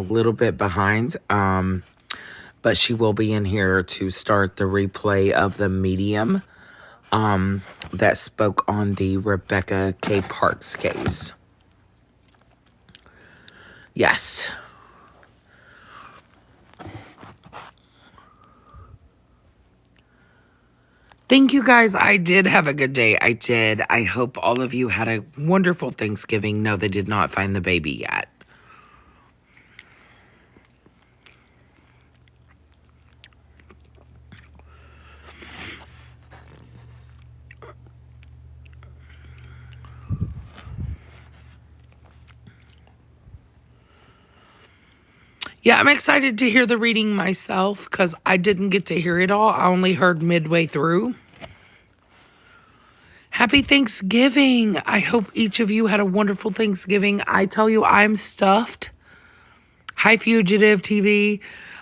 little bit behind. But she will be in here to start the replay of the medium that spoke on the Rebecca K. Parks case. Yes. Thank you guys. I did have a good day. I did. I hope all of you had a wonderful Thanksgiving. No, they did not find the baby yet. Yeah, I'm excited to hear the reading myself because I didn't get to hear it all. I only heard midway through. Happy Thanksgiving. I hope each of you had a wonderful Thanksgiving. I tell you, I'm stuffed. Hi, Fugitive TV.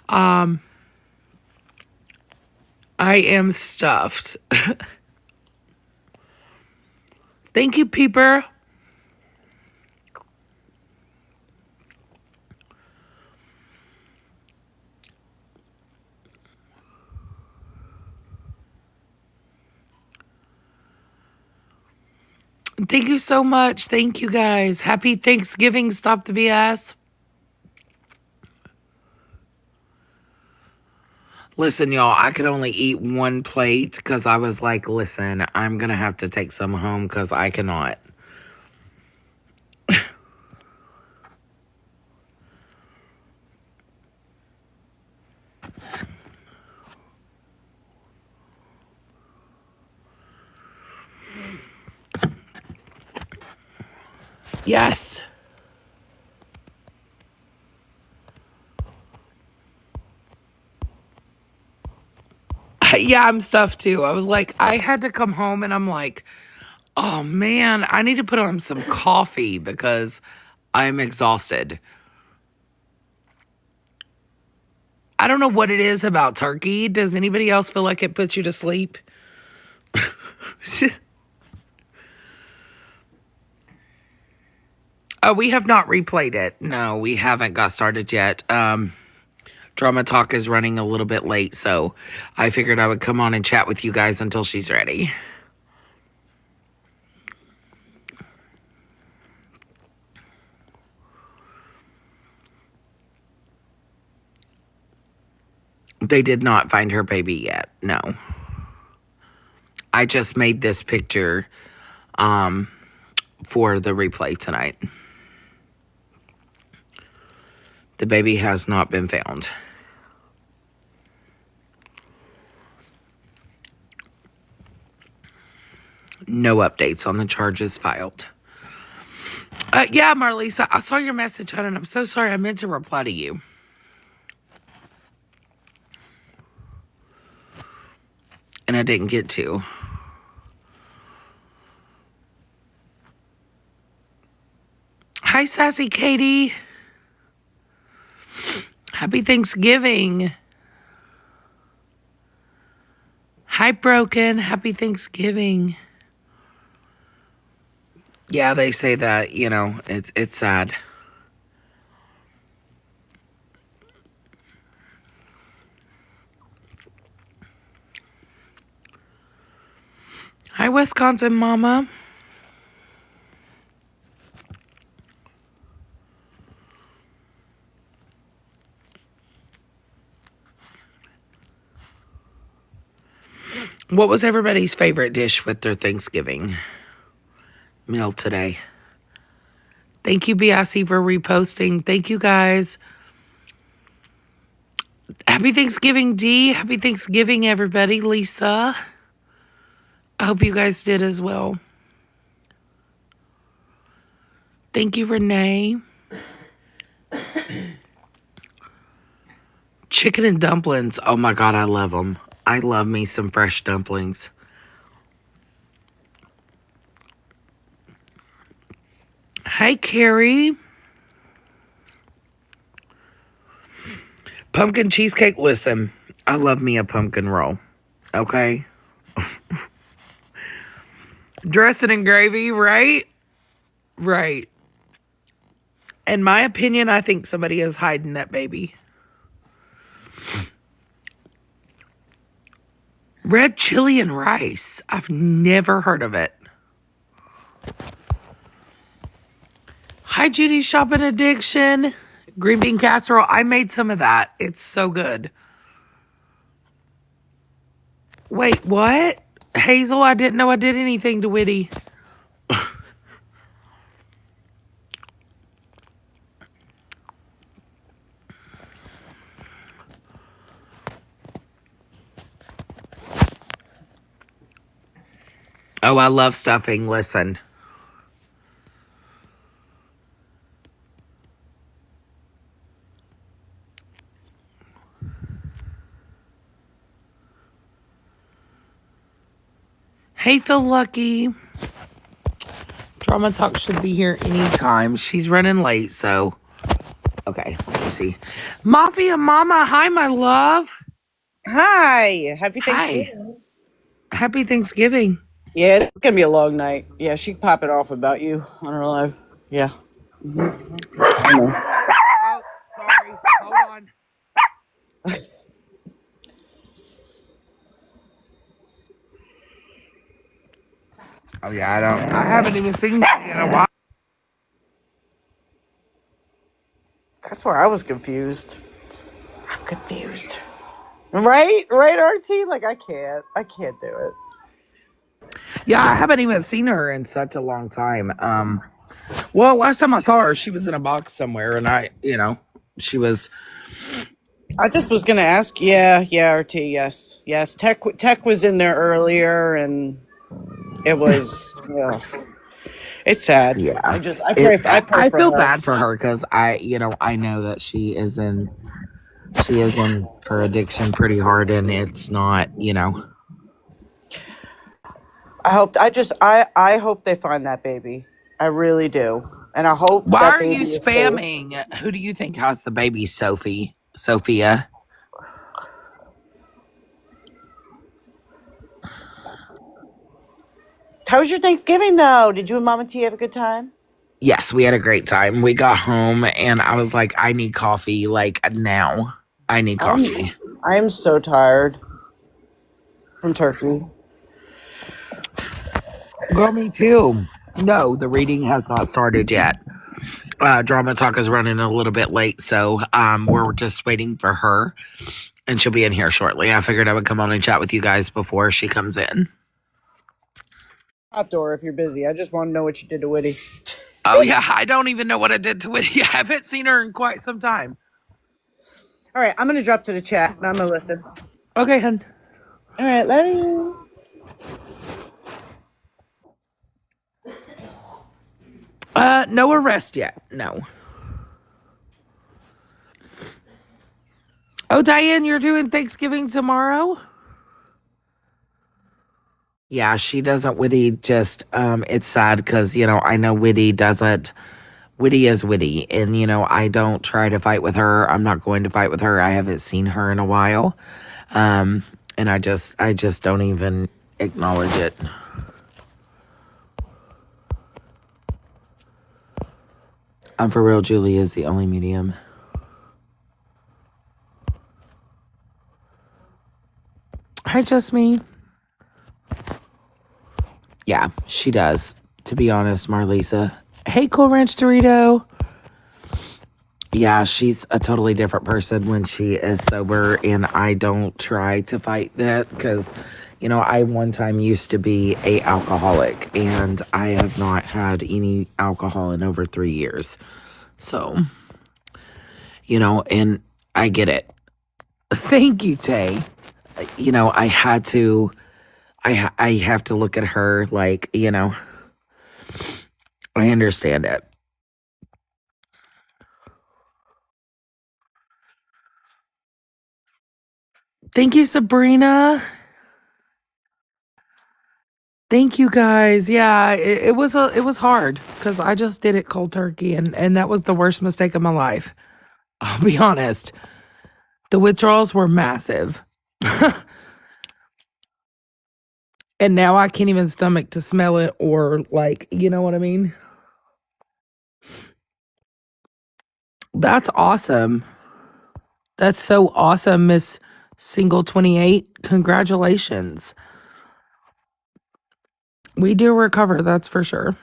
I am stuffed. Thank you, Peeper. Thank you so much. Thank you, guys. Happy Thanksgiving. Stop the BS. Listen, y'all, I could only eat one plate because I was like, listen, I'm going to have to take some home because I cannot. Yes. Yeah, I'm stuffed too. I was like, I had to come home and I'm like, oh man, I need to put on some coffee because I'm exhausted. I don't know what it is about turkey. Does anybody else feel like it puts you to sleep? Oh, we have not replayed it. No, we haven't got started yet. Drama Talk is running a little bit late, so I figured I would come on and chat with you guys until she's ready. They did not find her baby yet. No. I just made this picture for the replay tonight. The baby has not been found. No updates on the charges filed. Yeah, Marlisa, I saw your message, honey, and I'm so sorry. I meant to reply to you. And I didn't get to. Hi, Sassy Katie. Happy Thanksgiving. Hi, Broken. Happy Thanksgiving. Yeah, they say that, you know, it's sad. Hi, Wisconsin Mama. What was everybody's favorite dish with their Thanksgiving meal today? Thank you, Biasi, for reposting. Thank you, guys. Happy Thanksgiving, Dee. Happy Thanksgiving, everybody. Lisa. I hope you guys did as well. Thank you, Renee. Chicken and dumplings. Oh, my God, I love them. I love me some fresh dumplings. Hi, Carrie. Pumpkin cheesecake. Listen, I love me a pumpkin roll. Okay? Dressing in gravy, right? Right. In my opinion, I think somebody is hiding that baby. Red chili and rice. I've never heard of it. Hi, Judy's shopping addiction. Green bean casserole. I made some of that. It's so good. Wait, what? Hazel, I didn't know I did anything to Witty. Oh, I love stuffing. Listen. Hey, Phil Lucky. Drama Talk should be here anytime. She's running late, so. Okay, let me see. Mafia Mama, hi, my love. Hi. Happy Hi. Thanksgiving. Happy Thanksgiving. Yeah, it's going to be a long night. Yeah, she pop it off about you on her live. Yeah. I know. Oh, sorry. Hold on. Oh, yeah, I haven't even seen that in a while. That's where I was confused. I'm confused. Right? Right, RT? Like, I can't do it. Yeah, I haven't even seen her in such a long time. Well, last time I saw her, she was in a box somewhere, and she was. I just was going to ask. Yeah, RT, yes. Yes, Tech was in there earlier, and it was, yeah. It's sad. Yeah, I pray I for feel her. bad for her because I know that she is in her addiction pretty hard, and it's not. I hope they find that baby. I really do. And I hope Why that are you baby is safe. spamming? Who do you think has the baby, Sophia? How was your Thanksgiving though? Did you and Mama T have a good time? Yes, we had a great time. We got home, and I was like, I need coffee, like now. I need coffee. I'm so tired from turkey. Girl, me too. No, the reading has not started yet. Drama Talk is running a little bit late, so we're just waiting for her, and she'll be in here shortly. I figured I would come on and chat with you guys before she comes in. Hot door if you're busy. I just want to know what you did to Whitty. Oh yeah, I don't even know what I did to it. I haven't seen her in quite some time. All right, I'm gonna drop to the chat. I'm gonna listen. Okay, hun. All right, love you. No arrest yet. No. Oh, Diane, you're doing Thanksgiving tomorrow? Yeah, she doesn't. Witty just, it's sad because, I know Witty doesn't. Witty is Witty. And, I don't try to fight with her. I'm not going to fight with her. I haven't seen her in a while. Um, and I just don't even acknowledge it. For real, Julie is the only medium. Hi, just me. Yeah, she does. To be honest, Marlisa. Hey, Cool Ranch Dorito. Yeah, she's a totally different person when she is sober, and I don't try to fight that because, I one time used to be a alcoholic, and I have not had any alcohol in over 3 years. So, and I get it. Thank you, Tay. I had to. I have to look at her like, I understand it. Thank you, Sabrina. Thank you guys. Yeah, it was hard because I just did it cold turkey, and that was the worst mistake of my life. I'll be honest. The withdrawals were massive. And now I can't even stomach to smell it or, like, you know what I mean? That's awesome. That's so awesome, Miss Single 28. Congratulations. We do recover, that's for sure.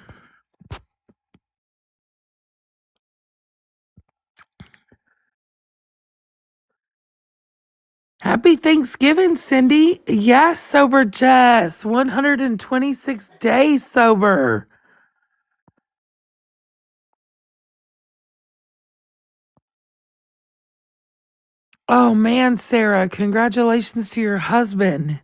Happy Thanksgiving, Cindy. Yes, sober Jess. 126 days sober. Oh man, Sarah, congratulations to your husband.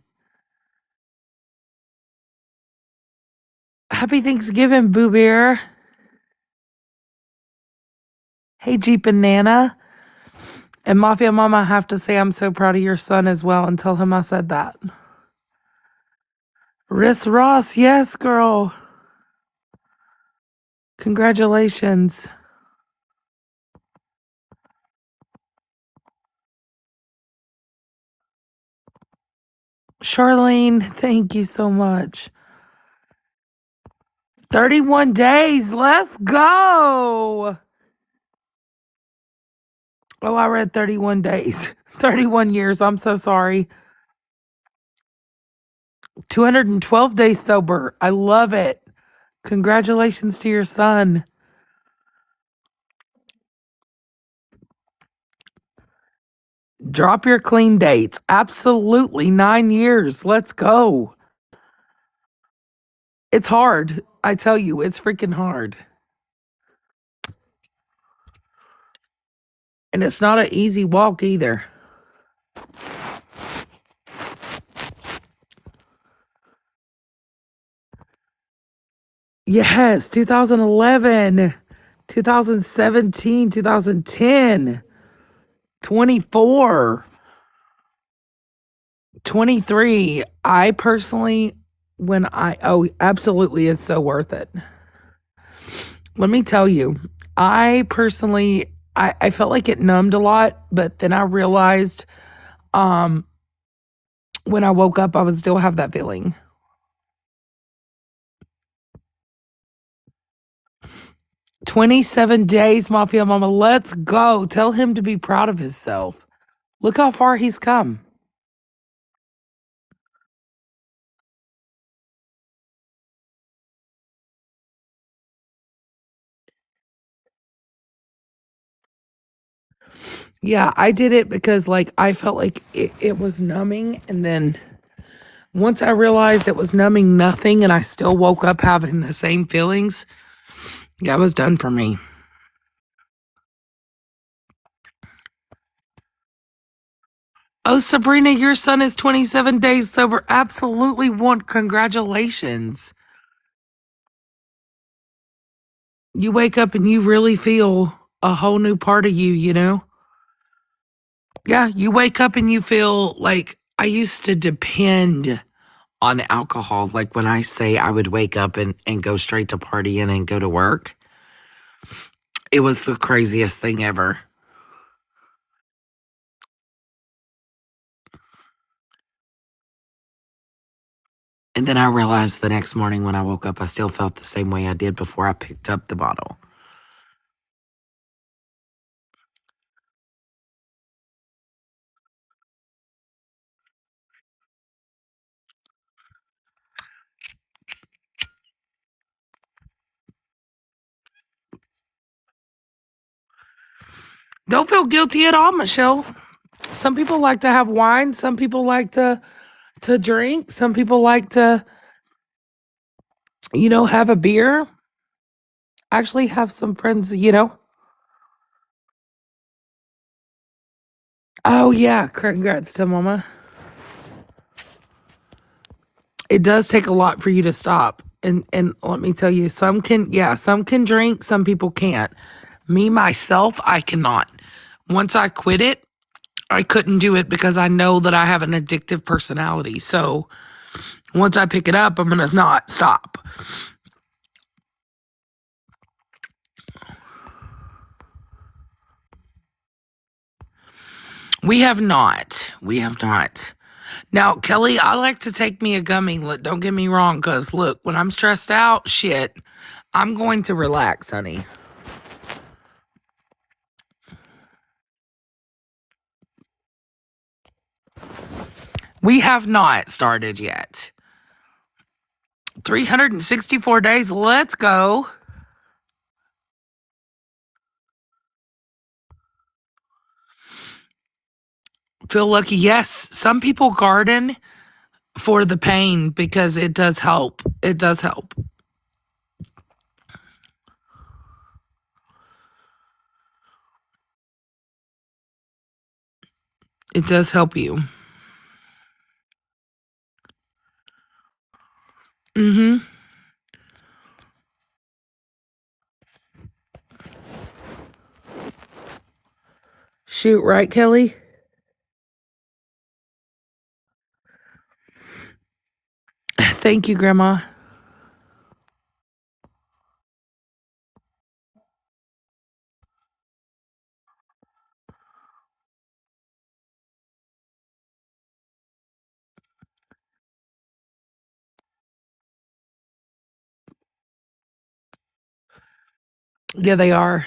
Happy Thanksgiving, Boo Bear. Hey, Jeep and Nana. And Mafia Mama, I have to say I'm so proud of your son as well and tell him I said that. Riss Ross, yes, girl. Congratulations. Charlene, thank you so much. 31 days. Let's go. Oh, I read 31 days. 31 years. I'm so sorry. 212 days sober. I love it. Congratulations to your son. Drop your clean dates. Absolutely. 9 years. Let's go. It's hard. I tell you, it's freaking hard. And it's not an easy walk either. Yes, 2011, 2017, 2010, 24, 23. I personally, oh, absolutely, it's so worth it. Let me tell you, I personally, I felt like it numbed a lot, but then I realized um, when I woke up, I would still have that feeling. 27 days, Mafia Mama. Let's go. Tell him to be proud of himself. Look how far he's come. Yeah, I did it because like I felt like it was numbing, and then once I realized it was numbing nothing and I still woke up having the same feelings, yeah, it was done for me. Oh, Sabrina, your son is 27 days sober. Absolutely want congratulations. You wake up and you really feel a whole new part of you, you know? Yeah, you wake up and you feel like I used to depend on alcohol. Like when I say I would wake up and go straight to partying and go to work, it was the craziest thing ever. And then I realized the next morning when I woke up, I still felt the same way I did before I picked up the bottle. Don't feel guilty at all, Michelle. Some people like to have wine. Some people like to drink. Some people like to, have a beer. Actually, have some friends. Oh yeah, congrats to Mama. It does take a lot for you to stop, and let me tell you, some can drink, some people can't. Me myself, I cannot. Once I quit it, I couldn't do it because I know that I have an addictive personality. So once I pick it up, I'm gonna not stop. We have not. We have not. Now, Kelly, I like to take me a gummy. Look, don't get me wrong, because look, when I'm stressed out, shit, I'm going to relax, honey. We have not started yet. 364 days. Let's go. Feel lucky. Yes, some people garden for the pain because it does help. It does help. It does help you. Mm-hmm. Shoot, right, Kelly? Thank you, Grandma. Yeah, they are.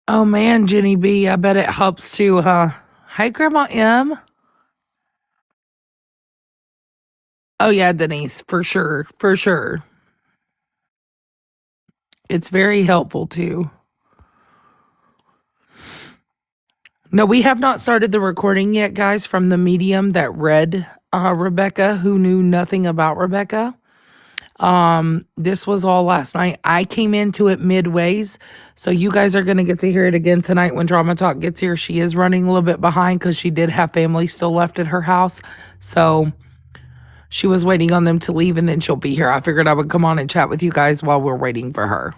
Oh man, Jenny B, I bet it helps too, huh? Hi, Grandma M. Oh yeah, Denise, for sure, for sure. It's very helpful too. No, we have not started the recording yet, guys, from the medium that read Rebecca, who knew nothing about Rebecca. This was all last night. I came into it midways, so you guys are gonna get to hear it again tonight when Drama Talk gets here. She is running a little bit behind because she did have family still left at her house, so she was waiting on them to leave, and then she'll be here. I figured I would come on and chat with you guys while we're waiting for her.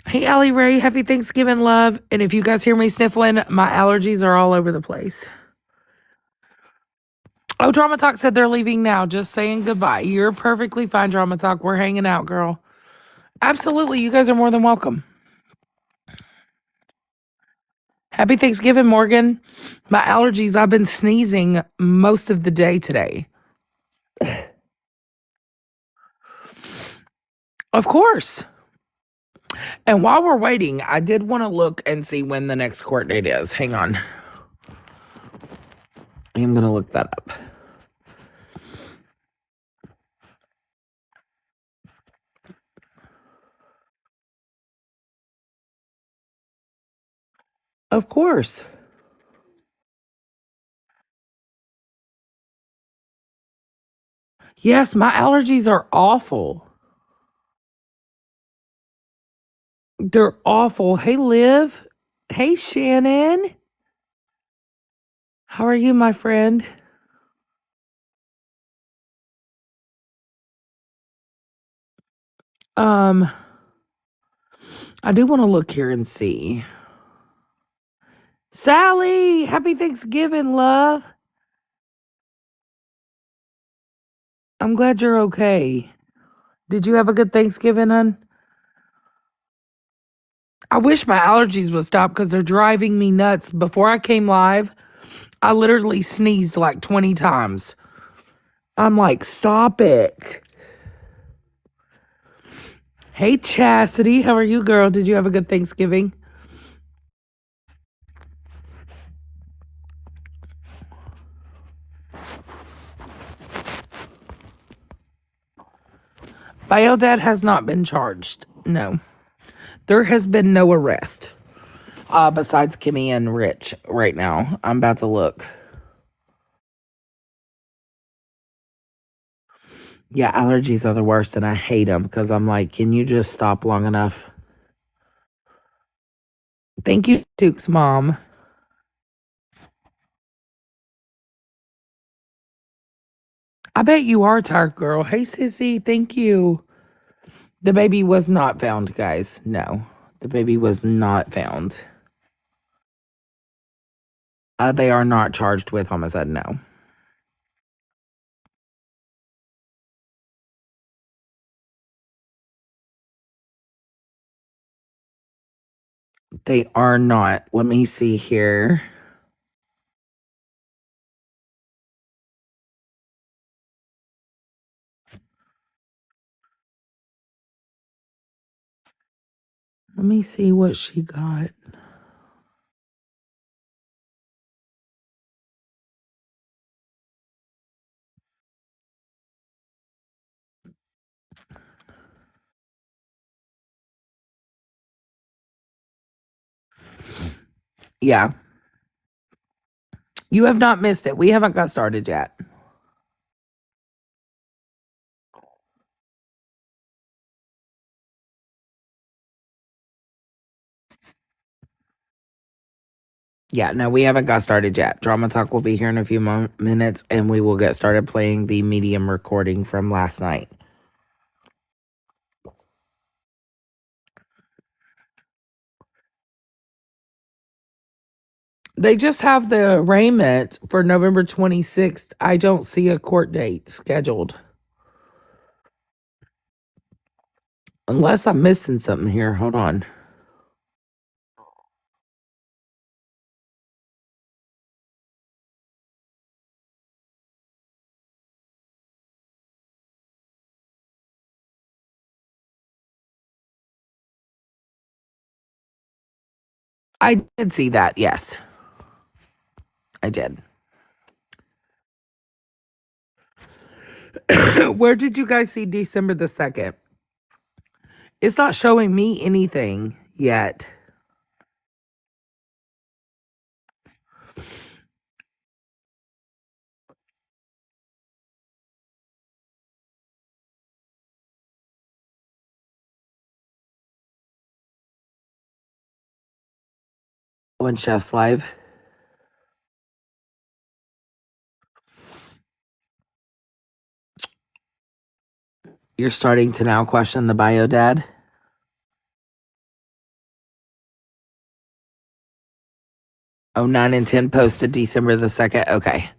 Hey, Allie Ray, happy Thanksgiving, love. And if you guys hear me sniffling, my allergies are all over the place. Oh, Drama Talk said they're leaving now. Just saying goodbye. You're perfectly fine, Drama Talk. We're hanging out, girl. Absolutely. You guys are more than welcome. Happy Thanksgiving, Morgan. My allergies, I've been sneezing most of the day today. Of course. And while we're waiting, I did want to look and see when the next court date is. Hang on. I'm going to look that up. Of course. Yes, my allergies are awful. They're awful. Hey, Liv. Hey, Shannon. How are you, my friend? Um, I do want to look here and see. Sally, happy Thanksgiving, love. I'm glad you're okay. Did you have a good Thanksgiving, hon? I wish my allergies would stop because they're driving me nuts. Before I came live, I literally sneezed like 20 times. I'm like, stop it. Hey, Chastity, how are you, girl? Did you have a good Thanksgiving? Biodad has not been charged. No. There has been no arrest. Besides Kimmy and Rich right now. I'm about to look. Yeah, allergies are the worst, and I hate them because I'm like, can you just stop long enough? Thank you, Duke's mom. I bet you are tired, girl. Hey, sissy, thank you. The baby was not found, guys. No, the baby was not found. They are not charged with homicide. No. They are not. Let me see here. Let me see what she got. Yeah. You have not missed it. We haven't got started yet. Yeah, no, we haven't got started yet. Drama Talk will be here in a few minutes, and we will get started playing the medium recording from last night. They just have the arraignment for November 26th. I don't see a court date scheduled. Unless I'm missing something here. Hold on. I did see that. Yes, I did. Where did you guys see December the 2nd? It's not showing me anything yet. On Chef's Live. You're starting to now question the bio dad? Oh, 9 and 10 posted December the 2nd. Okay.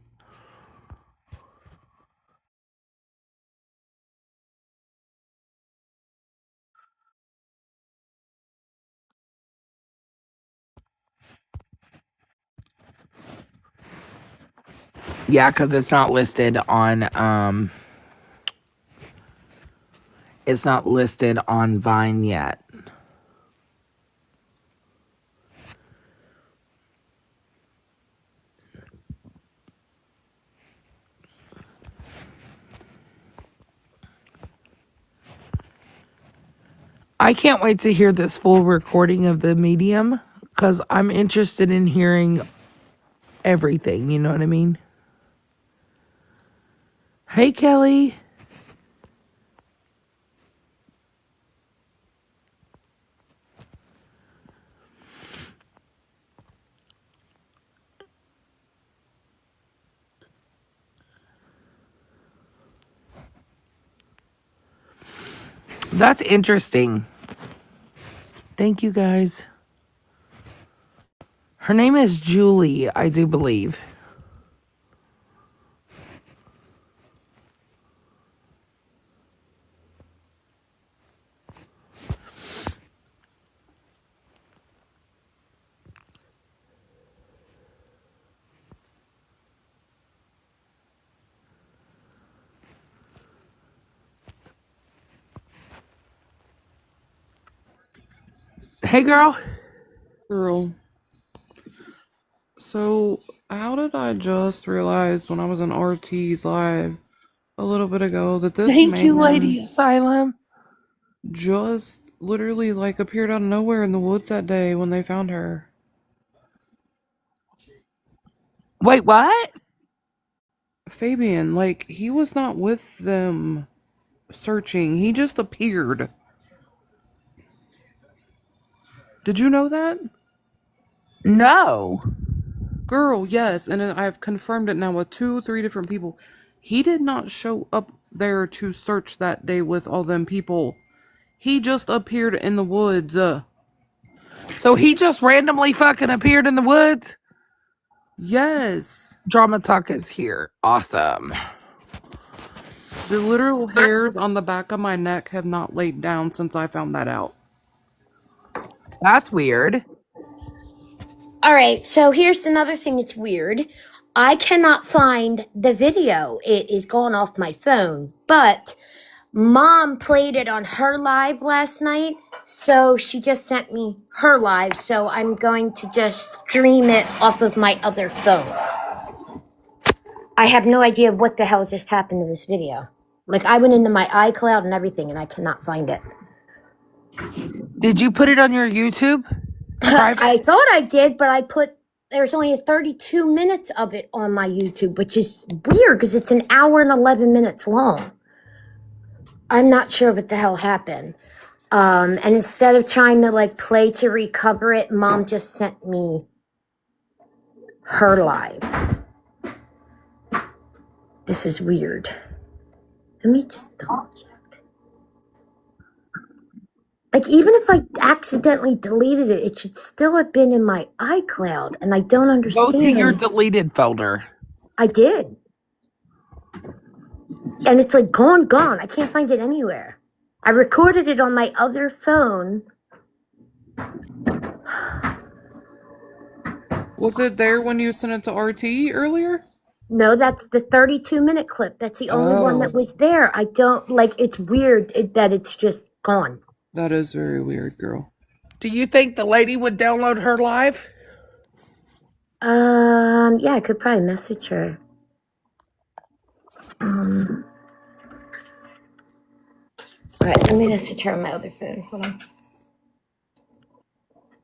Yeah, because it's not listed on Vine yet. I can't wait to hear this full recording of the medium because I'm interested in hearing everything. You know what I mean? Hey, Kelly. That's interesting. Thank you, guys. Her name is Julie, I do believe. Hey, girl. Girl. So, how did I just realize when I was in RT's live a little bit ago that this Thank you, man Lady Asylum. just literally like appeared out of nowhere in the woods that day when they found her? Wait, what? Fabian, like, he was not with them searching, he just appeared. Did you know that? No. Girl, yes, and I've confirmed it now with 3 different people. He did not show up there to search that day with all them people. He just appeared in the woods. So he just randomly fucking appeared in the woods? Yes. Drama Talk is here. Awesome. The literal hairs on the back of my neck have not laid down since I found that out. That's weird. All right, so here's another thing that's weird. I cannot find the video. It is gone off my phone, but mom played it on her live last night, so she just sent me her live, so I'm going to just stream it off of my other phone. I have no idea what the hell just happened to this video. Like, I went into my iCloud and everything, and I cannot find it. Did you put it on your YouTube? Private? I thought I did, but there's only 32 minutes of it on my YouTube, which is weird because it's an hour and 11 minutes long. I'm not sure what the hell happened. And instead of trying to like play to recover it, mom just sent me her live. This is weird. Let me just double check. Like, even if I accidentally deleted it, it should still have been in my iCloud, and I don't Go to your understand. deleted folder. I did. And it's like gone. I can't find it anywhere. I recorded it on my other phone. Was it there when you sent it to RT earlier? No, that's the 32-minute clip. That's the only one that Oh, was there. I don't like. It's weird that it's just gone. that is very weird, girl. Do you think the lady would download her live? Yeah, I could probably message her. All right, let me message her on my other phone. Hold on.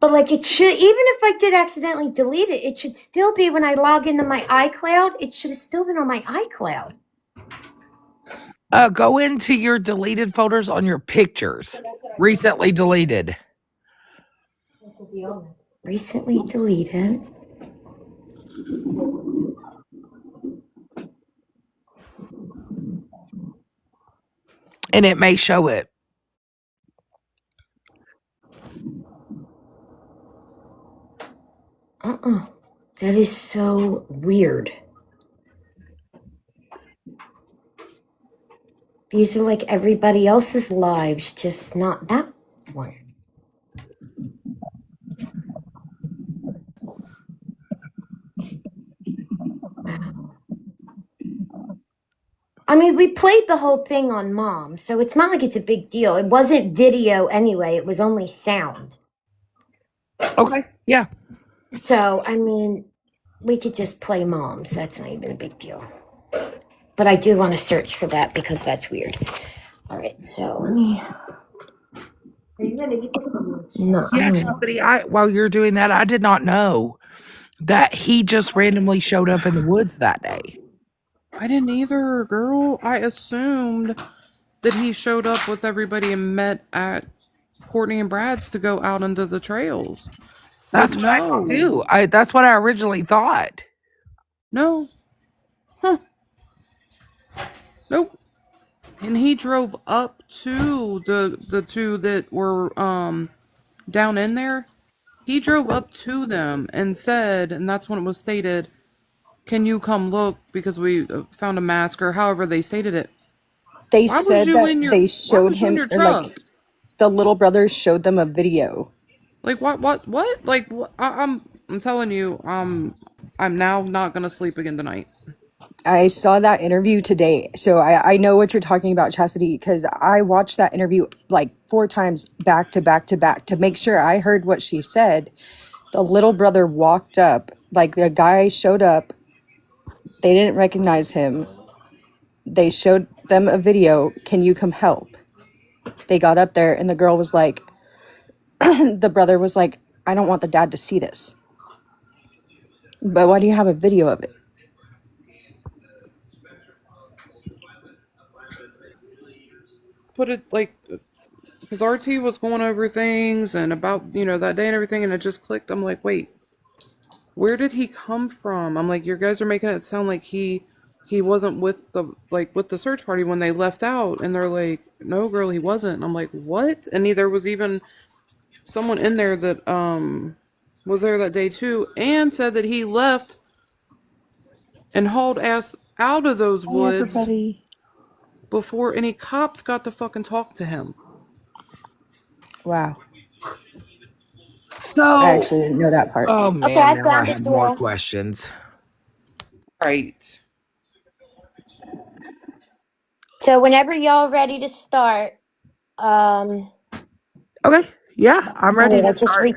But like, it should, even if I did accidentally delete it, it should still be when I log into my iCloud. It should have still been on my iCloud. Go into your deleted folders on your pictures. Recently deleted. Recently deleted. And it may show it. That is so weird. These are like everybody else's lives, just not that one. I mean, we played the whole thing on mom, so it's not like it's a big deal. It wasn't video anyway, it was only sound. Okay, yeah. So, I mean, we could just play moms. That's not even a big deal. But I do want to search for that because that's weird. All right, so let me. No, I Yeah, don't know. Chastity, while you're doing that, I did not know that he just randomly showed up in the woods that day. I didn't either, girl. I assumed that he showed up with everybody and met at Courtney and Brad's to go out into the trails. But That's what I thought no, too. That's what I originally thought. no, huh, nope. And he drove up to the two that were down in there. He drove up to them and said, and that's when it was stated, "Can you come look because we found a mask," or however they stated it. They Why was said you that in your they Why showed was you in him, your or like truck? the little brother showed them a video. Like what? Like what? I'm telling you, I'm now not gonna sleep again tonight. I saw that interview today, so I know what you're talking about, Chastity, because I watched that interview like 4 times back to back to back to make sure I heard what she said. The little brother walked up, like the guy showed up, they didn't recognize him. They showed them a video. Can you come help? They got up there, and the girl was like, the brother was like, I don't want the dad to see this. But why do you have a video of it? Put it like because RT was going over things and about that day and everything, and it just clicked. I'm like, wait, where did he come from? I'm like, you guys are making it sound like he wasn't with the search party when they left out, and they're like, no, girl, he wasn't. And I'm like, what? And there was even someone in there that was there that day too, and said that he left and hauled ass out of those Hi, woods everybody. before any cops got to fucking talk to him. Wow. I So, actually didn't know that part. oh Okay, man, I now I found it, have more Dora. questions. Right. So whenever y'all ready to start, Okay, yeah, I'm oh ready wait, I to just start.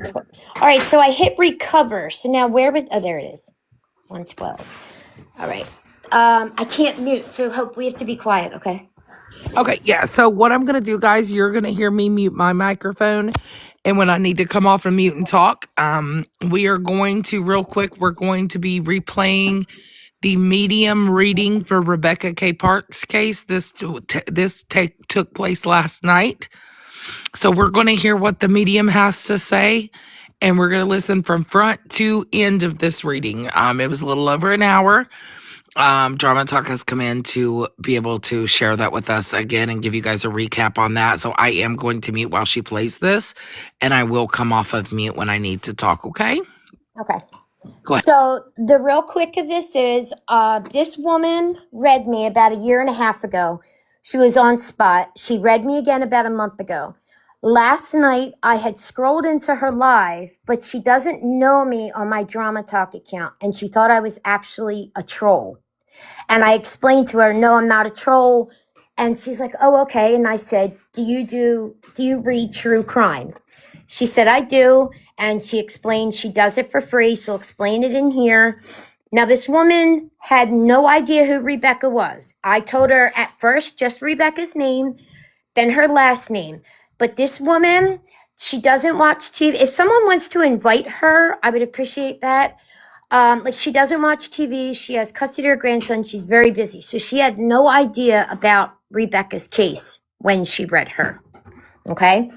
all right, so I hit recover. So now where would there it is. 112. All right. I can't mute, so hope we have to be quiet, okay? Okay, yeah. So what I'm gonna do, guys, you're gonna hear me mute my microphone, and when I need to come off and mute and talk, we are going to real quick. We're going to be replaying the medium reading for Rebecca K. Park's case. Took place last night, so we're going to hear what the medium has to say, and we're going to listen from front to end of this reading. It was a little over an hour. Drama Talk has come in to be able to share that with us again and give you guys a recap on that. So I am going to mute while she plays this, and I will come off of mute when I need to talk. Okay, Okay. go ahead. So the real quick of this is this woman read me about a year and a half ago. She was on spot. She read me again about a month ago. Last night I had scrolled into her live, but she doesn't know me on my Drama Talk account, and she thought I was actually a troll. And I explained to her, no, I'm not a troll. And she's like, oh, okay. And I said, do you read true crime? She said, I do. And she explained she does it for free. She'll explain it in here. Now, this woman had no idea who Rebecca was. I told her at first just Rebecca's name, then her last name. But this woman, she doesn't watch TV. If someone wants to invite her, I would appreciate that. Like she doesn't watch TV. She has custody of her grandson. She's very busy. So she had no idea about Rebecca's case when she read her. Okay.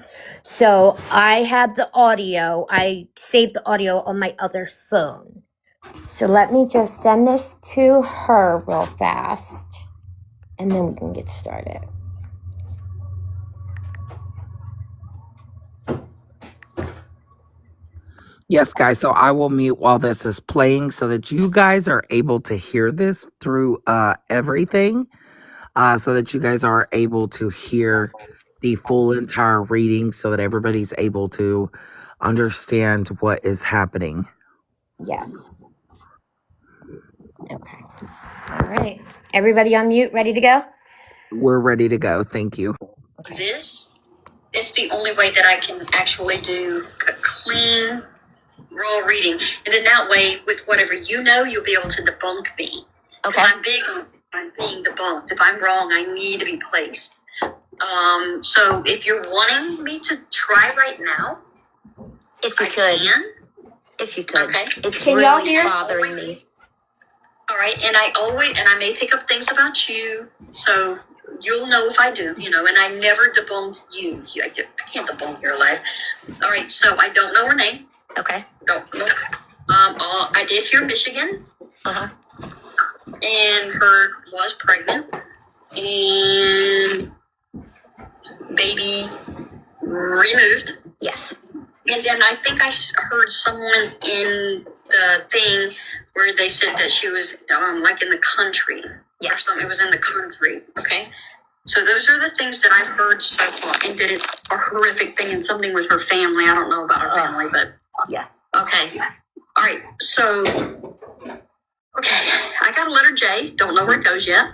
So I have the audio. I saved the audio on my other phone. So let me just send this to her real fast and then we can get started. Yes, guys. So I will mute while this is playing so that you guys are able to hear this through everything, so that you guys are able to hear the full entire reading so that everybody's able to understand what is happening. Yes. Okay. All right. Everybody on mute, ready to go? We're ready to go. Thank you. Okay. This is the only way that I can actually do a clean raw reading, and then that way, with whatever you know, you'll be able to debunk me. Okay. Because I'm big on being debunked. If I'm wrong, I need to be placed. So if you're wanting me to try right now, if you could, okay. It's can really y'all hear? Bothering me. All right, and I may pick up things about you, so you'll know if I do, and I never debunk you. I can't debunk your life. All right, so I don't know her name. Okay. Don't know. I did hear Michigan. Uh-huh. And her was pregnant. And baby removed. Yes. And then I think I heard someone in the thing where they said that she was like in the country. Yeah. Or something. It was in the country. Okay. So those are the things that I've heard so far. And that it's a horrific thing and something with her family. I don't know about her family, but yeah. Okay. All right. So, okay. I got a letter J. Don't know where it goes yet.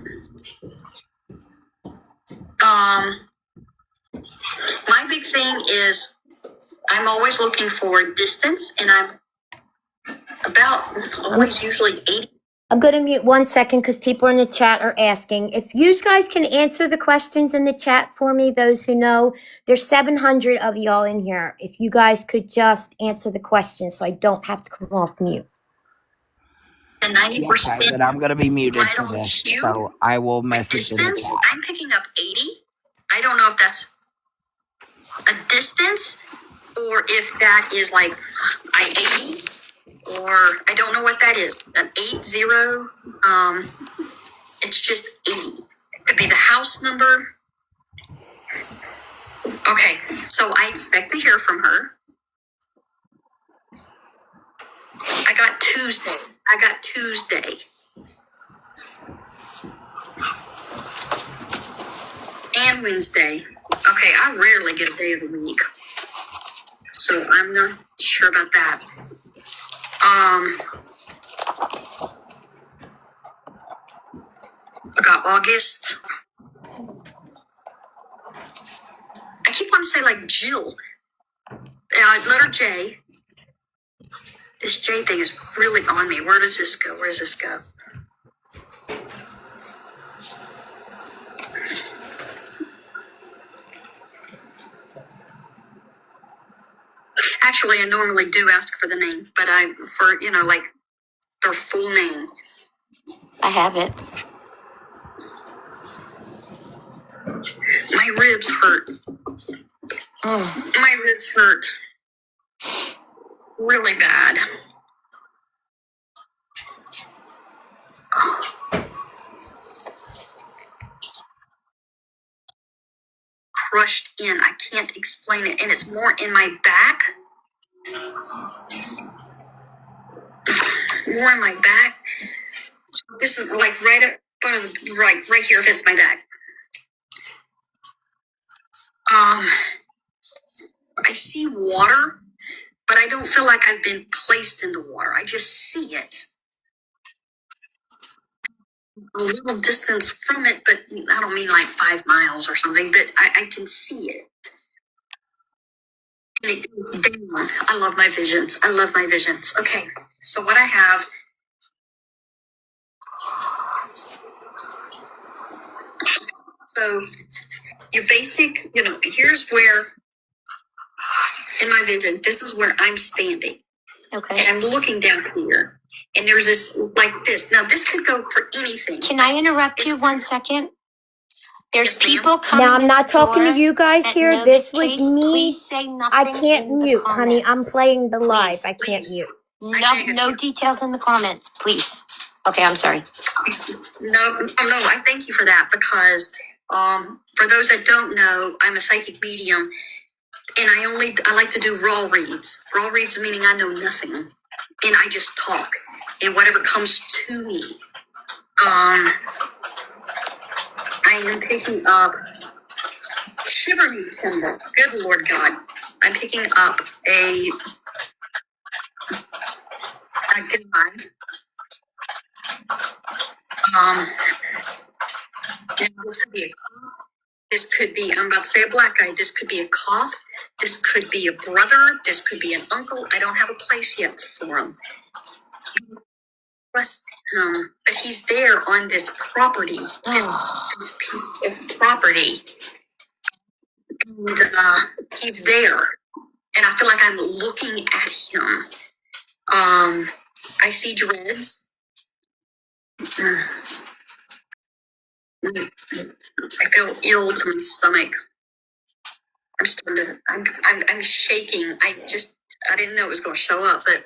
My big thing is I'm always looking for distance, and I'm about always usually 80. I'm going to mute 1 second because people in the chat are asking. If you guys can answer the questions in the chat for me, those who know, there's 700 of y'all in here. If you guys could just answer the questions so I don't have to come off mute. And 90%. Yes, guys, and I'm going to be muted Right for on this, cue. so I will message in the Distance, chat. I'm picking up 80. I don't know if that's a distance or if that is like I-80 or I don't know what that is. An 80. It's just 80. It could be the house number. Okay, so I expect to hear from her. I got Tuesday. And Wednesday. Okay, I rarely get a day of the week. so I'm not sure about that. I got August. I keep wanting to say like Jill. Letter J. This J thing is really on me. Where does this go? Where does this go? Actually, I normally do ask for the name, but like their full name. I have it. My ribs hurt. Oh. My ribs hurt really bad. Crushed in. I can't explain it. And it's more in my back. More in my back. This is like right up front of the, right here fits my back. I see water, but I don't feel like I've been placed in the water. I just see it. A little distance from it, but I don't mean like 5 miles or something, but I can see it. And it goes down. I love my visions. I love my visions. Okay, so what I have. So your basic, here's where, in my vision, this is where I'm standing. Okay. And I'm looking down here. And there's this, like this. Now, this could go for anything. Can I interrupt you 1 second? There's people coming. Now, I'm not talking to you guys here. This was me. Please say nothing. I can't mute, honey. I'm playing the live. I can't mute. No details in the comments, please. Okay, I'm sorry. No, I thank you for that because for those that don't know, I'm a psychic medium and I like to do raw reads. Raw reads meaning I know nothing and I just talk and whatever comes to me. I am picking up shiver me timber. Good Lord God. I'm picking up a guy. This could be a cop. This could be, I'm about to say a black guy. This could be a cop. This could be a brother. This could be an uncle. I don't have a place yet for him. Trust him, but he's there on this property, this piece of property. And he's there. And I feel like I'm looking at him. I see dreads. I feel ill to my stomach. I'm starting to. I'm shaking. I didn't know it was going to show up, but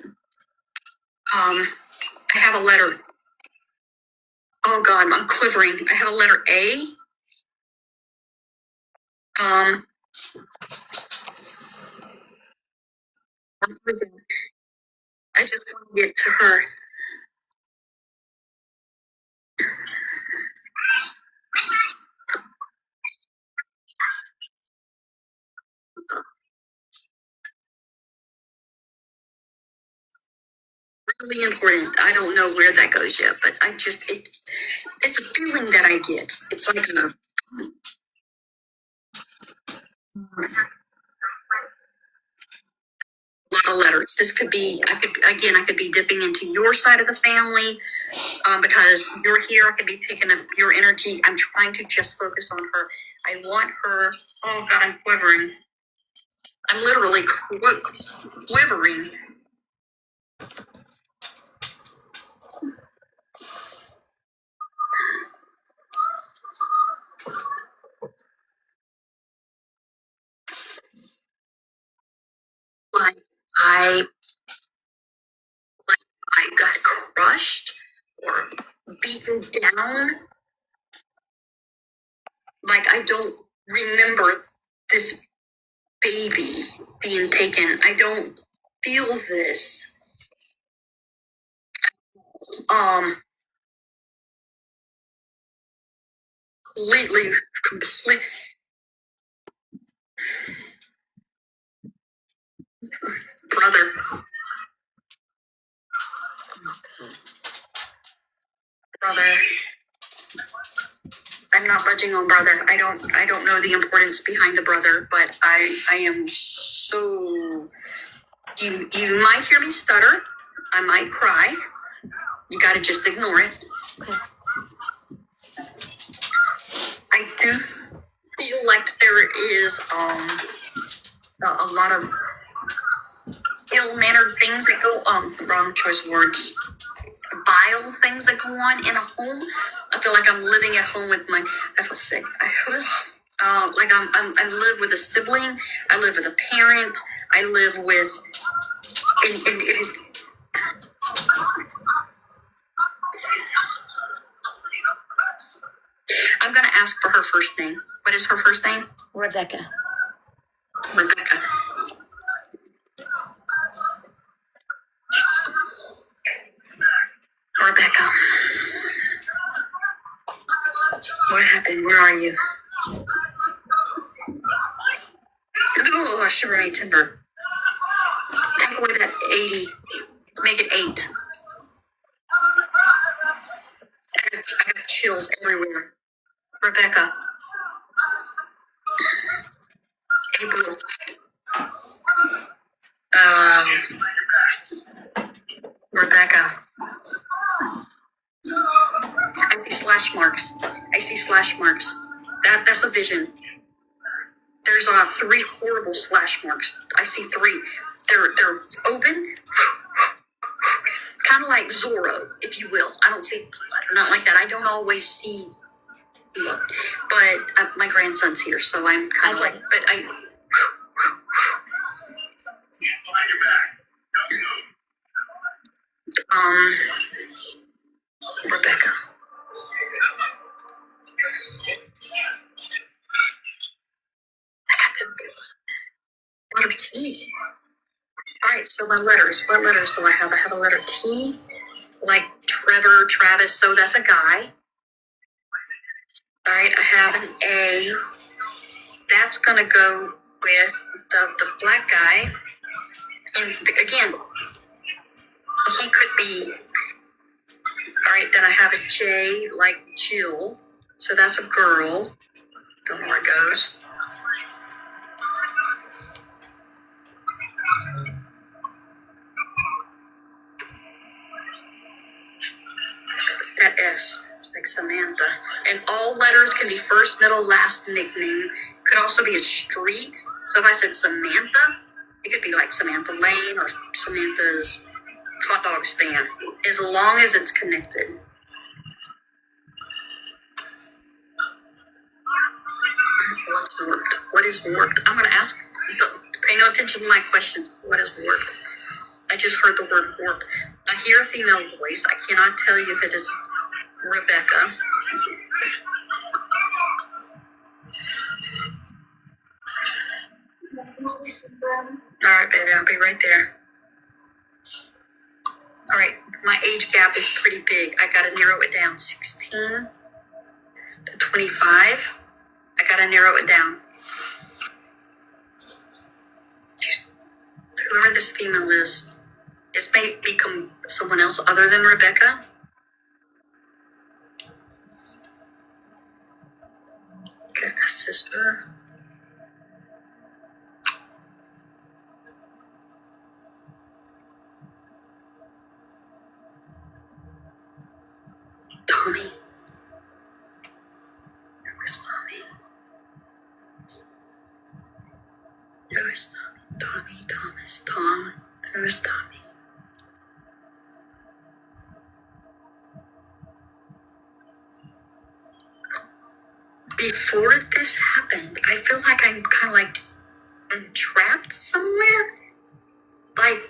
I have a letter. Oh God, I'm quivering. I have a letter A. I just want to get to her. Really important. I don't know where that goes yet, but it's a feeling that I get. It's like a lot of letters. This could be, I could be dipping into your side of the family because you're here. I could be picking up your energy. I'm trying to just focus on her. I want her. Oh God, I'm quivering. I'm literally quivering. Like I, I got crushed or beaten down. Like I don't remember this baby being taken. I don't feel this. Um, complete. Brother. Brother. I'm not budging on brother. I don't know the importance behind the brother, but I am so you might hear me stutter. I might cry. You gotta just ignore it. I do feel like there is a lot of ill-mannered things that go wrong choice of words. Vile things that go on in a home. I feel like I'm living at home with I feel sick. Like I live with a sibling. I live with a parent. I live with, and I'm gonna ask for her first name. What is her first name? Rebecca. Rebecca. Rebecca. What happened? Where are you? Oh, shivering timber. Take away that 80. Make it 8. I got chills everywhere. Rebecca. April. Rebecca. I see slash marks. I see slash marks. That's a vision. There's 3 horrible slash marks. I see 3. They're open, kind of like Zorro, if you will. I don't see blood or not like that. I don't always see blood, but my grandson's here, so I'm kind of like. But Rebecca. Letter T. All right, so my letters. What letters do I have? I have a letter T, like Trevor, Travis. So that's a guy. All right, I have an A. That's gonna go with the black guy. And again, he could be. All right, then I have a J, like Jill. So that's a girl. Don't know where it goes. That S, like Samantha. And all letters can be first, middle, last nickname. Could also be a street. So if I said Samantha, it could be like Samantha Lane or Samantha's hot dog stand, as long as it's connected. What's warped? What is warped? I'm going to ask, pay no attention to my questions. What is warped? I just heard the word warped. I hear a female voice. I cannot tell you if it is Rebecca. All right, baby, I'll be right there. All right, my age gap is pretty big. I got to narrow it down. 16 to 25. I got to narrow it down. Whoever this female is, this may become someone else other than Rebecca. Okay, a sister. Tommy. Where's Tommy? Who is Tommy? Tommy, Thomas, Tom. Who is Tommy? Before this happened, I feel like I'm kind of like trapped somewhere. Like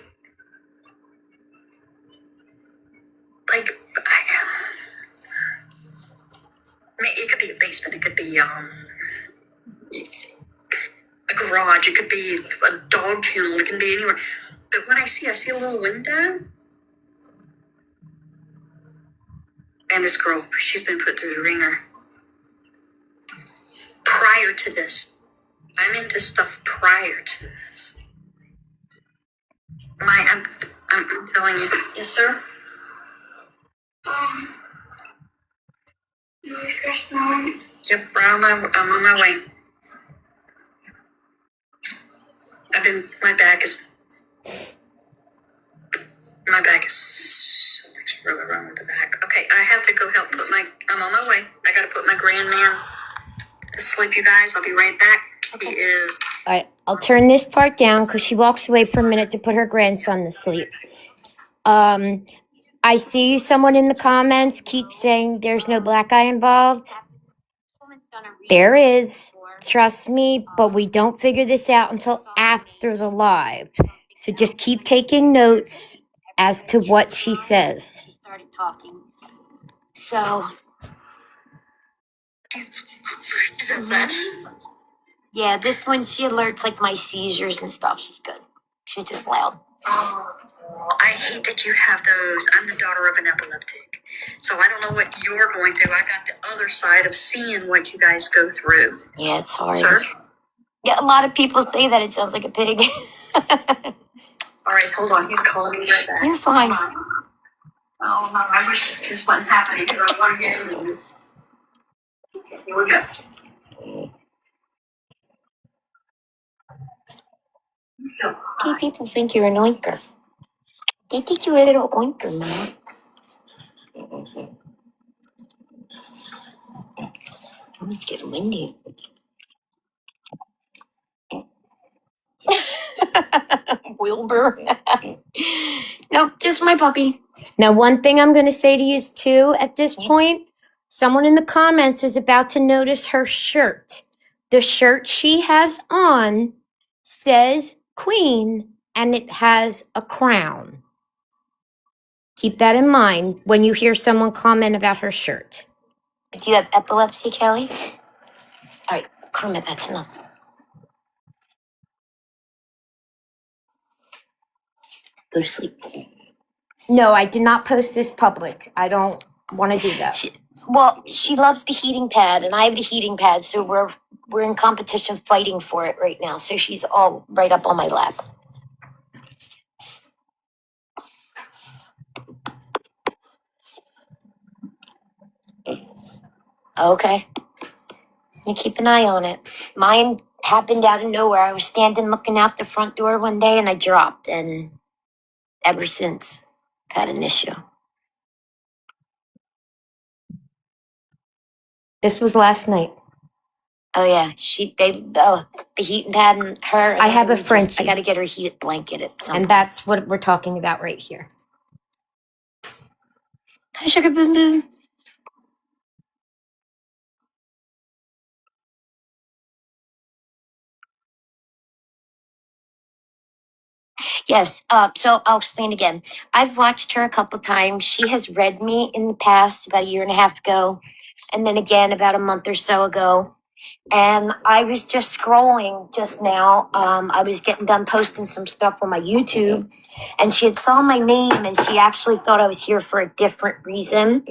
I mean, it could be a basement. It could be a garage. It could be a dog kennel. It can be anywhere. But when I see a little window, and this girl, she's been put through the ringer. Prior to this, I'm into stuff prior to this. I'm telling you. Yes, sir. Yep, I'm on my way. My back is, something's really wrong with the back. Okay, I have to go help I'm on my way. I gotta put my grandman to sleep, you guys. I'll be right back. Okay. He is. All right, I'll turn this part down because she walks away for a minute to put her grandson to sleep. I see someone in the comments keep saying there's no black guy involved. There is, trust me, but we don't figure this out until after the live. So just keep taking notes as to what she says. She started talking. So. Does that? Yeah, this one, she alerts like my seizures and stuff. She's good. She's just loud. Oh, I hate that you have those. I'm the daughter of an epileptic. So I don't know what you're going through. I got the other side of seeing what you guys go through. Yeah, it's hard. Sir? Yeah, a lot of people say that it sounds like a pig. All right, hold on. He's calling me right back. You're fine. Oh, no, I wish this wasn't happening because I want to get into this. Okay, here we go. Okay, people think you're an oinker. They think you're a little oinker, man. It's getting windy. Wilbur. Nope, just my puppy. Now, one thing I'm going to say to you too at this point, someone in the comments is about to notice her shirt. The shirt she has on says Queen and it has a crown. Keep that in mind when you hear someone comment about her shirt. Do you have epilepsy, Kelly? All right, Kermit, that's enough. Go to sleep. No, I did not post this public. I don't want to do that. She loves the heating pad, and I have the heating pad, so we're in competition fighting for it right now. So she's all right up on my lap. Okay. You keep an eye on it. Mine happened out of nowhere. I was standing looking out the front door one day, and I dropped, and ever since, I've had an issue. This was last night. Oh yeah, the heating pad and her. I have a Frenchie. I got to get her heated blanket at some point. And that's what we're talking about right here. Hi, sugar boom boom. Yes. So I'll explain again. I've watched her a couple times. She has read me in the past, about a year and a half ago, and then again about a month or so ago. And I was just scrolling just now. I was getting done posting some stuff on my YouTube, and she had saw my name, and she actually thought I was here for a different reason.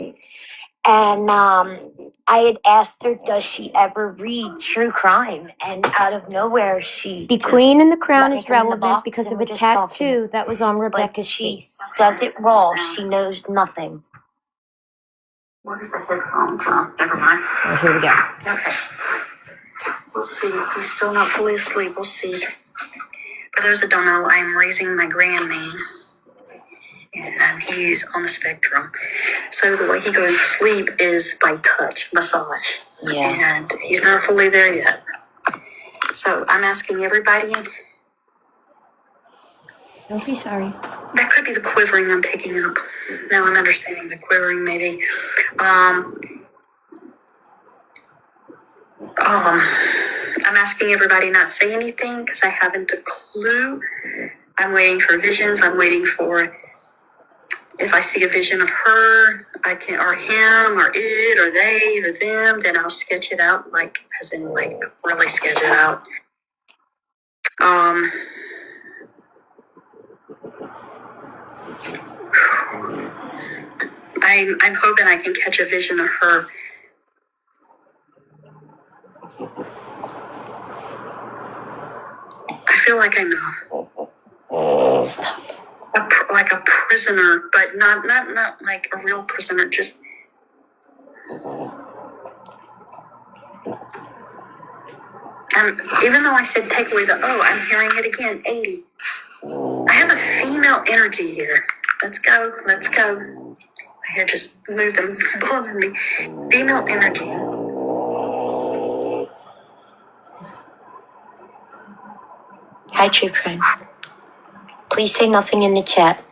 And I had asked her, does she ever read true crime? And out of nowhere, The Queen and the Crown is relevant because of a tattoo that was on Rebecca's face. She says it raw. She knows nothing. What is the headphones on? Never mind. Oh, here we go. Okay. We'll see. He's still not fully asleep. We'll see. For those that don't know, I'm raising my grandman. And he's on the spectrum. So the way he goes to sleep is by touch, massage. Yeah. And he's not fully there yet. So I'm asking everybody. Don't be sorry. That could be the quivering I'm picking up. Now I'm understanding the quivering maybe. I'm asking everybody not say anything because I haven't a clue. I'm waiting for visions. I'm waiting for, if I see a vision of her, or him, or it, or they, or them, then I'll sketch it out, as in, really sketch it out. I'm hoping I can catch a vision of her. I feel like I know. Stop. like a prisoner, but not like a real prisoner. Just even though I said take away the O, I'm hearing it again. 80. I have a female energy here. Let's go. Let's go. I hear just move them blowing me. Female energy. Hi, True Crime. Please say nothing in the chat.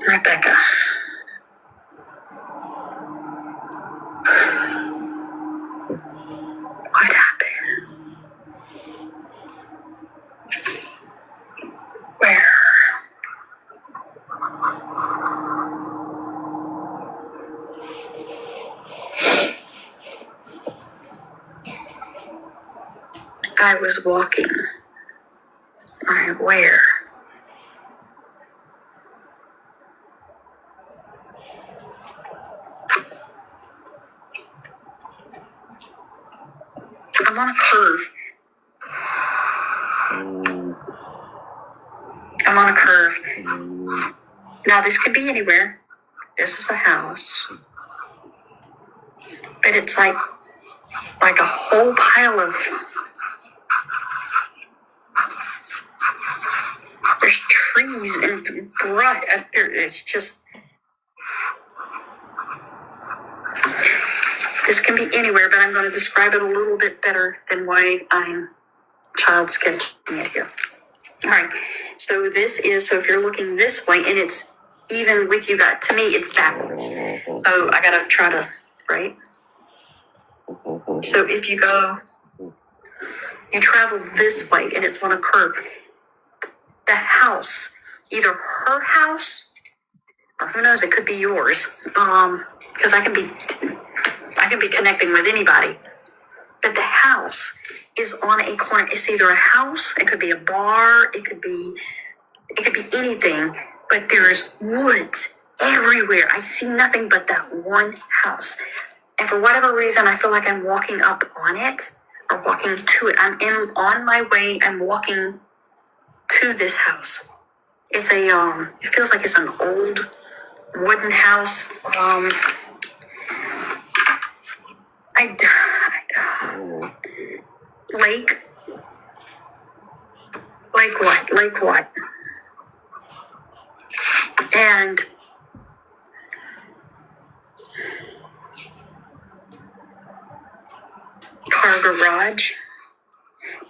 Rebecca. What happened? Where? I was walking. Where? I'm on a curve. I'm on a curve. Now this could be anywhere. This is a house. But it's like a whole pile of, there's trees and brush. It's just, this can be anywhere, but I'm going to describe it a little bit better than why I'm child sketching it here. All right. So this is, so if you're looking this way and it's even with you guys, to me, it's backwards. So I got to try to, right? So if you go, you travel this way and it's on a curve, the house, either her house or who knows, it could be yours. Because I can be connecting with anybody. But the house is on a corner. It's either a house, it could be a bar, it could be anything, but there's woods everywhere. I see nothing but that one house. And for whatever reason, I feel like I'm walking up on it or walking to it. On my way, I'm walking to this house. It's it feels like it's an old wooden house. Lake what? And car garage.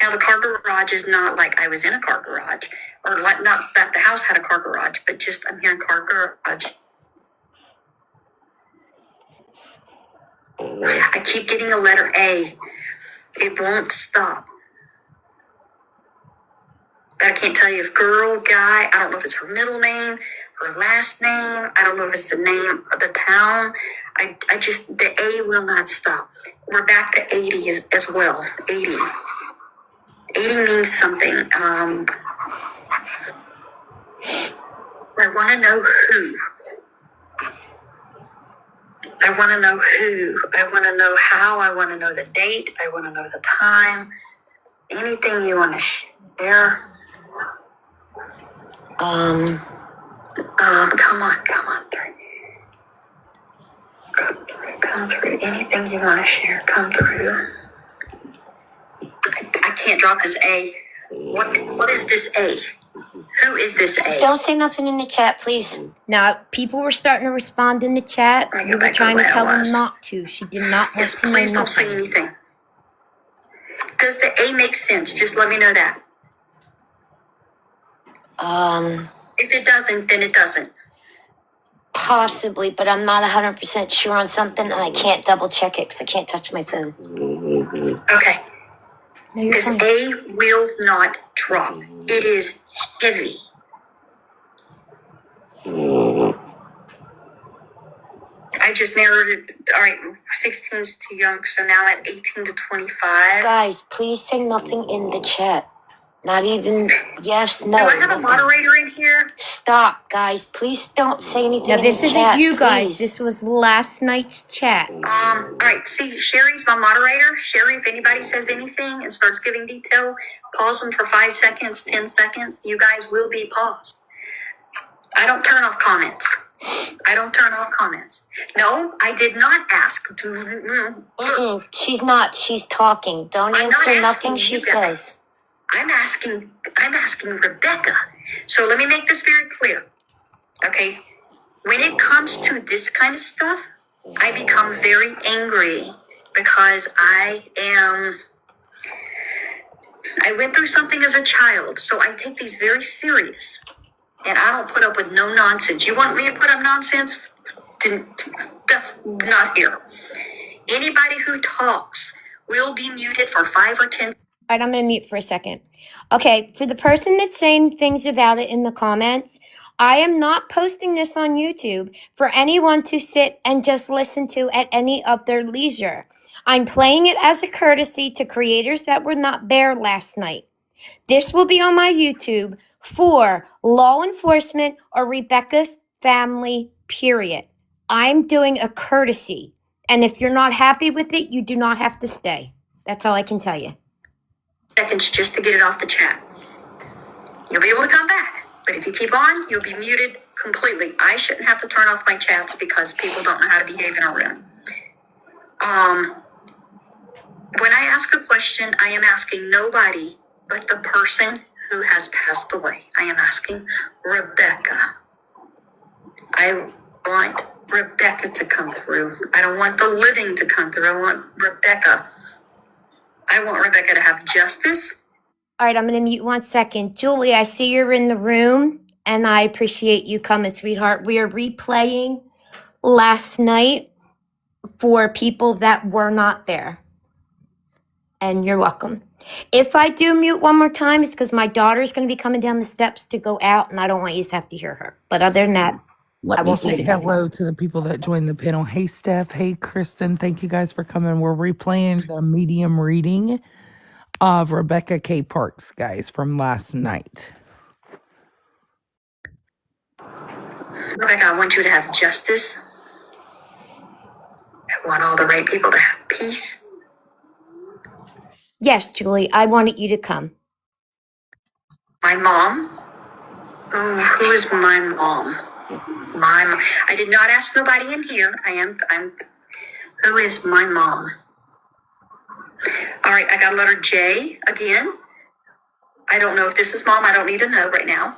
Now the car garage is not like I was in a car garage, or like not that the house had a car garage, but just I'm hearing car garage. I keep getting a letter A. It won't stop. But I can't tell you if girl, guy, I don't know if it's her middle name, her last name, I don't know if it's the name of the town. I just, the A will not stop. We're back to 80 as well. 80. 80 means something. I want to know who. I want to know who. I want to know how. I want to know the date. I want to know the time. Anything you want to share. Come on. Come through. Anything you want to share, come through. I can't drop this A. What is this A? Who is this A? Don't say nothing in the chat, please. Now, people were starting to respond in the chat. We were trying to tell them not to. She did not want to know please nothing. Don't say anything. Does the A make sense? Just let me know that. If it doesn't, then it doesn't. Possibly, but I'm not 100% sure on something, and I can't double check it because I can't touch my phone. Okay. No, you're This fine. A will not drop. It is heavy. I just narrowed it. All right, 16 is too young, so now at 18 to 25. Guys, please say nothing in the chat. Not even yes, no. Do I have a moderator in here? Stop, guys. Please don't say anything. Now, in this the isn't chat, you guys. please. This was last night's chat. All right. See, Sherry's my moderator. Sherry, if anybody says anything and starts giving detail, pause them for 5 seconds, 10 seconds. You guys will be paused. I don't turn off comments. No, I did not ask. She's not. She's talking. Don't I'm not answer asking nothing she you guys. says. I'm asking Rebecca. So let me make this very clear. Okay. When it comes to this kind of stuff, I become very angry because I went through something as a child, so I take these very serious. And I don't put up with no nonsense. You want me to put up nonsense? That's not here. Anybody who talks will be muted for 5 or 10. All right, I'm going to mute for a second. Okay, for the person that's saying things about it in the comments, I am not posting this on YouTube for anyone to sit and just listen to at any of their leisure. I'm playing it as a courtesy to creators that were not there last night. This will be on my YouTube for law enforcement or Rebecca's family, period. I'm doing a courtesy. And if you're not happy with it, you do not have to stay. That's all I can tell you. Seconds just to get it off the chat. You'll be able to come back. But if you keep on, you'll be muted completely. I shouldn't have to turn off my chats because people don't know how to behave in a room. When I ask a question, I am asking nobody but the person who has passed away. I am asking Rebecca. I want Rebecca to come through. I don't want the living to come through. I want Rebecca. I want Rebecca to have justice. All right, I'm going to mute 1 second. Julie, I see you're in the room, and I appreciate you coming, sweetheart. We are replaying last night for people that were not there. And you're welcome. If I do mute one more time, it's because my daughter's going to be coming down the steps to go out, and I don't want you to have to hear her. But other than that, Let me say hello to the people that joined the panel. Hey, Steph. Hey, Kristen. Thank you guys for coming. We're replaying the medium reading of Rebecca K. Parks, guys, from last night. Rebecca, I want you to have justice. I want all the right people to have peace. Yes, Julie, I wanted you to come. My mom? Who is my mom? I did not ask nobody in here. Who is my mom? All right, I got a letter J again. I don't know if this is mom. I don't need to know right now.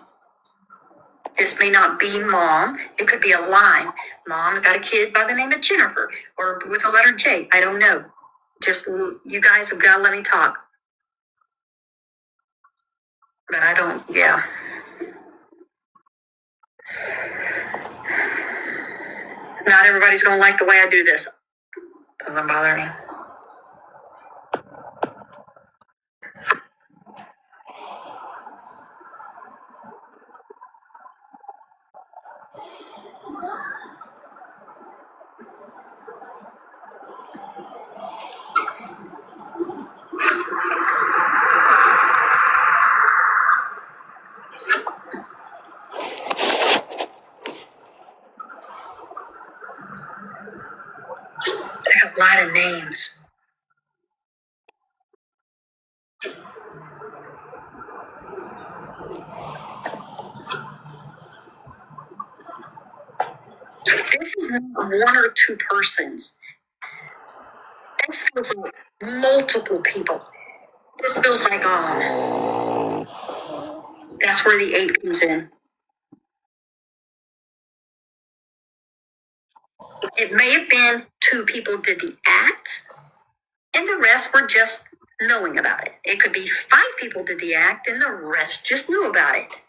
This may not be mom. It could be a line. Mom's got a kid by the name of Jennifer or with the letter J. I don't know. Just, you guys have got to let me talk. But I don't, yeah. Not everybody's going to like the way I do this. Doesn't bother me. There's a lot of names. This is not 1 or 2 persons. This feels like multiple people. This feels like, that's where the 8 comes in. It may have been 2 people did the act, and the rest were just knowing about it. It could be 5 people did the act, and the rest just knew about it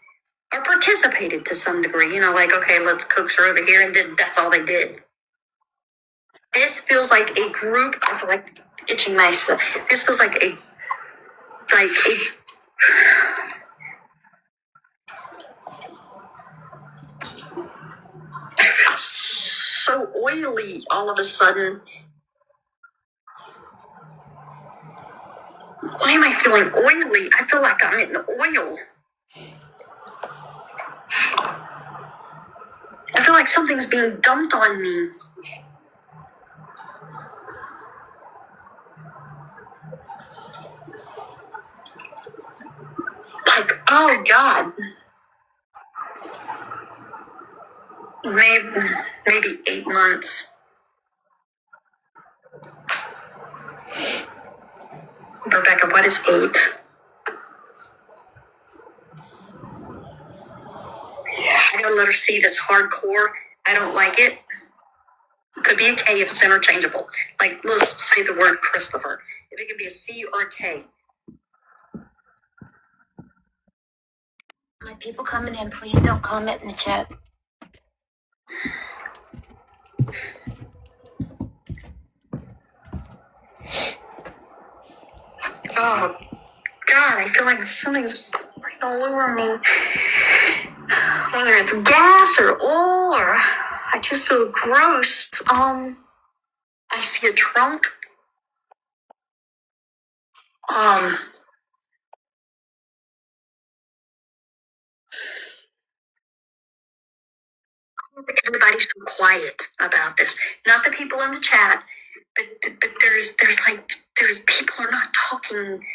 or participated to some degree. You know, like, okay, let's coax her over here, and then that's all they did. This feels like a group. I feel like itching myself. This feels like a. I feel so oily all of a sudden. Why am I feeling oily? I feel like I'm in oil. I feel like something's being dumped on me. Like, oh God. Maybe 8 months. Rebecca, what is 8? I gotta let her see this hardcore. I don't like it. Could be a K if it's interchangeable. Like, let's say the word Christopher. If it could be a C or a K. My people coming in, please don't comment in the chat. Oh, God, I feel like something's pouring all over me. Whether it's gas or oil or I just feel gross. I see a trunk. Everybody's so quiet about this. Not the people in the chat, but there's people are not talking.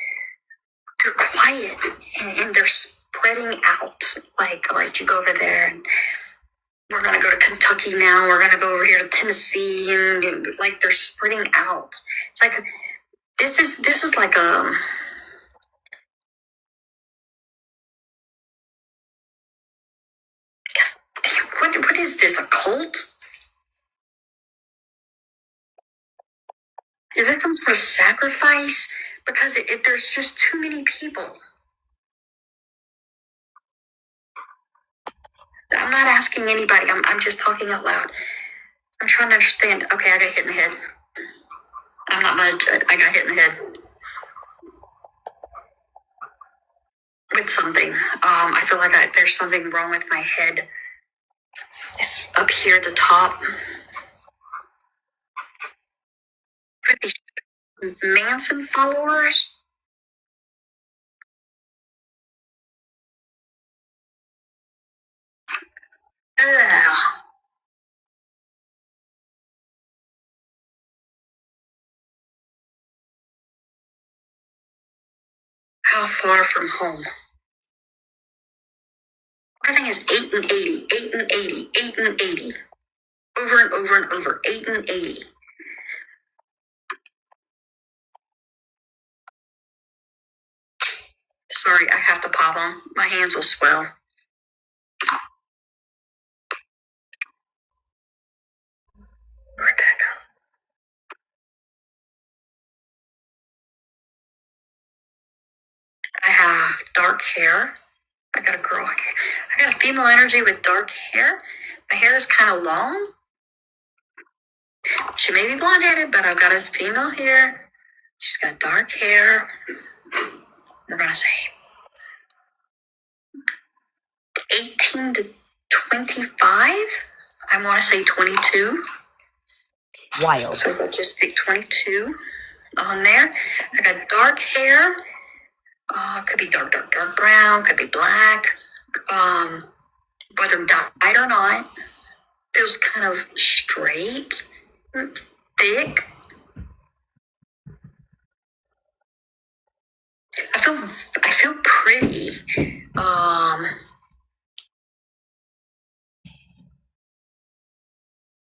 They're quiet and they're spreading out. Like, all right, you go over there and we're gonna go to Kentucky now. We're gonna go over here to Tennessee and like they're spreading out. It's like this is like a what is this, a cult? Is it some sort of sacrifice? Because there's just too many people. I'm not asking anybody. I'm just talking out loud. I'm trying to understand. Okay, I got hit in the head. I'm not much. I got hit in the head with something. I feel like there's something wrong with my head. It's up here at the top. What are these Manson followers? Ugh. How far from home? Everything is 8 and 80, 8 and 80, 8 and 80. Over and over and over, 8 and 80. Sorry, I have to pop them. My hands will swell. Rebecca. I have dark hair. I got a girl hair. I got a female energy with dark hair. My hair is kind of long. She may be blonde headed, but I've got a female hair. She's got dark hair. We're going to say 18 to 25. I want to say 22. Wild. So we'll just pick 22 on there. I got dark hair. Could be dark brown. Could be black. Whether dyed or not. Feels kind of straight. Thick. I feel pretty.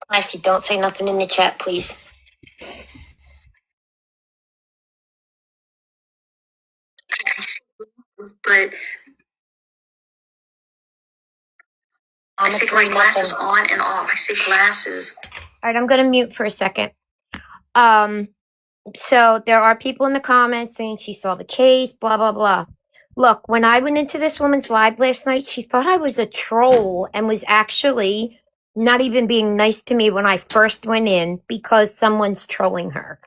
Classy, don't say nothing in the chat, please. But I see my glasses on and off. I see glasses. All right, I'm going to mute for a second. So there are people in the comments saying she saw the case, blah, blah, blah. Look, when I went into this woman's live last night, she thought I was a troll and was actually not even being nice to me when I first went in because someone's trolling her.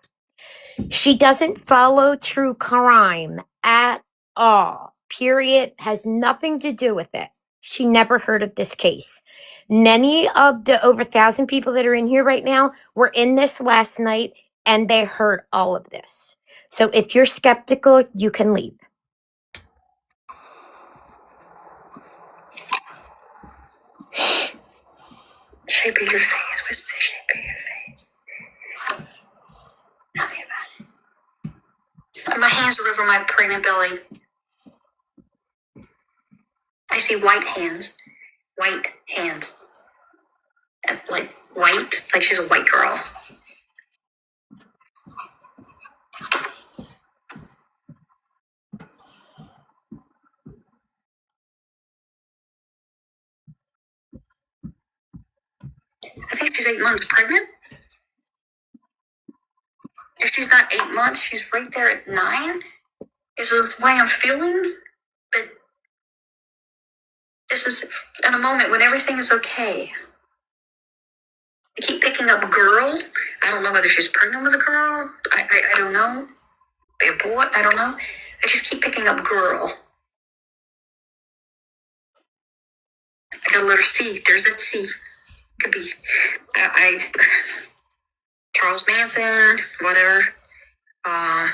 She doesn't follow true crime at all. Period. Has nothing to do with it. She never heard of this case. Many of the over 1,000 people that are in here right now were in this last night and they heard all of this. So if you're skeptical, you can leave. Shape of your face. What's the shape of your face? Tell me about it. My hands are over my pregnant belly. I see white hands. White hands. Like white. Like she's a white girl. I think she's 8 months pregnant. If she's not 8 months, she's right there at 9. Is this the way I'm feeling? But this is in a moment when everything is okay. I keep picking up girl. I don't know whether she's pregnant with a girl. I don't know. A boy. I don't know. I just keep picking up girl. I got a letter C. There's that C. Could be. I Charles Manson. Whatever. Uh,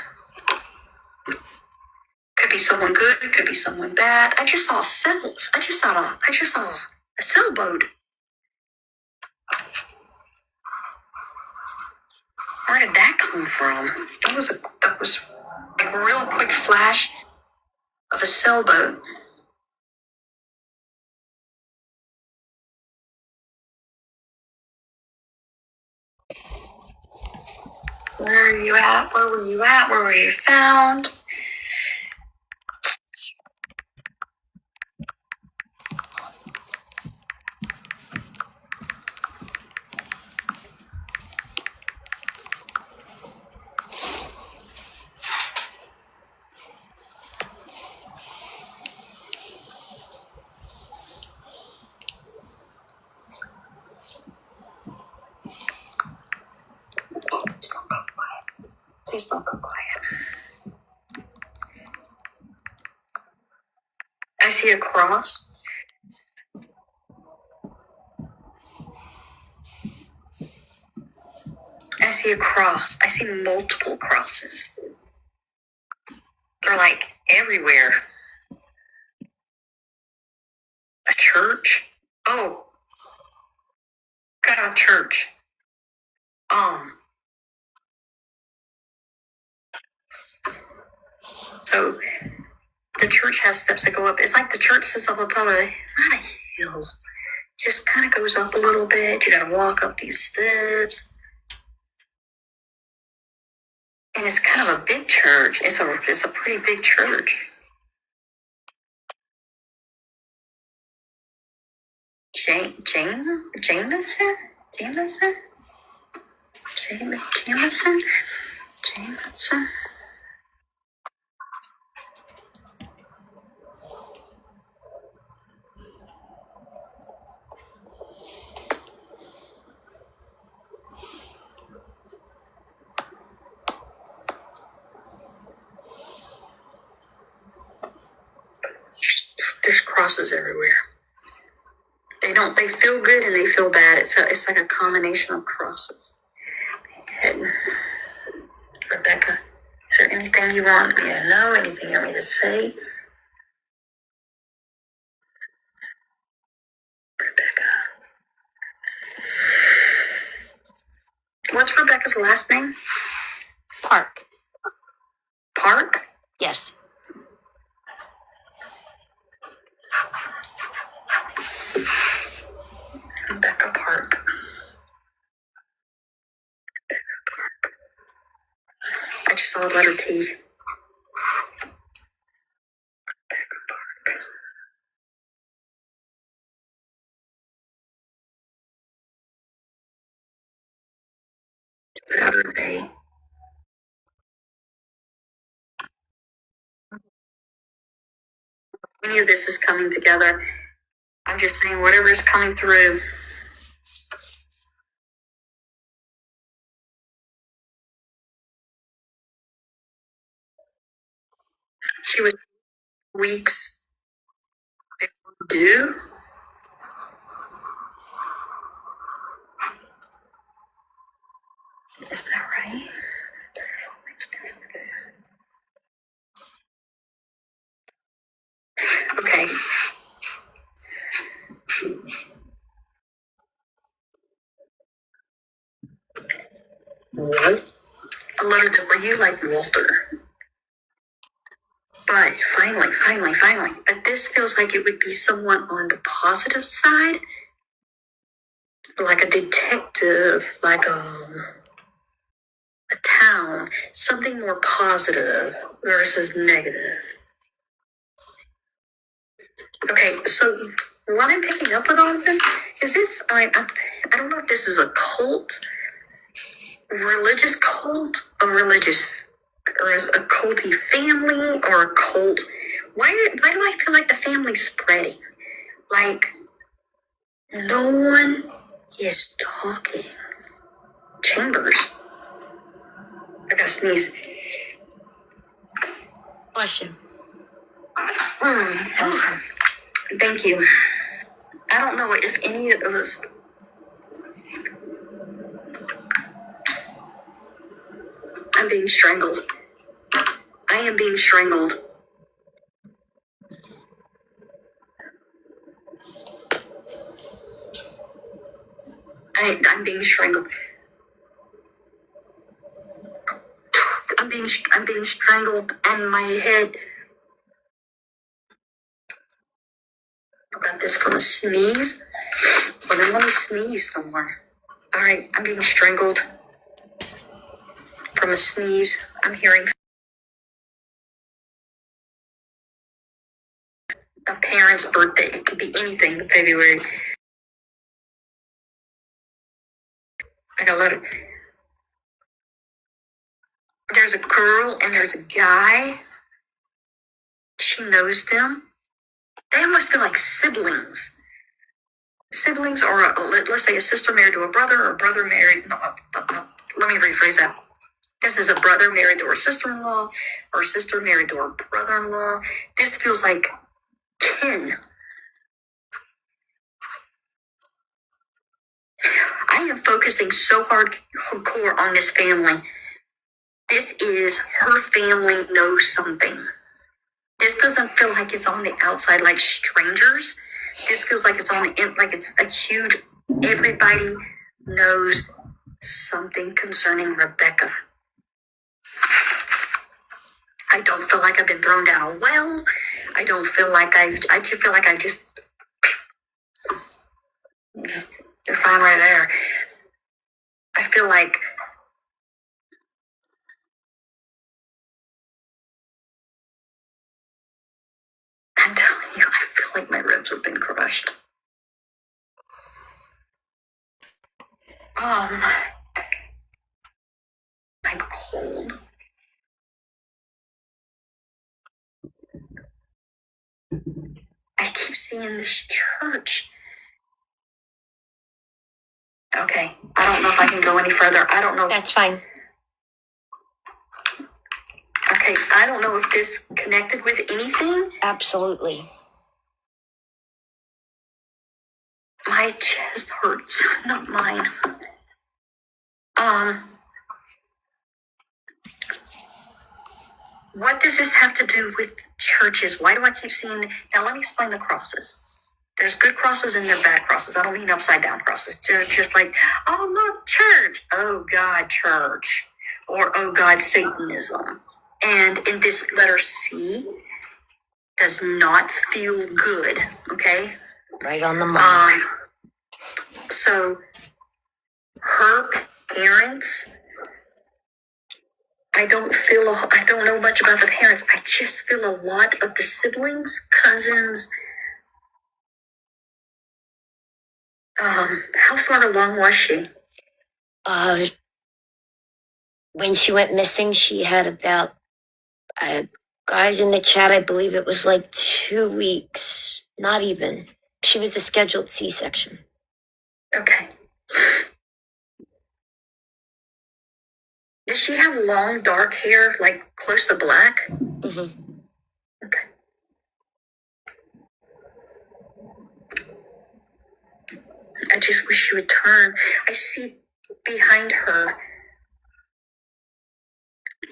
could be someone good. Could be someone bad. I just saw a cell. I just saw a sailboat. Where did that come from? That was a real quick flash of a sailboat. Where are you at? Where were you at? Where were you found? Please don't go quiet. Please don't go quiet. I see a cross. I see a cross. I see multiple crosses. They're like everywhere. A church. Oh, got a church. Um, so the church has steps that go up. It's like the church sits up on top of not a hill. Just kind of goes up a little bit. You gotta walk up these steps. And it's kind of a big church. It's a pretty big church. Jameson? Jameson? Jameson? Jameson? There's crosses everywhere. They feel good and they feel bad. It's like a combination of crosses. And Rebecca, is there anything you want me to know? Anything you want me to say? Rebecca. What's Rebecca's last name? Park. Park? Yes. Rebecca Park. I just saw a letter T. Saturday. Any of this is coming together. I'm just saying whatever is coming through. She was weeks due. Is that right? a letter that were you like Walter. But finally. But this feels like it would be someone on the positive side, like a detective, like a town, something more positive versus negative. Okay, so what I'm picking up with all of this is this, I don't know if this is a cult, religious cult, or is a culty family, or a cult. Why do I feel like the family's spreading? Like, no one is talking. Chambers. I gotta sneeze. Bless you. Thank you. I don't know if any of us. I'm being strangled. I am being strangled. I'm being strangled. I'm being strangled, and my head. About this from a sneeze? Well, then let me sneeze somewhere. All right, I'm being strangled from a sneeze. I'm hearing a parent's birthday. It could be anything but February. I got a letter. There's a girl and there's a guy. She knows them. They almost feel like siblings. Siblings, or let's say a sister married to a brother, or a brother married. No, let me rephrase that. This is a brother married to her sister-in-law, or a sister married to her brother-in-law. This feels like kin. I am focusing so hardcore on this family. This is her family knows something. This doesn't feel like it's on the outside like strangers. This feels like it's on the in, like it's a huge. Everybody knows something concerning Rebecca. I don't feel like I've been thrown down a well. I don't feel like I just feel like you're fine right there. I feel like I'm telling you, I feel like my ribs have been crushed. I'm cold. I keep seeing this church. Okay, I don't know if I can go any further. I don't know. That's fine. Okay, I don't know if this connected with anything. Absolutely. My chest hurts, not mine. What does this have to do with churches? Why do I keep seeing? Now, let me explain the crosses. There's good crosses and there are bad crosses. I don't mean upside down crosses. They're just like, oh, look, church. Oh, God, church. Or, oh, God, Satanism. And in this letter C, does not feel good, okay? Right on the mark. So, her parents, I don't know much about the parents. I just feel a lot of the siblings, cousins. How far along was she? When she went missing, she had about, guys in the chat, I believe it was like 2 weeks. Not even. She was a scheduled C-section. Okay. Does she have long, dark hair, like close to black? Mm-hmm. Okay. I just wish she would turn. I see behind her,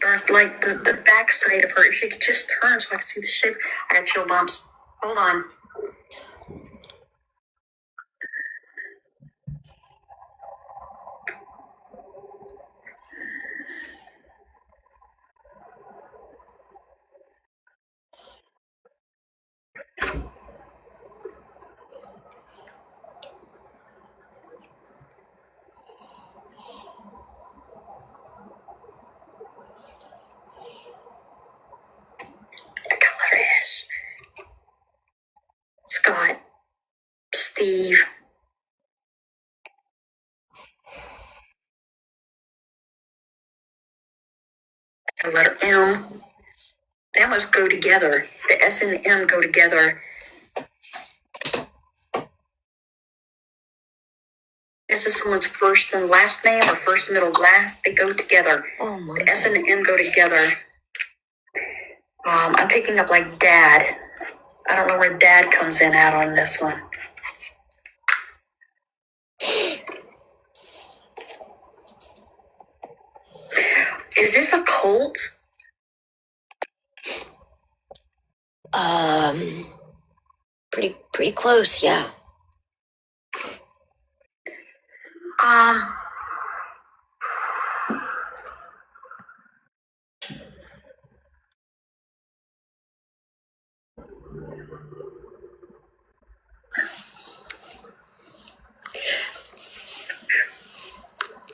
or like the back side of her, if she could just turn so I could see the shape. I got chill bumps. Hold on. Scott, Steve, the letter M. They almost go together. The S and the M go together. This is someone's first and last name, or first, middle, last. They go together. Oh my the S and the M go together. I'm picking up like dad. I don't know where dad comes in at on this one. Is this a cult? Pretty close, yeah.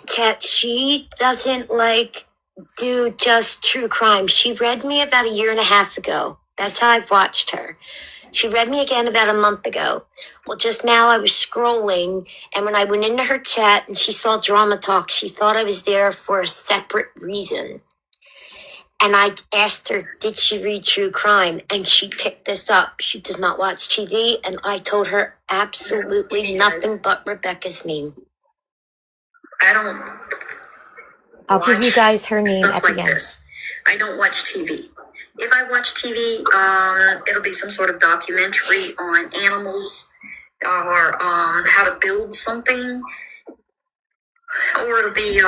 Chat, she doesn't do just true crime. She read me about 1.5 years ago. That's how I've watched her. She read me again about a month ago. Well, just now I was scrolling, and when I went into her chat and she saw Drama Talk, she thought I was there for a separate reason. And I asked her, did she read true crime? And she picked this up. She does not watch TV, and I told her absolutely nothing but Rebecca's name. I don't. I'll give you guys her name at the end. This. I don't watch TV. If I watch TV, it'll be some sort of documentary on animals or how to build something, or it'll be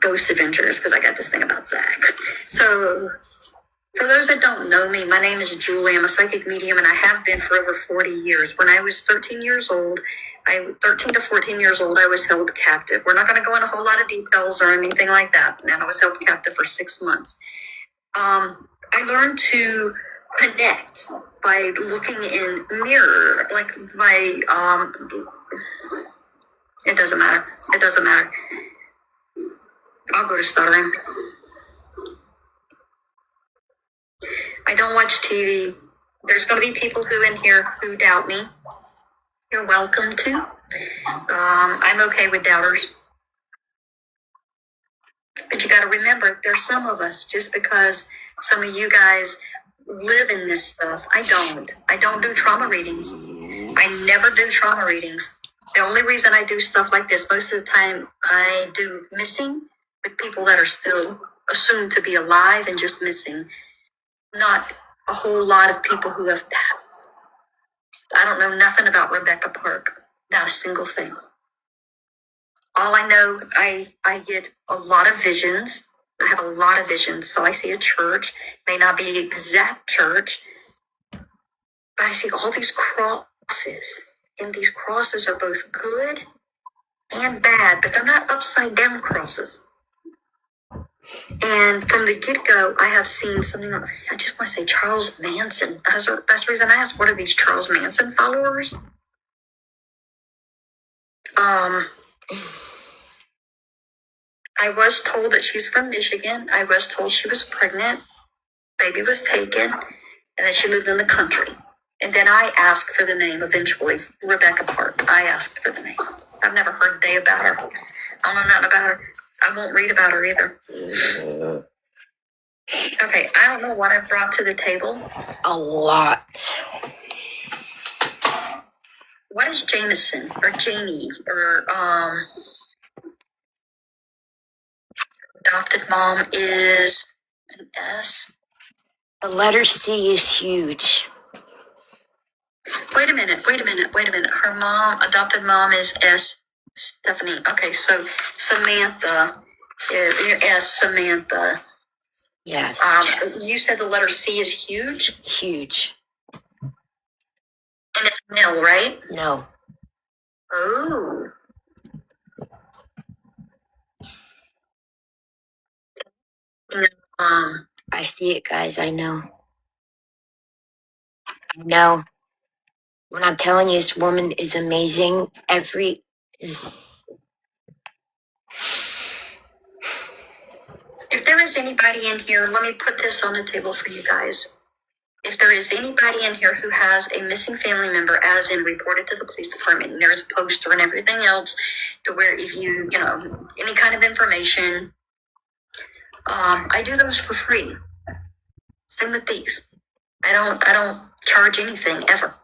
Ghost Adventures because I got this thing about Zach. So, for those that don't know me, my name is Julie. I'm a psychic medium, and I have been for over 40 years. When I was 13 years old, 13 to 14 years old, I was held captive. We're not going to go into a whole lot of details or anything like that. And I was held captive for 6 months. I learned to connect by looking in mirror, it doesn't matter. It doesn't matter. I'll go to stuttering. I don't watch TV. There's going to be people who in here who doubt me. You're welcome to. I'm okay with doubters. But you got to remember, there's some of us, just because some of you guys live in this stuff. I don't. I don't do trauma readings. I never do trauma readings. The only reason I do stuff like this, most of the time I do missing with people that are still assumed to be alive and just missing. Not a whole lot of people who have passed. I don't know nothing about Rebecca Park. Not a single thing. All I know, I get a lot of visions. I have a lot of visions. So I see a church, may not be exact church, but I see all these crosses. And these crosses are both good and bad, but they're not upside down crosses. And from the get-go, I have seen something, I just want to say Charles Manson. That's the reason I asked, what are these Charles Manson followers? I was told that she's from Michigan. I was told she was pregnant. Baby was taken, and that she lived in the country. And then I asked for the name eventually, Rebecca Park. I asked for the name. I've never heard a day about her. I don't know nothing about her. I won't read about her either. Okay, I don't know what I brought to the table. A lot. What is Jameson or Janie or adopted mom is an S? The letter C is huge. Wait a minute. Her mom, adopted mom is S. Stephanie. Okay, so Samantha is S. Samantha. Yes. You said the letter C is huge? Huge. And it's male, right? No. Oh. I see it, guys. I know. When I'm telling you, this woman is amazing. If there is anybody in here, let me put this on the table for you guys. if there is anybody in here who has a missing family member, as in reported to the police department, and there's a poster and everything else, to where if you any kind of information, I do those for free. Same with these. I don't charge anything ever.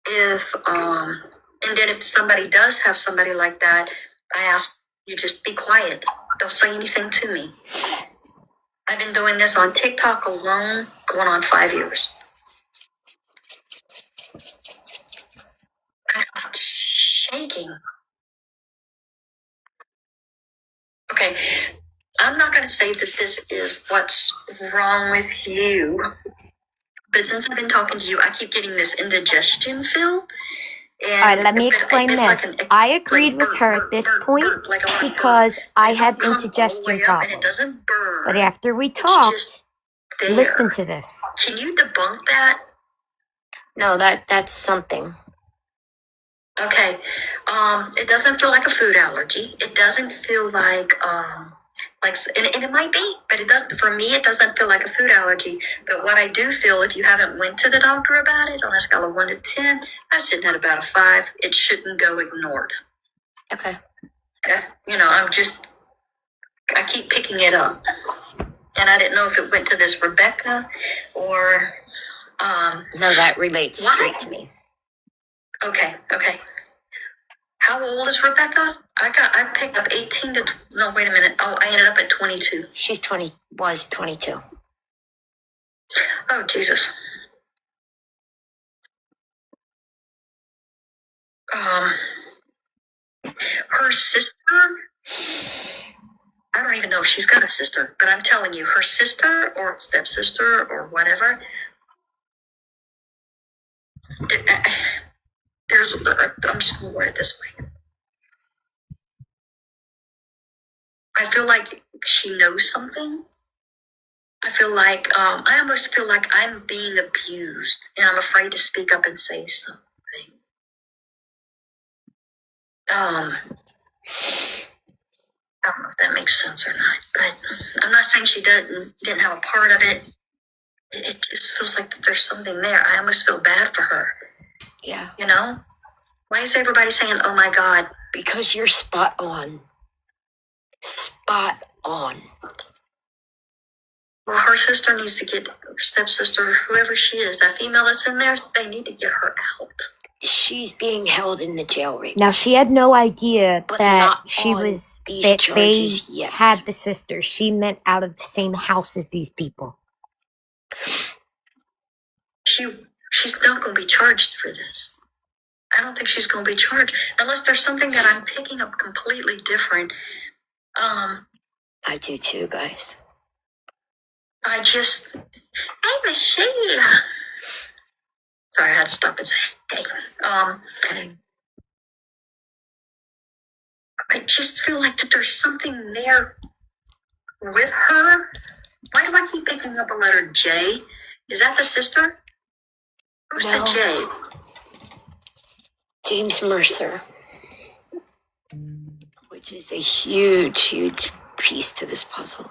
If and then if somebody does have somebody like that, I ask you just be quiet. Don't say anything to me. I've been doing this on TikTok alone, going on 5 years. I'm shaking. Okay, I'm not going to say that this is what's wrong with you, but since I've been talking to you, I keep getting this indigestion feel. All right, let me explain this. I agreed with her at this point because I have indigestion problems. But after we talked, listen to this. Can you debunk that? No, that's something. Okay. It doesn't feel like a food allergy. It doesn't feel like and it might be, but it doesn't. For me, it doesn't feel like a food allergy. But what I do feel, if you haven't went to the doctor about it, on a scale of 1 to 10, I'm sitting at about a 5. It shouldn't go ignored. Okay. I keep picking it up, and I didn't know if it went to this Rebecca or. No, that relates straight to me. Okay. How old is Rebecca? I picked up 18 to, no, wait a minute. Oh, I ended up at 22. Was 22. Oh, Jesus. Her sister, I don't even know if she's got a sister, but I'm telling you, her sister or stepsister or whatever, I'm just going to word it this way. I feel like she knows something. I feel like, I almost feel like I'm being abused and I'm afraid to speak up and say something. I don't know if that makes sense or not, but I'm not saying she didn't have a part of it. It just feels like there's something there. I almost feel bad for her. Yeah. Why is everybody saying, oh my God? Because you're spot on. Spot on. Well, her sister needs to get, her stepsister, whoever she is, that female that's in there, they need to get her out. She's being held in the jail right Now, she had no idea But that not she on was, these that they charges yet. had the sister. She meant out of the same house as these people. She's not going to be charged for this. I don't think she's going to be charged unless there's something that I'm picking up completely different. I do too, guys. Hey, Michelle. Sorry, I had to stop and say, hey. I just feel like that there's something there with her. Why do I keep picking up a letter J? Is that the sister? Who's No. the J? James Mercer. Which is a huge piece to this puzzle.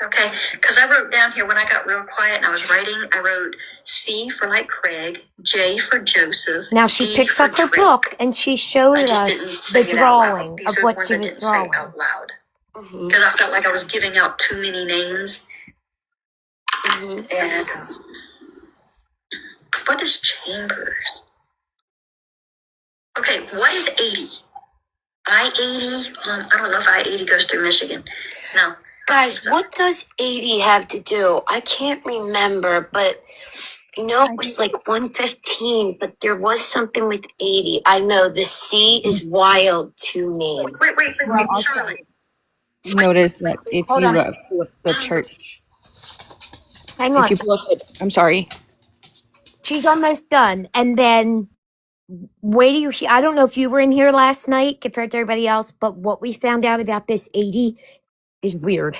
Okay, because I wrote down here when I got real quiet and I was writing, I wrote C for like Craig, J for Joseph. Now, she D picks for up her Drake. book and she showed I just us didn't say the it out loud. drawing These of are the what ones she I was didn't say drawing. out loud Mm-hmm. because I felt like I was giving out too many names. Mm-hmm. And what is Chambers? Okay, what is 80? I-80? I don't know if I-80 goes through Michigan. No. Guys, what does 80 have to do? I can't remember, but it was like 115, but there was something with 80. I know the C is wild to me. Wait, Well, also, Charlotte. notice that if Hold you on. pull up the church, Hang if on. you pull up the, I'm sorry. She's almost done. And then wait till you hear. I don't know if you were in here last night compared to everybody else, but what we found out about this 80 is weird.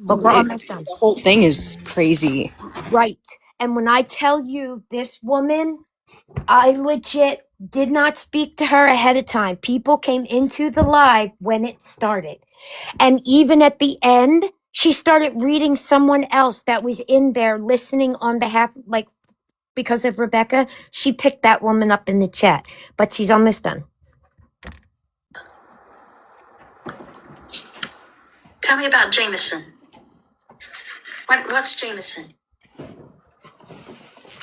But we're almost done. The whole thing is crazy. Right. And when I tell you this woman, I legit did not speak to her ahead of time. People came into the live when it started. And even at the end, she started reading someone else that was in there listening on behalf, like, because of Rebecca. She picked that woman up in the chat, but she's almost done. Tell me about Jameson. What's Jameson?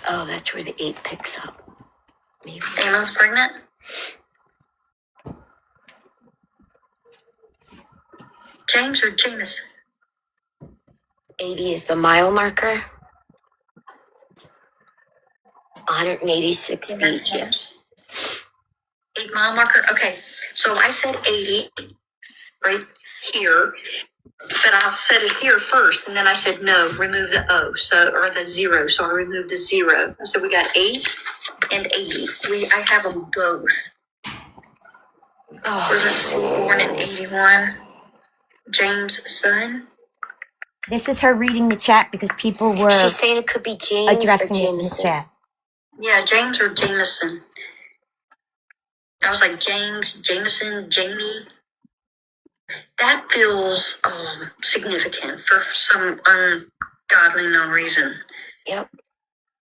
Oh, that's where the 8 picks up. Maybe. Damon's pregnant? James or Jameson? 80 is the mile marker. 186 feet, yes. 8 mile marker? Okay, so I said 80 right here, but I said it here first, and then I said no, remove the O, or the 0, so I removed the 0. So we got 8 and 80. I have them both. Oh, Wasn't born in 81? James' son? this is her reading the chat because people were She's saying it could be James addressing or it in the Jameson. chat. Yeah, James or Jameson. I was like, James, Jameson, Jamie. That feels significant for some ungodly known reason. Yep.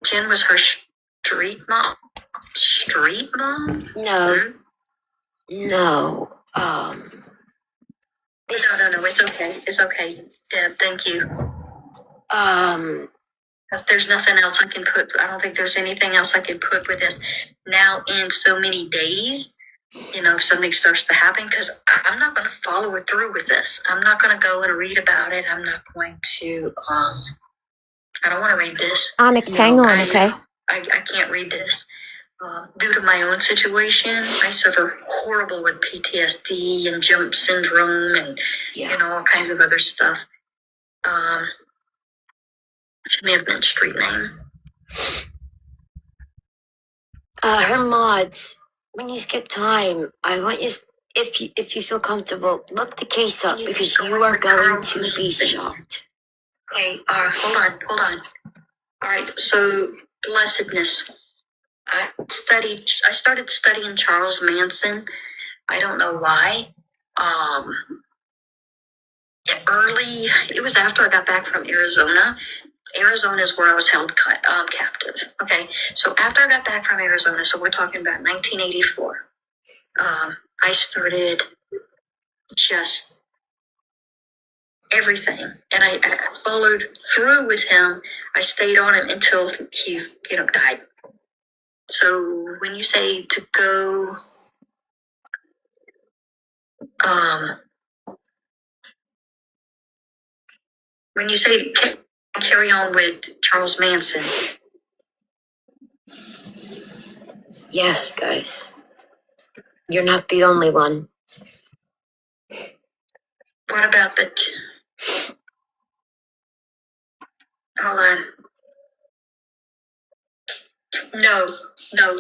Jen was her street mom. Street mom? No. No. No. It's okay. It's okay. Yeah, thank you. There's nothing else I can put. I don't think there's anything else I can put with this now in so many days. If something starts to happen, because I'm not going to follow it through with this. I'm not going to go and read about it. I'm not going to. I don't want to read this. Onyx, hang on, okay? I can't read this. Due to my own situation, I suffer horrible with PTSD and jump syndrome and all kinds of other stuff. She may have been street name. Her mods, when you get time, I want you, if you feel comfortable, look the case up because you are going to be shocked. Okay, hold on. All right, so blessedness. I started studying Charles Manson. I don't know why. It was after I got back from Arizona. Arizona is where I was held captive. Okay, so after I got back from Arizona, so we're talking about 1984. I started just everything, and I followed through with him. I stayed on him until he, died. So when you say to go, when you say carry on with Charles Manson, Yes, guys. You're not the only one. what about hold on. No,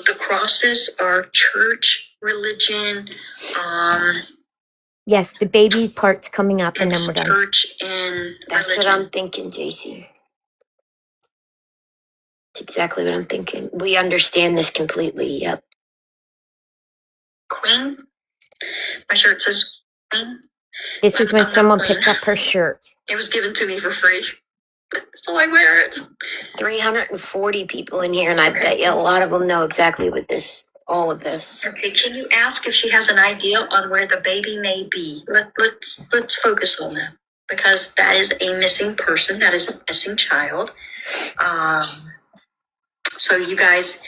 the crosses are church, religion, Yes, the baby part's coming up and then we're done. church and That's religion. what I'm thinking, JC. That's exactly what I'm thinking. We understand this completely, yep. Queen? My shirt says Queen. This is when I'm someone not Queen. picked up her shirt. It was given to me for free. So I wear it. 340 people in here, and I bet you a lot of them know exactly what all of this. Okay, can you ask if she has an idea on where the baby may be? Let's focus on that, because that is a missing person. That is a missing child. So you guys,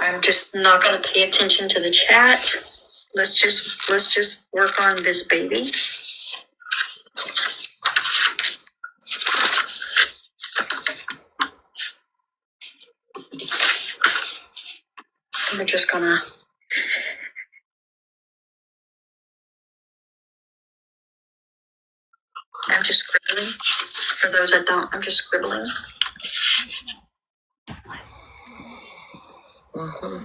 I'm just not going to pay attention to the chat. Let's just work on this baby. We're just gonna. I'm just scribbling. For those that don't, I'm just scribbling. Mm-hmm.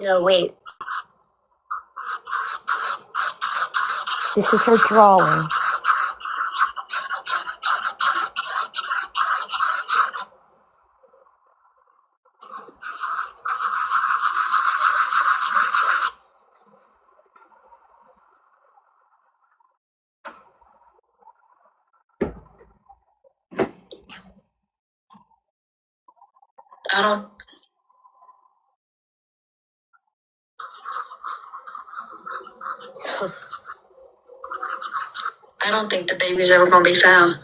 No, wait. This is her drawing. I don't. I don't think the baby's ever gonna be found.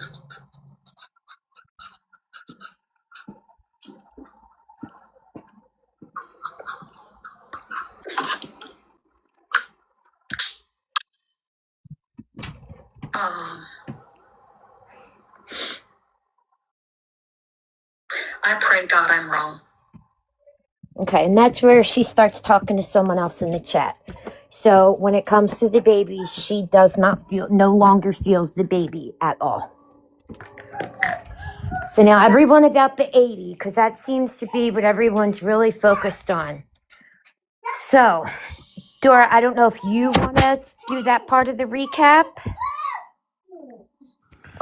Um, I pray to God I'm wrong. Okay, and that's where she starts talking to someone else in the chat. So when it comes to the baby, she does not feel, no longer feels the baby at all. So now everyone about the 80, because that seems to be what everyone's really focused on. So, Dora, I don't know if you want to do that part of the recap,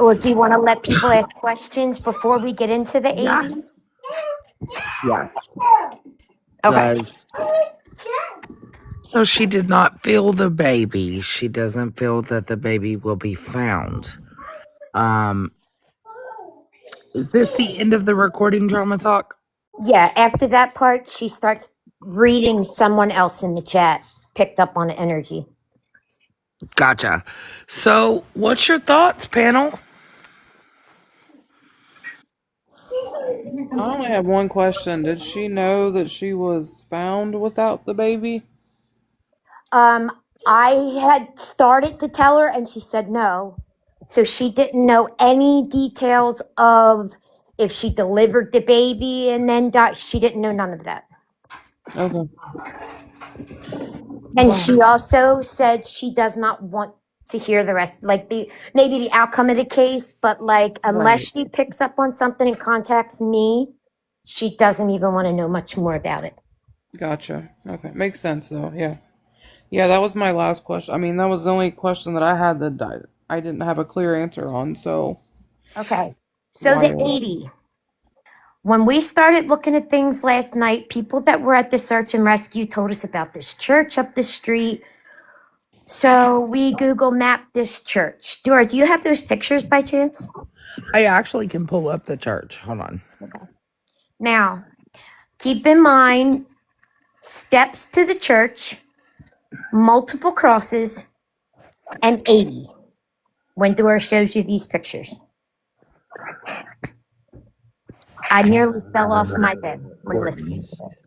or do you want to let people ask questions before we get into the Yeah. 80s? Yeah. Okay. Does so she did not feel the baby. She doesn't feel that the baby will be found. Um, is this the end of the recording drama talk? Yeah, after that part, she starts reading someone else in the chat, picked up on the energy. Gotcha. So, what's your thoughts, panel? I only have one question. Did she know that she was found without the baby? Um, I had started to tell her, and she said no. So she didn't know any details of if she delivered the baby and then died. She didn't know none of that. Okay. And she also said she does not want to hear the rest, like the maybe the outcome of the case, but like unless Right. she picks up on something and contacts me, she doesn't even want to know much more about it. Gotcha. Okay. Makes sense though. Yeah. Yeah, that was my last question. I mean, that was the only question that I had that I didn't have a clear answer on, so Okay. So why the 80. When we started looking at things last night, people that were at the search and rescue told us about this church up the street. So we Google mapped this church. Dora, do you have those pictures by chance? I actually can pull up the church. Hold on. Okay. Now, keep in mind steps to the church, multiple crosses, and 80 when Dora shows you these pictures. I nearly fell off my bed when listening to this.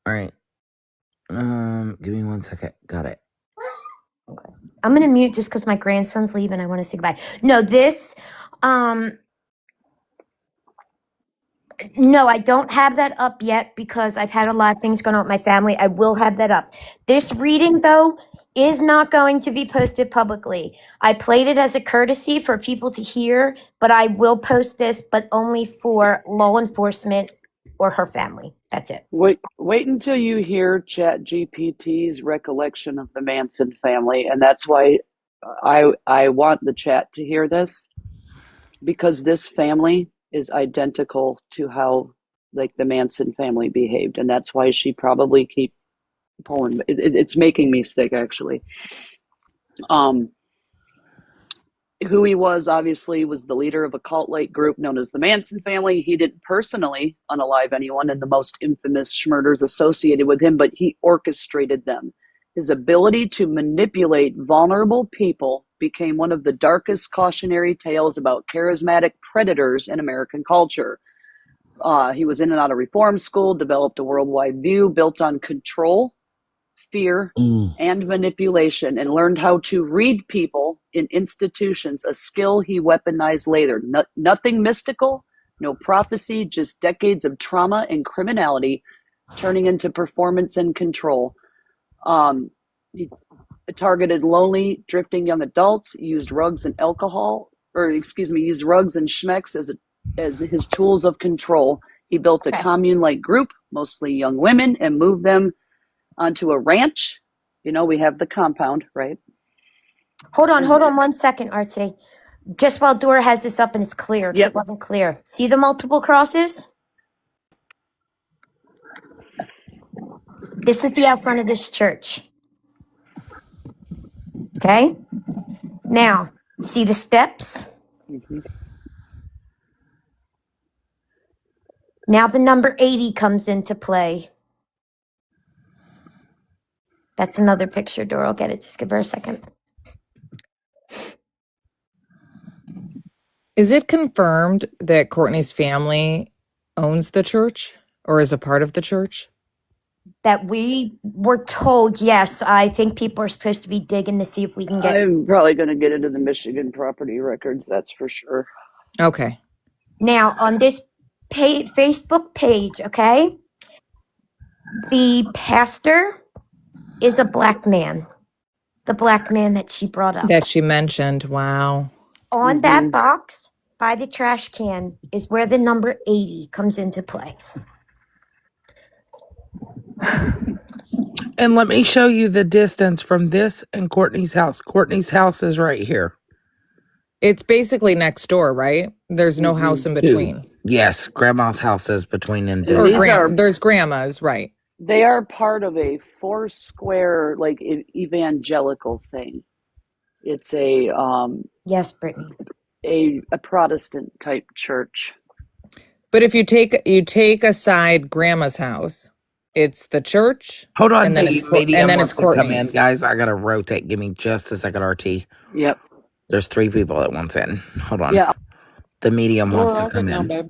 All right. Give me 1 second. Got it. I'm going to mute just because my grandson's leaving. I want to say goodbye. No, this, um, no, I don't have that up yet because I've had a lot of things going on with my family. I will have that up. This reading, though, is not going to be posted publicly. I played it as a courtesy for people to hear, but I will post this, but only for law enforcement or her family. That's it. Wait until you hear ChatGPT's recollection of the Manson family, and that's why I want the chat to hear this, because this family is identical to how like the Manson family behaved, and that's why she probably keep pulling. It's making me sick, actually. Um, who he was obviously was the leader of a cult-like group known as the Manson family. He didn't personally unalive anyone and the most infamous murders associated with him, but he orchestrated them. His ability to manipulate vulnerable people became one of the darkest cautionary tales about charismatic predators in American culture. He was in and out of reform school, developed a worldwide view built on control, fear, and manipulation, and learned how to read people in institutions, a skill he weaponized later. Nothing mystical, no prophecy, just decades of trauma and criminality turning into performance and control. He targeted lonely, drifting young adults, used rugs and schmecks as a as his tools of control. He built a Okay. commune-like group, mostly young women, and moved them onto a ranch. We have the compound, right? Hold on 1 second, Artsy. Just while Dora has this up and it's clear, because it wasn't clear. See the multiple crosses? This is the out front of this church. Okay? Now, see the steps? Mm-hmm. Now the number 80 comes into play. That's another picture, Dora. I'll get it. Just give her a second. Is it confirmed that Courtney's family owns the church or is a part of the church? That we were told, yes, I think people are supposed to be digging to see if we can get. I'm probably going to get into the Michigan property records, that's for sure. Okay. Now, on this Facebook page, okay, the pastor is a black man. The black man that she brought up. That she mentioned. Wow. On that box by the trash can is where the number 80 comes into play. And let me show you the distance from this and Courtney's house. Courtney's house is right here. It's basically next door, right? There's no house in between. Yes, Grandma's house is between and Or this. there's Grandma's, right? They are part of a Foursquare, like, evangelical thing. It's a Yes, Brittany. a Protestant type church. But if you take aside Grandma's house, it's the church. Hold on, and then the it's medium and then wants it's to come in, Courtney's. guys. I gotta rotate. Give me just a second, RT. Yep. There's 3 people that wants in. Hold on. Yeah. The medium wants Dora, to I'll come take now, in. babe.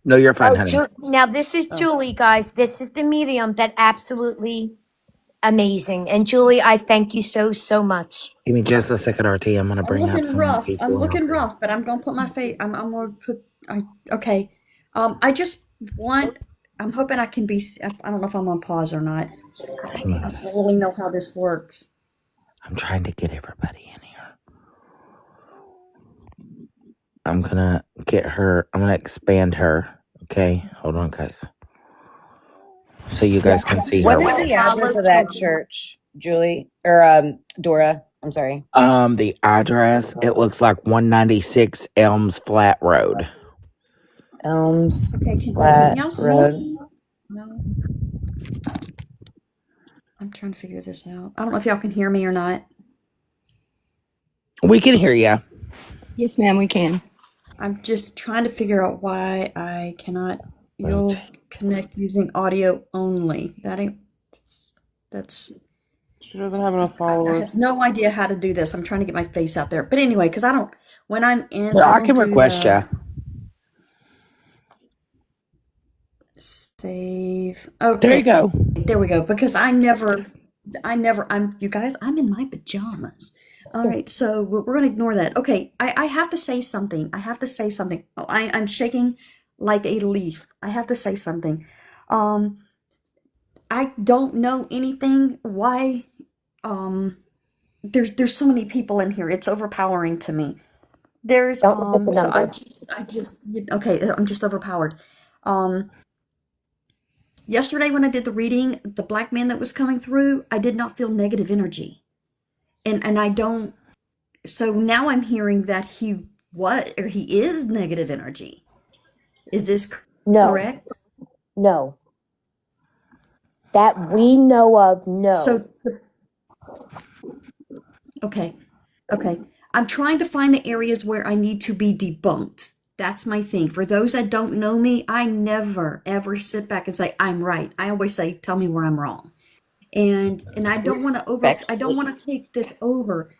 No, you're fine, honey. Now this is Julie, guys. This is the medium that absolutely amazing. And Julie, I thank you so much. Give me just a second, RT. I'm gonna I'm bring up looking some rough. people. I'm looking rough, but I'm gonna put my face. I'm gonna put. Okay. I just want. I'm hoping I can be. I don't know if I'm on pause or not. Hang on, I don't guys. really know how this works. I'm trying to get everybody in here. I'm gonna get her. I'm gonna expand her. Okay, hold on, guys. So you guys can see What her. is Well. the address of that church, Julie? Or Dora? I'm sorry. The address, it looks like 196 Elms Flat Road. Elms Okay. Can Flat y'all Road. see? No. I'm trying to figure this out. I don't know if y'all can hear me or not. We can hear you. Yes, ma'am, we can. I'm just trying to figure out why I cannot. You'll Rotate. connect using audio only. That ain't. That's. She doesn't have enough I followers. have no idea how to do this. I'm trying to get my face out there. But anyway, because I don't, when I'm in, Yeah, I I don't can do request you. the save. There you Okay, go. there we go. Because you guys, I'm in my pajamas. All right, so we're going to ignore that. Okay, I have to say something. I have to say something. Oh, I'm shaking like a leaf. I have to say something. Um, I don't know anything. Why? There's so many people in here. It's overpowering to me. There's Don't look at the so number. I just okay, I'm just overpowered. Um Yesterday when I did the reading, the black man that was coming through, I did not feel negative energy. And I don't, so now I'm hearing that he is negative energy. Is this No, correct? no. That we know of, no. So okay. Okay. I'm trying to find the areas where I need to be debunked. That's my thing. For those that don't know me, I never ever sit back and say I'm right. I always say tell me where I'm wrong. And I don't want to I don't want to take this over.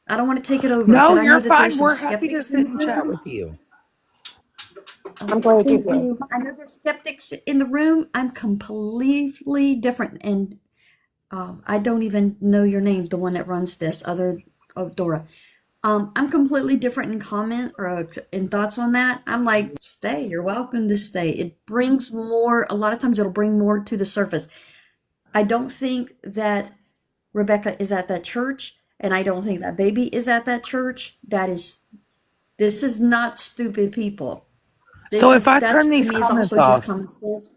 I don't want to take it over, No, but I know you're that fine. there's some We're happy to skeptics in sit the and chat room. with you. I'm glad you're Thank here. you. I know there's skeptics in the room. I'm completely different, and I don't even know your name, the one that runs this, Dora. I'm completely different in comment or in thoughts on that. I'm like, stay. You're welcome to stay. It brings more. A lot of times, it'll bring more to the surface. I don't think that Rebecca is at that church, and I don't think that baby is at that church. This is not stupid people. So if I That turn to these me is comments also just off, common sense.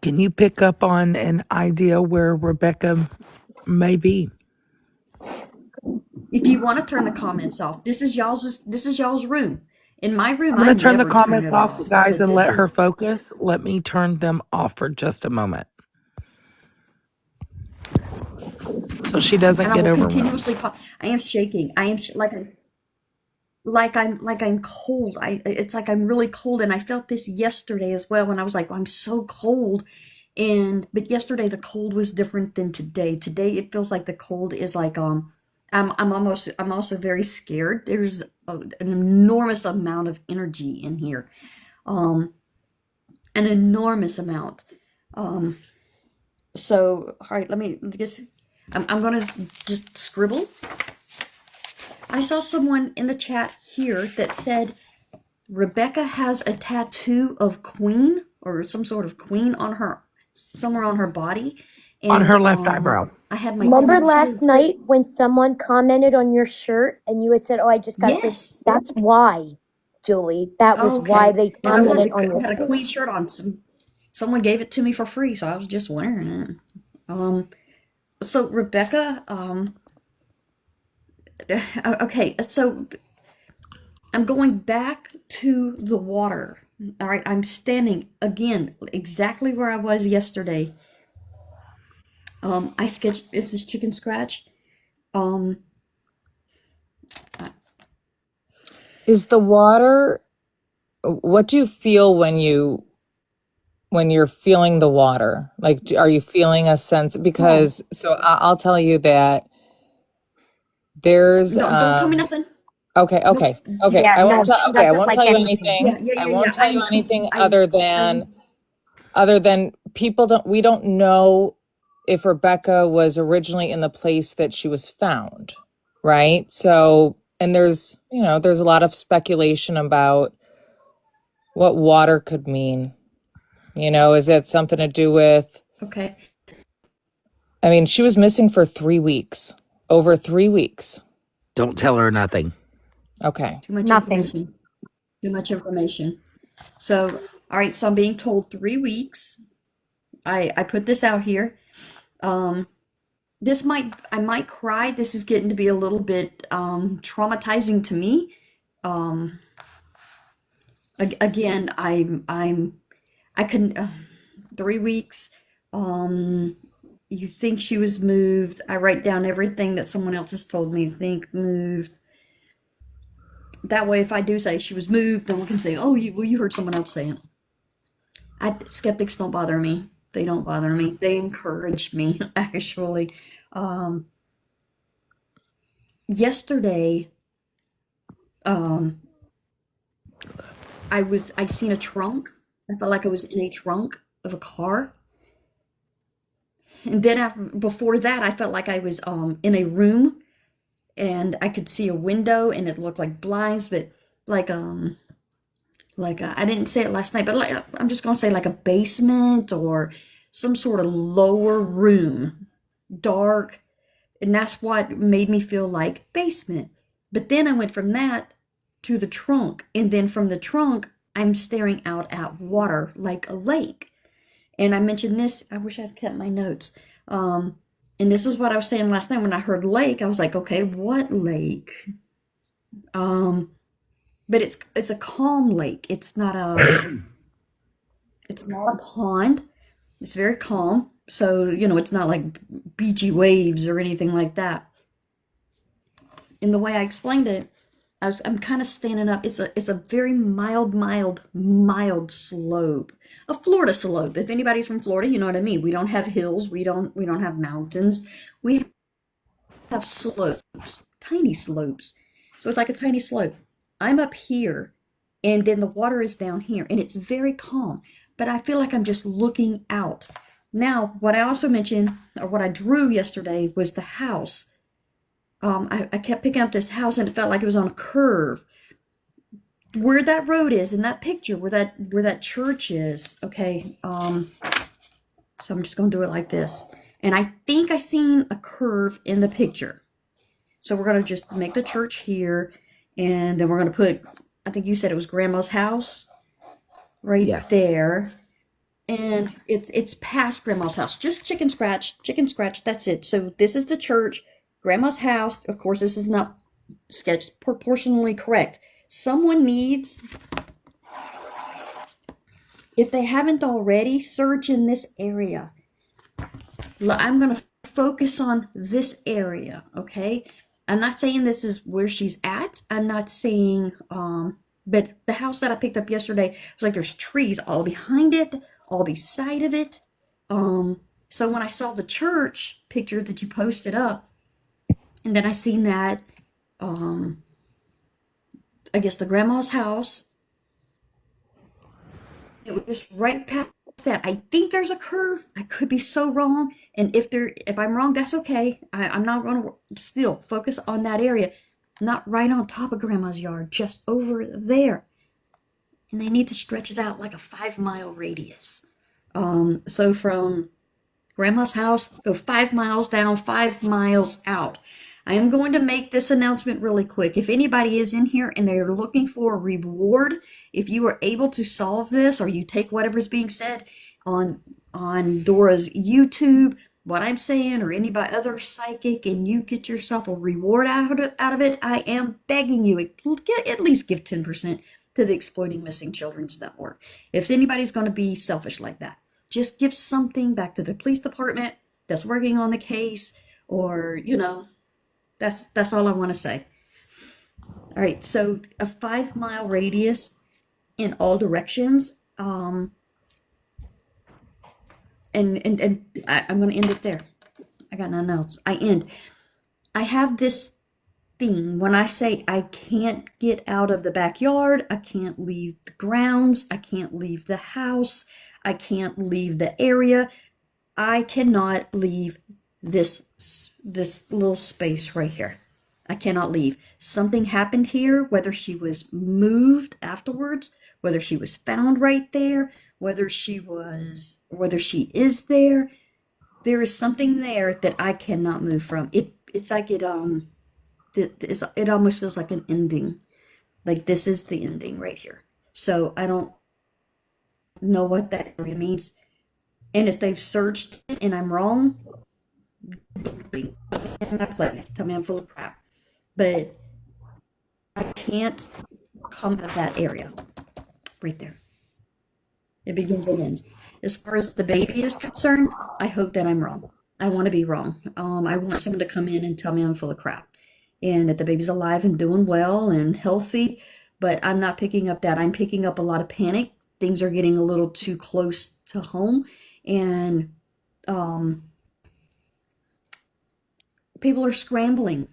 can you pick up on an idea where Rebecca may be? If you want to turn the comments off, this is y'all's room. In my room, I'm I going to turn the never turn comments it off, off. guys, But and this let is her focus. Let me turn them off for just a moment so she doesn't and I get will overwhelmed. continuously pop. I am shaking. I am like I'm cold. It's like I'm really cold, and I felt this yesterday as well. And I was like, I'm so cold, but yesterday the cold was different than today. Today it feels like the cold is like I'm also very scared. There's an enormous amount of energy in here, um, an enormous amount. Um, so all right, let me just. I'm gonna just scribble. I saw someone in the chat here that said Rebecca has a tattoo of Queen or some sort of Queen on her somewhere on her body, On and her left eyebrow. I had my Remember teacher. last night when someone commented on your shirt and you had said, "Oh, I just got this." Yes. That's why, Julie. That was why Okay. they And commented on I your had a shirt. Queen shirt on. Someone gave it to me for free, so I was just wearing it. So Rebecca, okay, so I'm going back to the water. All right, I'm standing again exactly where I was yesterday. I sketched. Is this chicken scratch? Um, Is the water, what do you feel when you're feeling the water? Like, are you feeling a sense? oh, Because, so I'll tell you that there's, don't tell me nothing. okay, Nope. okay, okay. Yeah, no, she I doesn't won't like tell you anything. anything. Yeah, yeah, I yeah, won't yeah. tell you anything other than we don't know if Rebecca was originally in the place that she was found, right? So, and there's a lot of speculation about what water could mean. Is that something to do with, Okay. I mean, she was missing for 3 weeks, over 3 weeks. Don't tell her nothing. Okay. Too much Nothing. information. Too much information. So, all right. So I'm being told 3 weeks. I put this out here. Um, I might cry. This is getting to be a little bit traumatizing to me. Um, again, I couldn't. 3 weeks. Um, you think she was moved. I write down everything that someone else has told me. Think moved. That way, if I do say she was moved, then we can say, "Oh, you heard someone else say it." Skeptics don't bother me. They don't bother me. They encourage me, actually. Um, Yesterday, um, I seen a trunk. I felt like I was in a trunk of a car. And then before that, I felt like I was in a room and I could see a window and it looked like blinds, but like I didn't say it last night, but like I'm just gonna say like a basement or some sort of lower room, dark, and that's what made me feel like basement. But then I went from that to the trunk, and then from the trunk, I'm staring out at water like a lake. And I mentioned this. I wish I'd kept my notes. Um, and this is what I was saying last night when I heard lake. I was like, okay, what lake? Um, but it's a calm lake. It's not a pond. It's very calm. So, it's not like beachy waves or anything like that. And the way I explained it, I'm kind of standing up. It's a very mild slope. A Florida slope. If anybody's from Florida, you know what I mean. We don't have hills. We don't have mountains. We have slopes, tiny slopes. So it's like a tiny slope. I'm up here, and then the water is down here, and it's very calm. But I feel like I'm just looking out. Now, what I also mentioned, or what I drew yesterday, was the house. I kept picking up this house, and it felt like it was on a curve. Where that road is in that picture, where that church is. Okay. So I'm just gonna do it like this, and I think I seen a curve in the picture. So we're going to just make the church here, and then we're going to put I think you said it was grandma's house right Yes. there. And it's past grandma's house. Just chicken scratch, that's it. So this is the church, grandma's house. Of course, this is not sketched proportionally correct. Someone needs, if they haven't already, search in this area. I'm going to focus on this area, okay? I'm not saying this is where she's at. I'm not saying, but the house that I picked up yesterday was like there's trees all behind it, all beside of it. So when I saw the church picture that you posted up, and then I seen that, I guess the grandma's house, it was just right past that. I think there's a curve. I could be so wrong. And if I'm wrong, that's okay. I'm not going to still focus on that area. Not right on top of grandma's yard, just over there. And they need to stretch it out like a 5 mile radius. So from grandma's house, go 5 miles down, 5 miles out. I am going to make this announcement really quick. If anybody is in here and they're looking for a reward, if you are able to solve this or you take whatever's being said on Dora's YouTube, what I'm saying, or anybody other psychic, and you get yourself a reward out of it, I am begging you, at least give 10% to the Exploiting Missing Children's Network. If anybody's going to be selfish like that, just give something back to the police department that's working on the case, or that's all I want to say. All right, so a 5 mile radius in all directions. And I'm going to end it there. I got nothing else. I have this thing when I say I can't get out of the backyard, I can't leave the grounds, I can't leave the house, I can't leave the area. I cannot leave this little space right here. I cannot leave. Something happened here, whether she was moved afterwards, whether she was found right there, whether she is there. There is something there that I cannot move from. It's like it almost feels like an ending. Like this is the ending right here. So I don't know what that area means. And if they've searched it and I'm wrong, put me in my place. Tell me I'm full of crap. But I can't come out of that area right there. It begins and ends. As far as the baby is concerned, I hope that I'm wrong. I want to be wrong. I want someone to come in and tell me I'm full of crap and that the baby's alive and doing well and healthy. But I'm not picking up that. I'm picking up a lot of panic. Things are getting a little too close to home. And people are scrambling.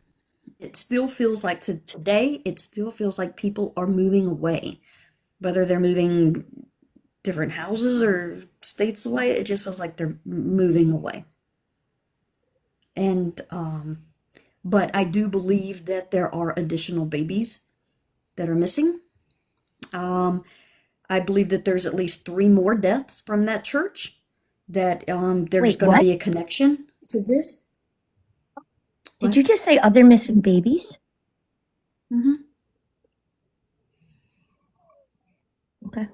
It still feels like today, it still feels like people are moving away. Whether they're moving different houses or states away, it just feels like they're moving away. And but I do believe that there are additional babies that are missing. I believe that there's at least 3 more deaths from that church, that there's Wait, going to what? be a connection to this. Did What? you just say other missing babies? Mm-hmm. Okay.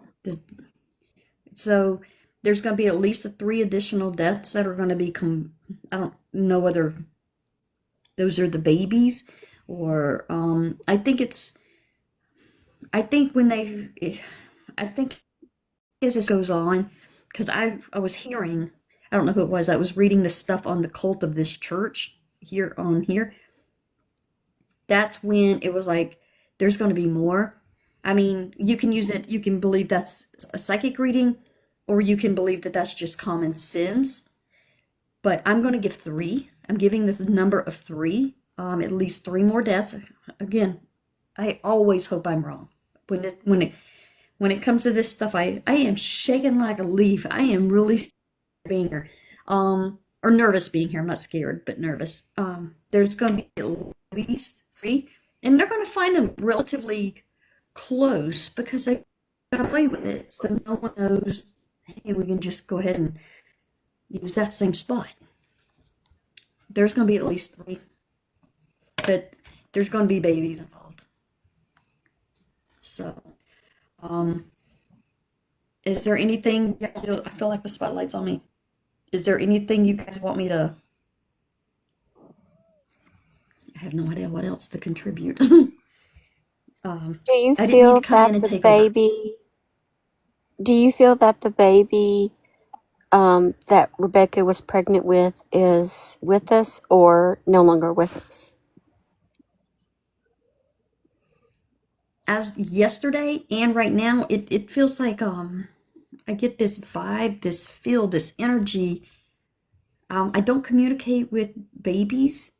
So there's going to be at least 3 additional deaths that are going to be I don't know whether those are the babies or I think when they I think as this goes on, because I was hearing, I don't know who it was, I was reading the stuff on the cult of this church here on here. That's when it was like there's going to be more. I mean, you can use it, you can believe that's a psychic reading, or you can believe that that's just common sense. But I'm going to give 3. I'm giving the number of 3, at least 3 more deaths. Again, I always hope I'm wrong. When it comes to this stuff, I am shaking like a leaf. I am really being here, or nervous being here. I'm not scared, but nervous. There's going to be at least 3, and they're going to find them relatively close because they got away with it, so no one knows. Hey, we can just go ahead and use that same spot. There's going to be at least 3, but there's going to be babies involved. So, um, is there anything? Yeah, I feel like the spotlight's on me. Is there anything you guys want me to? I have no idea what else to contribute. Do you I didn't mean to feel come in that and the take over. baby, do you feel that the baby that Rebecca was pregnant with is with us or no longer with us? As yesterday and right now, it feels like I get this vibe, this feel, this energy. I don't communicate with babies.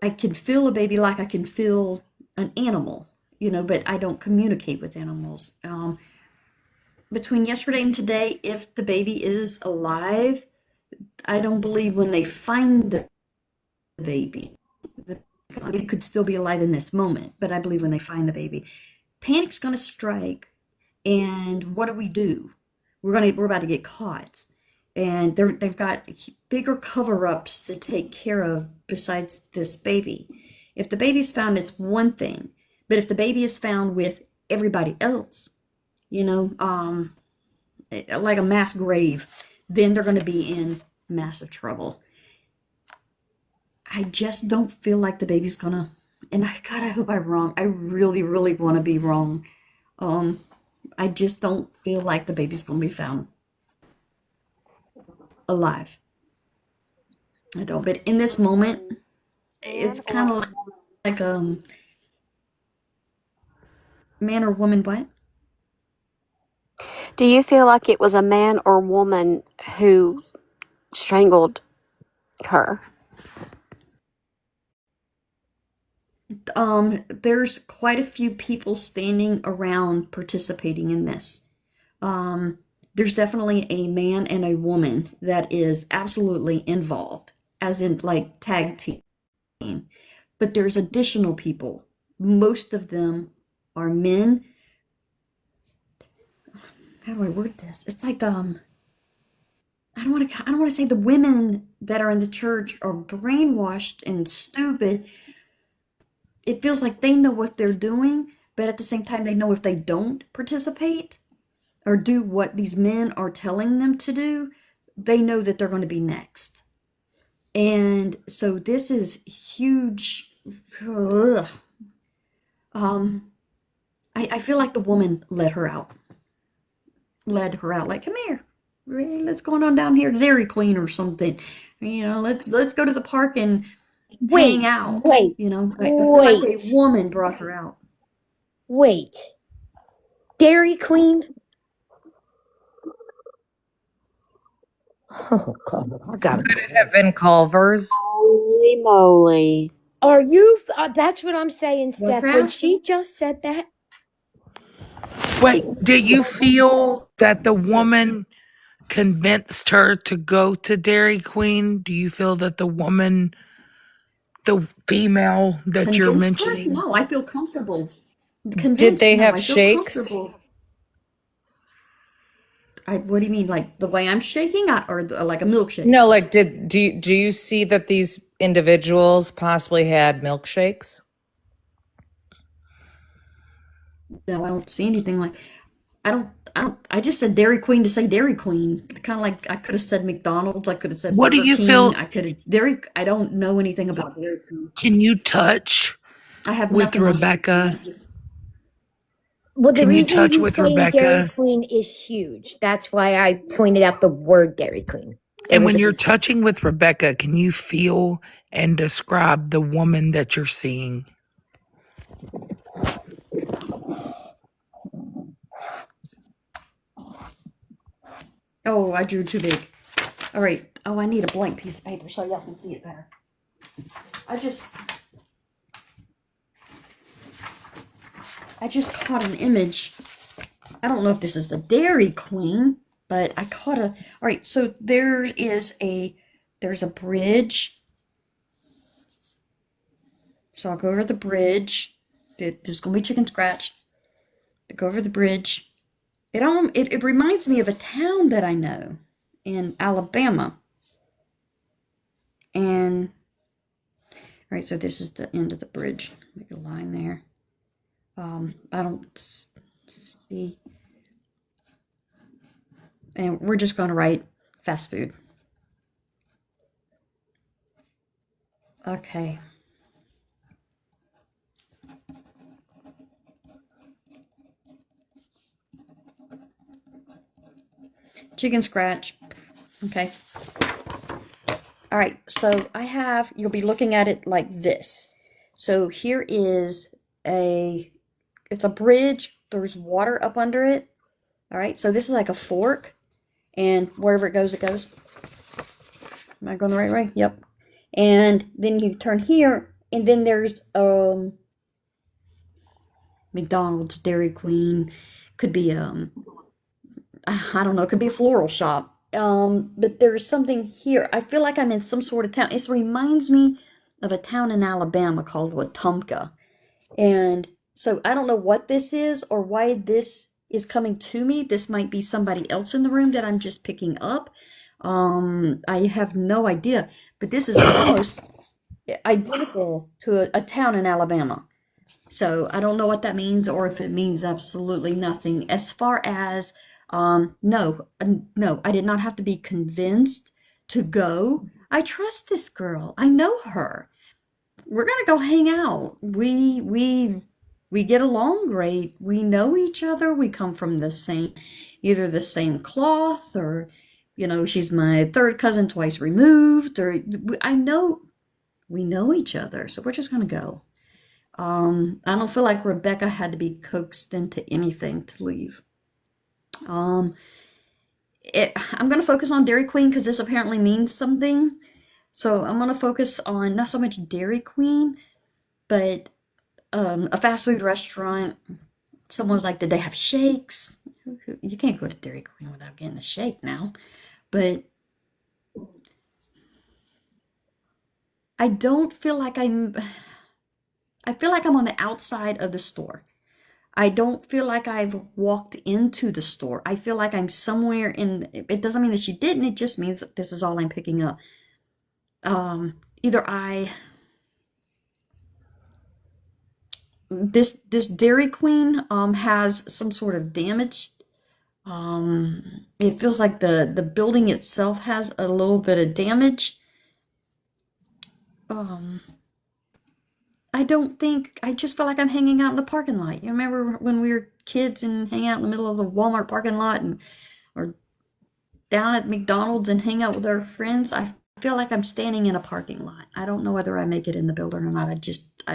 I can feel a baby like I can feel an animal, but I don't communicate with animals. Between yesterday and today, if the baby is alive, I don't believe when they find the baby, the baby could still be alive in this moment, but I believe when they find the baby, panic's going to strike. And what do? We're about to get caught, and they've got bigger cover-ups to take care of besides this baby. If the baby's found, it's one thing, but if the baby is found with everybody else, you know, like a mass grave, then they're going to be in massive trouble. I just don't feel like the baby's gonna, and I hope I'm wrong. I really, really want to be wrong. Um, I just don't feel like the baby's gonna be found alive. I don't. But in this moment, Man it's or kind of like man or woman, what? do you feel like it was a man or woman who strangled her? There's quite a few people standing around participating in this. Um, there's definitely a man and a woman that is absolutely involved, as in like tag team. But there's additional people. Most of them are men. How do I word this? It's like I don't want to say the women that are in the church are brainwashed and stupid. It feels like they know what they're doing, but at the same time they know if they don't participate or do what these men are telling them to do, they know that they're going to be next. And so this is huge. Ugh. Um, I feel like the woman led her out like, come here, let's go on down here to Dairy Queen or something. Let's go to the park and Wait, hang out. wait, I feel like a wait, woman brought her out. wait. Dairy Queen? Oh, God, I gotta Could it go. have been Culver's? Holy moly. Are you? That's what I'm saying, What's Steph. When that? she just said that, Wait, did you feel that the woman convinced her to go to Dairy Queen? Do you feel that the woman, the female that you're Convinced her? mentioning, No, I feel comfortable. Did Convinced? they No, have I feel shakes? comfortable. What do you mean, like the way I'm shaking, or like a milkshake? No, like do you see that these individuals possibly had milkshakes? No, I don't see anything like. I just said Dairy Queen to say Dairy Queen. Kind of like I could have said McDonald's. I could have said what do Burger you King. feel? I could have Dairy. I don't know anything about Dairy Queen. Can you touch I have with nothing on Dairy Queen. Rebecca? well, the Can you reason touch he's with saying Dairy Rebecca? Queen is huge. That's why I pointed out the word Dairy Queen. There And was when a you're reason. touching with Rebecca, can you feel and describe the woman that you're seeing? Oh, I drew too big. All right. Oh, I need a blank piece of paper so y'all can see it better. I just I just caught an image. I don't know if this is the Dairy Queen, but I caught a. All right, so there's a bridge. So I'll go over the bridge. There's gonna be chicken scratch. I go over the bridge. It reminds me of a town that I know in Alabama. And all right, so this is the end of the bridge. Make a line there. I don't see. And we're just going to write fast food. Okay. Chicken scratch. Okay. All right. So you'll be looking at it like this. So here is it's a bridge. There's water up under it. All right. So this is like a fork. And wherever it goes, it goes. Am I going the right way? Yep. And then you turn here, and then there's McDonald's, Dairy Queen, could be I don't know, it could be a floral shop. But there's something here. I feel like I'm in some sort of town. It reminds me of a town in Alabama called Wetumpka. And so I don't know what this is or why this is coming to me. This might be somebody else in the room that I'm just picking up. I have no idea, but this is almost identical to a town in Alabama. So I don't know what that means or if it means absolutely nothing. As far as, no, I did not have to be convinced to go. I trust this girl. I know her. We're gonna go hang out. We get along great. We know each other. We come from either the same cloth or, she's my third cousin twice removed, or I know we know each other. So we're just gonna go. I don't feel like Rebecca had to be coaxed into anything to leave. Um, I'm going to focus on Dairy Queen because this apparently means something. So I'm going to focus on not so much Dairy Queen, but a fast food restaurant. Someone was like, did they have shakes? You can't go to Dairy Queen without getting a shake now. But I don't feel like I feel like I'm on the outside of the store. I don't feel like I've walked into the store. I feel like I'm somewhere it doesn't mean that she didn't, it just means that this is all I'm picking up. Either this Dairy Queen has some sort of damage. It feels like the building itself has a little bit of damage. Um, I just feel like I'm hanging out in the parking lot. You remember when we were kids and hang out in the middle of the Walmart parking lot or down at McDonald's and hang out with our friends? I feel like I'm standing in a parking lot. I don't know whether I make it in the building or not. I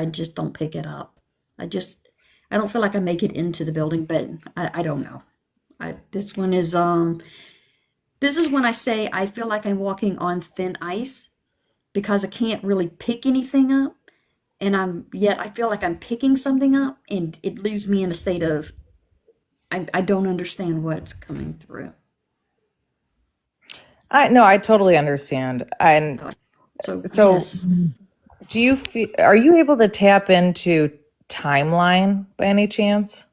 just don't pick it up. I don't feel like I make it into the building, but I don't know. This one is this is when I say I feel like I'm walking on thin ice because I can't really pick anything up, and I feel like I'm picking something up, and it leaves me in a state of I don't understand what's coming through. I totally understand. And So so yes, are you able to tap into timeline by any chance?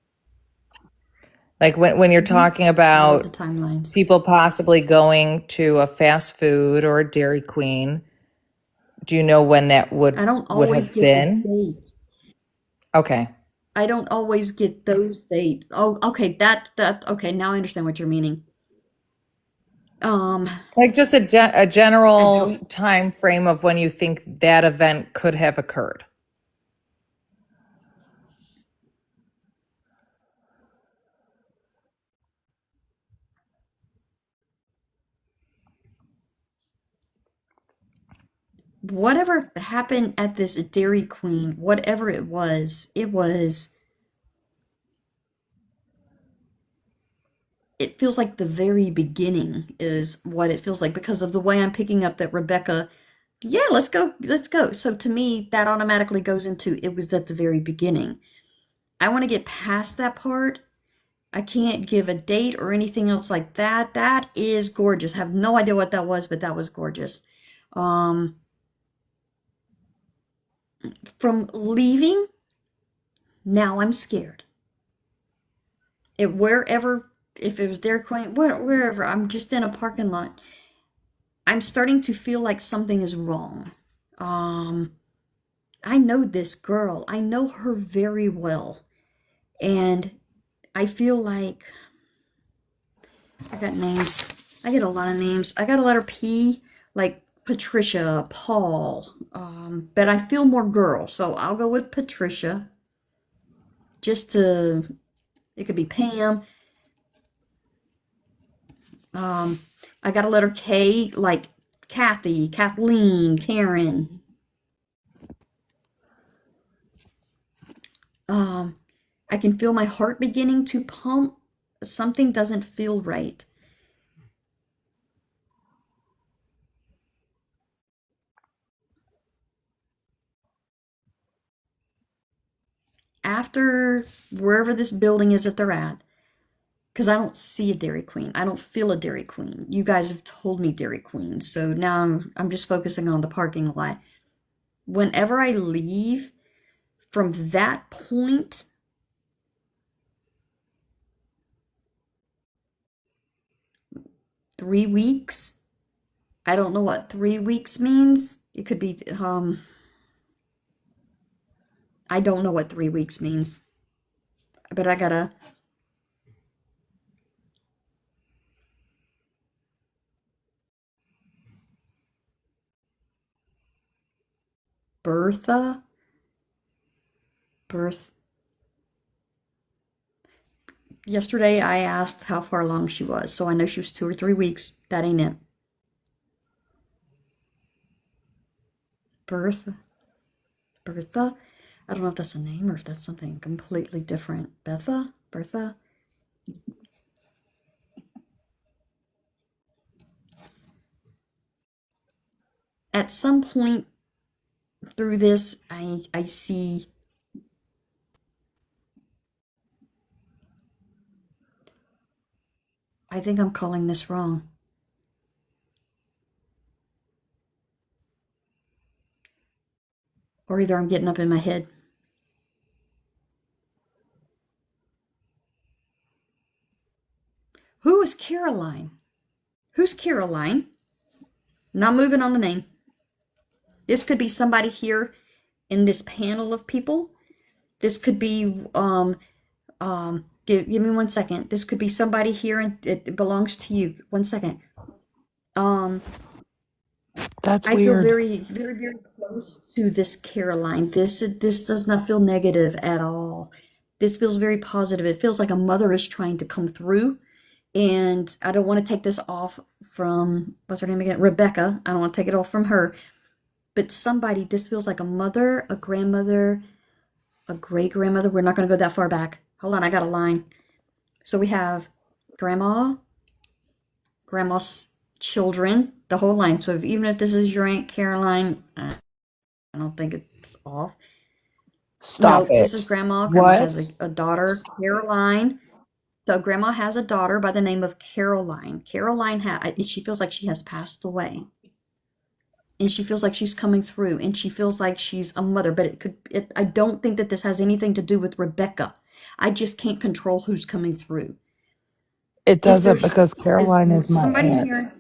Like when you're talking I love the about timelines. people possibly going to a fast food or a Dairy Queen, do you know when that I don't would always have get the been? dates. Okay. I don't always get those dates. Oh, okay, okay, now I understand what you're meaning. Um, Like just a and general how time frame of when you think that event could have occurred. whatever happened at this Dairy Queen, whatever it feels like the very beginning is what it feels like because of the way I'm picking up that Rebecca, yeah, let's go, let's go. So to me, that automatically goes into it was at the very beginning. I want to get past that part. I can't give a date or anything else like that. That is gorgeous. I have no idea what that was, but that was gorgeous. Um, from leaving, now I'm scared. It wherever, if it was Dairy Queen, wherever, I'm just in a parking lot. I'm starting to feel like something is wrong. Um, I know this girl. I know her very well. And I feel like I got names. I get a lot of names. I got a letter P, like Patricia, Paul, but I feel more girl, so I'll go with Patricia. Just to, it could be Pam. I got a letter K, like Kathy, Kathleen, Karen. I can feel my heart beginning to pump. Something doesn't feel right. After wherever this building is that they're at, because I don't see a Dairy Queen. I don't feel a Dairy Queen. You guys have told me Dairy Queen, so now I'm just focusing on the parking lot. Whenever I leave from that point, 3 weeks. I don't know what 3 weeks means. It could be I don't know what 3 weeks means. But I gotta Bertha birth. Yesterday I asked how far along she was, so I know she was 2 or 3 weeks. That ain't it. Bertha. Bertha. I don't know if that's a name or if that's something completely different. Betha? Bertha? At some point through this, I see I think I'm calling this wrong. Or either I'm getting up in my head. Who is Caroline? Who's Caroline? Not moving on the name. This could be somebody here in this panel of people. This could be give me 1 second. This could be somebody here and it belongs to you. 1 second. Um That's I feel weird. very, very, very close to this Caroline. This does not feel negative at all. This feels very positive. It feels like a mother is trying to come through. And I don't want to take this off from, what's her name again? Rebecca. I don't want to take it off from her. But somebody, this feels like a mother, a grandmother, a great grandmother. We're not going to go that far back. Hold on, I got a line. So we have grandma, grandma's children, the whole line. So even if this is your Aunt Caroline, I don't think it's off. Stop No, this is it. grandma. Grandma What? has a daughter, Caroline. So grandma has a daughter by the name of Caroline. She feels like she has passed away. And she feels like she's coming through and she feels like she's a mother, but I don't think that this has anything to do with Rebecca. I just can't control who's coming through. It Is there doesn't because is Caroline is my somebody aunt. here?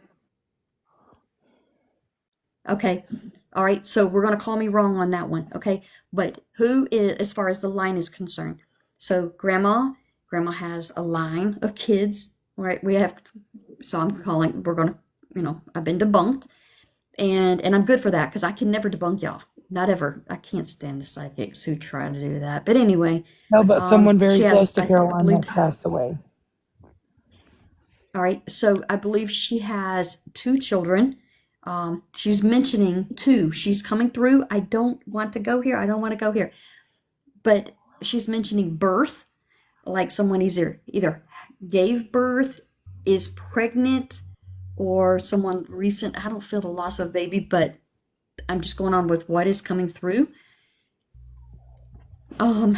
Okay. All right. So we're going to call me wrong on that one. Okay. But who is, as far as the line is concerned? So grandma has a line of kids, right? So we're going to, I've been debunked and I'm good for that because I can never debunk y'all. Not ever. I can't stand the psychics who try to do that. But anyway, No, but someone very she close has, to I Caroline believe, has passed away. all right. So I believe she has 2 children. She's mentioning two. She's coming through. I don't want to go here. I don't want to go here. But she's mentioning birth, like someone either gave birth, is pregnant, or someone recent. I don't feel the loss of baby, but I'm just going on with what is coming through. Um,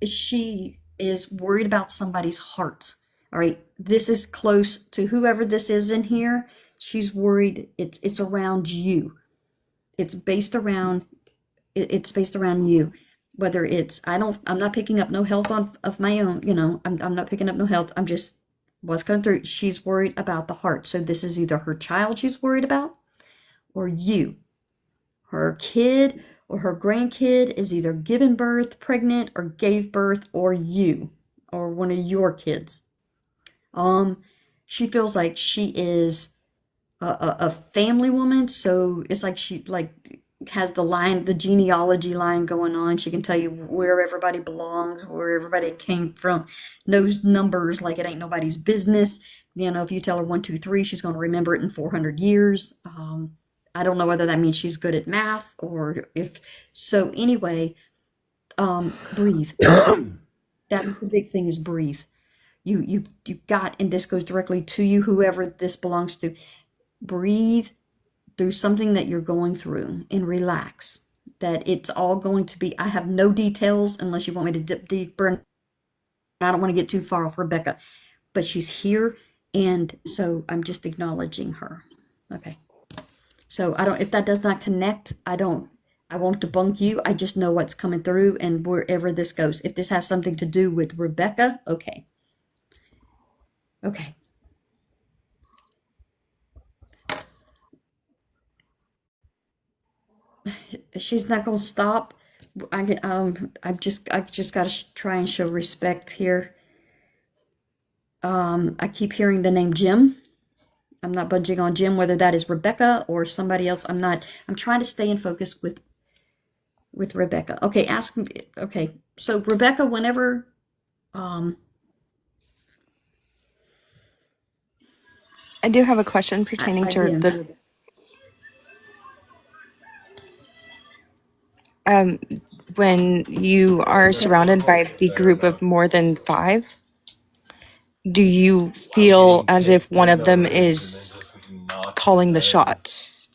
she is worried about somebody's heart. All right, this is close to whoever this is in here. She's worried it's around you. It's based around it's based around you. Whether it's I'm not picking up no health of my own, I'm not picking up no health. I'm just what's coming through. She's worried about the heart. So this is either her child she's worried about or you, her kid or her grandkid is either given birth, pregnant, or gave birth, or you, or one of your kids. She feels like she is a family woman, so it's like she like has the genealogy line going on. She can tell you where everybody belongs, where everybody came from, knows numbers like it ain't nobody's business. You know, if you tell her 1, 2, 3, she's going to remember it in 400 years. I don't know whether that means she's good at math or if so. Anyway, breathe. That's the big thing is breathe. You got, and this goes directly to you, whoever this belongs to. Breathe through something that you're going through and relax. That it's all going to be. I have no details unless you want me to dip deeper. And I don't want to get too far off Rebecca, but she's here, and so I'm just acknowledging her. Okay. So I don't. If that does not connect, I don't. I won't debunk you. I just know what's coming through and wherever this goes. If this has something to do with Rebecca, okay. Okay. She's not gonna stop. I just gotta try and show respect here. I keep hearing the name Jim. I'm not budging on Jim, whether that is Rebecca or somebody else. I'm not. I'm trying to stay in focus with Rebecca. Okay, ask me. Okay, so Rebecca, whenever I do have a question pertaining I to do. the um when you are Okay. surrounded by the group of more than 5, do you feel as if one of them is calling the shots?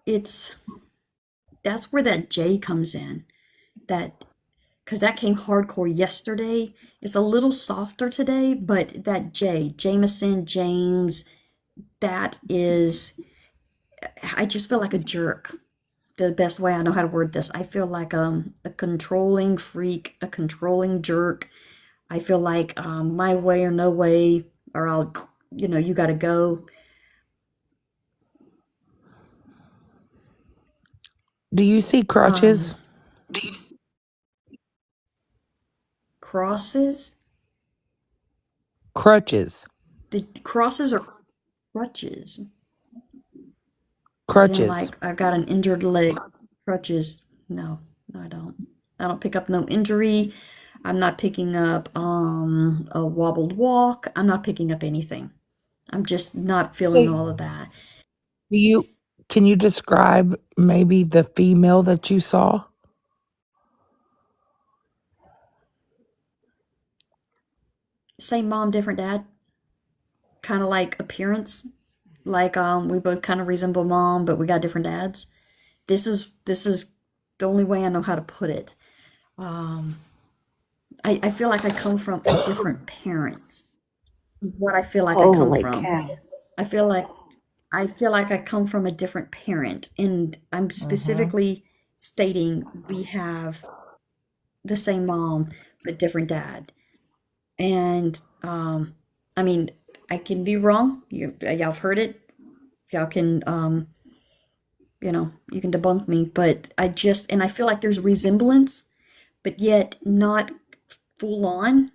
It's that's where that J comes in. That because that came hardcore yesterday. It's a little softer today, but that Jameson, James, that is, I just feel like a jerk. The best way I know how to word this. I feel like a controlling freak, a controlling jerk. I feel like my way or no way, or I'll, you got to go. Do you see crutches? Um, crosses, Crutches. the crosses are crutches, as in Crutches. like I've got an injured leg. Crutches. No, I don't. I don't pick up no injury. I'm not picking up a wobbled walk. I'm not picking up anything. I'm just not feeling So all of that. Do you can you describe maybe the female that you saw? Same mom, different dad. Kind of like appearance. Like we both kind of resemble mom, but we got different dads. This is the only way I know how to put it. Um, I feel like I come from a different parent. Is what I feel like I come holy from. cow. I feel like I come from a different parent, and I'm Mm-hmm. specifically stating we have the same mom but different dad. And I mean, I can be wrong. Y'all have heard it. Y'all can you can debunk me, but I feel like there's resemblance, but yet not full on.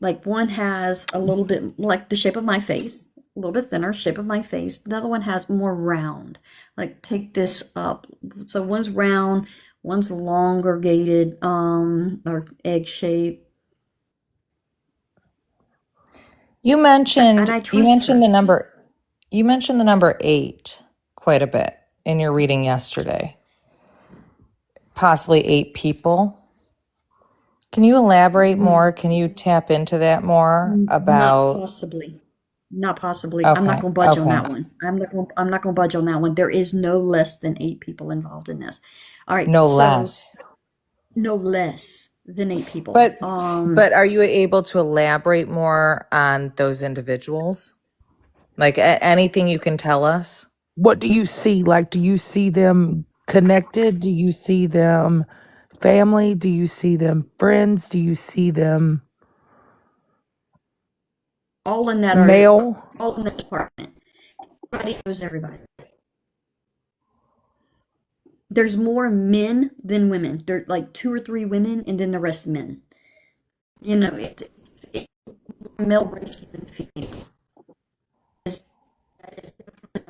Like one has a little bit like the shape of my face, a little bit thinner shape of my face. The other one has more round. Like take this up. So one's round, one's elongated, or egg shape. You And mentioned I you trust mentioned her. the number you mentioned the number 8 quite a bit in your reading yesterday. Possibly 8 people. Can you elaborate more? Can you tap into that more Not about possibly. Not possibly. I'm not okay, going to budge on okay. that one. I'm not going to budge on that one. There is no less than 8 people involved in this. All right. No So less. no less than 8 people. But are you able to elaborate more on those individuals? Like anything you can tell us? What do you see? Like, do you see them connected? Do you see them family? Do you see them friends? Do you see them All in that area, male? all in that department. Everybody knows everybody. There's more men than women. There's like 2 or 3 women, and then the rest men. You know, it's male ratio than female. That is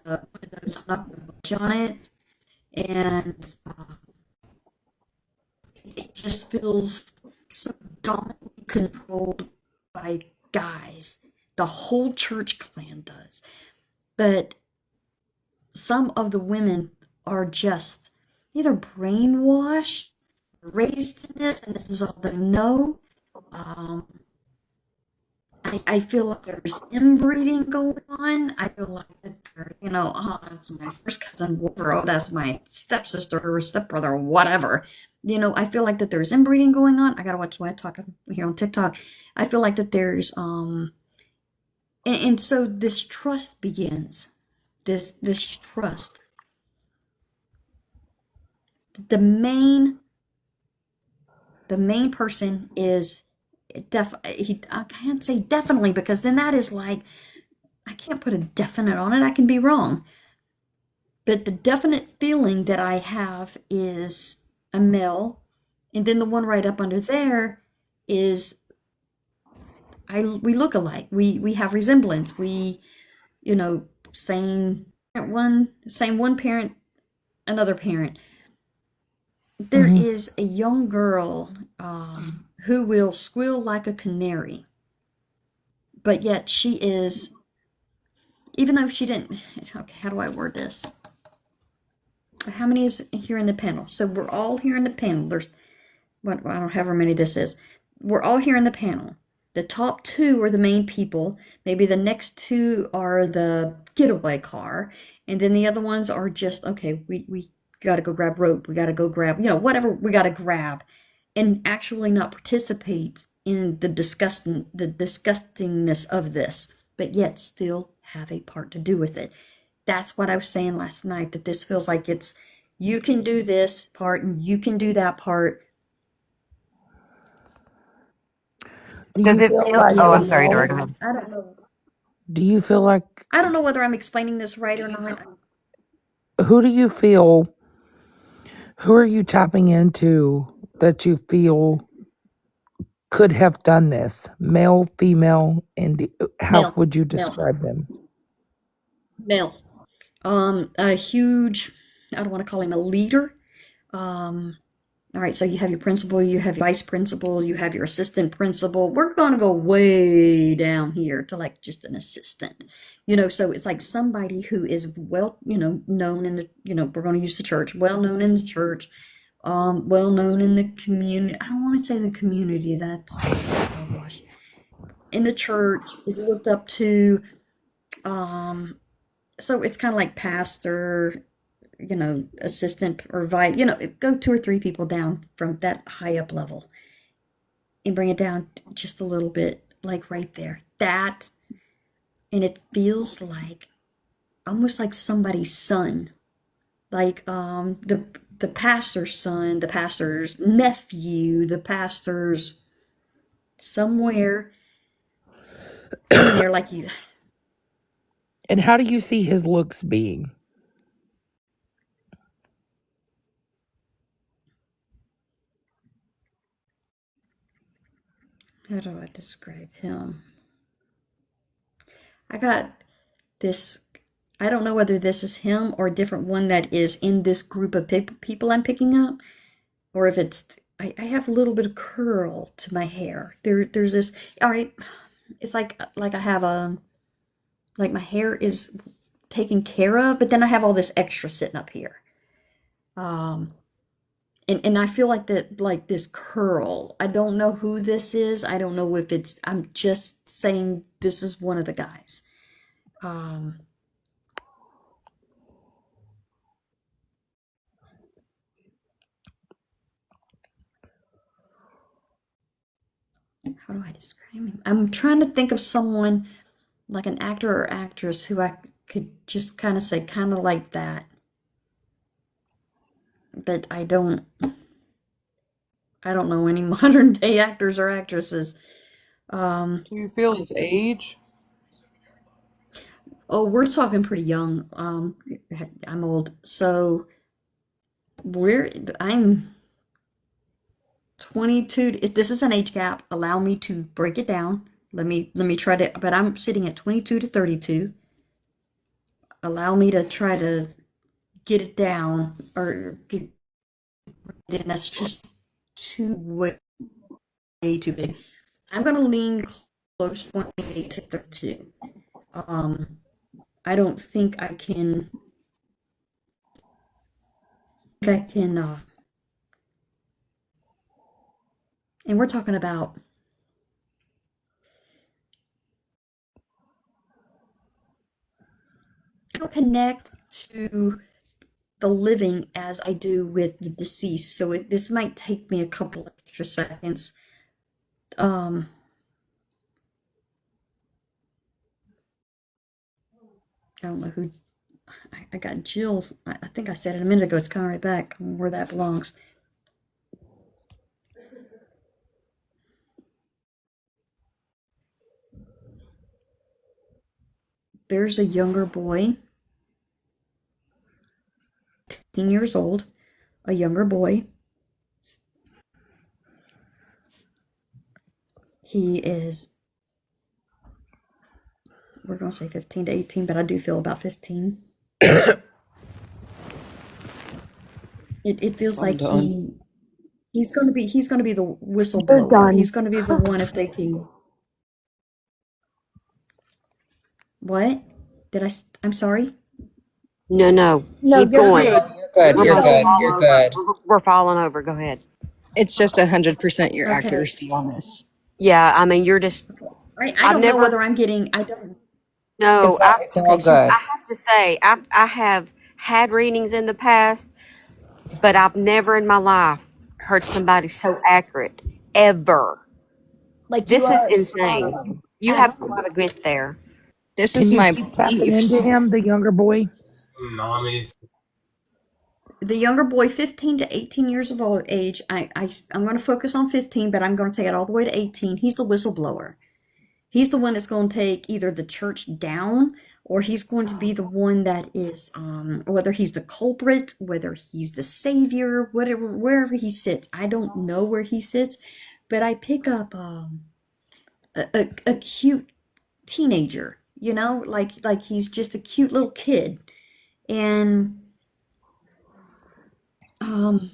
one of those, I'm not going to budge on it, and it just feels so dominantly controlled by guys. The whole church clan does. But some of the women are just either brainwashed, raised in it, and this is all they know. Um, I feel like there's inbreeding going on. I feel like that you know, oh, that's my first cousin, or oh, that's my stepsister or stepbrother, or whatever. You know, I feel like that there's inbreeding going on. I gotta watch what I talk here on TikTok. I feel like that there's and so this trust begins. This trust. The main person is I can't say definitely because then that is like I can't put a definite on it. I can be wrong. But the definite feeling that I have is a male, and then the one right up under there is we look alike. We have resemblance. We, you know, same one parent, another parent. There Hmm. is a young girl who will squeal like a canary, but yet she is, even though she didn't. Okay, how do I word this? How many is here in the panel? So we're all here in the panel. There's what I don't know, however many this is. We're all here in the panel. The top 2 are the main people. Maybe the next 2 are the getaway car, and then the other ones are just okay. We got to go grab rope. We got to go grab whatever we got to grab, and actually not participate in the disgustingness of this, but yet still have a part to do with it. That's what I was saying last night, that this feels like it's you can do this part and you can do that part. Do Does you it feel feel? like Oh, the I'm sorry, I Dora. male? Go ahead. I don't know. Do you feel like I don't know whether I'm explaining this right or not. who do you feel? Who are you tapping into that you feel could have done this? Male, female, and how Male, would you male, describe them? male. A huge. I don't want to call him a leader. Um, all right, so you have your principal, you have your vice principal, you have your assistant principal. We're going to go way down here to like just an assistant. So it's like somebody who is well, known in the, we're going to use the church, well known in the church, well known in the community. I don't want to say the community, that's hogwash. In the church is looked up to, um, so it's kind of like pastor, assistant or vice, go 2 or 3 people down from that high up level and bring it down just a little bit, like right there. And it feels like almost like somebody's son, like the pastor's son, the pastor's nephew, the pastor's somewhere in there, like he's. And how do you see his looks being? How do I describe him? I got this. I don't know whether this is him or a different one that is in this group of people I'm picking up, or if it's. I have a little bit of curl to my hair. There's this. All right, it's like I have like my hair is taken care of, but then I have all this extra sitting up here. Um, and I feel like that, like this curl. I don't know who this is. I don't know if it's. I'm just saying this is one of the guys. Um, how do I describe him? I'm trying to think of someone like an actor or actress who I could just kind of say kind of like that, but I don't. I don't know any modern day actors or actresses. Um, Do you feel his age? oh, we're talking pretty young. I'm old, so I'm 22. If this is an age gap, allow me to break it down. Let me try to, but I'm sitting at 22 to 32. Allow me to try to get it down or get it in. That's just too way too big. I'm gonna lean close to 28 to 32. Um, I don't think I can, and we're talking about, I don't connect to the living as I do with the deceased, so this might take me a couple extra seconds. Um, I don't know who, I got Jill. I think I said it a minute ago. It's coming right back where that belongs. There's a younger boy, 10 years old, a younger boy. He is, we're going to say 15 to 18, but I do feel about 15. It feels I'm like done. he's gonna be the You're whistleblower. done. He's gonna be the one if they can. What? I'm sorry. No, No, keep you're You're going. good. good. You're good. We're Keep You're about to good. going. fall You're over. good. We're falling over. Go ahead. It's just 100% your Okay. accuracy on this. Yeah, I mean, you're just. Okay. I I've don't know never. whether I'm getting. I don't. No, It's all Okay. So good. I have to say, I have had readings in the past, but I've never in my life heard somebody so accurate ever. Like you This is are spot insane. on. You have quite a Absolutely. gift there. This Can is you my keep tapping into beliefs. him, the younger boy? the younger boy, 15 to 18 years of age. I'm going to focus on 15, but I'm going to take it all the way to 18. He's the whistleblower. He's the one that's going to take either the church down, or he's going to be the one that is, whether he's the culprit, whether he's the savior, whatever, wherever he sits. I don't know where he sits, but I pick up a cute teenager, like he's just a cute little kid, and um,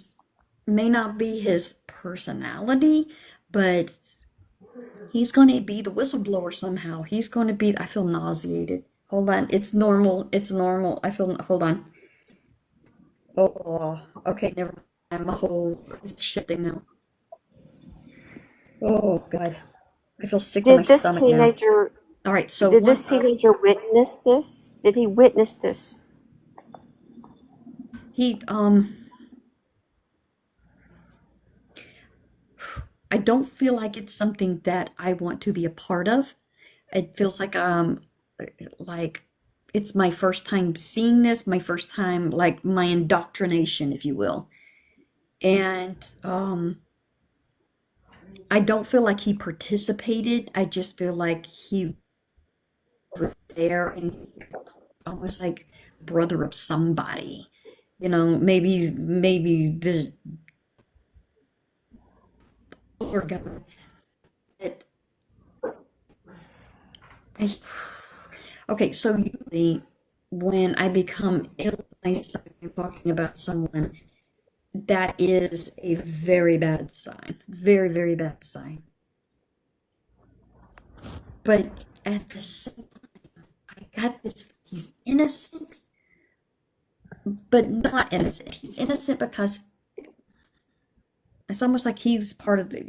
may not be his personality, but he's going to be the whistleblower somehow. He's going to be. I feel nauseated. Hold on. It's normal. It's normal. I feel. Hold on. Oh, okay. Never mind. My whole is shifting now. Oh, God. I feel sick to my Did this stomach now. teenager? All right. So Did one. this teenager witness this? Did he witness this? He. I don't feel like it's something that I want to be a part of. It feels like it's my first time seeing this, my first time, like my indoctrination, if you will. And I don't feel like he participated. I just feel like he was there and almost like brother of somebody. Maybe this or government. I, okay, so usually when I become ill myself, I'm talking about someone, that is a very bad sign. Very, very bad sign. But at the same time, I got this. He's innocent, but not innocent. He's innocent because it's almost like he was part of the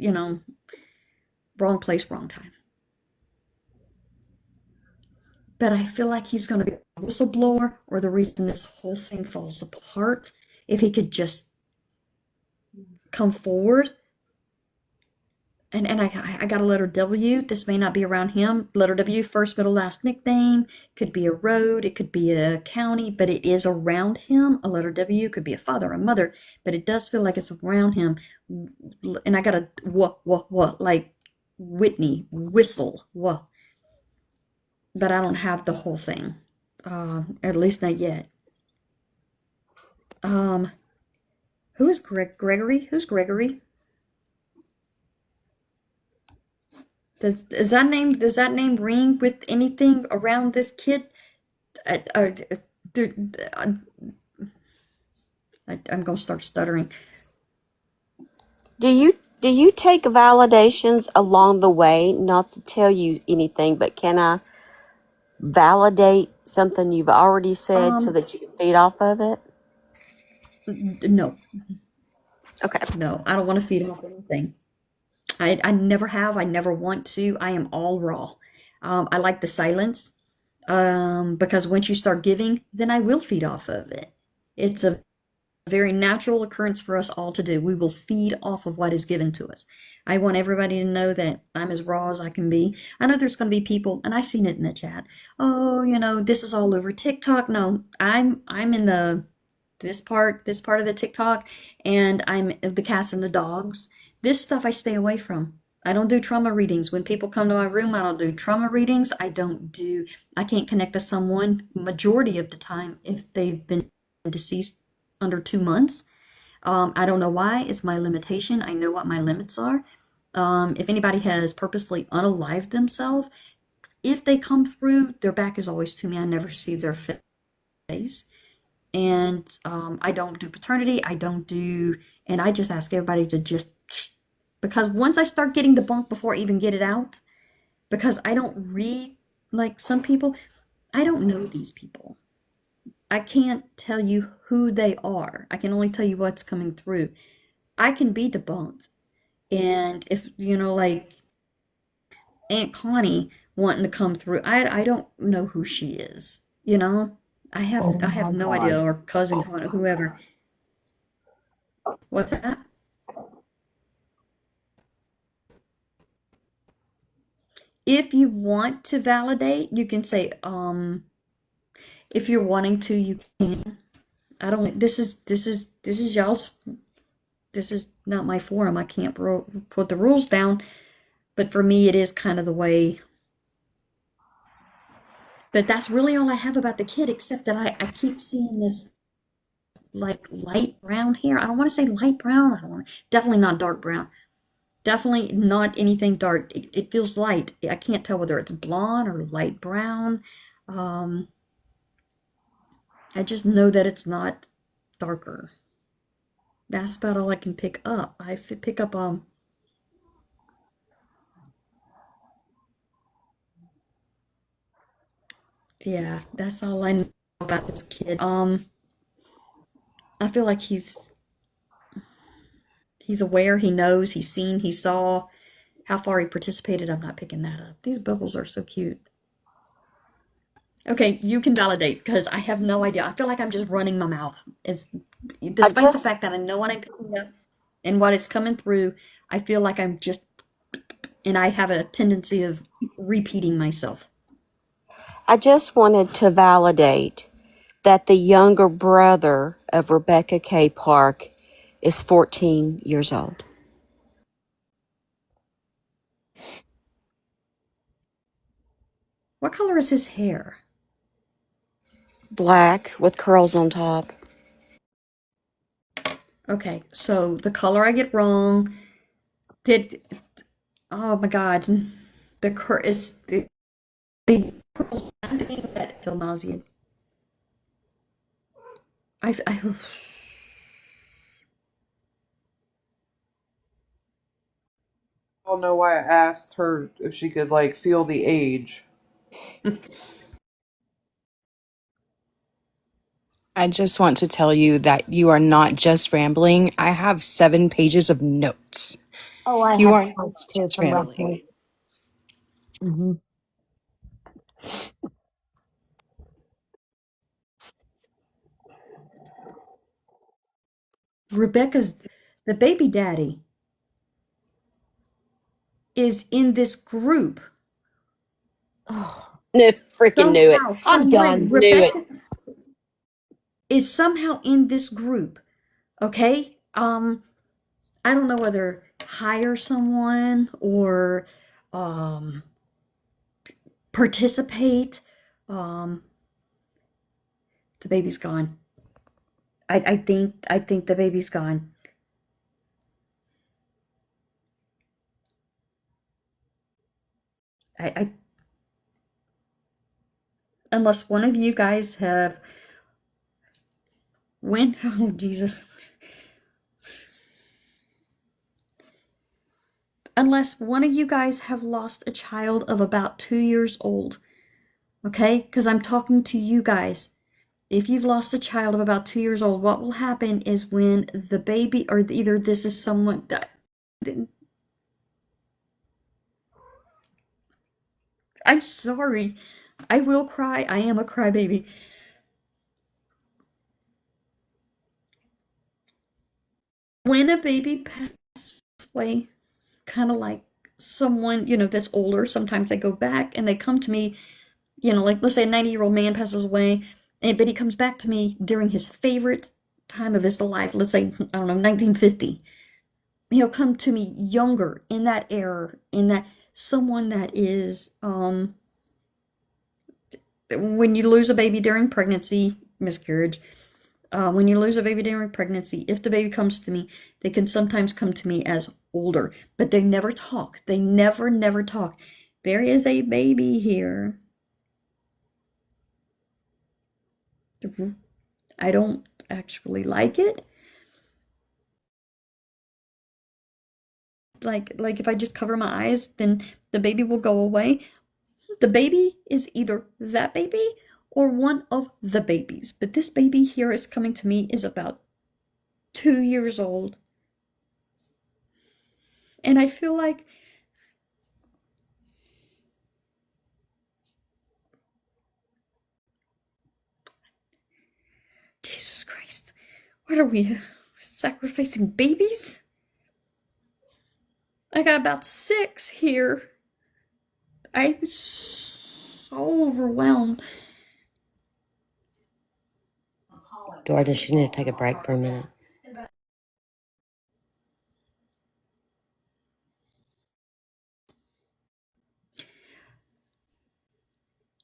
wrong place, wrong time. But I feel like he's going to be a whistleblower or the reason this whole thing falls apart if he could just come forward. and I got a letter W. This may not be around him. Letter W, first, middle, last nickname. Could be a road. It could be a county, but it is around him. A letter W could be a father, a mother, but it does feel like it's around him. And I got a what, like Whitney, whistle, what. But I don't have the whole thing. At least not yet. Um, who is Gregory? Who's Gregory? Does that name ring with anything around this kid? I, I, I, I'm gonna start stuttering. Do you take validations along the way? Not to tell you anything, but can I validate something you've already said so Um, that you can feed off of it? no, Okay. no, I don't want to feed off anything. I never have. I never want to. I am all raw. I like the silence. Because once you start giving, then I will feed off of it. It's a very natural occurrence for us all to do. We will feed off of what is given to us. I want everybody to know that I'm as raw as I can be. I know there's going to be people, and I've seen it in the chat. Oh, this is all over TikTok. No, I'm in this part of the TikTok, and I'm of the cats and the dogs. This stuff I stay away from. I don't do trauma readings. When people come to my room, I don't do trauma readings. I can't connect to someone majority of the time if they've been deceased under 2 months. I don't know why. It's my limitation. I know what my limits are. If anybody has purposely unalived themselves, if they come through, their back is always to me. I never see their face. And I don't do paternity. And I just ask everybody to just, because once I start getting the bunk before I even get it out, because I don't read like some people, I don't know these people. I can't tell you who they are. I can only tell you what's coming through. I can be debunked. And if, like Aunt Connie wanting to come through, I don't know who she is, you know? Oh I have my no idea, God. or cousin Connie, whoever. What's that? If you want to validate, you can say, if you're wanting to, you can. I don't, this is y'all's, this is not my forum. I can't put the rules down, but for me, it is kind of the way. But that's really all I have about the kid, except that I keep seeing this like light brown hair. I don't want to say light brown. I don't want, definitely not dark brown. Definitely not anything dark. It feels light. I can't tell whether it's blonde or light brown. Um, I just know that it's not darker. That's about all I can pick up. Pick up yeah, that's all I know about this kid. I feel like he's aware, he knows, he's seen, he saw. How far he participated, I'm not picking that up. These bubbles are so cute. Okay, you can validate because I have no idea. I feel like I'm just running my mouth. It's I despite the just fact that I know what I'm picking up and what is coming through, I feel like I'm just, and I have a tendency of repeating myself. I just wanted to validate that the younger brother of Rebecca K. Park is 14 years old. What color is his hair? Black with curls on top. Okay, so the color I get wrong. Did oh my god, the cur is the purple. I'm thinking that feel nauseated. I I'll know why I asked her if she could like feel the age. I just want to tell you that you are not just rambling. I have 7 pages of notes. Oh, I You have are not notes too just from last rambling. night. Hmm. Rebecca's the baby daddy. is in this group. Oh, No, freaking knew it. Somehow, I'm some way, done. Knew it. Rebecca is somehow in this group. Okay? I don't know whether hire someone or participate. Um, the baby's gone. I think the baby's gone. I unless one of you guys have oh Jesus. Unless one of you guys have lost a child of about 2 years old. Okay? Because I'm talking to you guys. If you've lost a child of about 2 years old, what will happen is when the baby, or either this is someone that. I'm sorry. I will cry. I am a crybaby. When a baby passes away, kind of like someone, that's older, sometimes they go back and they come to me, like let's say a 90-year-old man passes away, but he comes back to me during his favorite time of his life, let's say, I don't know, 1950. He'll come to me younger in that era, in that someone that is, when you lose a baby during pregnancy, miscarriage, when you lose a baby during pregnancy, if the baby comes to me, they can sometimes come to me as older, but they never talk. They never, never talk. There is a baby here. I don't actually like it. Like if I just cover my eyes, then the baby will go away. The baby is either that baby or one of the babies. But this baby here is coming to me is about 2 years old. And I feel like Jesus Christ, what are we sacrificing babies? I got about 6 here. I'm so overwhelmed. Dora, does she need to take a break for a minute?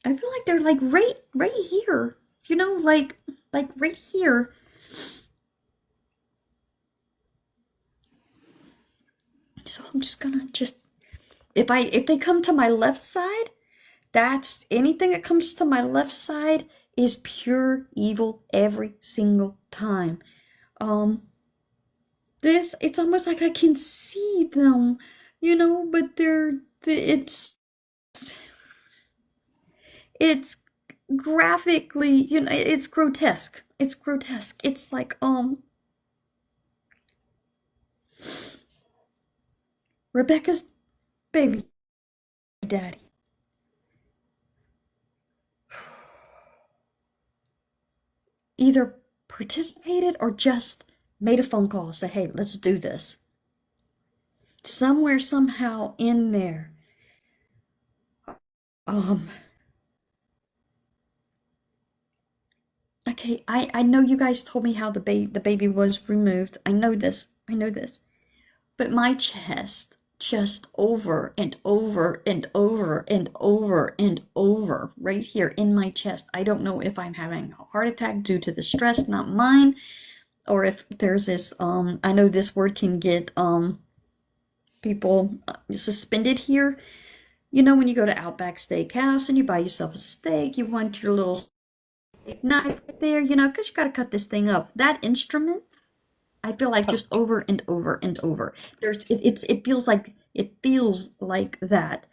I feel like they're like right here. Like right here. So I'm just gonna if they come to my left side, that's anything that comes to my left side is pure evil every single time. This it's almost like I can see them, but it's graphically, it's grotesque. It's grotesque. It's like Rebecca's baby daddy. Either participated or just made a phone call, say, hey, let's do this. Somewhere, somehow in there. Um, okay, I know you guys told me how the baby was removed. I know this. I know this. But my chest just over and over and over and over and over right here in my chest. I don't know if I'm having a heart attack due to the stress, not mine, or if there's this I know this word can get people suspended here. When you go to Outback Steakhouse and you buy yourself a steak, you want your little steak knife right there, because you got to cut this thing up. That instrument, I feel like just over and over and over. It feels like that.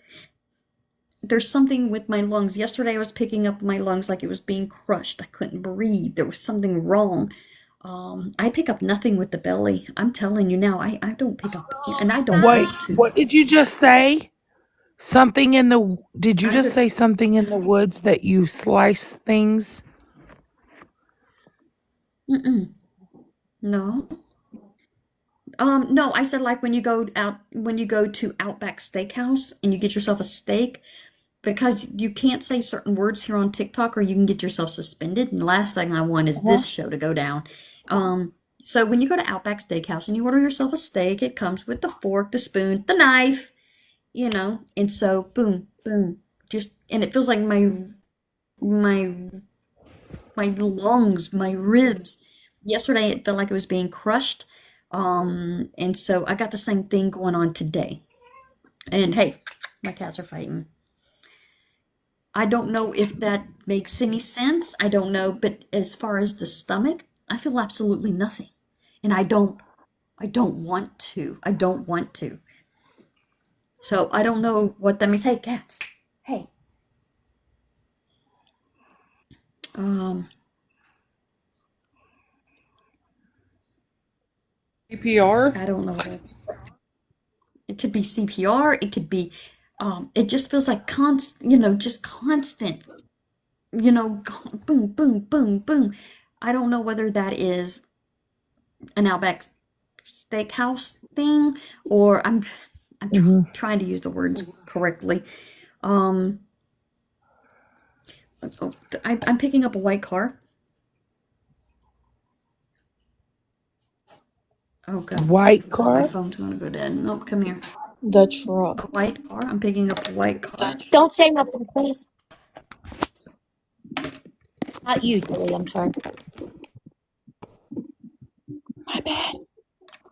There's something with my lungs. Yesterday I was picking up my lungs like it was being crushed. I couldn't breathe. There was something wrong. I pick up nothing with the belly. I'm telling you now, I don't pick up, and I don't Wait, want to. what did you just say? Something in the. Did you I just don't. say something in the woods that you slice things? Mm-mm. No. No, I said like when you go to Outback Steakhouse and you get yourself a steak, because you can't say certain words here on TikTok or you can get yourself suspended. And the last thing I want is this show to go down. So when you go to Outback Steakhouse and you order yourself a steak, it comes with the fork, the spoon, the knife, and so boom, boom, just and it feels like my my lungs, my ribs. Yesterday it felt like it was being crushed. And so I got the same thing going on today. And hey, my cats are fighting. I don't know if that makes any sense. I don't know, but as far as the stomach, I feel absolutely nothing. And I don't want to. I don't want to. So I don't know what that means. Hey, cats. Hey. Um, CPR? I don't know what it could be CPR, it could be it just feels like just constant, boom, boom, boom, boom. I don't know whether that is an Outback Steakhouse thing or I'm Mhm. trying to use the words correctly. Um, I'm picking up a white car. Oh god, White my car? phone's gonna go dead. Nope, come here. The truck. A white car. I'm picking up a white car. Don't say nothing, please. Not you, Julie. I'm sorry. My bad.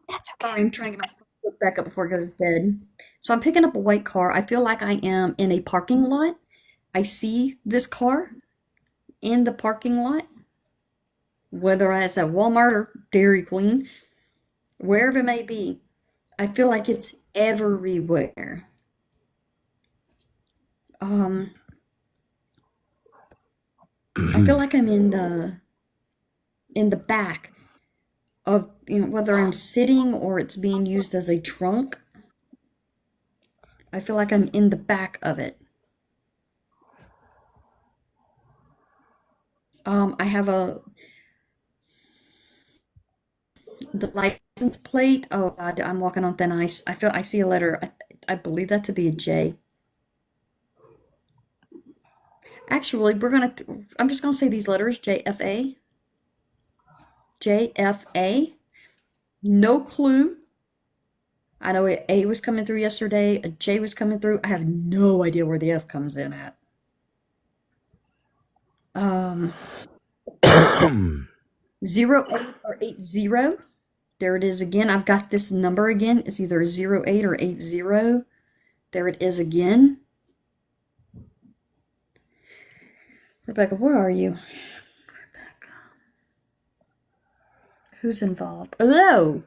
That's Sorry, okay. I'm trying to get my phone back up before it goes dead. So I'm picking up a white car. I feel like I am in a parking lot. I see this car in the parking lot, whether it's at Walmart or Dairy Queen, wherever it may be. I feel like it's everywhere. Um, I feel like I'm in the back of whether I'm sitting or it's being used as a trunk. I feel like I'm in the back of it. I have the license plate. Oh God, I'm walking on thin ice. I see a letter. I believe that to be a J. Actually, I'm just gonna say these letters: JFA, JFA. No clue. I know A was coming through yesterday. A J was coming through. I have no idea where the F comes in at. Um, 08 or 80. There it is again. I've got this number again. It's either 08 or 80. There it is again. Rebecca, where are you? Who's involved? Oh,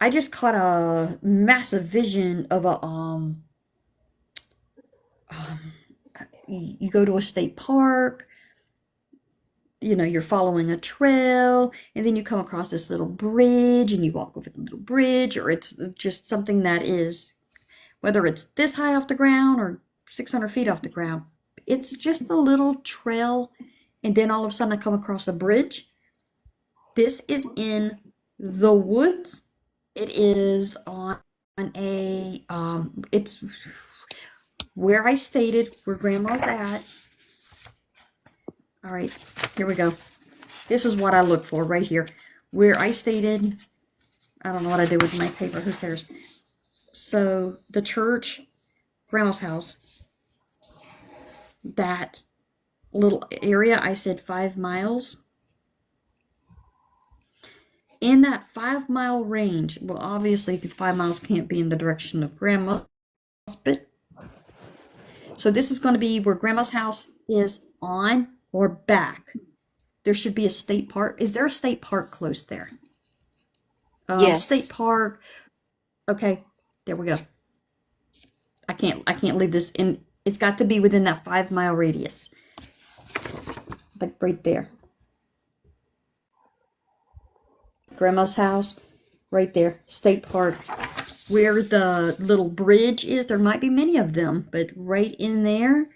I just caught a massive vision of um you go to a state park, you're following a trail, and then you come across this little bridge and you walk over the little bridge, or it's just something that is, whether it's this high off the ground or 600 feet off the ground, it's just a little trail, and then all of a sudden I come across a bridge. This is in the woods. It is on it's where I stated where grandma's at. All right, here we go. This is what I look for right here. Where I stated, I don't know what I did with my paper, who cares? So the church, grandma's house, that little area, I said 5 miles. In that 5 mile range, well, obviously, 5 miles can't be in the direction of grandma's, but so this is going to be where grandma's house is on or back. There should be a state park. Is there a state park close there? State Yes. park. Okay, there we go. I can't leave this in. It's got to be within that 5 mile radius. Like right there. Grandma's house, right there. State park. Where the little bridge is, there might be many of them, but right in there,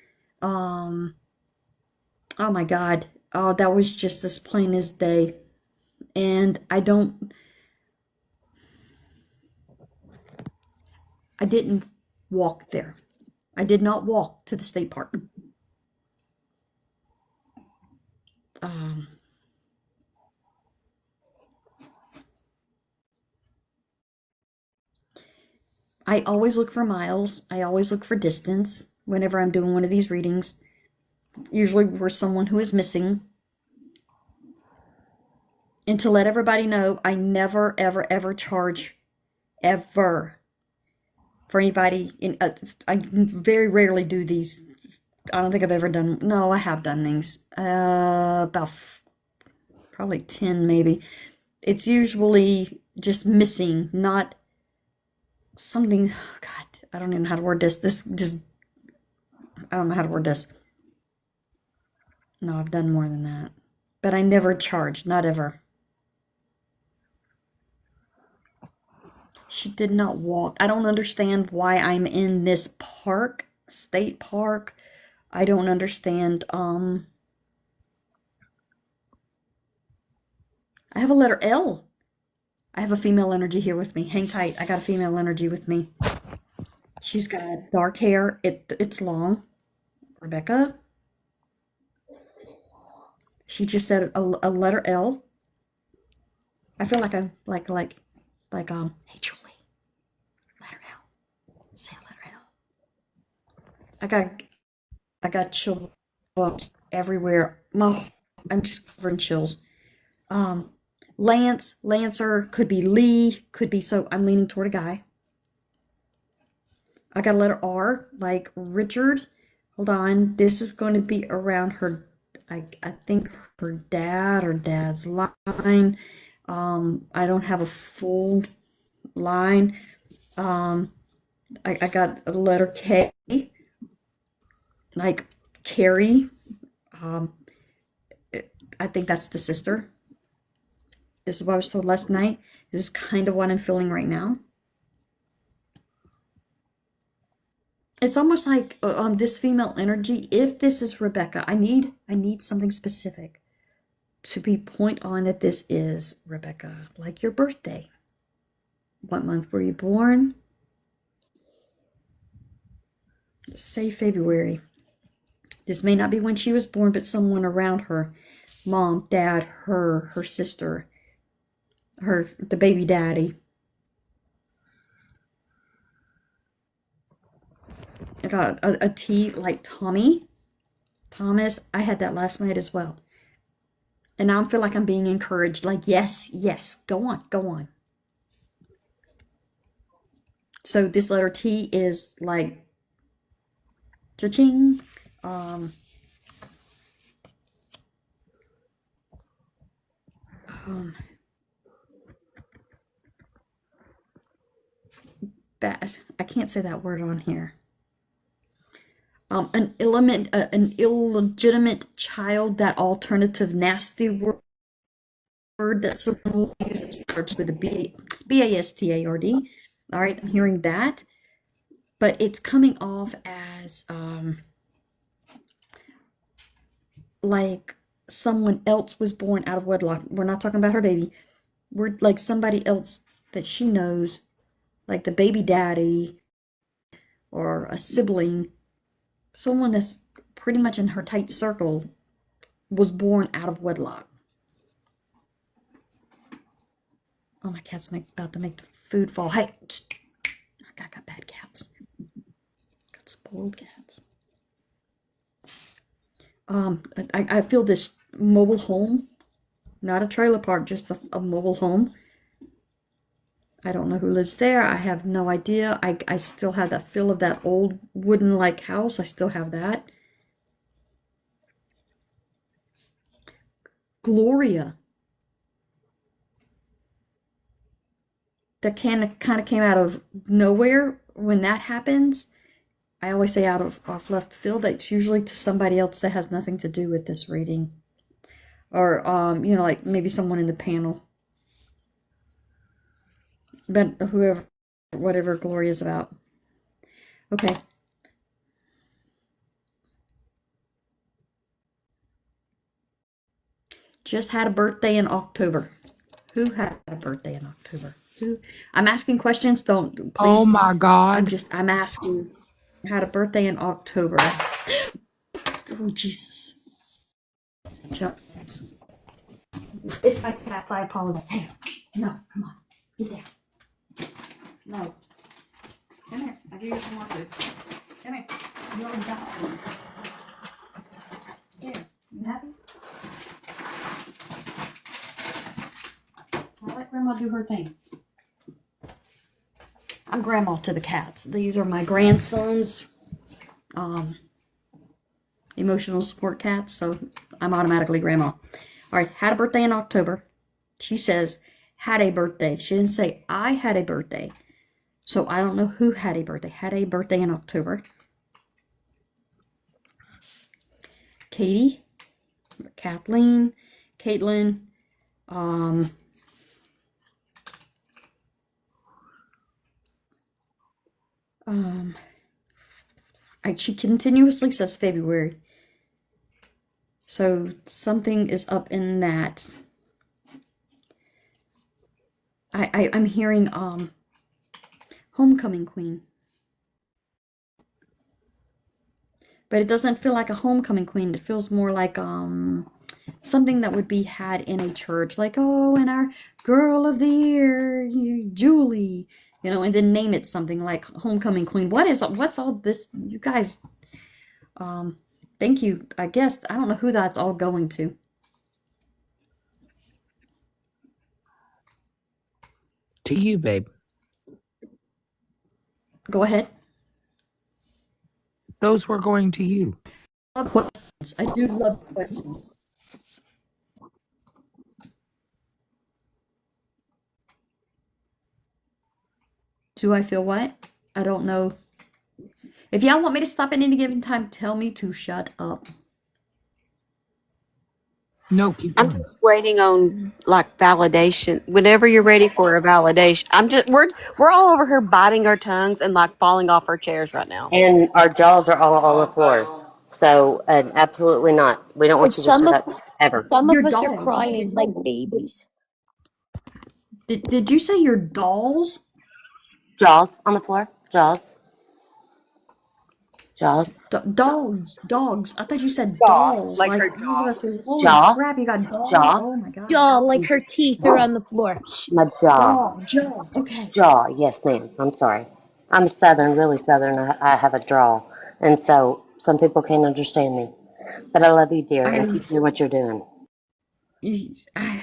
um, oh my God. Oh, that was just as plain as day. And I don't. I didn't walk there. I did not walk to the state park. Um, I always look for miles. I always look for distance whenever I'm doing one of these readings. Usually for someone who is missing. And to let everybody know, I never, ever, ever charge ever for anybody. I very rarely do these. I don't think I've ever done. No, I have done these. About probably 10 maybe. It's usually just missing, not something. Oh God, I don't even know how to word this. I don't know how to word this. No, I've done more than that. But I never charge, not ever. She did not walk. I don't understand why I'm in this park, state park. I don't understand. I have a letter L. I have a female energy here with me. Hang tight. I got a female energy with me. She's got dark hair. It's long. Rebecca. She just said a letter L. I feel like I'm hey Julie, letter L. Say a letter L. I got chill bumps everywhere. Oh, I'm just covered in chills. Lance, Lancer, could be Lee, could be, so I'm leaning toward a guy. I got a letter R, like Richard. Hold on, this is going to be around her, I think her dad or dad's line. I don't have a full line. I got a letter K, like Carrie. I think that's the sister. This is what I was told last night. This is kind of what I'm feeling right now. It's almost like this female energy. If this is Rebecca, I need something specific to be point on that this is Rebecca, like your birthday. What month were you born? Say February. This may not be when she was born, but someone around her, mom, dad, her sister, the baby daddy. I got a T like Tommy, Thomas. I had that last night as well. And now I feel like I'm being encouraged, like, yes, yes, go on, go on. So this letter T is like, cha-ching. Bad. I can't say that word on here. An illegitimate child, that alternative nasty word that someone will use that starts with a B-A-S-T-A-R-D. All right, I'm hearing that. But it's coming off as like someone else was born out of wedlock. We're not talking about her baby. We're like somebody else that she knows, like the baby daddy or a sibling, someone that's pretty much in her tight circle was born out of wedlock. Oh, my cat's about to make the food fall. Hey, I got bad cats. Got spoiled cats. I feel this mobile home, not a trailer park, just a mobile home. I don't know who lives there. I have no idea. I still have that feel of that old wooden-like house. I still have that. Gloria. That kind of came out of nowhere when that happens. I always say out of off left field. That's usually to somebody else that has nothing to do with this reading. Or, like maybe someone in the panel. But whoever, whatever Gloria's about. Okay. Just had a birthday in October. Who had a birthday in October? I'm asking questions. Don't Oh please. my God. I'm asking. Had a birthday in October. Oh Jesus! It's my cats. I apologize. Hey, no, come on, get down. No, come here. I give you some more food. Come here. You already got food. Here, you happy? I'll let Grandma do her thing. I'm Grandma to the cats. These are my grandsons. Um, Emotional support cats, so I'm automatically Grandma. All right, had a birthday in October. She says, had a birthday. She didn't say, I had a birthday. So I don't know who had a birthday. Had a birthday in October. Katie, Kathleen, Caitlin, um, um, she continuously says February. So something is up in that. I'm hearing homecoming queen. But it doesn't feel like a homecoming queen. It feels more like something that would be had in a church, like, oh, and our girl of the year, Julie, and then name it something like homecoming queen. What's all this, you guys? Thank you. I guess I don't know who that's all going to. To you, babe. Go ahead. Those were going to you. Love questions. I do love questions. Do I feel what? I don't know. If y'all want me to stop at any given time, tell me to shut up. No, keep I'm going. just waiting on like validation. Whenever you're ready for a validation, we're all over here biting our tongues and like falling off our chairs right now. And our jaws are all on the floor. So, absolutely not. We don't And want you to shut up ever. some Your of us are dolls. crying like babies. Did you say your dolls? Jaws on the floor. Jaws. Jaws. Dogs. I thought you said Jaw, dolls. like Like her I was jaw. about to say, holy Jaw. crap, you got dolls. Jaw. Oh my god. Jaw, like her teeth are on the floor. My jaw. Jaw. Okay. Jaw. Yes, ma'am. I'm sorry. I'm Southern, really Southern. I have a draw. And so some people can't understand me. But I love you, dear, and I, keep doing what you're doing. I,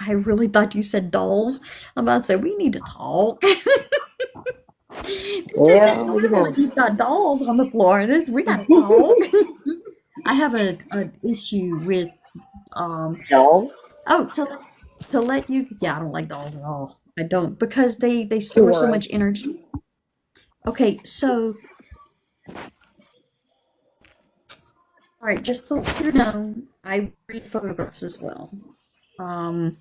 I really thought you said dolls. I'm about to say we need to talk. This isn't Well, normal if you've got dolls on the floor. We gotta talk. I have an issue with dolls. oh to let you yeah, I don't like dolls at all. I don't because they store so Dora. much energy. Okay, so all right, just to let you know, I read photographs as well. Um,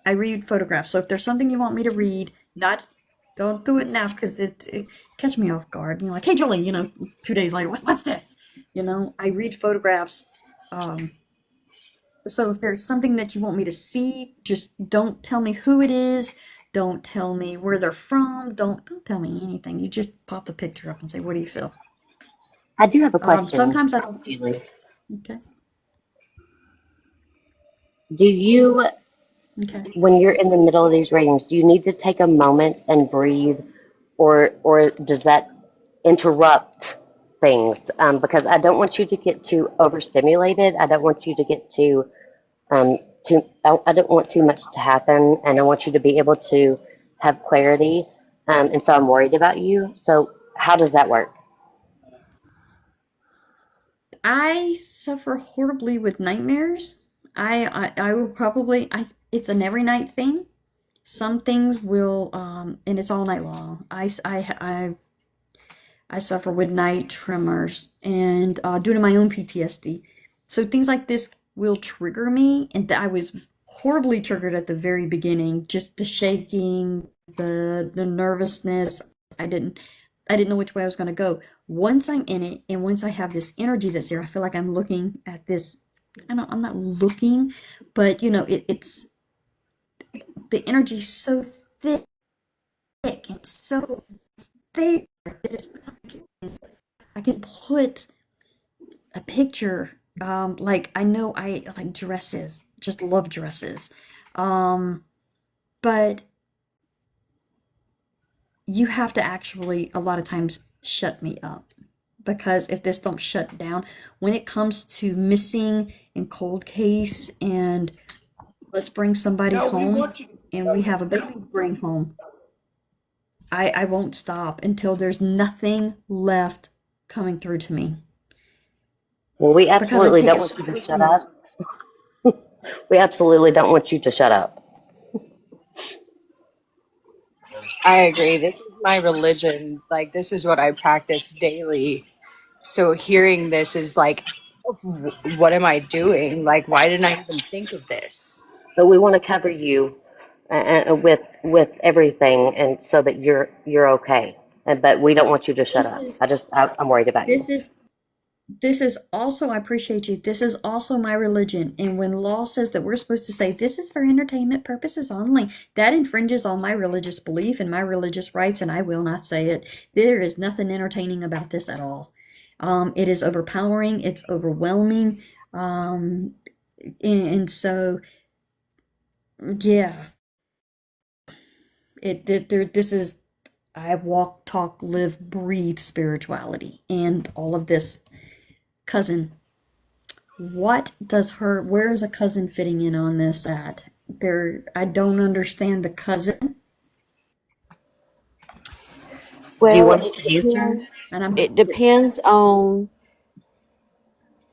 I read photographs. So if there's something you want me to read, not don't do it now because it catch me off guard. Like, hey Julie, 2 days later, what's this? I read photographs. Um, so if there's something that you want me to see, just don't tell me who it is. Don't tell me where they're from. Don't tell me anything. You just pop the picture up and say, what do you feel? I do have a question, Sometimes I don't. Julie. Okay. Do you, Okay. when you're in the middle of these readings, do you need to take a moment and breathe, or does that interrupt things? Because I don't want you to get too overstimulated. I don't want you to get I don't want too much to happen, and I want you to be able to have clarity. And so I'm worried about you. So how does that work? I suffer horribly with nightmares. I will probably I it's an every night thing. Some things will and it's all night long. I suffer with night tremors and due to my own PTSD. So things like this will trigger me, and I was horribly triggered at the very beginning. Just the shaking, the nervousness. I didn't I didn't know which way I was going to go. Once I'm in it, and once I have this energy that's there, I feel like I'm looking at this. I'm not looking, but it's the energy's so thick and so there that I can put a picture. Like I know I like dresses, just love dresses. But you have to actually a lot of times shut me up, because if this don't shut down when it comes to missing and cold case and let's bring somebody home and we have a baby to bring home, I won't stop until there's nothing left coming through to me, Well, we because I absolutely take don't it want so you to shut personal. up. We absolutely don't want you to shut up. I agree. This is my religion. Like, this is what I practice daily. So hearing this is like, what am I doing? Like, why didn't I even think of this? But we want to cover you with everything, and so that you're okay. But we don't want you to shut This up. is I'm worried about you. this is this is also, I appreciate you. This is also my religion. And when law says that we're supposed to say this is for entertainment purposes only, that infringes on my religious belief and my religious rights, and I will not say it. There is nothing entertaining about this at all. It is overpowering, it's overwhelming. And so, yeah, this is, I walk, talk, live, breathe spirituality, and all of this. Cousin, where is a cousin fitting in on this at? I don't understand the cousin, Do you Well, want us it to answer? and depends. It depends on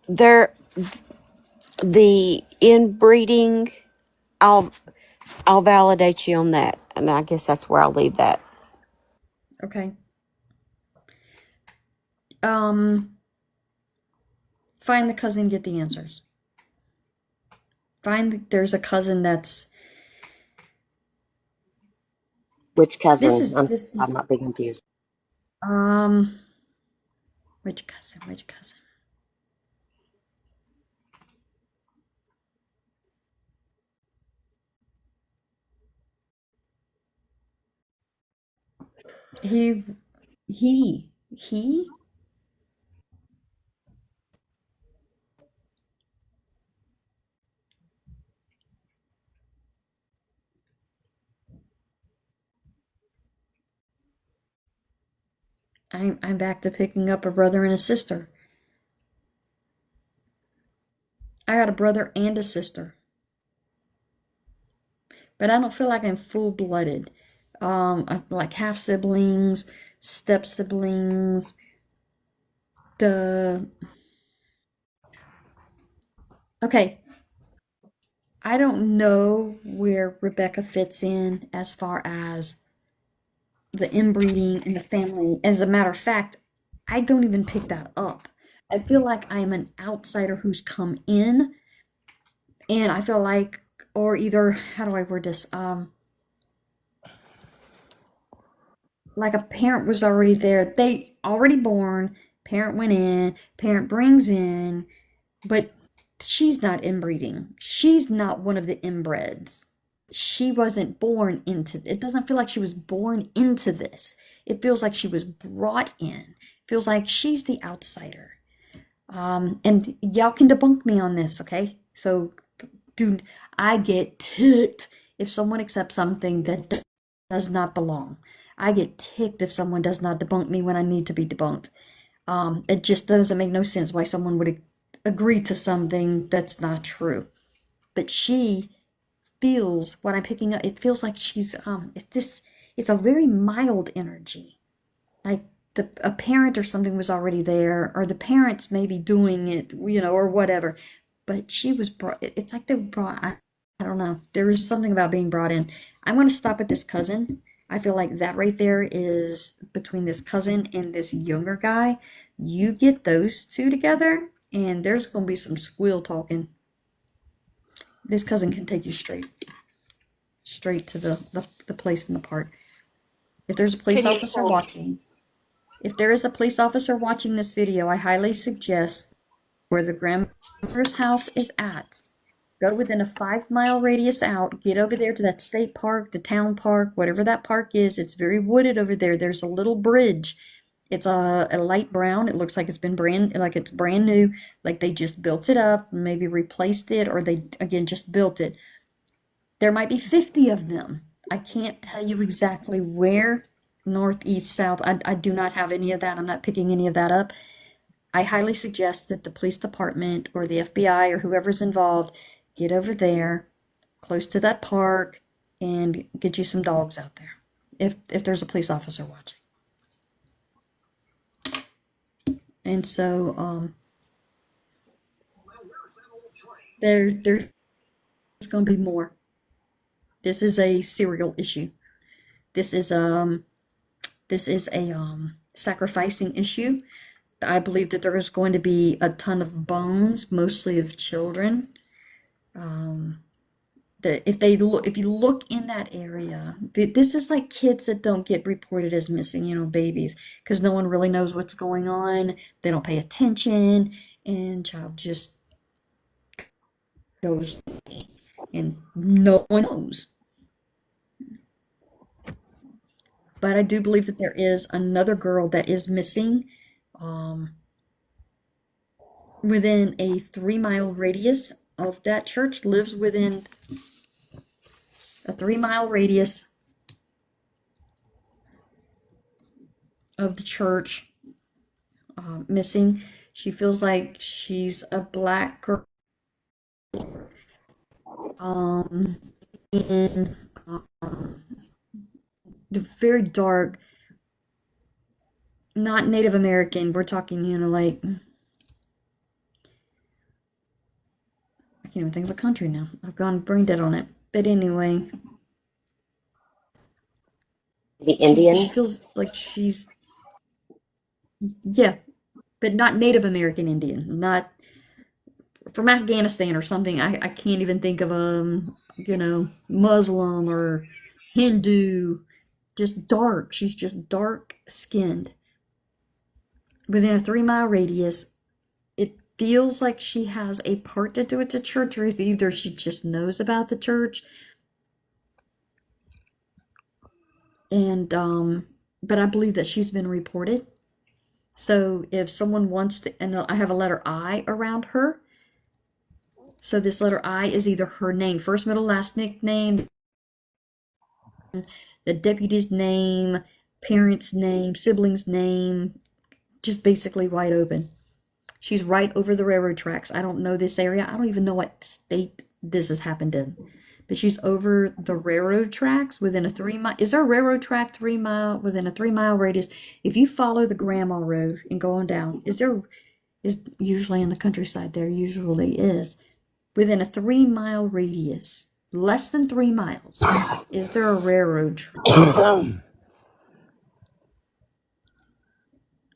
their the inbreeding. I'll I'll validate you on that, and I guess that's where I'll leave that. okay. Um, find the cousin, get the answers. There's a cousin that's, Which this cousin? is, this I'm is, not being confused. um, which cousin? He, he, I'm back to picking up a brother and a sister. I got a brother and a sister, but I don't feel like I'm full blooded. Like half siblings, step siblings. The Okay, I don't know where Rebecca fits in as far as the inbreeding and the family. As a matter of fact, I don't even pick that up. I feel like I'm an outsider who's come in, and I feel like, or either, how do I word this? Like a parent was already there. They already born, parent went in, parent brings in, but she's not inbreeding. She's not one of the inbreds. She wasn't born into it. Doesn't feel like she was born into this. It feels like she was brought in. It feels like she's the outsider. And y'all can debunk me on this, okay? So, dude, I get ticked if someone accepts something that does not belong. I get ticked if someone does not debunk me when I need to be debunked. It just doesn't make no sense why someone would agree to something that's not true. But she feels what I'm picking up. It feels like it's a very mild energy. Like a parent or something was already there, or the parents may be doing it, or whatever. But she was brought. It's like they were brought. I don't know. There is something about being brought in. I'm going to stop at this cousin. I feel like that right there is between this cousin and this younger guy. You get those two together, and there's going to be some squeal talking. This cousin can take you straight to the place in the park. If there's a police Can you officer pull? watching, if there is a police officer watching this video, I highly suggest where the grandmother's house is at. Go within a 5 mile radius out, get over there to that state park, the town park, whatever that park is. It's very wooded over there. There's a little bridge. It's a light brown. It looks like it's brand new, like they just built it up, maybe replaced it, or they again just built it. There might be 50 of them. I can't tell you exactly where, north, east, south. I do not have any of that. I'm not picking any of that up. I highly suggest that the police department or the FBI or whoever's involved get over there, close to that park, and get you some dogs out there. If there's a police officer watching. And so there's going to be more. This is a serial issue. This is a sacrificing issue. I believe that there is going to be a ton of bones, mostly of children. If you look in that area, this is like kids that don't get reported as missing, babies, because no one really knows what's going on. They don't pay attention, and child just goes, and no one knows. But I do believe that there is another girl that is missing, within a 3 mile radius of that church, lives within a 3 mile radius of the church, missing. She feels like she's a black girl, in the very dark, not Native American. We're talking, like, I can't even think of a country now. I've gone brain dead on it. But anyway, The she Indian? feels like she's, yeah, but not Native American Indian, not from Afghanistan or something. I can't even think of Muslim or Hindu. Just dark. She's just dark skinned. Within a 3 mile radius, it feels like she has a part to do with the church, or either she just knows about the church. And but I believe that she's been reported. So if someone wants to, and I have a letter I around her. So this letter I is either her name, first, middle, last nickname, the deputy's name, parent's name, sibling's name, just basically wide open. She's right over the railroad tracks. I don't know this area. I don't even know what state this has happened in. But she's over the railroad tracks within a 3 mile. Is there a railroad track 3 mile within a 3 mile radius? If you follow the Grandma Road and go on down, is usually in the countryside, there usually is, within a 3 mile radius, less than 3 miles, is there a railroad track?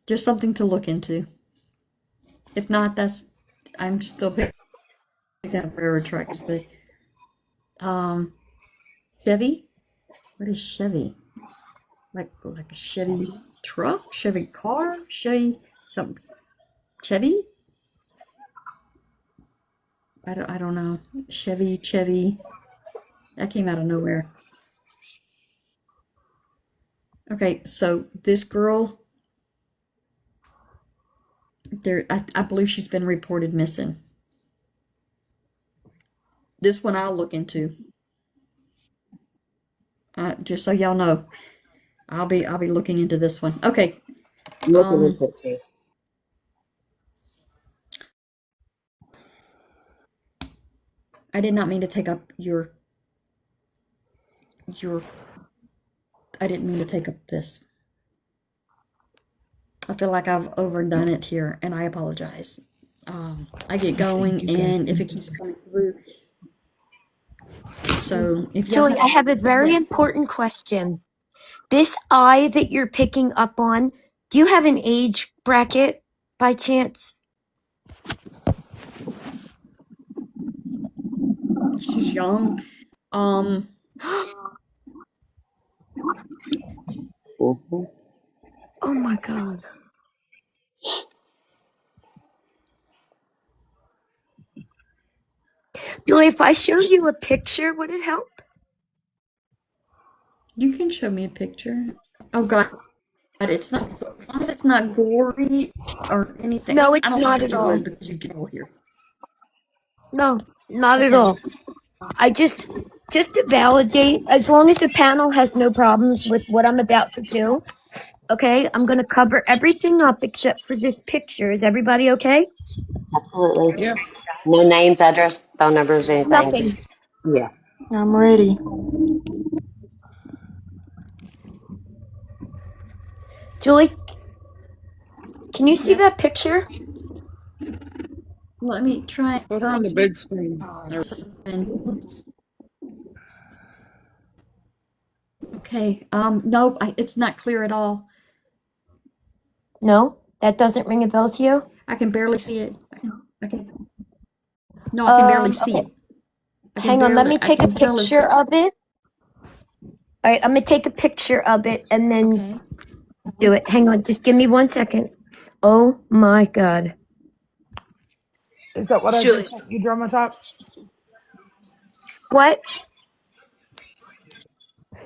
Just something to look into. If not, I'm still picking up railroad tracks. But Chevy? What is Chevy? Like a Chevy truck? Chevy car? Chevy something? Chevy? I don't know. Chevy. That came out of nowhere. Okay, so this girl, I believe she's been reported missing. This one I'll look into. Just so y'all know, I'll be looking into this one. Okay. I'm looking into it too. I did not mean to take up I didn't mean to take up this. I feel like I've overdone it here, and I apologize. I get going, and if it keeps coming through, so if y'all Julie, I have a very yes, important question. This eye that you're picking up on, do you have an age bracket by chance? she's young. Um, Mm-hmm. Oh my God. Julie, if I showed you a picture, would it help? You can show me a picture. Oh God, it's not. As long as it's not gory or anything. No, I it's don't think not that at you all. would because you get all here. No, not at Okay. all. I just to validate, as long as the panel has no problems with what I'm about to do, okay, I'm going to cover everything up except for this picture. Is everybody okay? Absolutely. Yeah. No names, address, phone numbers, anything. Nothing. Just, yeah. I'm ready. Julie, can you see Yes. that picture? Let me try. Put her on the big screen. There. Oops. Okay. Nope. It's not clear at all. No, that doesn't ring a bell to you. I can barely see it. I can. No, I can barely see Okay. it. I can Hang on, let barely. me I take a can tell it's. picture of it. All right, I'm gonna take a picture of it and then Okay. do it. Hang on, just give me 1 second. Oh my god. Is that what I Julie. just sent you, Drama Top? What?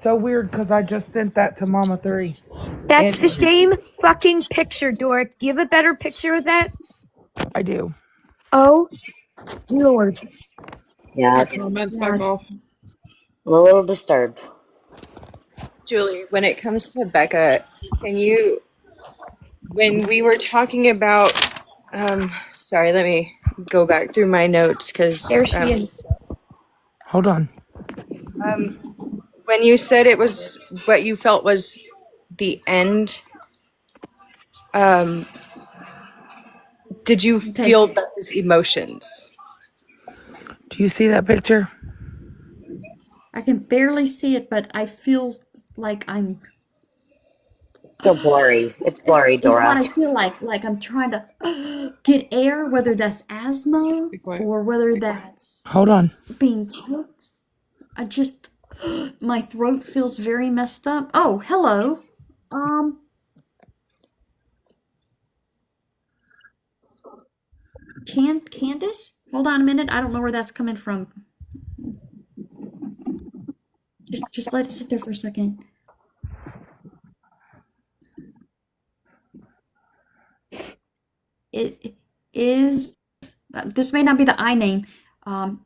So weird because I just sent that to Mama 3. That's And the same fucking picture, Doric. Do you have a better picture of that? I do. Oh, Lord. Yeah, Your comments Yeah. back off. I'm a little disturbed. Julie, when it comes to Becca, can you, when we were talking about, sorry, let me go back through my notes There because she is. Hold on. when you said it was what you felt was the end, um, did you Okay. feel those emotions? Do you see that picture? I can barely see it, but I feel like I'm. So blurry. It's blurry, Is what Dora. I feel like. Like I'm trying to get air, whether that's asthma Be quiet. or whether that's Hold on. being choked. I just. My throat feels very messed up. Oh, hello. Um, Candace? Hold on a minute. I don't know where that's coming from. Just let it sit there for a second. It is. This may not be the I name.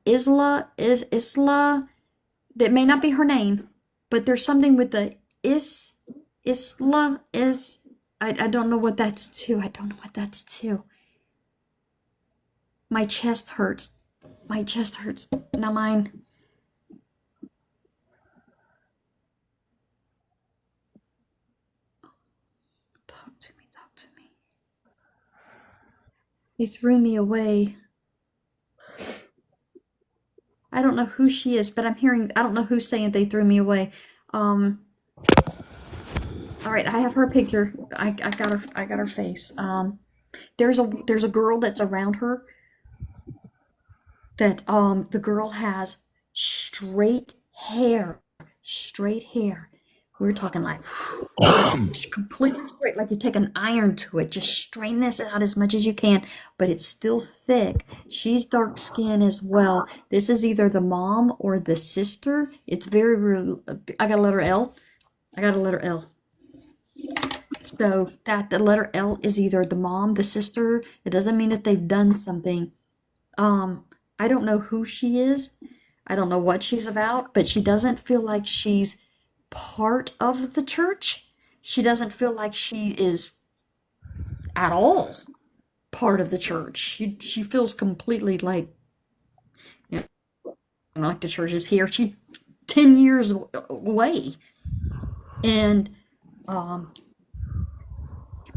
Isla. That may not be her name, but there's something with the Isla is. I don't know what that's to. I don't know what that's to. My chest hurts. My chest hurts. Now mine. Talk to me. Talk to me. They threw me away. I don't know who she is, but I'm hearing. I don't know who's saying they threw me away. Um. All right, I have her picture. I got her. I got her face. There's a girl that's around her that the girl has straight hair. Straight hair. We're talking like completely straight, like you take an iron to it. Just strain this out as much as you can, but it's still thick. She's dark skin as well. This is either the mom or the sister. It's very. I got a letter L. I got a letter L. So that the letter L is either the mom, the sister. It doesn't mean that they've done something. I don't know who she is. I don't know what she's about, but she doesn't feel like she's part of the church. She doesn't feel like she is at all part of the church. She feels completely like, you know, like the church is here. She's 10 years away. And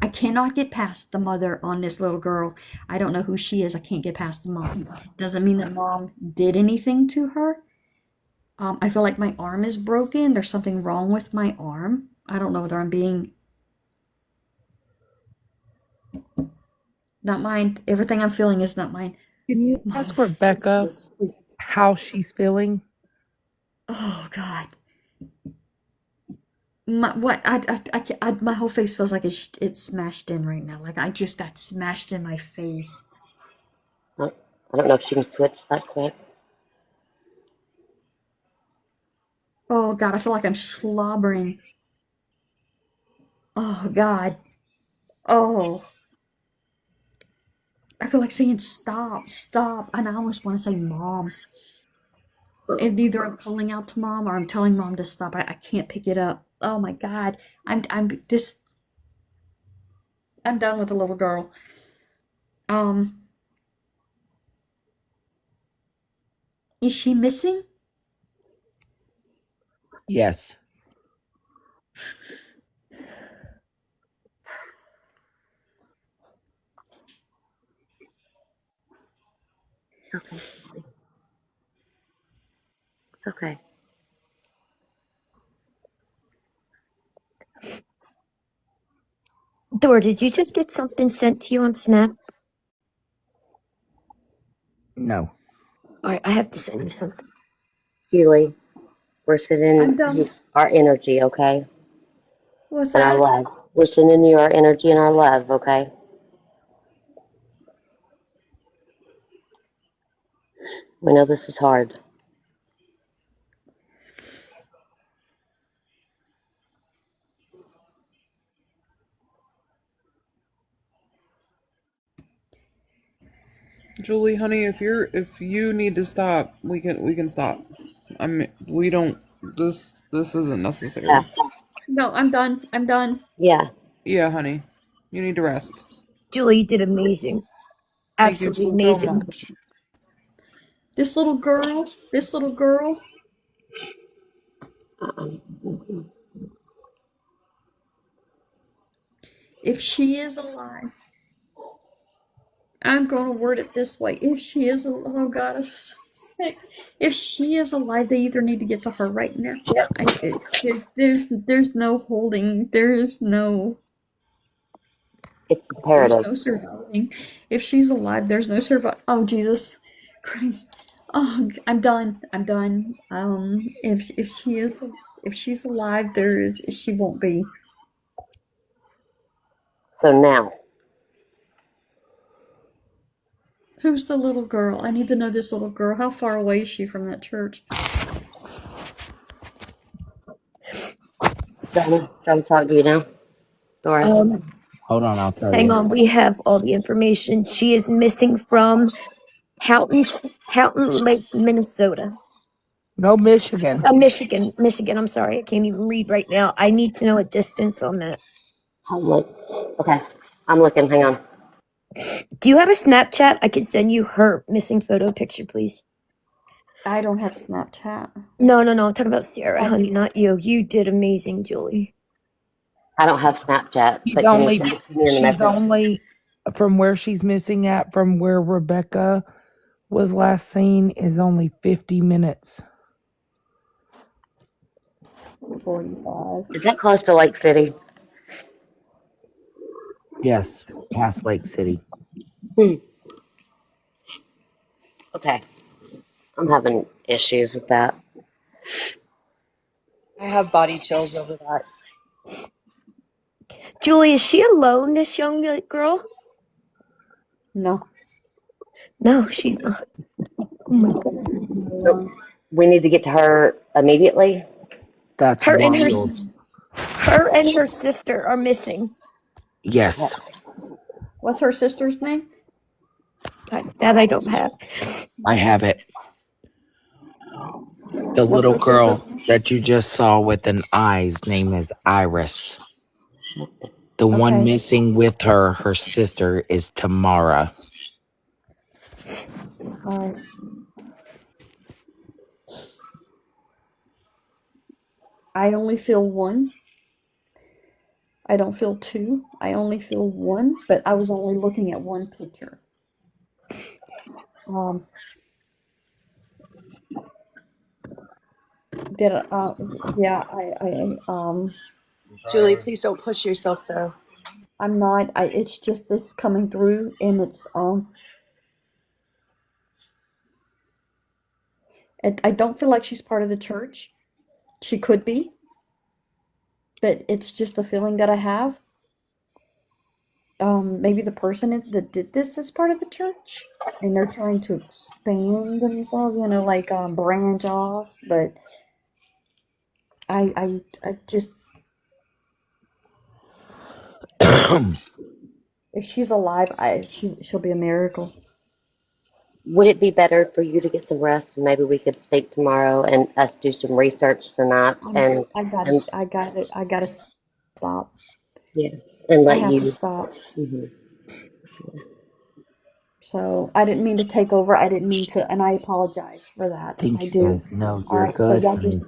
I cannot get past the mother on this little girl. I don't know who she is. I can't get past the mom. Doesn't mean that mom did anything to her. I feel like my arm is broken. There's something wrong with my arm. I don't know whether I'm being not mine. Everything I'm feeling is not mine. Can you Mom ask fell Rebecca asleep. how she's feeling? Oh God. My what my whole face feels like it's smashed in right now. Like I just got smashed in my face. I don't know if she can switch that quick. Oh God, I feel like I'm slobbering. Oh God. Oh, I feel like saying stop, stop, and I almost want to say mom. And either I'm calling out to mom or I'm telling mom to stop. I can't pick it up. Oh my God. I'm done with the little girl. Um, is she missing? Yes. It's okay. It's okay. Dora, did you just get something sent to you on Snap? No. All right, I have to send you something. Julie, we're I'm sending you done. our energy, okay? What's And our that? love. We're sending you our energy and our love, okay? We know this is hard. Julie, honey, if you need to stop, we can stop. I mean, we don't. This isn't Yeah. necessary. No, I'm done. I'm done. Yeah. Yeah, honey, you need to rest. Julie, you did amazing. Thank you Absolutely so amazing. much. This little girl, Uh-uh. if she is alive, I'm going to word it this way. If she is, oh God, I'm so sick. If she is alive, they either need to get to her right now. There's no holding. It's There's imperative. no surviving. If she's alive, there's no survive. Oh Jesus Christ. Oh, I'm done. I'm done. If she's alive, she won't be. So now, Who's the little girl? I need to know this little girl. How far away is she from that church? trying to talk to you now, Dora. Um, Hold on, I'll tell Hang you. on, we have all the information. She is missing from Houghton Lake, Minnesota. No, Michigan. Michigan. I'm sorry, I can't even read right now. I need to know a distance on that. I'm look. Okay, I'm looking. Hang on. Do you have a Snapchat? I could send you her missing photo picture, please. I don't have Snapchat. No. I'm talking about Sarah, I honey, not you. You did amazing, Julie. I don't have Snapchat, She's but can you only send it to me in the she's message? only from where she's missing at from where Rebecca was last seen is only 50 minutes. 45. Is that close to Lake City? Yes, past Lake City. Hmm. Okay, I'm having issues with that. I have body chills over that. Julie, is she alone, this young girl? No. No, she's not. Oh my God. So we need to get to her immediately. That's Her and her wild. s- her and her sister are missing. Okay. Yes, What's her sister's name? That I don't have. I have it. The What's little her sister's girl name? that you just saw with an eye's name is Iris. The one Okay. missing with her sister is Tamara. All right. I only feel one. I don't feel two. I only feel one, but I was only looking at one picture. Um, did yeah, Julie, please don't push yourself though. I'm not. It's just this coming through, and I don't feel like she's part of the church. She could be, but it's just a feeling that I have. Maybe the person that did this is part of the church, and they're trying to expand themselves, like branch off. But I just, if she's alive, she'll be a miracle. Would it be better for you to get some rest and maybe we could speak tomorrow and us do some research tonight and I gotta stop. yeah, and I let have to you. stop. Mhm. So I didn't mean to take over. I didn't mean to, and I apologize for that. Thank I you do. guys. No, All you're right. So good. y'all just,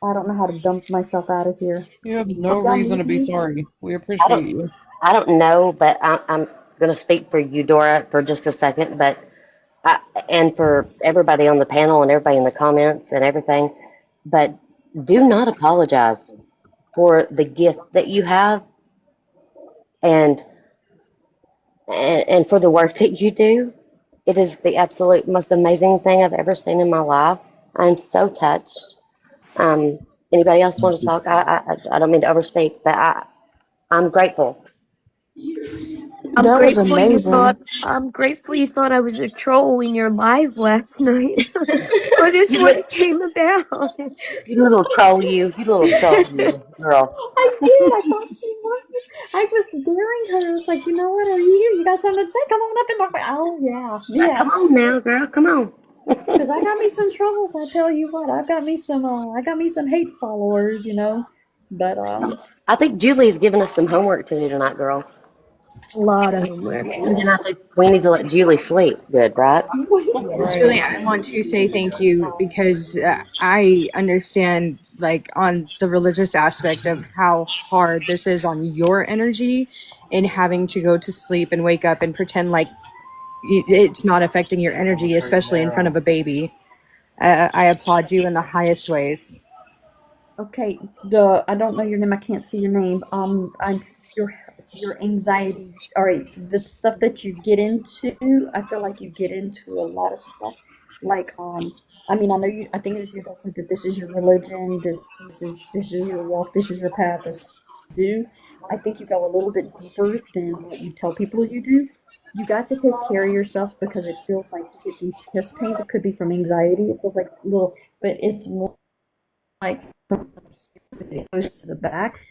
I don't know how to dump myself out of here. You have If no y'all reason to need be me, sorry. We I appreciate don't you. I don't know, but I'm going to speak for you, Dora, for just a second, but and for everybody on the panel and everybody in the comments and everything. But do not apologize for the gift that you have and and for the work that you do. It is the absolute most amazing thing I've ever seen in my life. I'm so touched. Um, Anybody else want to talk? I don't mean to overspeak, but I'm grateful. I'm That was grateful you amazing. thought I was a troll in your live last night. Or this You, li- one came about. you little troll, you girl. I did. I thought she was. I was daring her. It's like, you know what? Are you here? You got something to say? Come on up and talk. Oh yeah, Come yeah. on now, girl. Come on. Cause I got me some troubles. I tell you what. I got me some hate followers. You know, but So I think Julie's giving us some homework to do tonight, girls. A lot of homework. And then I think we need to let Julie sleep. Good, right? Yes. Right. Julie, I want to say thank you because I understand, like, on the religious aspect of how hard this is on your energy and having to go to sleep and wake up and pretend like it's not affecting your energy, especially in front of a baby. I applaud you in the highest ways. Okay, the I don't know your name. I can't see your name. I'm your your anxiety. All right, the stuff that you get into. I feel like you get into a lot of stuff. Like I mean, I know you. I think it's your definitely that this is your religion. This is your walk. This is your path. This do. I think you go a little bit deeper than what you tell people you do. You got to take care of yourself because it feels like you get these chest pains. It could be from anxiety. It feels like little, but it's more like it goes to the back.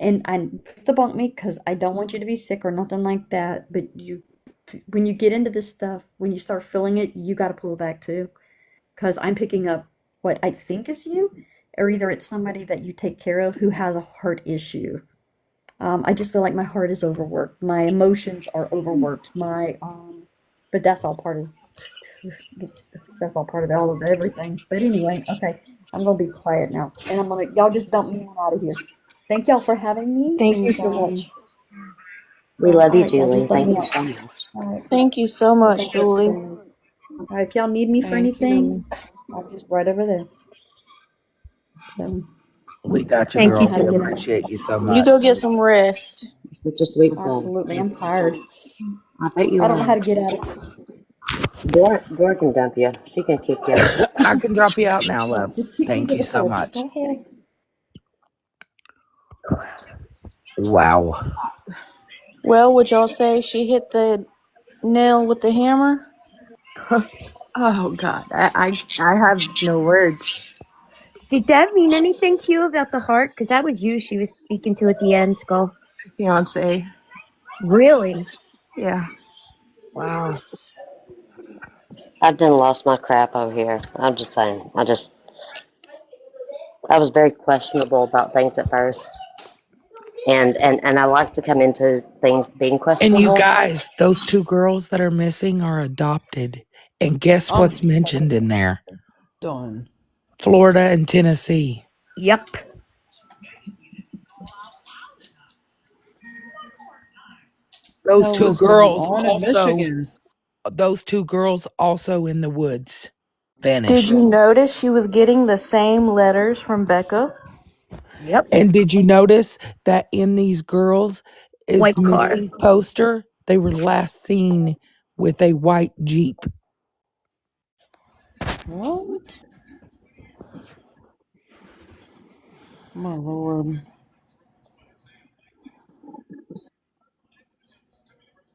And I debunk me because I don't want you to be sick or nothing like that. But when you get into this stuff, when you start feeling it, you got to pull it back too. Because I'm picking up what I think is you, or either it's somebody that you take care of who has a heart issue. I just feel like my heart is overworked. My emotions are overworked. But that's all part of all of everything. But anyway, okay, I'm gonna be quiet now, and y'all just dump me on out of here. Thank y'all for having me, Thank you and so much. We love all you, right, y'all Julie. just dump Thank me you out. so much. All right, Thank you so well, much, thank you Julie. again. All right, if y'all need me for Thank anything, you. I'm just right over there. So We got you, I don't Thank know you girl. how to We too. get out. appreciate you so You go much. get some rest. You're such a sweet soul. Absolutely, Thank I'm you. tired. I bet you I don't know how are. to get out of here. Dora can dump you. She can kick you. I can drop you out now, Yeah, love. just keep me Thank to you the so floor. Just much. go ahead. Wow. Well, would y'all say she hit the nail with the hammer? Oh God, I have no words. Did that mean anything to you about the heart? Because that was you she was speaking to at the end, Skull. Fiance, Really? yeah. Wow. I've done lost my crap over here. I'm just saying. I was very questionable about things at first, and I like to come into things being And you questionable. guys, those two girls that are missing are adopted. And guess what's I'm mentioned in there? done. Florida and Tennessee. Yep. Those Hell two is going girls on in also, Michigan? in the woods Did you vanished. notice she was getting the same letters from Becca? Yep. And did you notice that in these girls is White car. missing poster? They were last seen with a white Jeep. What? My lord.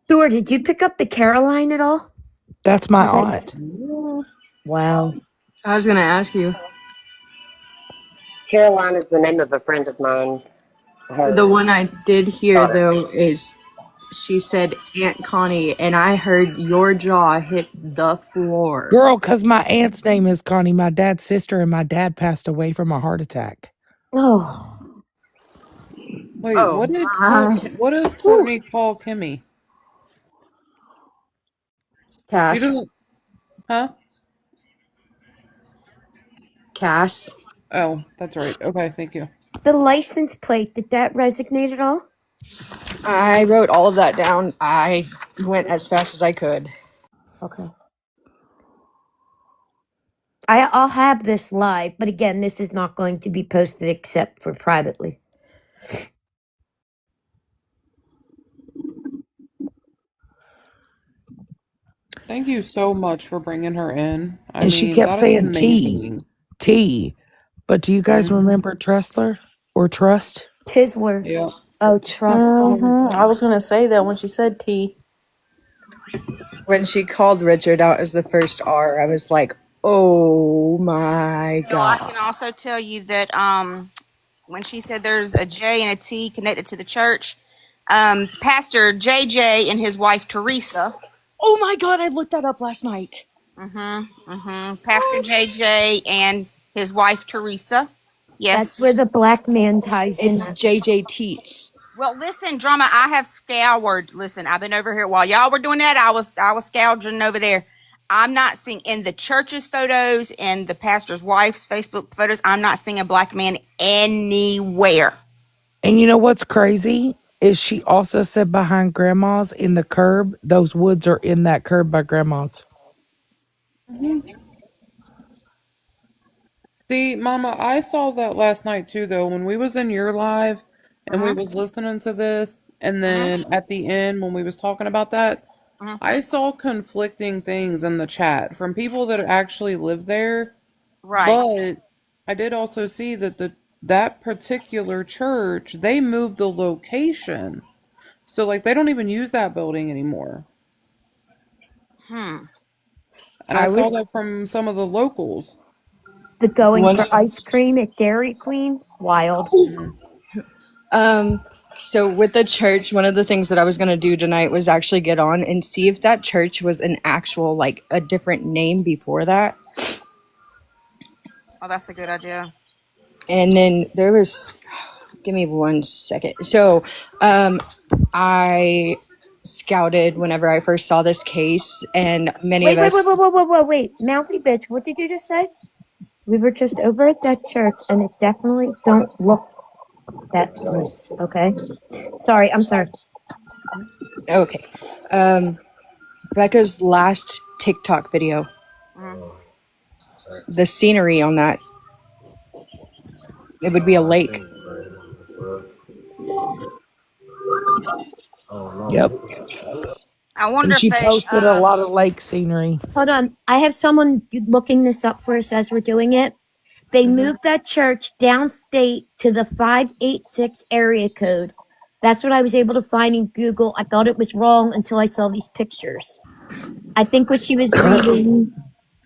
Thor, did you pick up the Caroline at all? That's my Was that aunt. Yeah. wow? I was gonna ask you. Caroline is the name of a friend of mine. The Her one I did hear daughter. though is she said Aunt Connie, and I heard your jaw hit the floor. Girl, because my aunt's name is Connie, my dad's sister, and my dad passed away from a heart attack. Oh, Wait, Oh my. what does Whew. Courtney call Kimmy? She Cass. doesn't, huh? Cass. Oh, that's right. Okay, thank you. the license plate, did that resonate at all? I wrote all of that down. I went as fast as I could. Okay. I'll have this live, but again, this is not going to be posted except for privately. Thank you so much for bringing her in. I And she mean, kept that is saying T, amazing. T. But do you guys Mm-hmm. remember Tressler or Trust? Tisler. Yeah. Oh, trust. Oh my I god. was gonna say that when she said T. When she called Richard out as the first R, I was like, oh my Well, I can god. also tell you that when she said there's a J and a T connected to the church, Pastor JJ and his wife Teresa. Oh my god, I looked that up last night. Pastor JJ and his wife Teresa. That's where Yes. the black man ties in It's at. JJ Teets. Well, listen, drama. I have scoured. Listen, I've been over here while y'all were doing that. I was scourging over there. I'm not seeing in the church's photos and the pastor's wife's Facebook photos. I'm not seeing a black man anywhere. And you know what's crazy? Is she also said behind grandma's in the curb, those woods are in that curb by grandma's. Hmm. See, Mama, I saw that last night too, though, when we was in your live and we Mm-hmm. was listening to this, and Mm-hmm. then at the end when we was talking about that, Mm-hmm. I saw conflicting things in the chat from people that actually live there, Right. but I did also see that that particular church, they moved the location. So like they don't even use that building anymore. Hmm. And I I saw would that from some of the locals. The going one for ice cream at Dairy Queen? Wild. Mhm. um so with the church, one of the things that I was gonna do tonight was actually get on and see if that church was an actual like a different name before that. Oh, that's a good idea. And then there was give me one second. So I scouted whenever I first saw this case, and many of Wait, wait, wait, us wait, wait, wait, wait, wait. Mouthy bitch, what did you just say? We were just over at that church and it definitely don't look that nice, okay? Sorry, I'm sorry. okay. Um Becca's last TikTok video, Mm-hmm. the scenery on that, it would be a lake. Yep. I wonder And if she they. posted a lot of lake scenery. Hold on. I have someone looking this up for us as we're doing it. They Mhm. moved that church downstate to the 586 area code. That's what I was able to find in Google. I thought it was wrong until I saw these pictures. I think what she was reading,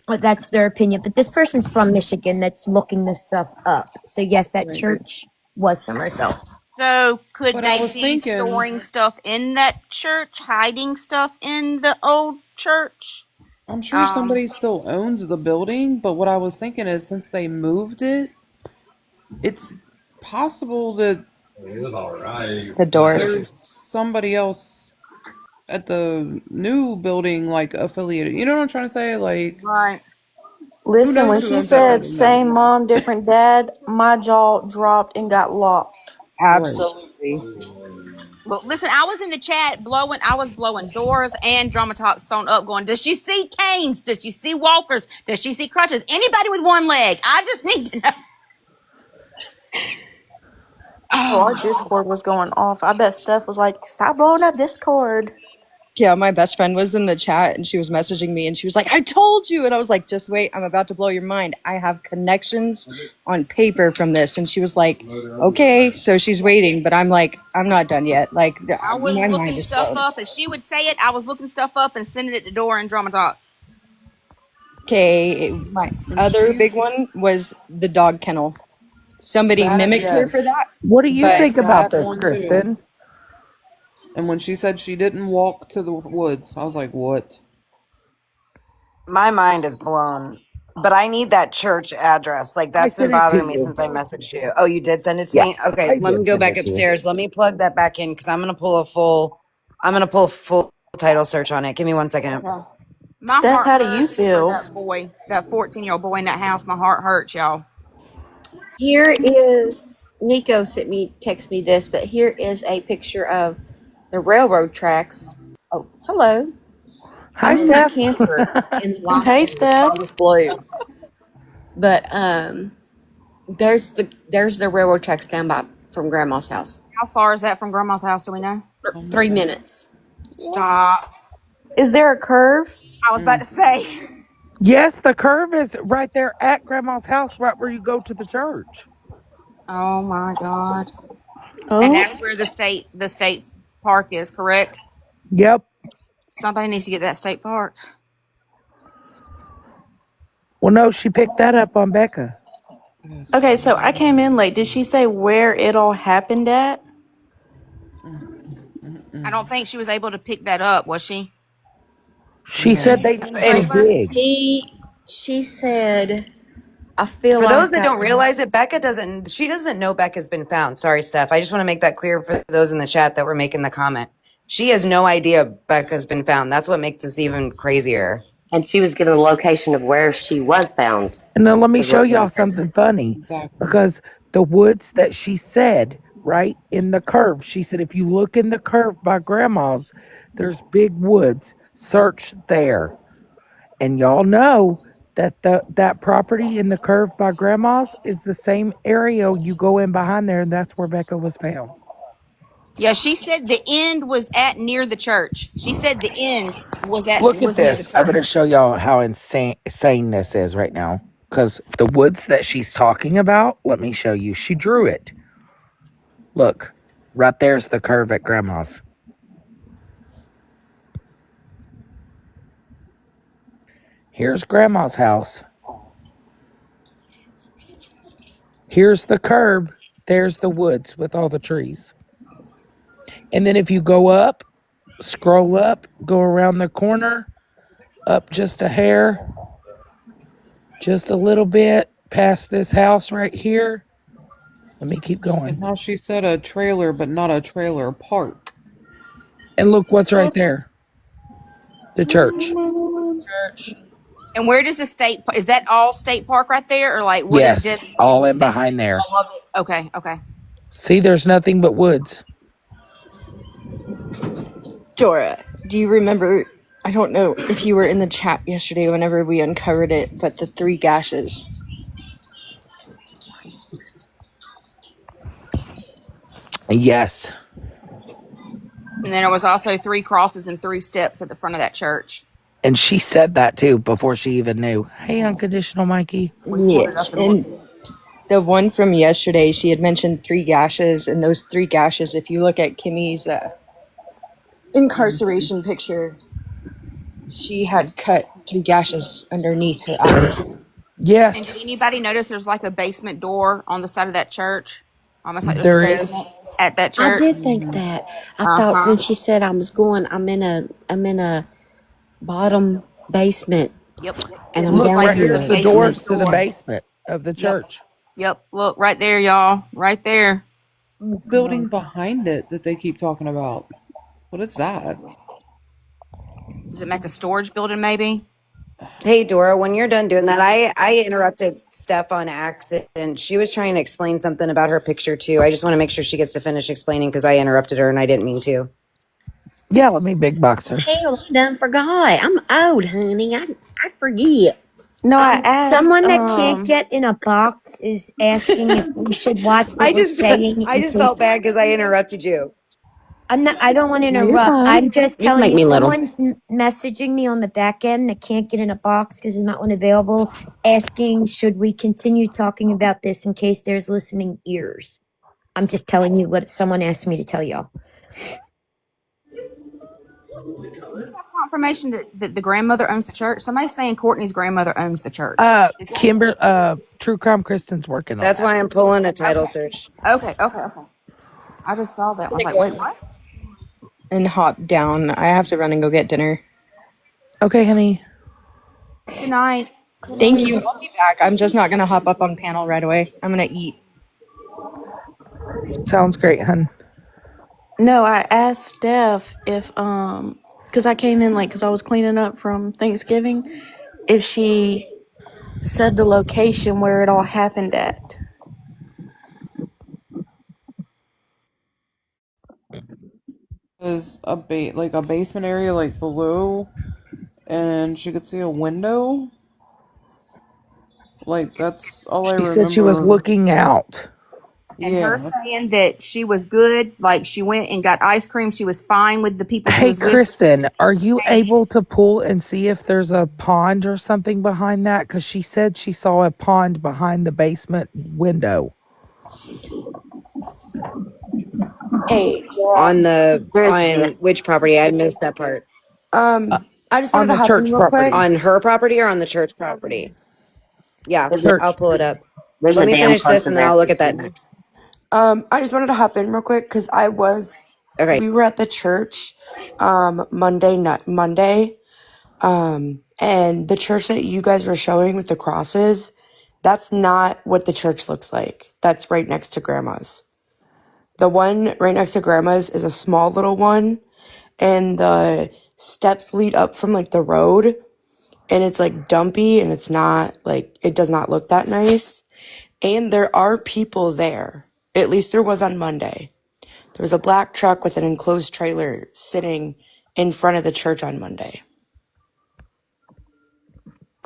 well, that's their opinion, but this person's from Michigan that's looking this stuff up. So, yes, that Right. church was somewhere else. So could But I they was be thinking, storing stuff in that church, hiding stuff in the old church? I'm sure Um, somebody still owns the building, but what I was thinking is since they moved it, it's possible that The doors. there's somebody else at the new building like affiliated. You know what I'm trying to say? Like, right. who Listen, when knows who she owns that said building though? same mom, different dad, my jaw dropped and got locked. Right. Absolutely. Well, listen, I was in the chat blowing. I was blowing doors and drama talk sewn up, going, "Does she see canes? Does she see walkers? Does she see crutches? Anybody with one leg? I just need to know." Oh, our Oh, Discord was going off. I bet Steph was like, "Stop blowing up Discord." yeah, my best friend was in the chat and she was messaging me and she was like, I told you. And I was like, just wait, I'm about to blow your mind. I have connections on paper from this. And she was like, okay. So she's waiting, but I'm like, I'm not done yet. Like, I was my looking mind is stuff blown. up, and she would say it. I was looking stuff up and sending it to Dora and drama talk. Okay. My And other big she's one was the dog kennel. somebody That, mimicked her for yes. that. What do you But Yes, think about that this, one too. Kristen? And when she said she didn't walk to the woods, I was like, what? My mind is blown. But I need that church address. Like I that's been sent it to bothering me you. since I messaged you. Oh, you did send it to Yeah, me? Okay, I let me did go send back it to you. upstairs. Let me plug that back in because I'm gonna pull a full title search on it. Give me 1 second. Okay. My Steph, heart how do you hurts for feel? that boy, that 14-year-old boy in that house. My heart hurts, y'all. Here is Nico sent me text me this, but here is a picture of the railroad tracks. Oh, hello. Hi, I'm in my Steph. camper in the Las Hey, Vegas Steph. Forest Blue. But there's the railroad tracks down by from Grandma's house. How far is that from Grandma's house? Do we know? Oh my 3 minutes. what? Stop. Is there a curve? I was about to say. Yes, the curve is right there at Grandma's house, right where you go to the church. Oh my God. And Oh, that's where the state park is, correct? Yep. Somebody needs to get that state park. Well, no, she picked that up on Becca. That's okay. So crazy. I came in late. Did she say where it all happened at? Mm, mm, I mm. don't think she was able to pick that up, was she? She Because said No. she's they in the stay And trailer. big. She said, I feel for those like that I. don't realize it, she doesn't know Becca's been found. Sorry, Steph. I just want to make that clear for those in the chat that were making the comment. She has no idea Becca's been found. That's what makes this even crazier. And she was given the location of where she was found, And then let me is show what y'all Mom said. something funny Exactly. because the woods that she said, right in the curve, she said, if you look in the curve by Grandma's, there's big woods. Search there. And y'all know that that property in the curve by Grandma's is the same area you go in behind there, and that's where Becca was found. Yeah, she said the end was at near the church. She said the end Look at was near the this. I'm church. going to show y'all how insane this is right now. Because the woods that she's talking about, let me show you. She drew it. Look, right there's the curve at Grandma's. Here's Grandma's house. Here's the curb. There's the woods with all the trees. And then if you go up, scroll up, go around the corner, up just a hair, just a little bit past this house right here. Let me keep And going. how she said a trailer, but not a trailer park. And look what's right there, the church. Church. And where does the is that all state park right there? Or like what is Yes, this all in state? behind there. All of it? Okay, okay. See, there's nothing but woods. Dora, do you remember? I don't know if you were in the chat yesterday whenever we uncovered it, but the three gashes. Yes. And then there was also 3 crosses and 3 steps at the front of that church. And she said that too before she even knew. Hey, unconditional Mikey. We pulled it up Yes, and looked. and the one from yesterday, she had mentioned three gashes, and those three gashes, if you look at Kimmy's incarceration picture, she had cut three gashes underneath her eyes. And Yes, did anybody notice there's like a basement door on the side of that church? Almost like there's a there basement is. at that I church. did think that. I Uh thought huh. when she said I was going, I'm in a bottom basement Yep. and It I'm looks Look, down like right there's here a here's at the basement doors basement. to the door. basement of the Yep. church. Yep. Look right there, y'all. Right there. Oh Building God. behind it that they keep talking about. What is that? Does it make a storage building? Maybe. Hey, Dora, when you're done doing that, I interrupted Steph on accident. She was trying to explain something about her picture too. I just want to make sure she gets to finish explaining because I interrupted her and I didn't mean to. Yeah, let me big box her. Hell, I done forgot. I'm old, honey. I forget. No, I asked. Someone that can't get in a box is asking if we should watch what I we're just saying I in just felt case. bad because I interrupted you. I'm not. I don't want to No, you're interrupt. fine. I'm just You can telling make you. me little. Someone's messaging me on the back end that can't get in a box because there's not one available. Asking should we continue talking about this in case there's listening ears. I'm just telling you what someone asked me to tell y'all. Confirmation that the grandmother owns the church. Somebody's saying Courtney's grandmother owns the church. Is that True Crime Kristen's working on That's that. why I'm pulling a title okay? search. Okay. I just saw that. I was like, wait, what? And hop down. I have to run and go get dinner. Okay, honey. Good night. Good Thank night. you. I'll be back. I'm just not gonna hop up on panel right away. I'm gonna eat. Sounds great, hun. No, I asked Steph if because I came in late because I was cleaning up from Thanksgiving, if she said the location where it all happened at. Is a like a basement area like below, and she could see a window. Like that's all I She said she was remember. looking out. And her Yeah. saying that she was good, like she went and got ice cream, she was fine with the people she Hey, was with. Kristen, are you able to pull and see if there's a pond or something behind that? Because she said she saw a pond behind the basement window. Hey, Dora. There's On which property? I missed that part. Uh, I just wanted on to the hop in church real quick. property. On her property or on the church property? Yeah, there's a I'll Church. pull it up. there's Let a me dam finish close this to and then there, I'll look at that Christina. next. I just wanted to hop in real quick because Okay. we were at the church, Monday, and the church that you guys were showing with the crosses, that's not what the church looks like. That's right next to Grandma's. The one right next to Grandma's is a small little one, and the steps lead up from like the road, and it's like dumpy, and it's not like, it does not look that nice. And there are people there. At least there was on Monday. There was a black truck with an enclosed trailer sitting in front of the church on Monday.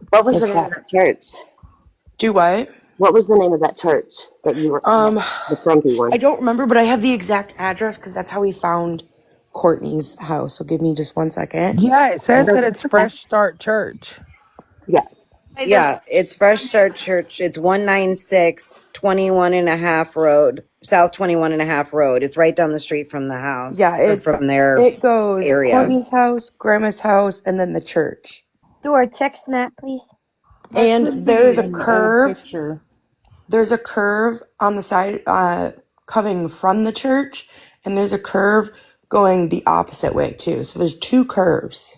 What was the With name of that. that church? Do what? What was the name of that church that you were at? Um, The Frankie one. I don't remember, but I have the exact address because that's how we found Courtney's house. So give me just 1 second. Yeah, it says Okay. that it's Okay. Fresh Start Church. Yeah. Hey, there's Yeah, it's Fresh Start Church. It's 196 21 and a half Road, South 21 and a half Road. It's right down the street from the Yeah, house or from their it goes area. Courtney's house, Grandma's house, and then the church. Dora, text Matt, please. That And could be there's a an old curve. picture. There's a curve on the side, coming from the church, and there's a curve going the opposite way too. So there's two curves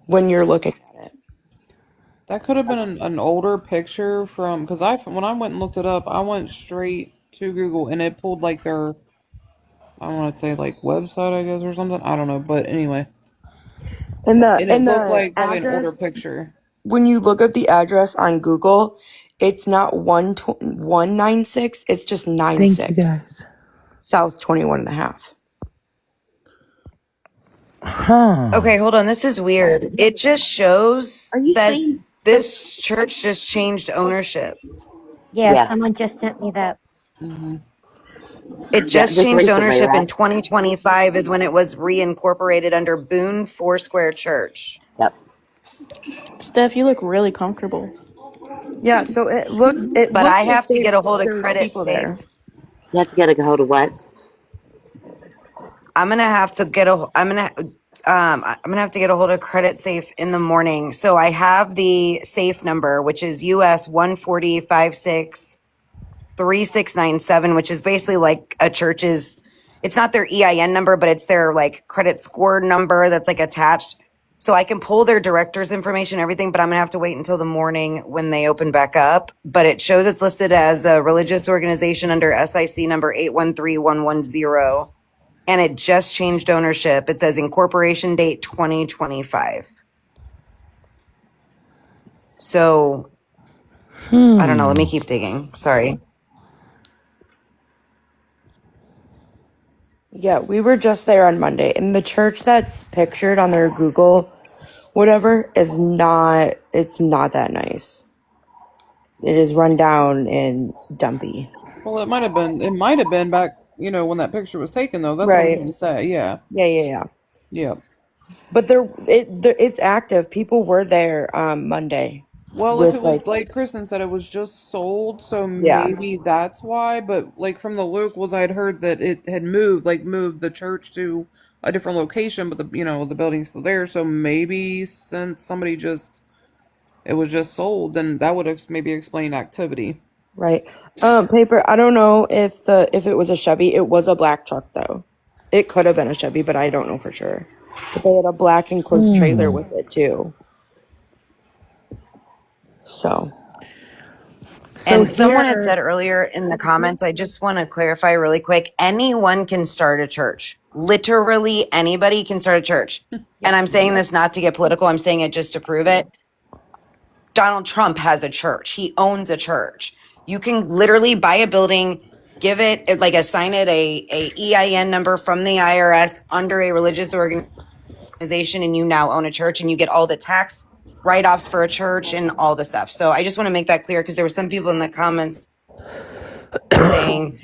when you're looking at it. That could have been an older picture from because when I went and looked it up, I went straight to Google and it pulled like their I want to say like website I guess or something. I don't know, but anyway, And the and it and looked the like probably an older address, picture. when you look up the address on Google, it's not 196, it's just Thank you, guys. 96 South 21 and a half. Huh. Okay, hold on. This is weird. It just shows Are you that saying the this church just changed ownership. Yeah, Yeah. someone just sent me that. Hmm. It Yeah. just Just changed recently, ownership right? in 2025 is when it was reincorporated under Boone Foursquare Church. Yep. Steph? You look really comfortable. Yeah, so it But I looks like have to get a hold of there's Credit people Safe. there. You have to get a hold of what? I'm gonna have to get a I'm gonna have to get a hold of Credit Safe in the morning. So I have the safe number, which is US 140563697, which is basically like a church's, it's not their EIN number, but it's their like credit score number that's like attached. So I can pull their director's information, everything, but I'm gonna have to wait until the morning when they open back up. But it shows it's listed as a religious organization under SIC number 813110. And it just changed ownership. It says incorporation date 2025. So I don't know. Let me keep digging. Sorry. Yeah, we were just there on Monday, and the church that's pictured on their Google whatever is not, it's not that nice. It is run down and dumpy. Well, it might have been back when that picture was taken though. That's what I'm Right. trying to say. Yeah. Yeah. Yep. But it's active. People were there Monday Well, if with it was like, like Kristen said, it was just sold, so yeah. maybe that's why. But like from the locals, I'd heard that it had moved the church to a different location, but the building's still there. So maybe since somebody just it was just sold, then that would maybe explain activity. Right. Paper. I don't know if it was a Chevy. It was a black truck though. It could have been a Chevy, but I don't know for sure. But they had a black enclosed trailer with it too. So. So And someone had here, said earlier in the comments, I just want to clarify really quick. Anyone can start a church. Literally anybody can start a church. And I'm saying this not to get political, I'm saying it just to prove it. Donald Trump has a church. He owns a church. You can literally buy a building, give it like assign it a EIN number from the IRS under a religious organization, and you now own a church, and you get all the tax write-offs for a church and all the stuff. So I just want to make that clear because there were some people in the comments saying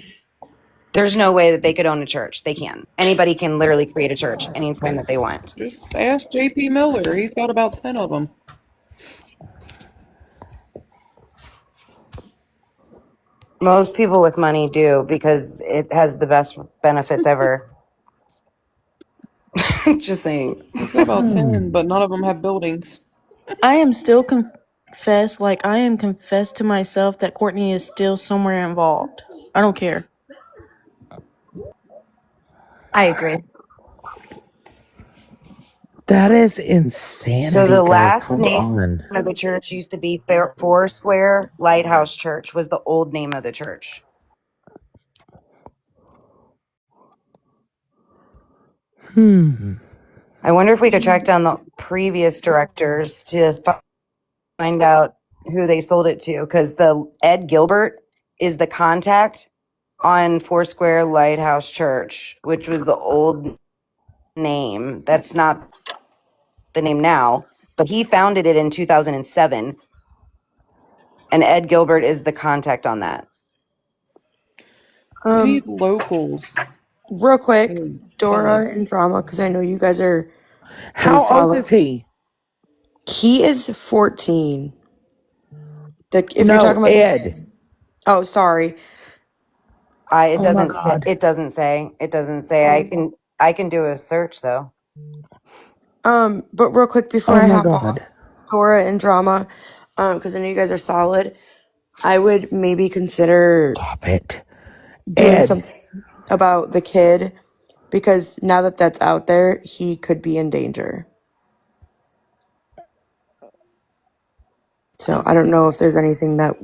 there's no way that they could own a church. They can. Anybody can literally create a church anytime that they want. Just ask J.P. Miller. He's got about 10 of them. Most people with money do because it has the best benefits ever. Just saying. He's got about 10, but none of them have buildings. I am still I am confessed to myself that Courtney is still somewhere involved. I don't care. I agree. that is So insanity, the girl. last Come name on. of the church used to be Foursquare Lighthouse Church was the old name of the church. I wonder if we could track down the previous directors to find out who they sold it to, because the Ed Gilbert is the contact on Foursquare Lighthouse Church, which was the old name. That's not the name now, but he founded it in 2007, and Ed Gilbert is the contact on that. We need locals. Real quick, Dora Tennis. and Drama, because I know you guys are pretty How old solid. is he? He is 14. If you're No, talking about the Ed. kids. Oh, sorry. It Oh my doesn't say. God. It doesn't say. It doesn't say. I can do a search though. But real quick before Oh I my hop off, God. Dora and Drama, because I know you guys are solid, I would maybe consider Stop it. doing Ed. something about the kid, because now that that's out there, he could be in danger. So I don't know if there's anything that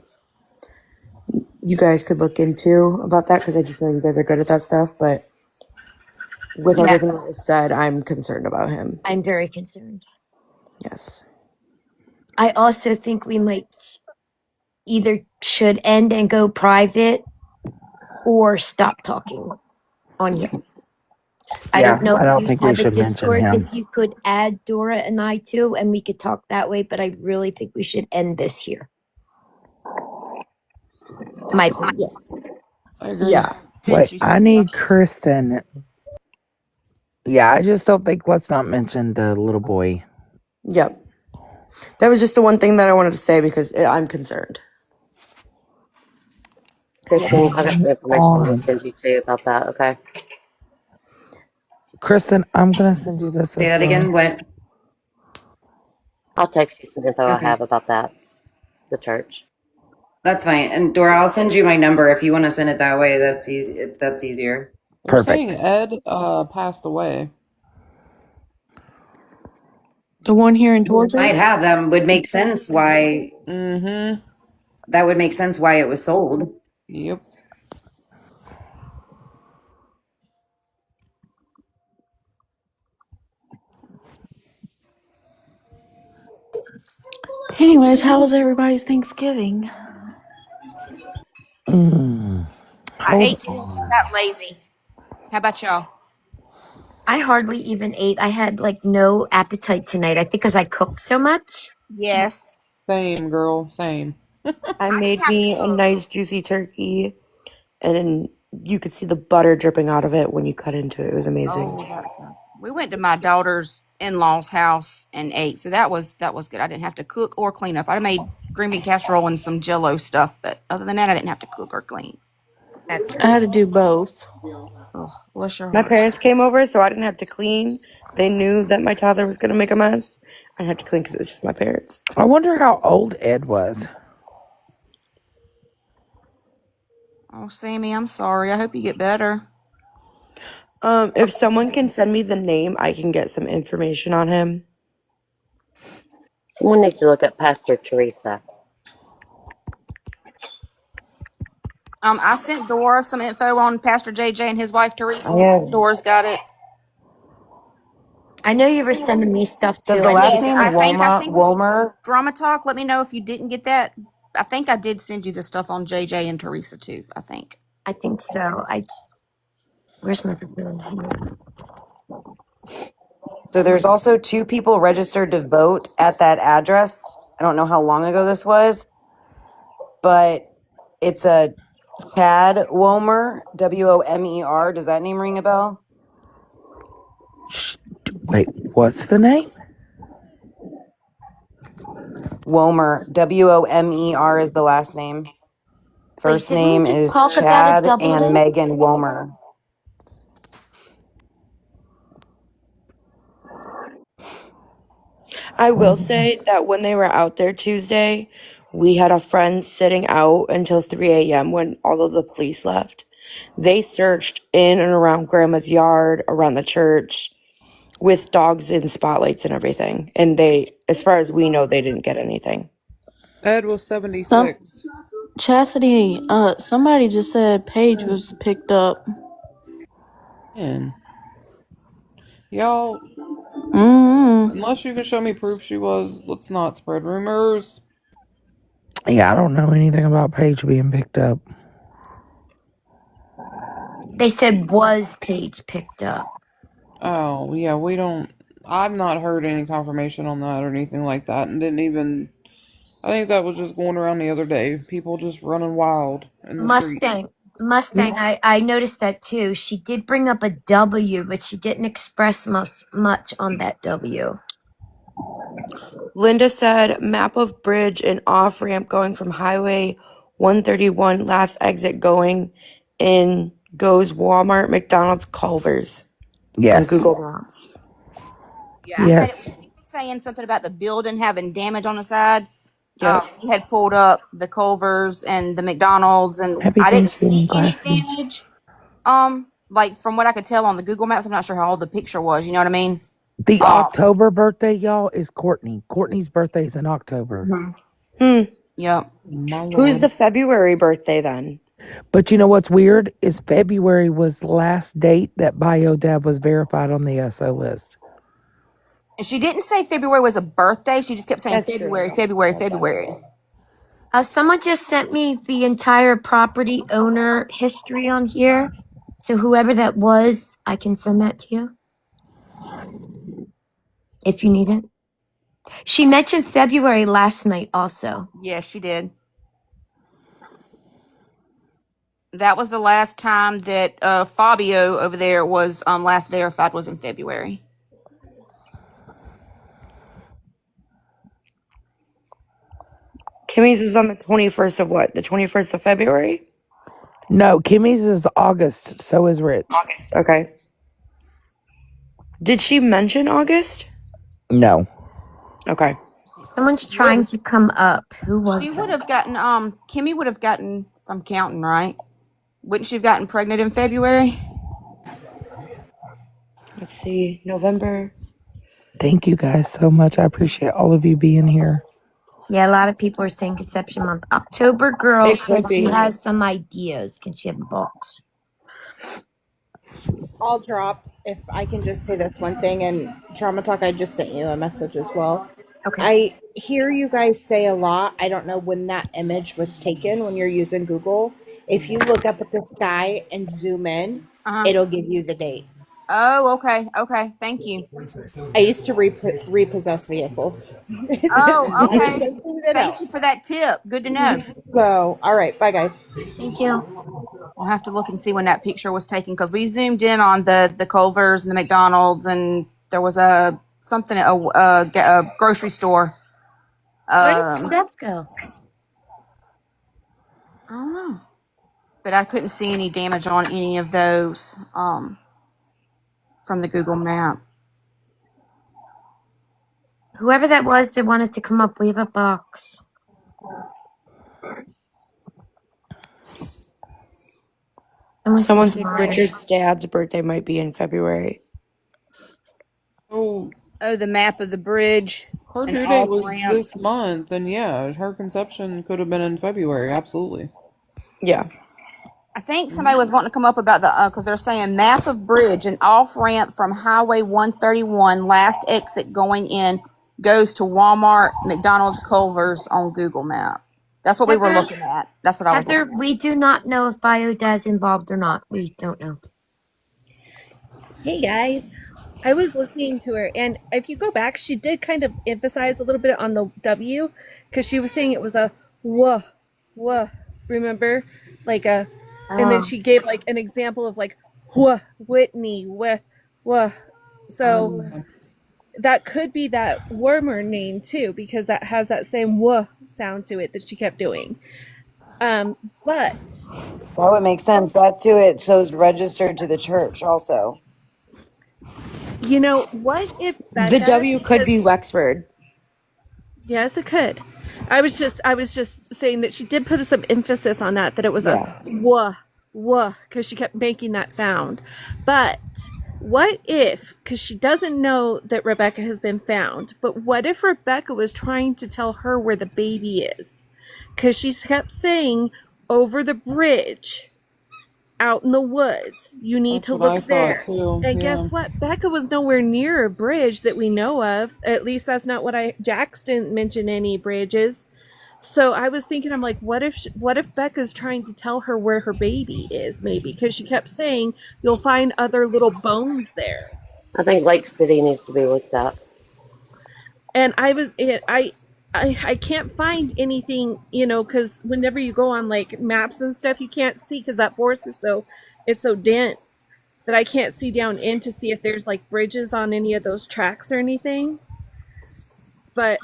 you guys could look into about that, because I just know you guys are good at that stuff. But with Yeah, everything that was said, I'm concerned about him. I'm very concerned. Yes. I also think we might either should end and go private or stop talking on here. I don't Yeah, know I if don't you think we have a should mention Discord that him. you could add Dora and I to, and we could talk that way, but I really think we should end this here. My opinion. I agree. Yeah. Wait, Sent you I something. need Kristen. Yeah, I just don't think, let's not mention the little boy. Yep. That was just the one thing that I wanted to say because I'm concerned. Kristen, I got Come some information I'm going to on. send you too about that, okay? Kristen, I'm going to send you this Say as that again. well. What? I'll text you some info I Okay, have about that, the church. that's fine. And Dora, I'll send you my number if you want to send it that way. That's easy. If that's easier. They're saying Perfect. Ed passed away. The one here in Georgia? Might have them would make sense why Mm-hmm. that would make sense why it was sold. Yep. Anyways, how was everybody's Thanksgiving? I Hold ate too much and on. got lazy. How about y'all? I hardly even ate. I had like no appetite tonight. I think because I cooked so much. Yes. Same, girl. Same. I I didn't made have to me a cook. nice juicy turkey, and then you could see the butter dripping out of it when you cut into it. It was amazing. Oh, that sounds. We went to my daughter's in-laws' house and ate, so that was good. I didn't have to cook or clean up. I made green bean casserole and some Jello stuff, but other than that, I didn't have to cook or clean. That's I good. had to do both. Oh, bless your My heart. parents came over, so I didn't have to clean. They knew that my toddler was going to make a mess. I didn't have to clean because it was just my parents. I wonder how old Ed was. Oh, Sammy, I'm sorry. I hope you get better. If someone can send me the name, I can get some information on him. Someone needs to look at Pastor Teresa. I sent Dora some info on Pastor JJ and his wife I Teresa. have. Dora's got it. I know you were sending me stuff Does too. the I last didn't Yes, name I get it. think I Wilma sent you Wilmer? Drama Talk. Let me know if you didn't get that. I think I did send you the stuff on JJ and Teresa too. I think. I think so. Where's my phone? So there's also 2 people registered to vote at that address. I don't know how long ago this was, but it's a Chad Womer, Womer. Does that name ring a bell? Wait, what's the name? Womer, Womer is the last name. Wait, First didn't we name just is talk about a Chad and W? Megan Womer. I will say that when they were out there Tuesday, we had a friend sitting out until 3 a.m. when all of the police left. They searched in and around Grandma's yard, around the church, with dogs in spotlights and everything. And they, as far as we know, they didn't get anything. Ed was Some 76. Chastity, somebody just said Paige was picked up. Man. Y'all, Mm. unless you can show me proof she was, let's not spread rumors. Yeah, I don't know anything about Paige being picked up. They said was Paige picked up. Oh, yeah, we don't. I've not heard any confirmation on that or anything like that, and didn't even. I think that was just going around the other day. People just running wild in the street. Mustang. I noticed that too. She did bring up a W, but she didn't express much on that W. Linda said, map of bridge and off ramp going from Highway 131, last exit going in goes Walmart, McDonald's, Culver's on Yes. Google Maps. Yeah, I had it when Yes. she was saying something about the building having damage on the side. Yep. He had pulled up the Culvers and the McDonald's, and Happy I didn't see Thanksgiving, any Classy. damage. Like from what I could tell on the Google Maps, I'm not sure how old the picture was. You know what I mean? The Um, October birthday, y'all, is Courtney. Courtney's birthday is in October. Mhm. Hmm. yep. My Who's the lord. February birthday then? But you know what's weird is February was the last date that Bio Dad was verified on the SO list. And she didn't say February was a birthday. She just kept saying That's true. February, February, February. Someone just sent me the entire property owner history on here. So whoever that was, I can send that to you if you need it. She mentioned February last night also. Yes, she did. That was the last time that Fabio over there was last verified was in February. Kimmy's is on the 21st of what? The 21st of February? No, Kimmy's is August. So is Rich. August. Okay. Did she mention August? No. Okay. Someone's Would trying to come up. Who was she would that? have gotten Kimmy would have gotten from counting, right? Wouldn't she have gotten pregnant in February? Let's see. November. Thank you guys so much. I appreciate all of you being here. Yeah, a lot of people are saying Conception Month. October Girl It could said she be. has some ideas. Can she have a box? I'll drop if I can just say this one thing. And Trauma Talk, I just sent you a message as well. Okay. I hear you guys say a lot. I don't know when that image was taken when you're using Google. If you look up at the sky and zoom in, Uh-huh. it'll give you the date. Oh, okay. Okay. Thank you. I used to repossess vehicles. Oh, I just okay. figured it Thank out. you for that tip. Good to know. So, all right. Bye, guys. Thank you. We'll have to look and see when that picture was taken because we zoomed in on the Culvers and the McDonald's, and there was a something a grocery store. Where did Um, Steph go? I don't know. but I couldn't see any damage on any of those from the Google map. Whoever that was that wanted to come up, we have a box. Someone Someone said said hi. Richard's dad's birthday might be in February. Oh, Oh, the map of the bridge her and due date off was ramp. this month, and yeah, her conception could have been in February. Absolutely. Yeah. I think somebody was wanting to come up about the because they're saying map of bridge and off ramp from Highway 131, last exit going in goes to Walmart, McDonald's, Culver's on Google Map. That's what we were Heather, looking at. That's what I was Heather, looking at. we do not know if Biodad's involved or not. We don't know. Hey guys, I was listening to her, and if you go back, she did kind of emphasize a little bit on the W, because she was saying it was a wuh, wuh. Remember, like a, and then Oh, she gave like an example of like wuh, Whitney, wuh, wuh. So that could be that warmer name too, because that has that same wuh sound to it that she kept doing. But That would make sense. That's who it shows registered to the church also. you know, what if The Becca? W could Because be Wexford. yes, it could. I was just saying that she did put some emphasis on that it was a Yeah. wah wah because she kept making that sound. But what if, because she doesn't know that Rebecca has been found, but what if Rebecca was trying to tell her where the baby is? Because she kept saying over the bridge out in the woods. You need That's to what I look thought there. too. And Yeah. guess what? Becca was nowhere near a bridge that we know of. At least that's not what Jax didn't mention any bridges. So I was thinking, I'm like, what if Becca's trying to tell her where her baby is, maybe? Because she kept saying you'll find other little bones there. I think Lake City needs to be looked at. And I can't find anything, because whenever you go on like maps and stuff, you can't see because that forest is it's so dense that I can't see down in to see if there's like bridges on any of those tracks or anything. But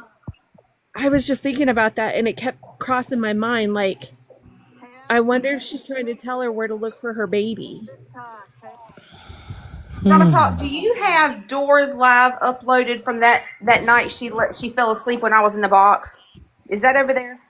I was just thinking about that, and it kept crossing my mind, like, I wonder if she's trying to tell her where to look for her baby. Drama Talk, do you have Dora's live uploaded from that night she fell asleep when I was in the box? Is that over there?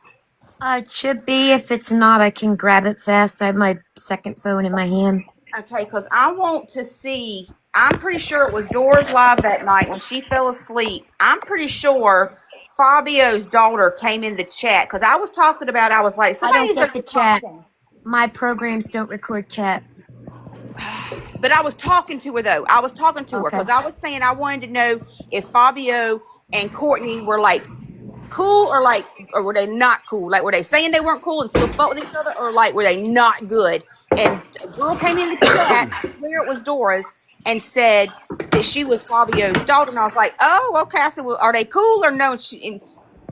it should be. If it's not, I can grab it fast. I have my second phone in my hand. Okay, because I want to see. I'm pretty sure it was Dora's live that night when she fell asleep. I'm pretty sure Fabio's daughter came in the chat because I was talking about. I was like, I somebody don't needs to get go the talk chat. to him. My programs don't record chat. But I was talking to her though. I was talking to her Okay. because I was saying I wanted to know if Fabio and Courtney were like cool or were they not cool? Like were they saying they weren't cool and still fought with each other, or like were they not good? And a girl came in the chat, I swear it was Dora's, and said that she was Fabio's daughter, and I was like, oh, okay. I said, well, are they cool or no? And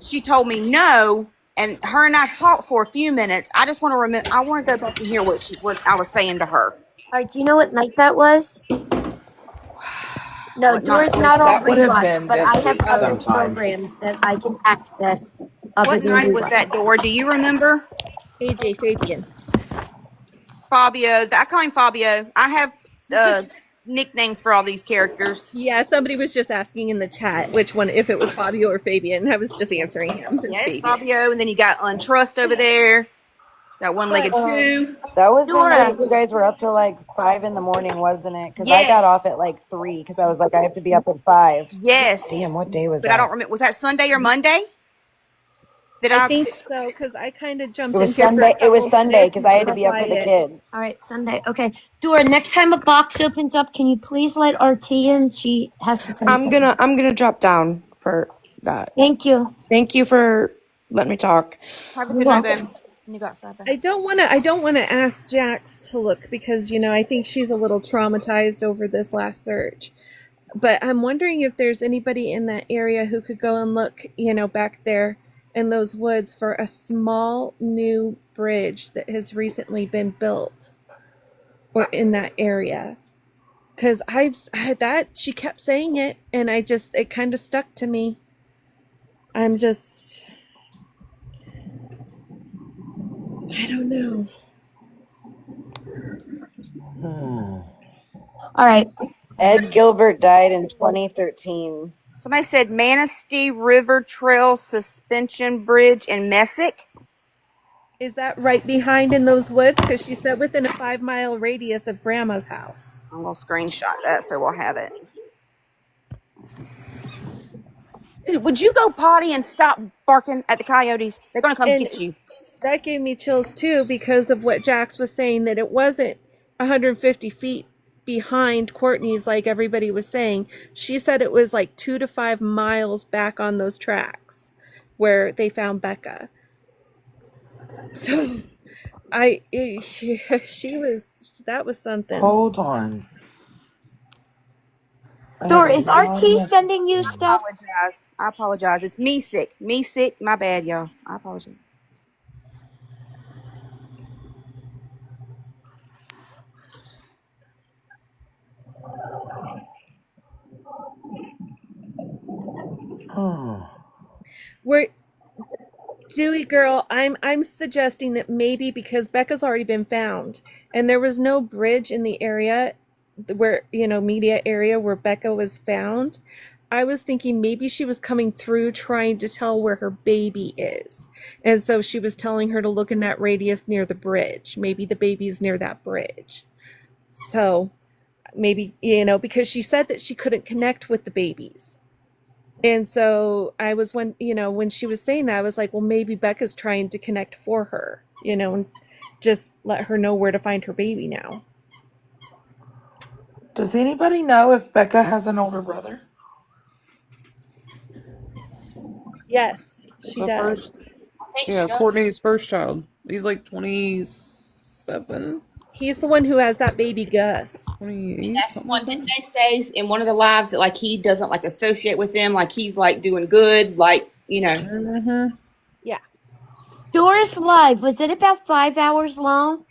she told me no, and her and I talked for a few minutes. I just want to remember. I want to go back and hear what I was saying to her. All right. Do you know what night that was? No, What night Dora's was not on That would have rewatch, been but this I have week other sometime. programs that I can access other what than night was rewatch. that, Dora? Do you remember? AJ Fabian. Fabio. I call him Fabio. I have nicknames for all these characters. Yeah, somebody was just asking in the chat which one, if it was Fabio or Fabian. I was just answering him as Yeah, it's Fabian. Fabio, and then you got Untrust over there. That one-legged Sue. That was the night Dora, you guys were up till like 5 in the morning, wasn't it? Because I got Yes, off at like 3 because I was like, I have to be up at 5. yes. Damn, what day was But I that? don't remember. Was that Sunday or Monday? Did I I? think so, because I kind of It jumped in was here for a Sunday. It was couple Sunday minutes because and I had got to be up for the quiet. kid. all right, Sunday. Okay, Dora. Next time a box opens up, can you please let RT in? She has to tell you something. I'm gonna drop down for that. Thank you. Thank you for letting me talk. Have a You're good night, welcome. babe. And you got Sabbath. I don't want to ask Jax to look because, I think she's a little traumatized over this last search. But I'm wondering if there's anybody in that area who could go and look, back there in those woods for a small new bridge that has recently been built or in that area. Because she kept saying it, and it kind of stuck to me. I'm just, I don't know. Hmm. All right. Ed Gilbert died in 2013. Somebody said Manistee River Trail Suspension Bridge in Messick. Is that right behind in those woods? Because she said within a 5 mile radius of Grandma's house. I'm gonna screenshot that so we'll have it. Would you go potty and stop barking at the coyotes? They're gonna come And get you. that gave me chills too because of what Jax was saying, that it wasn't 150 feet behind Courtney's like everybody was saying. She said it was like 2 to 5 miles back on those tracks where they found Becca. So she was, that was something. Hold on. I have Dora, a is lot of RT messages sending you coming in. stuff? Apologize. I apologize. It's me sick. Me sick. My bad, y'all. I apologize. Oh. We're Dewey girl, I'm suggesting that maybe because Becca's already been found and there was no bridge in the area where, media area where Becca was found. I was thinking maybe she was coming through trying to tell where her baby is. And so she was telling her to look in that radius near the bridge. Maybe the baby's near that bridge. So maybe, because she said that she couldn't connect with the babies. And so I was when she was saying that, I was like, well, maybe Becca's trying to connect for her, and just let her know where to find her baby now. Does anybody know if Becca has an older brother? Yes, she The first, does. I think she yeah, does. Courtney's first child. He's like 27, He's the one who has that baby Gus. 28, That's the something one like that that. they say in one of the lives that like he doesn't like associate with them, like he's like doing good, like Mm-hmm. Yeah. Dora's live. Was it about 5 hours long?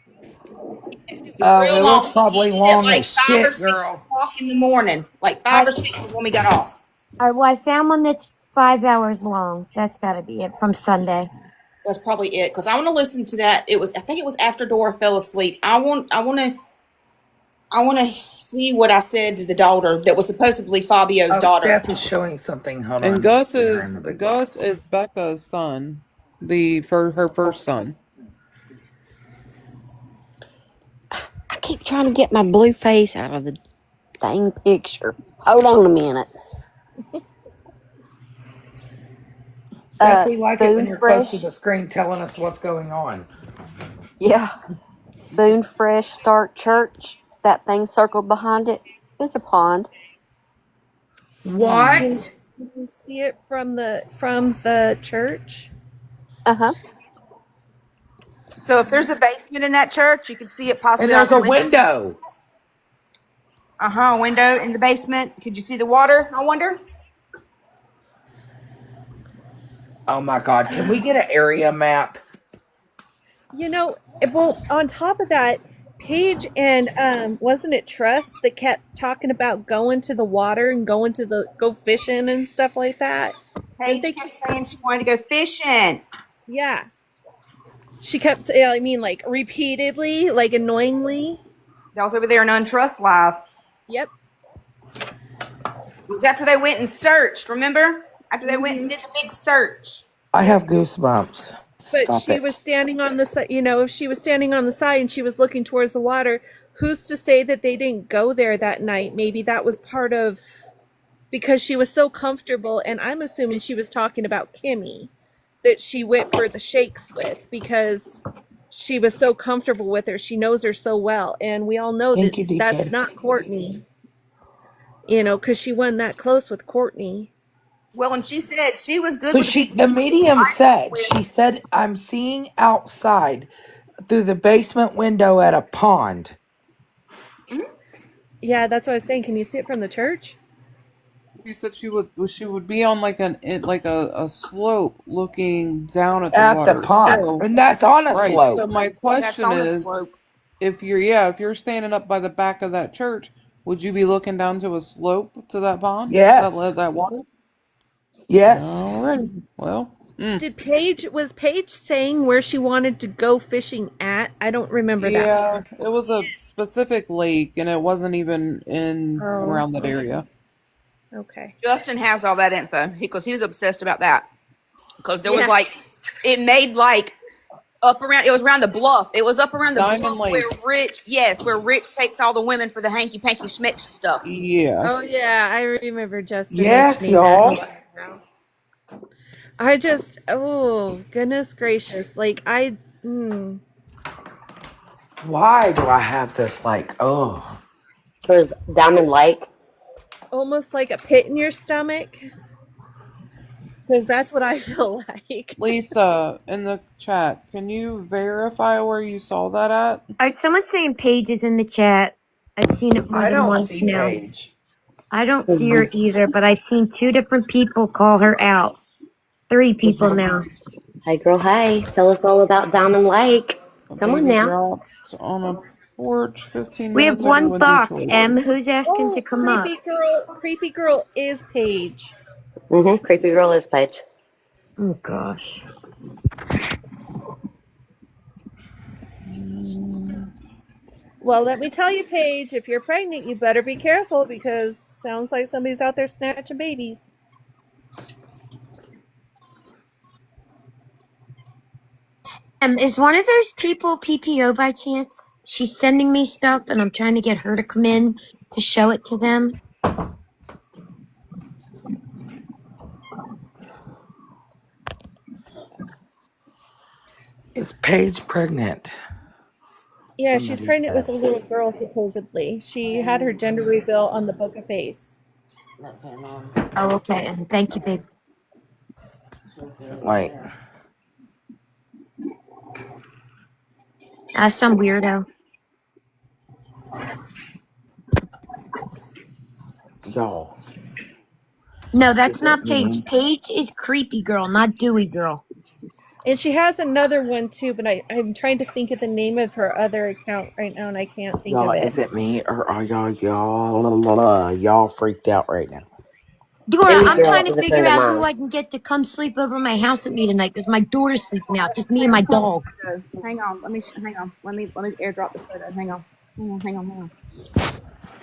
Yes, it was real It was long. He probably ended at long like as 5 or shit, 6 girl. o'clock in the morning. Like five I or six is when we got off. well, I found one that's 5 hours long. That's got to be it from Sunday. That's probably it because I want to listen to that. I think it was after Dora fell asleep. I want to see what I said to the daughter that was supposedly Fabio's Oh, daughter. Steph is showing something. Hold And on. Get her in the big Gus box. is Becca's son, for her first son. I keep trying to get my blue face out of the dang picture. Hold on a minute. Steph, we like it when Boone you're close to Fresh. the screen telling us what's going on. Yeah. Boone Fresh Start Church. That thing circled behind it is a pond. Hmm. Can What? you see it from the church? Uh huh. So if there's a basement in that church, you could see it And possibly out there's the a window. window. A window in the basement. Could you see the water? I wonder. Oh my God. Can we get an area map? Well, on top of that, Paige and wasn't it Trust that kept talking about going to the water and going to the go fishing and stuff like that? Didn't Paige they kept keep? saying she wanted to go fishing. Yeah, she kept. I mean, like repeatedly, like annoyingly. That was over there in Untrust Live. Yep. It was after they went and searched. Remember? After they went and Hmm. did the big search. I Yep. have goosebumps. But Stop she was it. standing on the side. If she was standing on the side and she was looking towards the water, who's to say that they didn't go there that night? Maybe that was part of because she was so comfortable, and I'm assuming she was talking about Kimmy that she went for the shakes with because she was so comfortable with her. She knows her so well, and we all know Thank that you, that's DK. not Courtney. Because she wasn't that close with Courtney. Well, and she said she was good But with the people the she was medium nicest said, with. she said, I'm seeing outside through the basement window at a pond. Mhm. Yeah, that's what I was saying. Can you see it from the church? She said she would be on like a slope looking down at the At the water. pond. So And that's on a right. So slope. my That's question on a is, slope. if you're standing up by the back of that church, would you be looking down to a slope to that pond? Yes. That water? Yes. All right. Well. Did Paige was Paige saying where she wanted to go fishing at? I don't remember that Yeah, part. it was a specific lake, and it wasn't even in Oh, around that area. okay. Justin has all that info because he was obsessed about that. Because there was Yeah. like, it made like up around, it was around the bluff. It was up around the Diamond bluff where Lake. Rich, yes, where Rich takes all the women for the hanky panky schmecky stuff. Yeah. Oh yeah, I remember Justin Yes, mentioning that in y'all. the background. I just, oh goodness gracious, like Why do I have this like, oh, There's Diamond Lake. almost like a pit in your stomach, because that's what I feel like. Lisa, in the chat, can you verify where you saw that at? All right, someone's saying Paige is in the chat. I've seen it more I than don't once see now. Paige. I don't Is see her this, either, but I've seen two different people call her out. Three is people this, now. hey girl, hey, tell us all about Diamond Lake. A Come on baby now. dropped on a porch 15 We have minutes ago one in box, Detroit. M. Who's asking to Oh, come up? creepy girl is Paige. Creepy girl is Paige. Oh, gosh. Well, let me tell you, Paige, if you're pregnant, you better be careful because sounds like somebody's out there snatching babies. Is one of those people PPO by chance? She's sending me stuff, and I'm trying to get her to come in to show it to them. Is Paige pregnant? Yeah, she's Somebody pregnant with said. a little girl, supposedly. She had her gender reveal on the Book of Face. Oh, okay. And thank you, babe. Wait, Some weirdo. y'all. No, that's Is it not Paige. me? Paige is creepy girl, not Dewey girl. And she has another one too, but I'm trying to think of the name of her other account right now and I can't think Y'all, of it. is it me or are y'all freaked out right now? Dora, Dewey I'm girl trying to is a figure friend of out who mine. I can get to come sleep over my house with me tonight because my daughter's sleeping out. Just me and my dog. Hang on, hang on. Let me airdrop this photo. Hang on.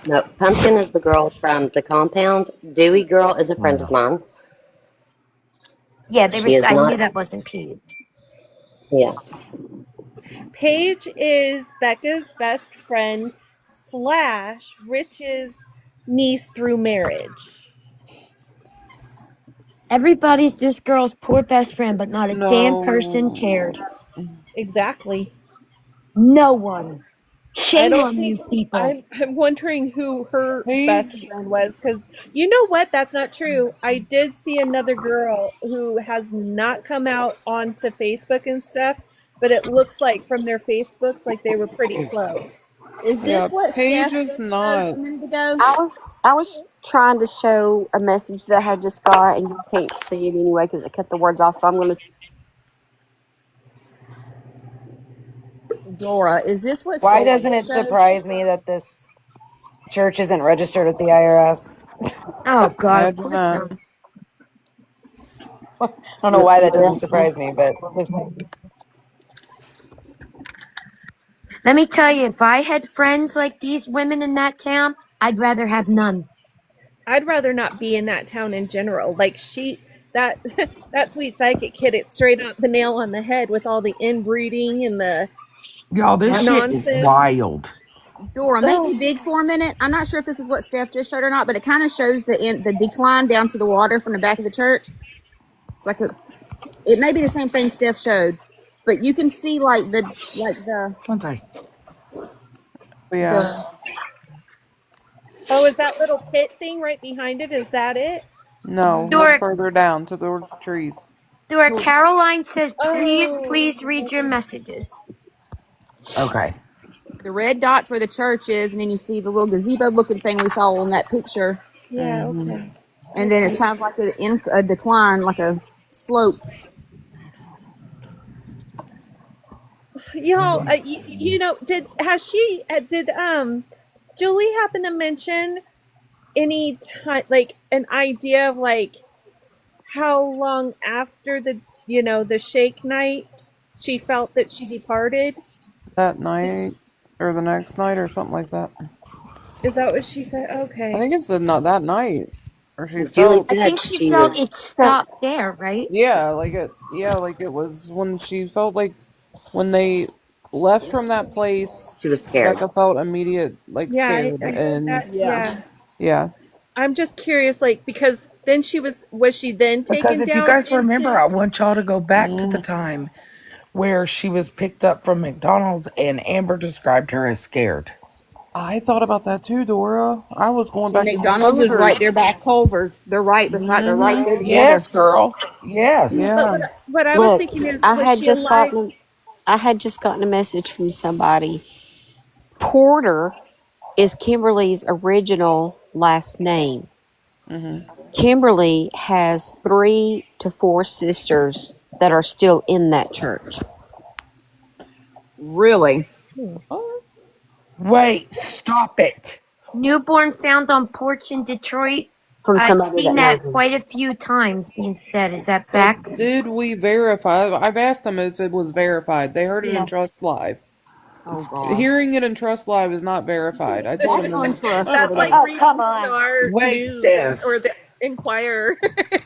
No, Pumpkin is the girl from the compound. Dewey girl is a friend of No. mine. Yeah, She is I knew not, that wasn't Paige. yeah. Paige is Becca's best friend slash Rich's niece through marriage. Everybody's this girl's poor best friend, but not a damn person cared. No. Exactly. No one. I Shame don't on you think people. I'm wondering who her best Paige, friend was because you know what? That's not true. I did see another girl who has not come out onto Facebook and stuff, but it looks like from their Facebooks like they were pretty close. Is yeah, this what Paige Steph is just showed not. a minute ago? I was trying to show a message that I just got, and you can't see it anyway because it cut the words off. So I'm going to. Dora, is this what Why Steph doesn't just it showed? surprise me that this church isn't registered with the IRS? Oh God, of Imagine course that. not. I don't know Yep, why that doesn't yep. surprise me, but Let me tell you, if I had friends like these women in that town, I'd rather have none. I'd rather not be in that town in general. Like that that sweet psychic hit it straight on the nail on the head with all the inbreeding and the Y'all, this Yep. shit is nonsense. wild. Dora, make me Oh, big for a minute. I'm not sure if this is what Steph just showed or not, but it kind of shows the decline down to the water from the back of the church. It's like it may be the same thing Steph showed, but you can see One day. Yeah. the oh, is that little pit thing right behind it? Is that it? No, look Dora, further down to the trees. to Caroline says, Oh, please read your messages. Okay. the red dots where the church is, and then you see the little gazebo looking thing we saw on that picture, yeah. Mm-hmm. Okay. and then it's Okay. kind of like a decline, like a slope. Y'all, you know, did Julie happen to mention any time like an idea of like how long after the the shake night, she felt that she departed. That Did she, night or the next night or something like that. is that what she said? I Okay. think it's the not that night, or she Well, Julie felt. I said think she she felt was it stopped there, right? Yeah, like it was when she felt like when they left from that place, she was scared. Becca felt immediate like Yeah, scared I heard and that. Yeah. Yeah. yeah. I'm just curious, like, because then was she then Because taken if you down guys remember, into, I want y'all to go back to the Mm. time where she was picked up from McDonald's and Amber described her as scared. I thought about that too, Dora. I was going And back in my McDonald's is photos. right there by Culver's. They're right beside. They're right Mm-hmm. there together. Yes, girl. Yes. but Yeah. what I was Look, thinking is, I was had she just alive? gotten I had just gotten a message from somebody. Porter is Kimberly's original last name. Mm-hmm. Kimberly has 3 to 4 sisters that are still in that church. Really? Oh, Wait, stop it. Newborn found on porch in Detroit. From I've somebody seen that knows that him. quite a few times being said. Is that but fact? did we verify? I've asked them if it was verified. They heard it in Yeah. Trust Live. Oh God. Hearing it in Trust Live is not verified. I told That's them it untrust That's over like there. Oh, come reading on. Star Wait, News or Steph. the Inquirer.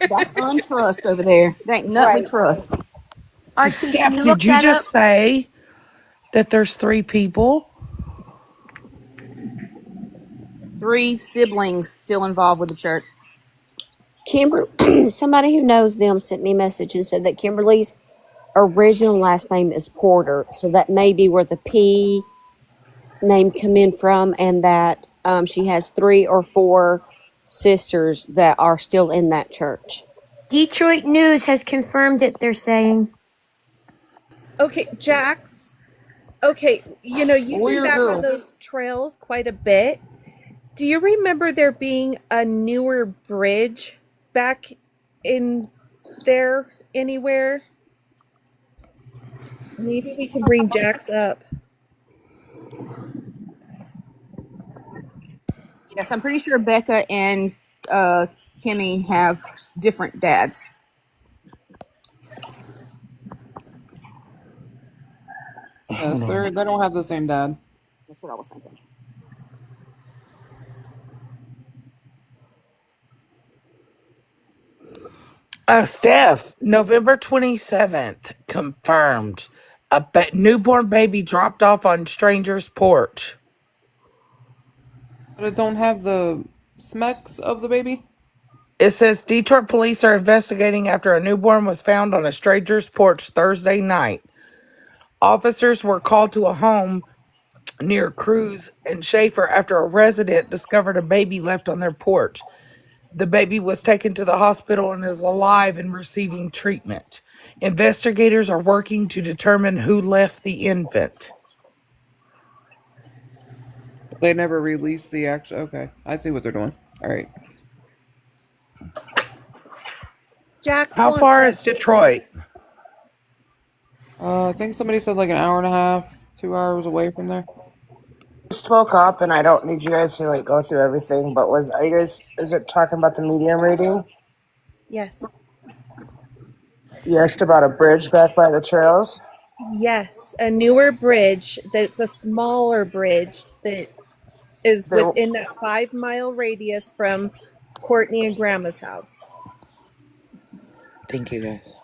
That's untrust over there. That ain't nothing we Right. trust. Archie, can Steph, you did look you that up? just say that there's 3 people? 3 siblings still involved with the church. Kimber somebody who knows them sent me a message and said that Kimberly's original last name is Porter. So that may be where the P name come in from, and that she has 3 or 4 sisters that are still in that church. Detroit News has confirmed it, they're saying. Okay, Jax. Okay, you've been Warrior back on girl. those trails quite a bit. Do you remember there being a newer bridge back in there anywhere? Maybe we can bring Jax up. Yes, I'm pretty sure Becca and uh, Kimmy have different dads. Hold Yes, on. they don't have the same dad. That's what I was thinking. Steph, November 27th, confirmed. Newborn baby dropped off on stranger's porch. But it don't have the smecks of the baby. It says Detroit police are investigating after a newborn was found on a stranger's porch Thursday night. Officers were called to a home near Cruz and Schaefer after a resident discovered a baby left on their porch. The baby was taken to the hospital and is alive and receiving treatment. Investigators are working to determine who left the infant. They never released the actual. Okay, I see what they're doing. All right. Jax How wants far a is Detroit? I think somebody said like an hour and a half, 2 hours away from there. Just woke up and I don't need you guys to like go through everything, but are you guys is it talking about the medium reading? yes. You asked about a bridge back by the trails. Yes, a newer bridge that's a smaller bridge that is There within that 5 mile radius from Courtney and Grandma's house. Thank you, guys.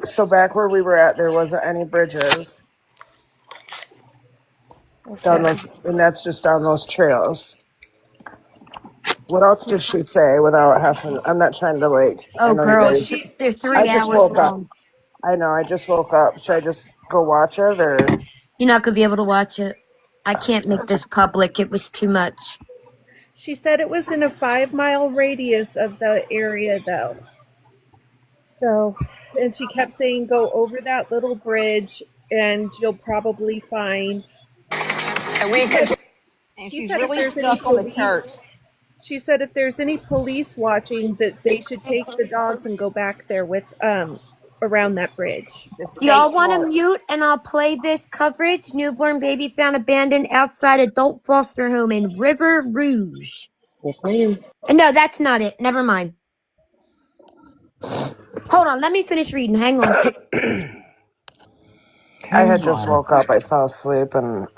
so back where we were at there wasn't any bridges down Okay. those and that's just down those trails. What else did she say without having I'm not trying to I Oh, know you Well, girls, guys she they're I three just hours woke up. long. I know, I just woke up. Should I just go watch it or You're not going to be able to watch it. I can't make this public. It was too much. she said it was in a 5 mile radius of the area though. So, and she kept saying go over that little bridge and you'll probably find. She said And she she's said if really there's any stuck on the church. police she said if there's any police watching that they should take the dogs and go back there with around that bridge. The Do state y'all want to park. mute and I'll play this coverage? Newborn baby found abandoned outside adult foster home in River Rouge. Yes, ma'am. No, that's not it. Never mind. Hold on, let me finish reading. Hang on. I Hang had just on. woke up. I fell asleep, and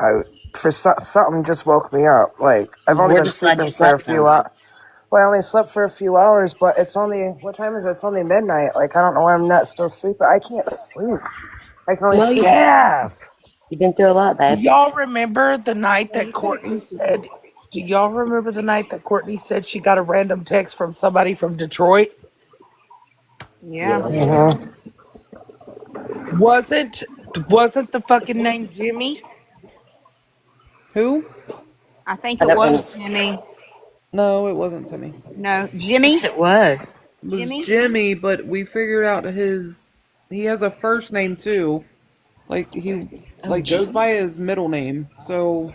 something just woke me up. Like I've only We're been just glad you sleeping for a slept few though. hours. Well, I only slept for a few hours, but it's only what time is it? It's only midnight. Like I don't know why I'm not still sleeping. I can't sleep. I can only No, sleep. Steph, you've been through a lot, do babe. y'all remember the night that Courtney said? Do y'all remember the night that Courtney said she got a random text from somebody from Detroit? Yeah. Yes. Mm-hmm. Wasn't wasn't the fucking name Jimmy? Who? I think I it don't was remember. Jimmy. No, it wasn't Timmy. No, Yes, Jimmy. it was. It was Jimmy. Jimmy, but we figured out his. He has a first name too. Like he Oh, like goes Jimmy. by his middle name. So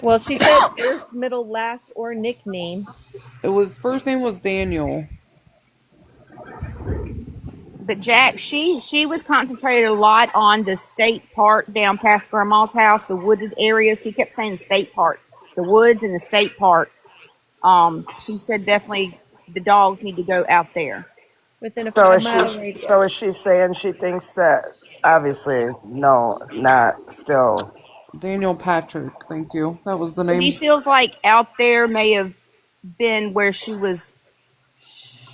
Well, she said first, middle, last, or nickname. it was first name was Daniel. But Jack, she was concentrated a lot on the state park down past Grandma's house, the wooded area. She kept saying state park, the woods and the state park. She said definitely the dogs need to go out there. Within a So five is she? mile So is radius. she saying she thinks that? Obviously, no, not still. Daniel Patrick, thank you. That was the He name. feels like out there may have been where she was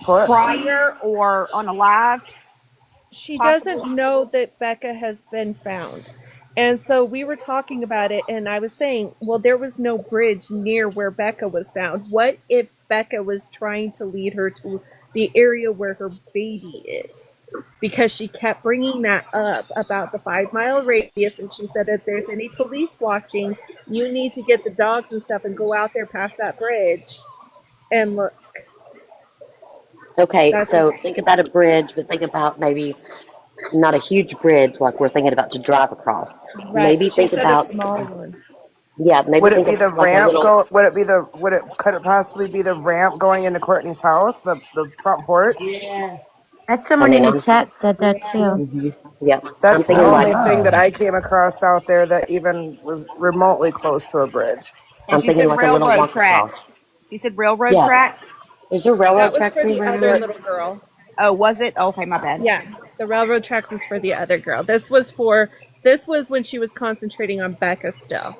Put. prior or unalived, She doesn't possibly. know that Becca has been found. And so we were talking about it, and I was saying, well, there was no bridge near where Becca was found. What if Becca was trying to lead her to the area where her baby is? Because she kept bringing that up about the 5 mile radius, and she said if there's any police watching, you need to get the dogs and stuff and go out there past that bridge and look. Okay, That's what so think about a bridge, but think about maybe not a huge bridge like we're thinking about to drive across. right. Maybe She think said a about, small one. yeah, maybe Would it think be of the like a ramp little. go? Would it be the? Would it? Could it possibly be the ramp going into Courtney's house? The front porch. That's I someone in mean, the chat said that too. yeah, I'm That's the thinking Oh like only thing that no. I came across out there that even was remotely close to a bridge. And she said a little railroad walk across. tracks. She said railroad Yeah, tracks. is there railroad That was tracks for the anywhere near other it? little girl. Oh, was it? Okay, my bad. Yeah, the railroad tracks is for the other girl. This was when she was concentrating on Becca still.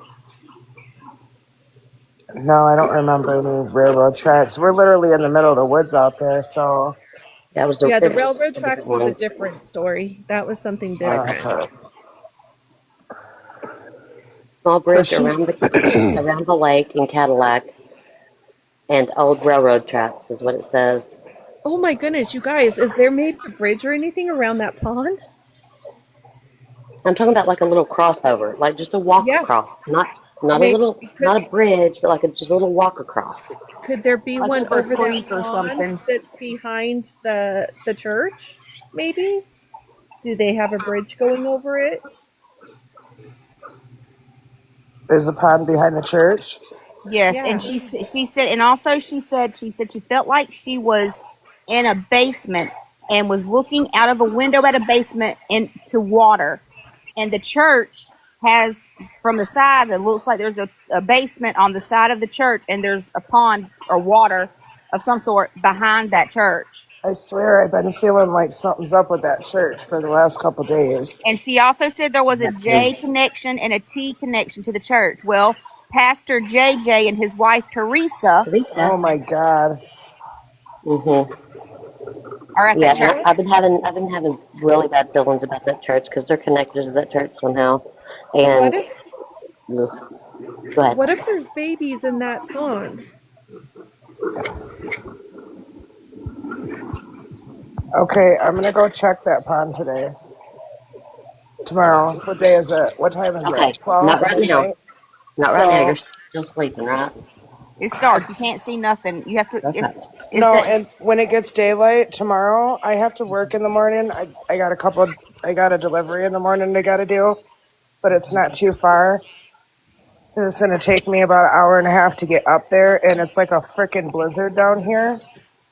No, I don't remember any railroad tracks. We're literally in the middle of the woods out there, so. That was Yeah, the it was railroad a different tracks was a one. different story. That was something different. Okay. Small So bridge she. around the lake in Cadillac and old railroad tracks is what it says. Oh my goodness, you guys, is there maybe a bridge or anything around that pond? I'm talking about like a little crossover, like just a walk Yeah, across, maybe not a bridge, but like just a little walk across. could there be Like one over a over that creek or pond something. that's behind the church? Maybe? Do they have a bridge going over it? There's a pond behind the church. Yes, and Yeah. she said, and also she said she felt like she was in a basement and was looking out of a window at a basement into water, and the church has from the side. It looks like there's a basement on the side of the church, and there's a pond or water of some sort behind that church. I swear I've been feeling like something's up with that church for the last couple days. And she also said there was a That too. J connection and a T connection to the church. Well, Pastor JJ and his wife Teresa Teresa. Oh my god. Mm-hmm. are at that Yeah, church. I've been having really bad feelings about that church because they're connected to that church somehow. What And if ugh, go ahead. what if there's babies in that pond? Okay, I'm gonna go check that pond today. Tomorrow. What day is it? What time is it? Okay, 12 not right now. midnight. Not right now. You're So still sleeping, right? It's dark. You can't see nothing. You have to. Okay. Is no, that and when it gets daylight tomorrow, I have to work in the morning. I got a couple. I got a delivery in the morning I got to do, but it's not too far. It's gonna take me about an hour and a half to get up there, and it's like a freaking blizzard down here.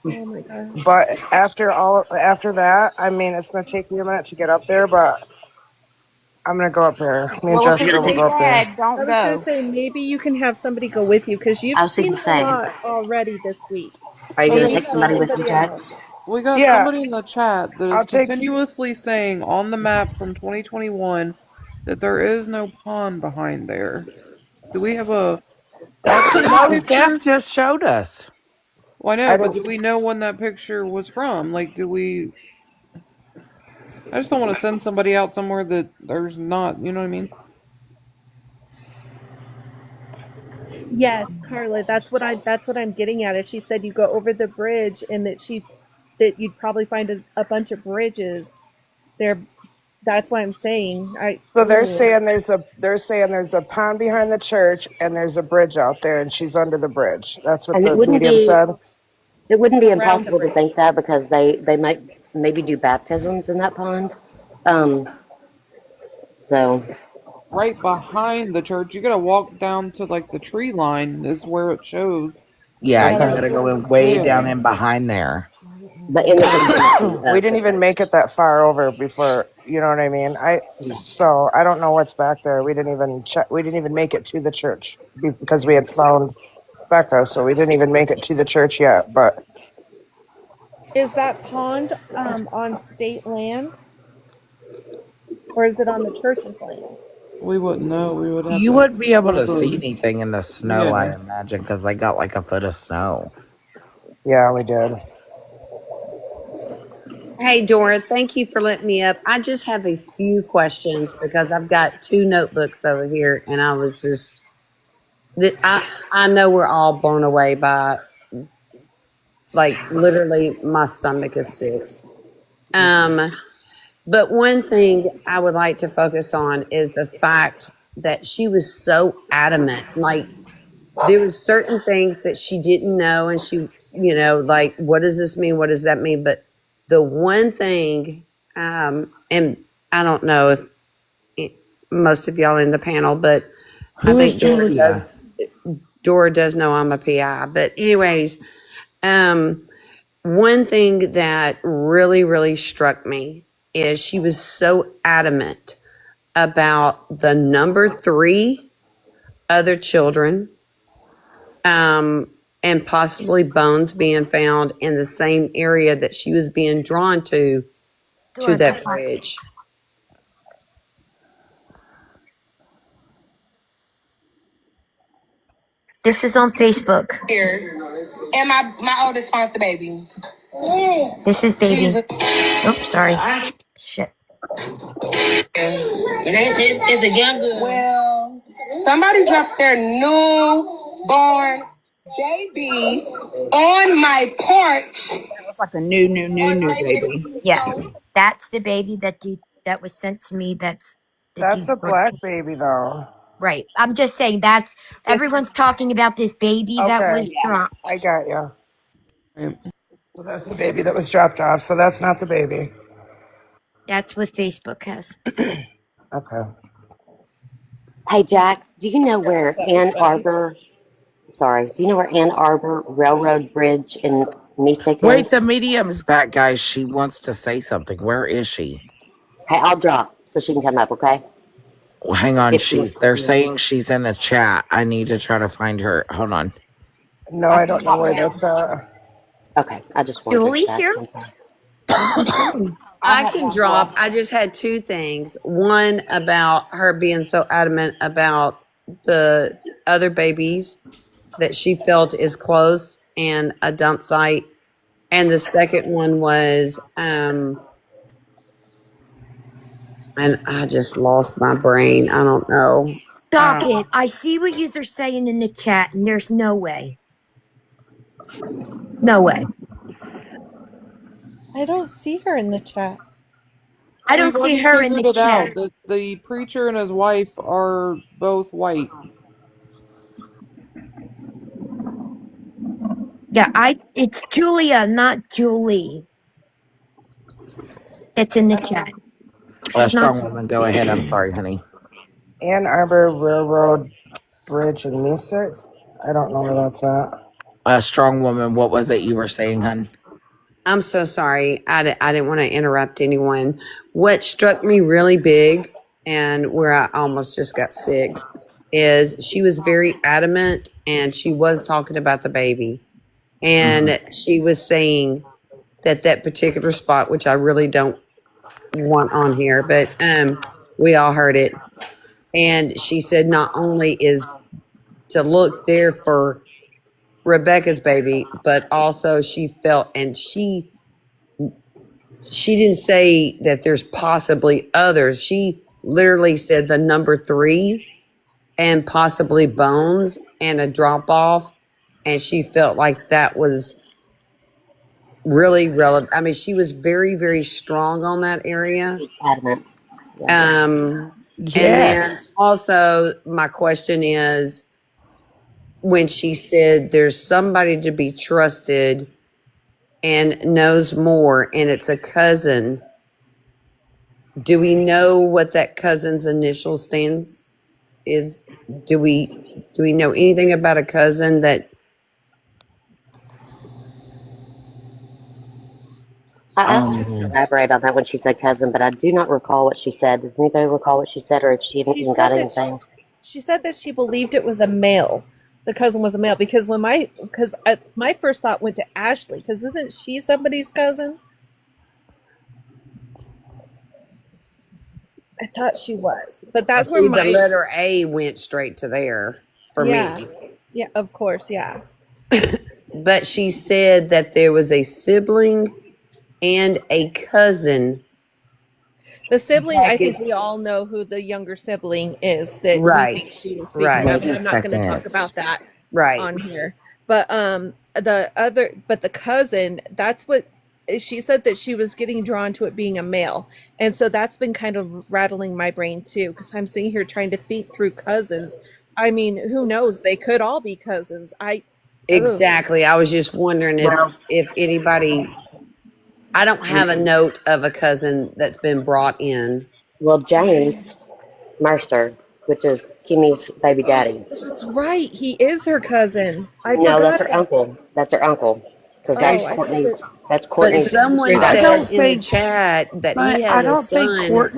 Oh my gosh. But after that, I mean, it's gonna take me a minute to get up there, but I'm gonna go up there. Me and well? If You're it's Jessica gonna will too take. go up there. bad, I don't was gonna go. say maybe you can have somebody go with you because you've I was seen thinking the a same. lot already this week. Are you gonna Maybe take have somebody with you, somebody Jax? else. We got Yeah, somebody in the chat that I'll is take. continuously saying on the map from 2021 that there is no pond behind there. Do we have a accurate No, Steph picture? just showed us. Well, I I know, but don't. do we know when that picture was from? Like, do we? I just don't want to send somebody out somewhere that there's not. You know what I mean? Yes, Carla, that's what I'm getting at. If she said you go over the bridge and that you'd probably find a bunch of bridges there, that's why I'm saying I So ugh. they're saying there's a pond behind the church and there's a bridge out there and she's under the bridge. That's what And the medium said. it wouldn't be Around the impossible to bridge. think that because they might maybe do baptisms in that pond. Um, so Right behind the church, you gotta walk down to like the tree line is where it shows. Yeah, There's Yeah, you no. gotta go in way Yeah. down in behind there. but in the vicinity We of didn't the even church. make it that far over before, you know what I mean? So I don't know what's back there. We didn't even check. We didn't even make it to the church because we had found Becca, so we didn't even make it to the church yet. But is that pond on state land or is it on the church's land? We wouldn't know. We would have You to ask wouldn't be able to whoever. see anything in the snow, I Yeah. imagine, because they got like a foot of snow. yeah, we did. Hey, Dora, thank you for letting me up. I just have a few questions because I've got two notebooks over here, and I was just, I know we're all blown away by, like, literally, my stomach is sick. Um, but one thing I would like to focus on is the fact that she was so adamant. Like, there were certain things that she didn't know, and she, like, what does this mean? What does that mean? But the one thing, and I don't know if most of y'all in the panel, but I Who is think Dora does. Julia? Dora does know I'm a PI. But anyways, um, one thing that really, really struck me is she was so adamant about the number three other children, and possibly bones being found in the same area that she was being drawn to Dora, that good luck. bridge. This is on Facebook. Here, and my oldest found the baby. This is baby. Jesus. Oops, sorry. Shit. It's a young girl. Well, somebody dropped their newborn baby on my porch. That looks like a new baby. Yes, that's the baby that was sent to me. That That's you a black baby, though. right. I'm just saying that's This, everyone's talking about this baby that Okay, was yeah. dropped. I got you. Right. So that's the baby that was dropped off. So that's not the baby. That's what Facebook has. Okay. Hey, Jax, do you know Sorry, where that was Ann funny. Arbor? Sorry, do you know where Ann Arbor Railroad Bridge in Mesick Wait, the is? medium's back, guys. She wants to say something. Where is she? Hey, I'll drop so she can come up. Okay? Well, hang on. If she wants to They're come up. saying she's in the chat. I need to try to find her. Hold on. No, I I can don't know drop where down. that's at. Okay, I just wondered Julie's that. here. I'm sorry. I'll I help can y'all drop. drop. I just had two things. One about her being so adamant about the other babies that she felt is closed and a dump site. And the second one was, and I just lost my brain. I don't know. Stop it. I see what yous are saying in the chat, and there's no way. No way. I don't see her in the chat. I We've don't see already her in the figured it chat. out that the preacher and his wife are both white. Yeah, it's Julia, not Julie. It's in the chat. A She's not. strong woman. Go ahead. I'm sorry, honey. Ann Arbor Railroad Bridge in Mesick. I don't know where that's at. A strong woman. What was it you were saying, hun? I'm so sorry. I didn't want to interrupt anyone. What struck me really big and where I almost just got sick is she was very adamant and she was talking about the baby. Hmm. And she was saying, that particular spot, which I really don't want on here, but we all heard it. And she said not only is to look there for Rebecca's baby, but also she felt, and she didn't say that there's possibly others. She literally said the number 3 and possibly bones and a drop off, and she felt like that was really relevant. I mean, she was very, very strong on that area. She's adamant. Yeah. And then Yes. also my question is, when she said there's somebody to be trusted and knows more, and it's a cousin, do we know what that cousin's initial stance is? Do we know anything about a cousin that I asked her to Um, elaborate on that when she said cousin, but I do not recall what she said. Does anybody recall what she said, or if she She even got said that anything? she said that she believed it was a male. The cousin was a male because my first thought went to Ashley because isn't she somebody's cousin? I thought she was, but that's where see, the my letter A went straight to there for yeah, me. yeah, of course, yeah. But she said that there was a sibling and a cousin The sibling, that I could, think we all know who the younger sibling is that we think right, she was speaking right, of, wait and a I'm not going to talk second. about that right. on here. But the cousin, that's what she said, that she was getting drawn to it being a male, and so that's been kind of rattling my brain too because I'm sitting here trying to think through cousins. I mean, who knows? They could all be cousins. Ugh. Exactly. I was just wondering Well, if anybody. I don't have a note of a cousin that's been brought in. well, James Mercer, which is Kimmy's baby daddy. That's right. He is her cousin. I No, that's forgot her about. uncle. That's her uncle, because Oh, that's I thought that. Courtney's. That's But Courtney's. someone I Granddaughter. said don't in the think, chat that he but has I a don't think son.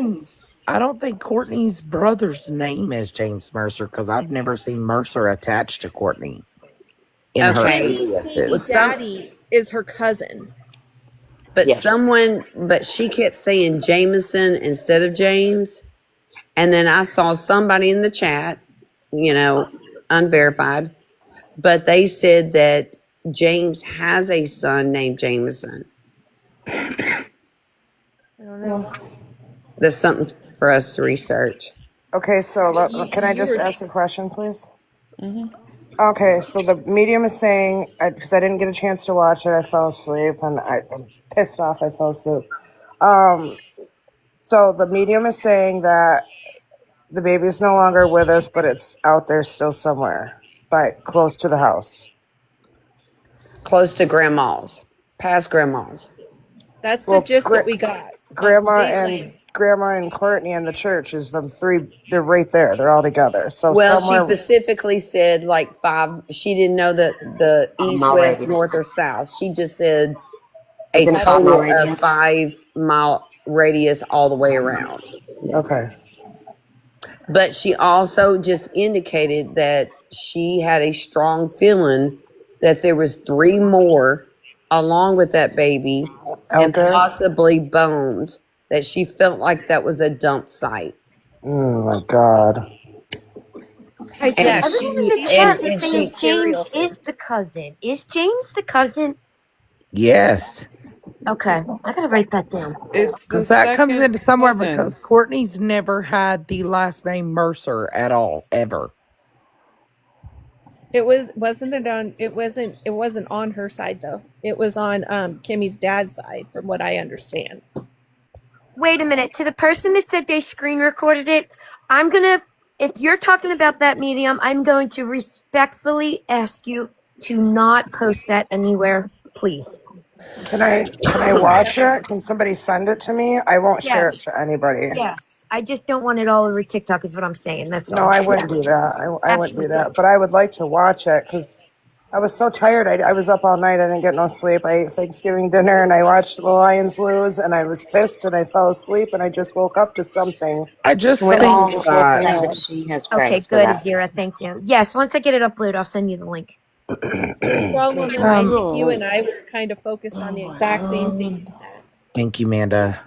Courtney's brother's name is James Mercer because I've never seen Mercer attached to Courtney in her Okay. Kimmy's baby Well, aliases. daddy is her cousin. Yes. but she kept saying Jameson instead of James. And then I saw somebody in the chat, you know, unverified, but they said that James has a son named Jameson. I don't know. That's something for us to research. Okay, so can I You just were. ask a question, please? Mm-hmm. Okay, so the medium is saying, because I didn't get a chance to watch it, I fell asleep, and I'm pissed off I fell asleep. So the medium is saying that the baby's no longer with us, but it's out there still somewhere, but close to the house. Close to grandma's, past grandma's. That's the Well, gist that we got on grandma State and Lane. Courtney and the church is them three. They're right there. They're all together. So Well, she somewhere. specifically said like 5. She didn't know the east, Mile west, radius. north, or south. She just said a Within a I don't 5 mile total know. of radius. 5 mile radius all the way around. Okay. But she also just indicated that she had a strong feeling that there was 3 more along with that baby Out and there. possibly bones, that she felt like that was a dump site. Oh my God. All right, so And Yeah, everyone in she the she chat and is and thinks saying it's she James serial is thing. the cousin. Is James the cousin? Yes, Okay, I gotta write that down. It's the because that comes second into somewhere because cousin. Courtney's never had the last name Mercer at all, ever. It wasn't on her side though. It was on Kimmy's dad's side, from what I understand. Wait a minute. To the person that said they screen recorded it, I'm gonna. If you're talking about that medium, I'm going to respectfully ask you to not post that anywhere, please. Can I watch it? Can somebody send it to me? I won't share Yes, it to anybody. yes. I just don't want it all over TikTok, is what I'm saying. That's No, all. I Yeah, wouldn't do that. I wouldn't do absolutely. that. But I would like to watch it because I was so tired. I was up all night. I didn't get no sleep. I ate Thanksgiving dinner and I watched the Lions lose and I was pissed and I fell asleep and I just woke up to something. I Can just we think all Something just woke me know that that up. she has Okay, grace for good, that? Azira. Thank you. Yes, once I get it uploaded, I'll send you the link. Strong woman, I Um, think you and I were kind of focused on the exact same thing on that. thank you, Amanda.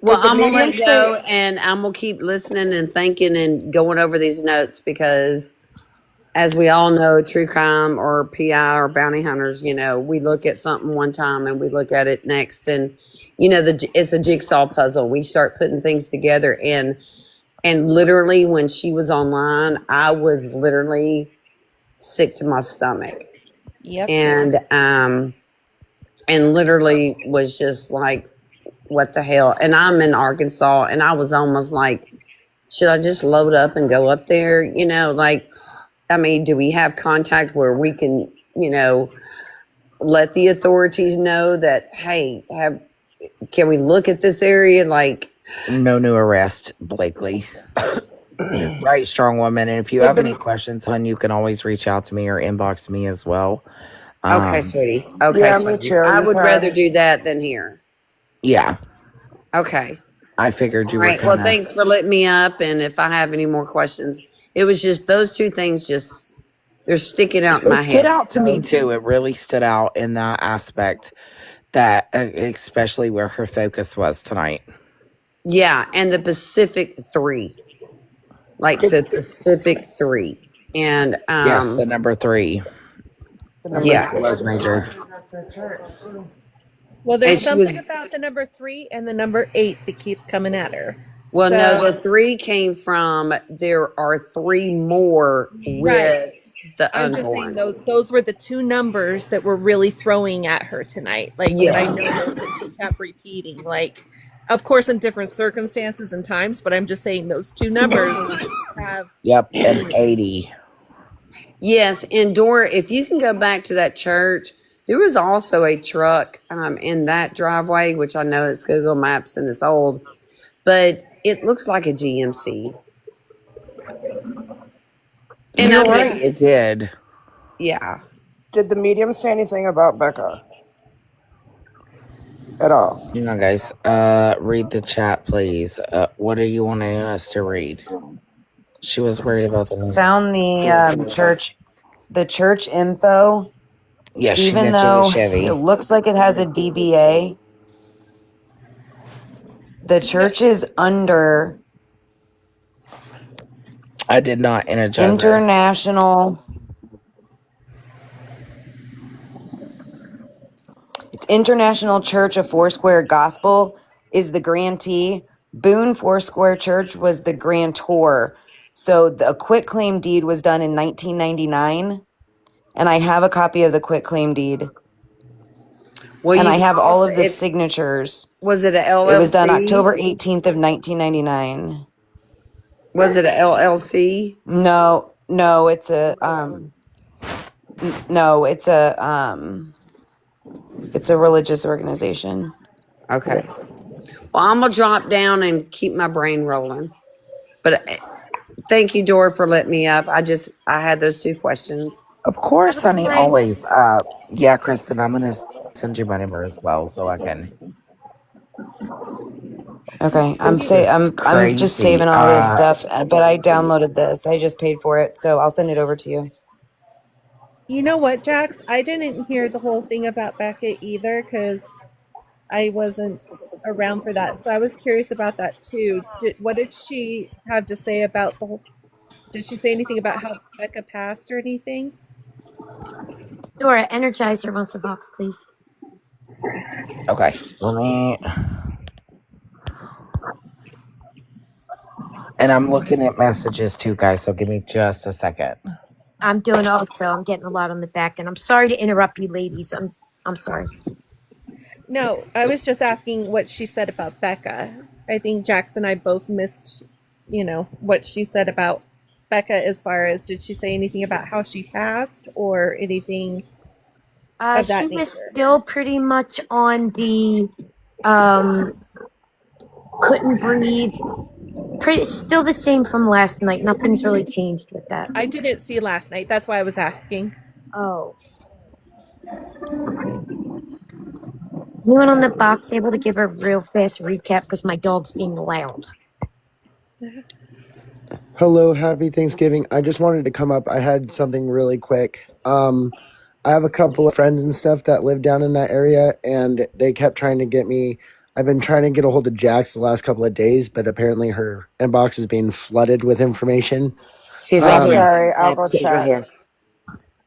Well, Did the I'm gonna let medium it go, say? and I'm gonna keep listening and thinking and going over these notes because, as we all know, true crime or PI or bounty hunters, we look at something one time and we look at it next, and it's a jigsaw puzzle. We start putting things together, and literally, when she was online, I was literally sick to my stomach, Yep. and literally was just like, what the hell? And I'm in Arkansas, and I was almost like, should I just load up and go up there? I mean, do we have contact where we can, let the authorities know that, hey, can we look at this area? Like, No new arrest, Blakely. Right, strong woman. And if you Did have any the questions, hon, you can always reach out to me or inbox me as well. okay, Um, sweetie. Okay, Yeah, me sweetie. too. I You would rather can. do that than here. yeah, Okay. I figured All you were right. Well, kind of. thanks for letting me up. And if I have any more questions, it was just those two things, they're sticking out in It my stood head. out to me too. It really stood out in that aspect that, especially where her focus was tonight. Yeah. And the Pacific Three, like Did the Pacific Three. And, Yes, the number 3. the That's number what yeah. three? was major. Well, And there's she was, something about the number 3 and the number 8 that keeps coming at her. well, no, So, the 3 came from, there are 3 more right. with the I'm just saying unborn. those were the two numbers that were really throwing at her tonight. Like that I Yes. noticed that she kept repeating. Like, of course, in different circumstances and times, but I'm just saying those two numbers have Yep, and really. 80. Yes, and Dora, if you can go back to that church, there was also a truck in that driveway, which I know it's Google Maps and it's old, but it looks like a GMC. And You're I'm right, just, it did. yeah. Did the medium say anything about Becca at all? Hang on, guys. Read the chat, please. What are you wanting us to read? She was worried about the news. Found the church info. Yes, she Even mentioned the though it Chevy. looks like it has a DBA, the No, church is under I did not energize her. international. It's International Church of Foursquare Gospel is the grantee. Boone Foursquare Church was the grantor. So the quitclaim deed was done in 1999, and I have a copy of the quitclaim deed, Well, and you I can have all also, of the if, signatures. was it a It was done LLC? October 18th of 1999. Was it a LLC? No, it's a religious organization. Okay. Well, I'm going to drop down and keep my brain rolling. But thank you, Dora, for letting me up. I had those two questions. Of Have course, a good honey, night. always. Yeah, Kristen, I'm gonna send you my number as well, so I can. Okay, This is I'm just crazy. saving all this stuff, but I downloaded this. I just paid for it, so I'll send it over to you. you know what, Jax? I didn't hear the whole thing about Becca either because I wasn't around for that. So I was curious about that too. What did she have to say about the whole? Did she say anything about how Becca passed or anything? Dora, Energizer wants a box, please. Okay, let me. And I'm looking at messages too, guys. So give me just a second. I'm doing also. I'm getting a lot on the back, and I'm sorry to interrupt you, ladies. I'm sorry. No, I was just asking what she said about Becca. I think Jax and I both missed, what she said about Becca as far as did she say anything about how she passed or anything of She that was nature? still pretty much on the um couldn't breathe. Pretty still the same from last night. Nothing's really changed with that. I didn't see last night. That's why I was asking. Oh, okay. Anyone on the box able to give a real fast recap because my dog's being loud. Hello, happy Thanksgiving. I just wanted to come up. I had something really quick. I have a couple of friends and stuff that live down in that area, and they kept trying to get me. I've been trying to get a hold of Jax the last couple of days, but apparently her inbox is being flooded with information. She's right I'm Um, here. sorry. I'll go She's right check. here.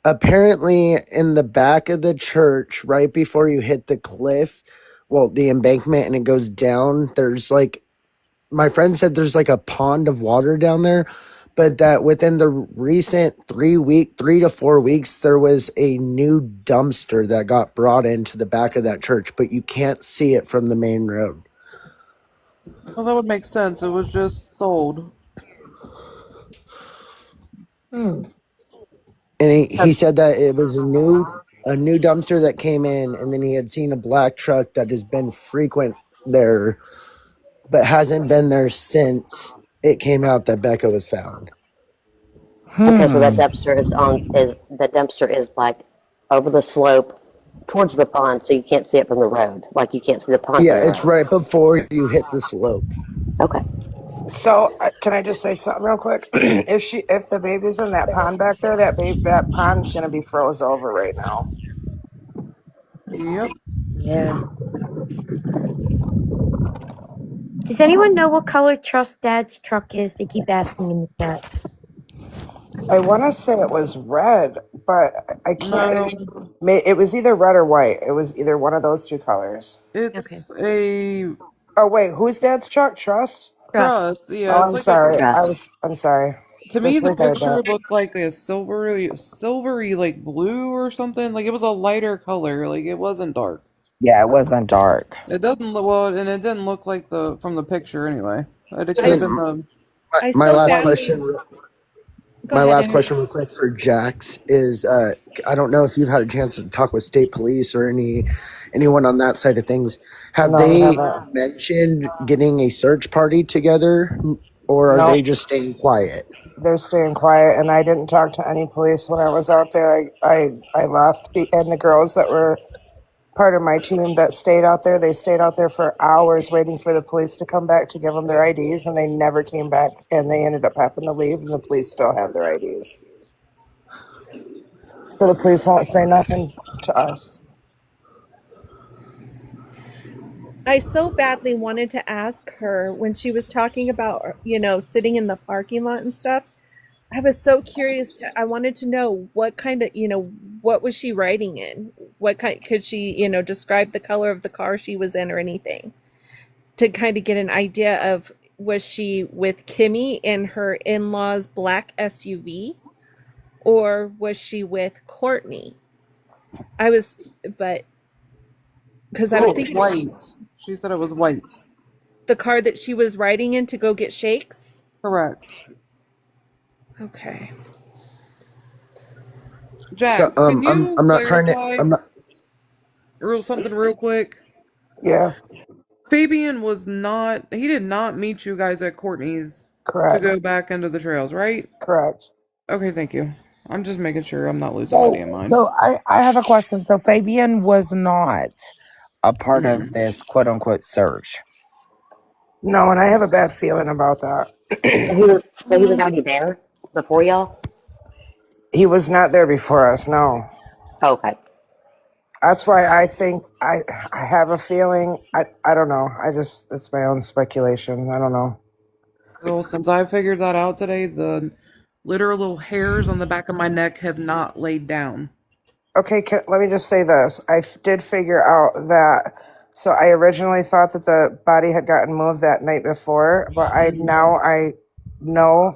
apparently, in the back of the church, right before you hit the cliff, well, the embankment, and it goes down, there's like my friend said there's like a pond of water down there, but that within the recent 3 to 4 weeks, there was a new dumpster that got brought into the back of that church, but you can't see it from the main road. Well, that would make sense. It was just sold. Hmm. And he said that it was a new dumpster that came in, and then he had seen a black truck that has been frequent there, but hasn't been there since it came out that Becca was found. Okay, so that Hmm. dumpster is like over the slope towards the pond, so you can't see it from the road. Like you can't see the pond from Yeah, the it's road. right before you hit the slope. Okay. So can I just say something real quick? If the baby's in that pond back there, that pond's gonna be froze over right now. Yep. Yeah. Does anyone know what color Trust Dad's truck is? They keep asking in the chat. I want to say it was red, but I can't. No, It was either red or white. It was either one of those two colors. Okay. it's a Oh wait, who's Dad's truck? Trust. Trust. crust. Yeah, Oh, it's I'm like a. sorry. Trust. I'm sorry. To me, Just the leave it at picture that. looked like a silvery, like blue or something. Like it was a lighter color. Like it wasn't dark. Yeah, it wasn't dark. It doesn't look well, and it didn't look like the from the picture anyway. It And could I have then been the. my, I my so last badly question go my ahead, last Henry. question real quick for Jax is I don't know if you've had a chance to talk with state police or anyone on that side of things. Have No, we they haven't. mentioned getting a search party together, or are No, they just staying quiet? they're staying quiet, and I didn't talk to any police when I was out there. I left, and the girls that were part of my team that stayed out there, they stayed out there for hours waiting for the police to come back to give them their IDs, and they never came back, and they ended up having to leave, and the police still have their IDs. So the police won't say nothing to us. I so badly wanted to ask her when she was talking about, sitting in the parking lot and stuff. I was so curious I wanted to know what kind of, what was she riding in? What kind, could she, describe the color of the car she was in or anything to kind of get an idea of, was she with Kimmy in her in-laws' black SUV or was she with Courtney? I was, but because I It was was thinking white. She said it was white. the car that she was riding in to go get shakes. Correct. Okay. So Jax, can you I'm not trying to clarify I'm not something real quick? Yeah, Fabian was not. He did not meet you guys at Courtney's to correct, go back into the trails, right? correct. Okay, thank you. I'm just making sure I'm not losing my So, damn mind. so I have a question. So Fabian was not a part of Mm-mm. this quote unquote search. No, and I have a bad feeling about So that. he was already there before y'all? He was not there before us, no. Okay. That's why I have a feeling. I don't know. It's my own speculation. I don't know. Well, since I figured that out today, the literal hairs on the back of my neck have not laid down. Okay, let me just say this. Did figure out that. So I originally thought that the body had gotten moved that night before, but I know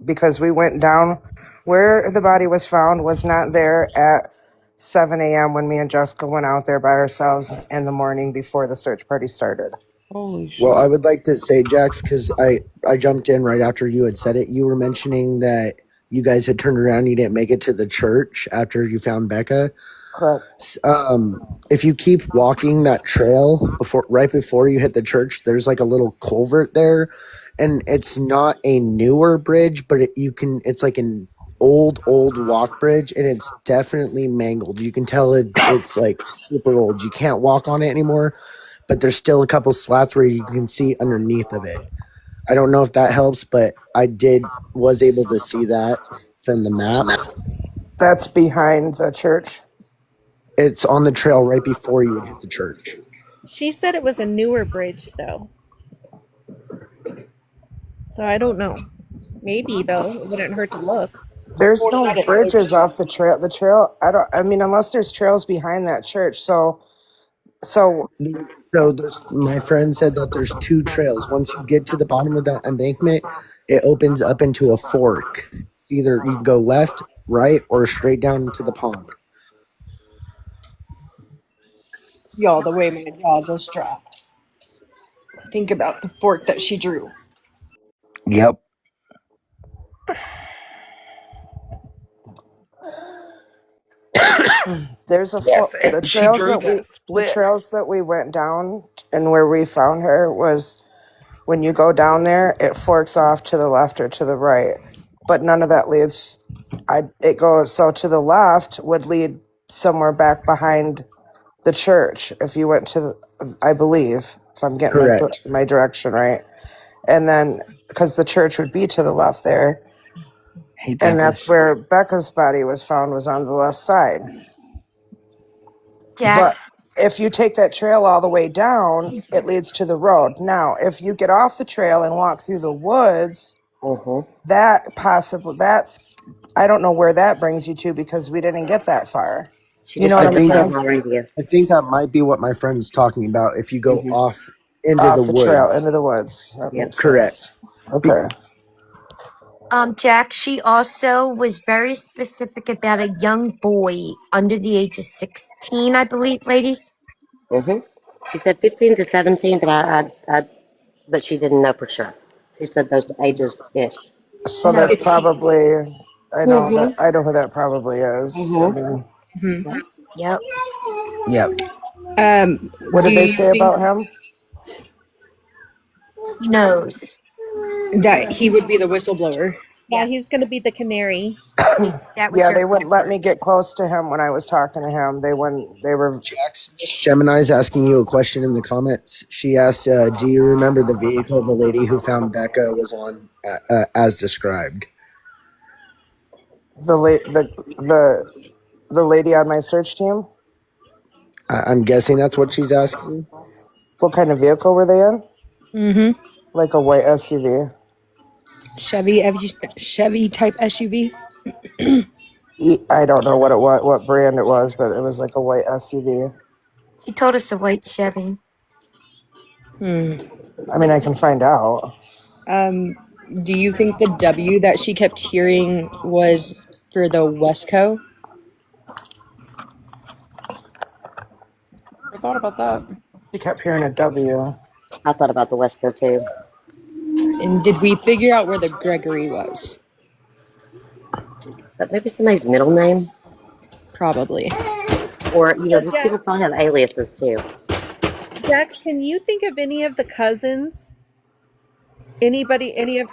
because we went down where the body was found was not there at 7 a.m. when me and Jessica went out there by ourselves in the morning before the search party started. Holy Well, I shit. would like to say, Jax, because I jumped in right after you had said it. You were mentioning that you guys had turned around, you didn't make it to the church after you found Becca. Correct. If you keep walking that trail right before you hit the church, there's like a little culvert there, and it's not a newer bridge, but it's like an old walk bridge, and it's definitely mangled. You can tell it's like super old. You can't walk on it anymore, but there's still a couple slats where you can see underneath of it. I don't know if that helps, but I was able to see that from the map. That's behind the church. It's on the trail right before you would hit the church. She said it was a newer bridge, though. So I don't know. Maybe, though. It wouldn't hurt to look. There's Or no that it bridges opened. off the trail. The trail, I mean, unless there's trails behind that church. So So my friend said that there's two trails. Once you get to the bottom of that embankment, it opens up into a fork. Either you can go left, right, or straight down to the pond. Y'all, the way my jaw just dropped. Think about the fork that she drew. Yep. there's Yes, the and she trails drew that that split. we went down and where we found her was when you go down there, it forks off to the left or to the right, but none of that leads. It goes so to the left would lead somewhere back behind the church if you went to I believe if I'm getting Correct. my direction right, and then because the church would be to the left there, Hey, and Becca. that's where Becca's body was found was on the left side. Jack, But if you take that trail all the way down, it leads to the road. Now, if you get off the trail and walk through the woods, Mm-hmm. that's I don't know where that brings you to because we didn't get that far. She You just know what I said I'm the think 30 saying? mile radius. I think that might be what my friend's talking about. If you go Mm-hmm. off into the Off the trail woods, into the woods. That Yep. makes sense. correct. Be- Okay. Jack, she also was very specific about a young boy under the age of 16, I believe, ladies. Mm-hmm. She said 15 to 17, but but she didn't know for sure. She said those ages ish. So No, that's 15. probably Mm-hmm. I know who that probably is. I Mm-hmm. mean, Hmm. Yep. yep. Yep. what Do did they you say think about him? He knows. that he would be the whistleblower? Yeah, Yes. he's going to be the canary. That was Yeah, her they wouldn't exact let word. me get close to him when I was talking to him. They wouldn't. They were. Jackson, Gemini's asking you a question in the comments. She asked, "Do you remember the vehicle the lady who found Becca was on, as described?" The the lady on my search team. I'm guessing that's what she's asking. What kind of vehicle were they in? Mm-hmm. Like a white SUV. Chevy type SUV. I don't know what brand it was, but it was like a white SUV. She told us a white Chevy. Hmm. I mean, I can find out. Um, do you think the W that she kept hearing was for the Wesco? I thought about that. She kept hearing a W. I thought about the Wesco too. And did we figure out where the Gregory was? But maybe somebody's middle name, Probably. or So, these Jack, people probably have aliases too. Jax, can you think of any of the cousins? Anybody, any of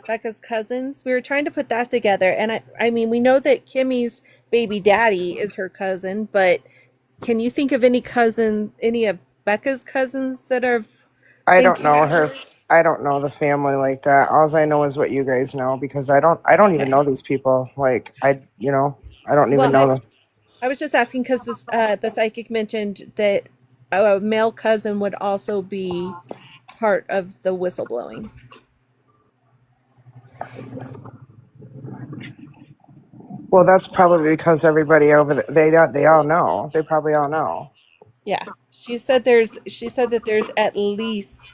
Becca's cousins? We were trying to put that together, and I mean, we know that Kimmy's baby daddy is her cousin, but can you think of any of Becca's cousins that have I been don't know her. characters? I don't know the family like that. All I know is what you guys know because I don't even Okay. know these people. Like I don't even Well, know them. I was just asking because this the psychic mentioned that a male cousin would also be part of the whistleblowing. Well, that's probably because everybody over they all know. They probably all know. Yeah, she said that there's at least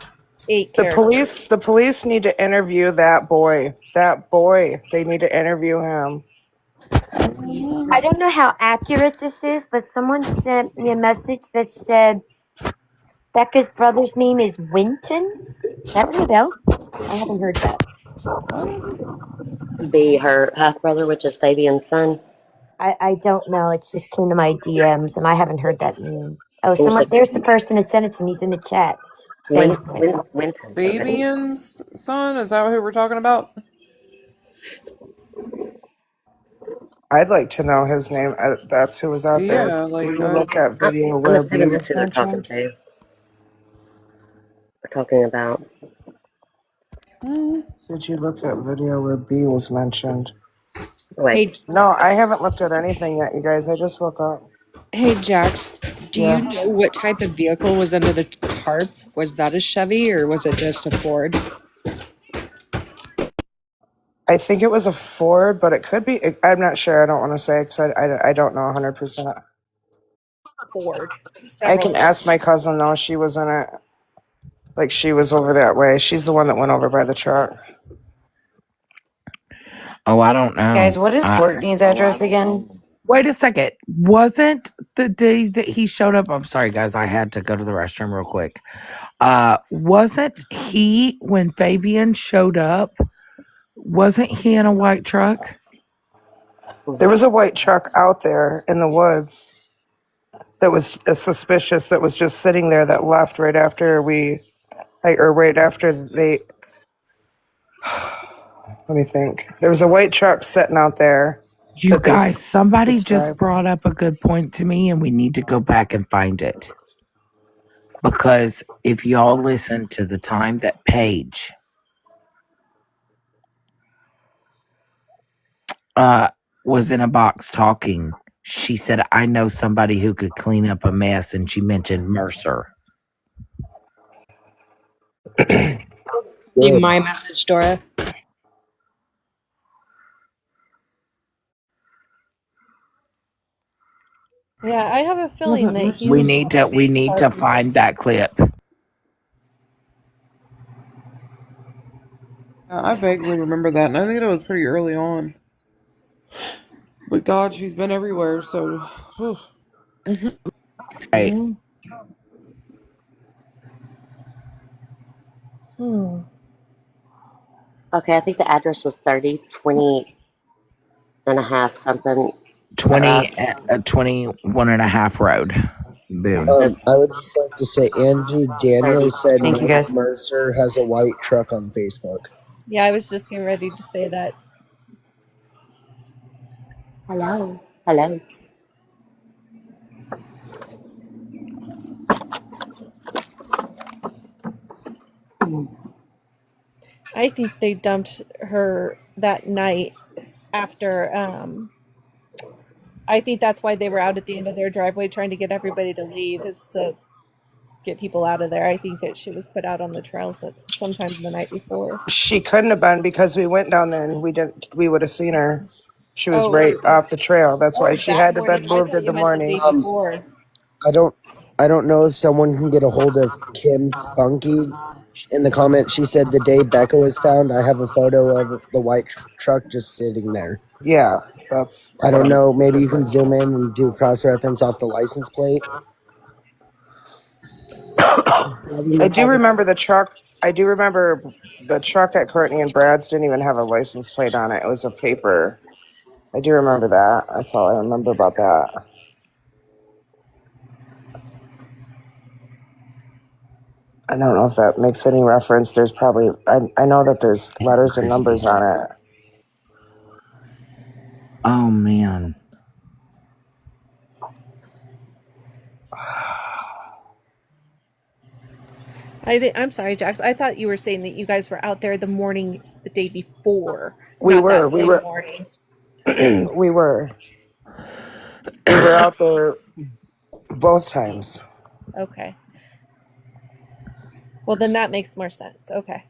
8 characters. The police need to interview that boy. That boy. They need to interview him. I don't know how accurate this is, but someone sent me a message that said Becca's brother's name is Winton. Does that ring a bell? I haven't heard that. What? Be her half brother, which is Fabian's son. I don't know. It just came to my DMs, and I haven't heard that name. Oh, And you someone. said There's the person who sent it to me. He's in the chat saying it. Winton. Okay. Fabian's son? Is that who we're talking about? I'd like to know his name. That's who was out there. Yeah, Will like you look at video I'm where B assuming that's was who they're talking mentioned? to. We're talking about. hmm. Did you look at video where B was mentioned? Wait, Hey, No, I haven't looked at anything yet, you guys. I just woke up. hey, Jax, do you Yeah. know what type of vehicle was under the tarp? Was that a Chevy or was it just a Ford? I think it was a Ford, but it could be. I'm not sure. I don't want to say because I don't know 100%. Ford I several can times. ask my cousin, though. She was in it. Like, she was over that way. She's the one that went over by the truck. Oh, I don't know. Guys, what is Courtney's address again? Wait a second. Wasn't the day that he showed up? I'm sorry, guys. I had to go to the restroom real quick. Wasn't he when Fabian showed up? Wasn't he in a white truck? There was a white truck out there in the woods that was suspicious, that was just sitting there, that left right after or right after they. Let me think. There was a white truck sitting out there You that they guys, somebody just described. brought up a good point to me, and we need to go back and find it. Because if y'all listen to the time that Paige was in a box talking, she said, I know somebody who could clean up a mess, and she mentioned Mercer. Be Good. my message, Dora. Yeah, I have a feeling Wasn't that We he's Mercer? need to the we main need to part in find this. that clip. I vaguely remember that, and I think it was pretty early on. But God, she's been everywhere, so. Right. hmm. Okay, I think the address was 3020 and a half something. 20, 21 and a half road. Boone. The I would just like to say Andrew Daniels said 3020. Thank you, Mike guys. Mercer has a white truck on Facebook. Yeah, I was just getting ready to say that. Hello. Hello. I think they dumped her that night after I think that's why they were out at the end of their driveway trying to get everybody to leave, is to get people out of there. I think that she was put out on the trails that sometime the night before. She couldn't have been, because we went down there and we would have seen her. She was Oh, right off the trail. That's why oh, she that had to morning. been I moved thought in you the meant the day morning. before. I don't I don't know if someone can get a hold of Kim Spunky. In the comment, she said the day Becca was found, I have a photo of the white truck just sitting there. Yeah, that's I what don't I'm know. Maybe you looking can for. zoom in and do cross reference off the license plate. I do remember the truck. I do remember the truck at Courtney and Brad's didn't even have a license plate on it. It was a paper. I do remember that. That's all I remember about that. I don't know if that makes any reference. There's probably, I know that there's And letters and Christy. numbers on it. Oh man. I'm sorry, Jax. I thought you were saying that you guys were out there the morning the day before, We not that were, we same were, morning. we were, we were out there both times. Okay. Well, then that makes more sense. Okay.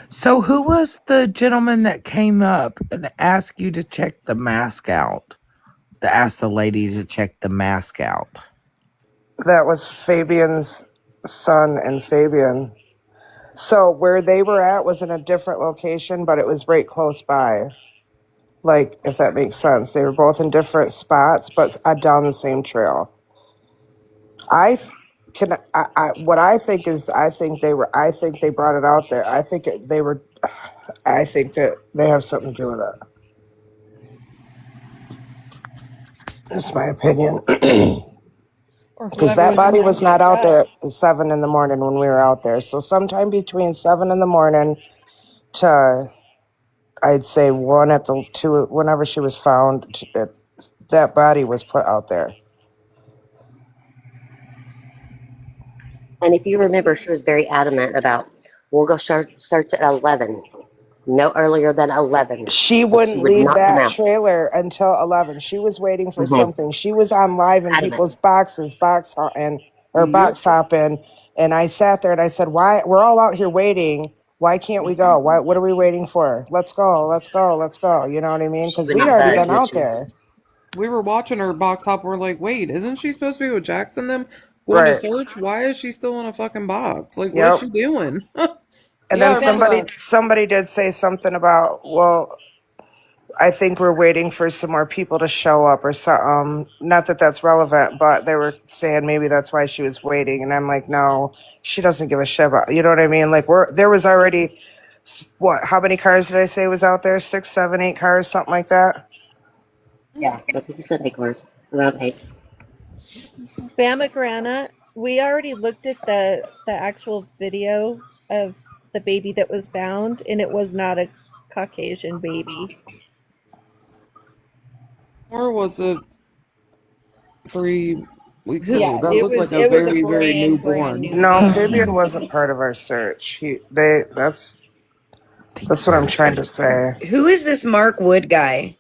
So who was the gentleman that came up and asked you to check the mask out? To ask the lady to check the mask out. That was Fabian's son and Fabian. So where they were at was in a different location, but it was right close by. Like, if that makes sense. They were both in different spots, but down the same trail. What I think is, I think they brought it out there. I think that they have something to do with it. That's my opinion. Or Because whoever that was body driving was the not out truck. there at 7 in the morning when we were out there. So sometime between 7 in the morning to, I'd say 1 at the 2, whenever she was found, that body was put out there. And if you remember, she was very adamant about, we'll go search at 11. No earlier than 11. She So she wouldn't would leave not come that out. trailer until 11. She was waiting for Mm-hmm. something. She was on live in Adamant. people's boxes, Yep. box hopping. And I sat there and I said, why? We're all out here waiting. Why can't we go? What are we waiting for? Let's go. Let's go. Let's go. You know what I mean? She Because would we'd not already budge, been would out she? there. We were watching her box hop. We're like, wait, isn't she supposed to be with Jackson them going to Right. search? Why is she still in a fucking box? Like, what is Yep. she doing? And Yeah, then I remember somebody that. somebody did say something about, well, I think we're waiting for some more people to show up or something. Not that that's relevant, but they were saying maybe that's why she was waiting. And I'm like, no, she doesn't give a shit about, you know what I mean? Like there was already, what, how many cars did I say was out there? 6, 7, 8 cars, something like that. Yeah, I think you said 8 cars. Around 8. Bama Grana, we already looked at the actual video of the baby that was found, and it was not a Caucasian baby. Or was it 3 weeks Who? ago? Yeah, That it looked was like a it was a very, very brand newborn. new No, baby. Fabian wasn't part of our search. That's what I'm trying to say. Who is this Mark Wood guy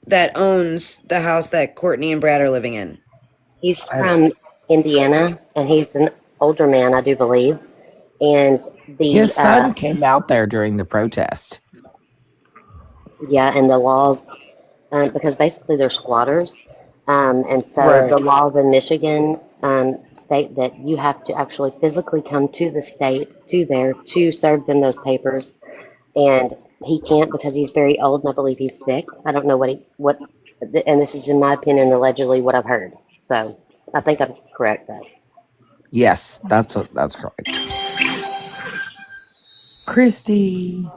that owns the house that Courtney and Brad are living in? He's I, from Indiana, and he's an older man, I do believe. And His son came out there during the protest. yeah, and the laws, because basically they're squatters. And so right. the laws in Michigan state that you have to actually physically come to the state, to there, to serve them those papers. And he can't because he's very old and I believe he's sick. I don't know and this is in my opinion, allegedly what I've heard. So I think I'm correct though. Yes, that's correct. Christy.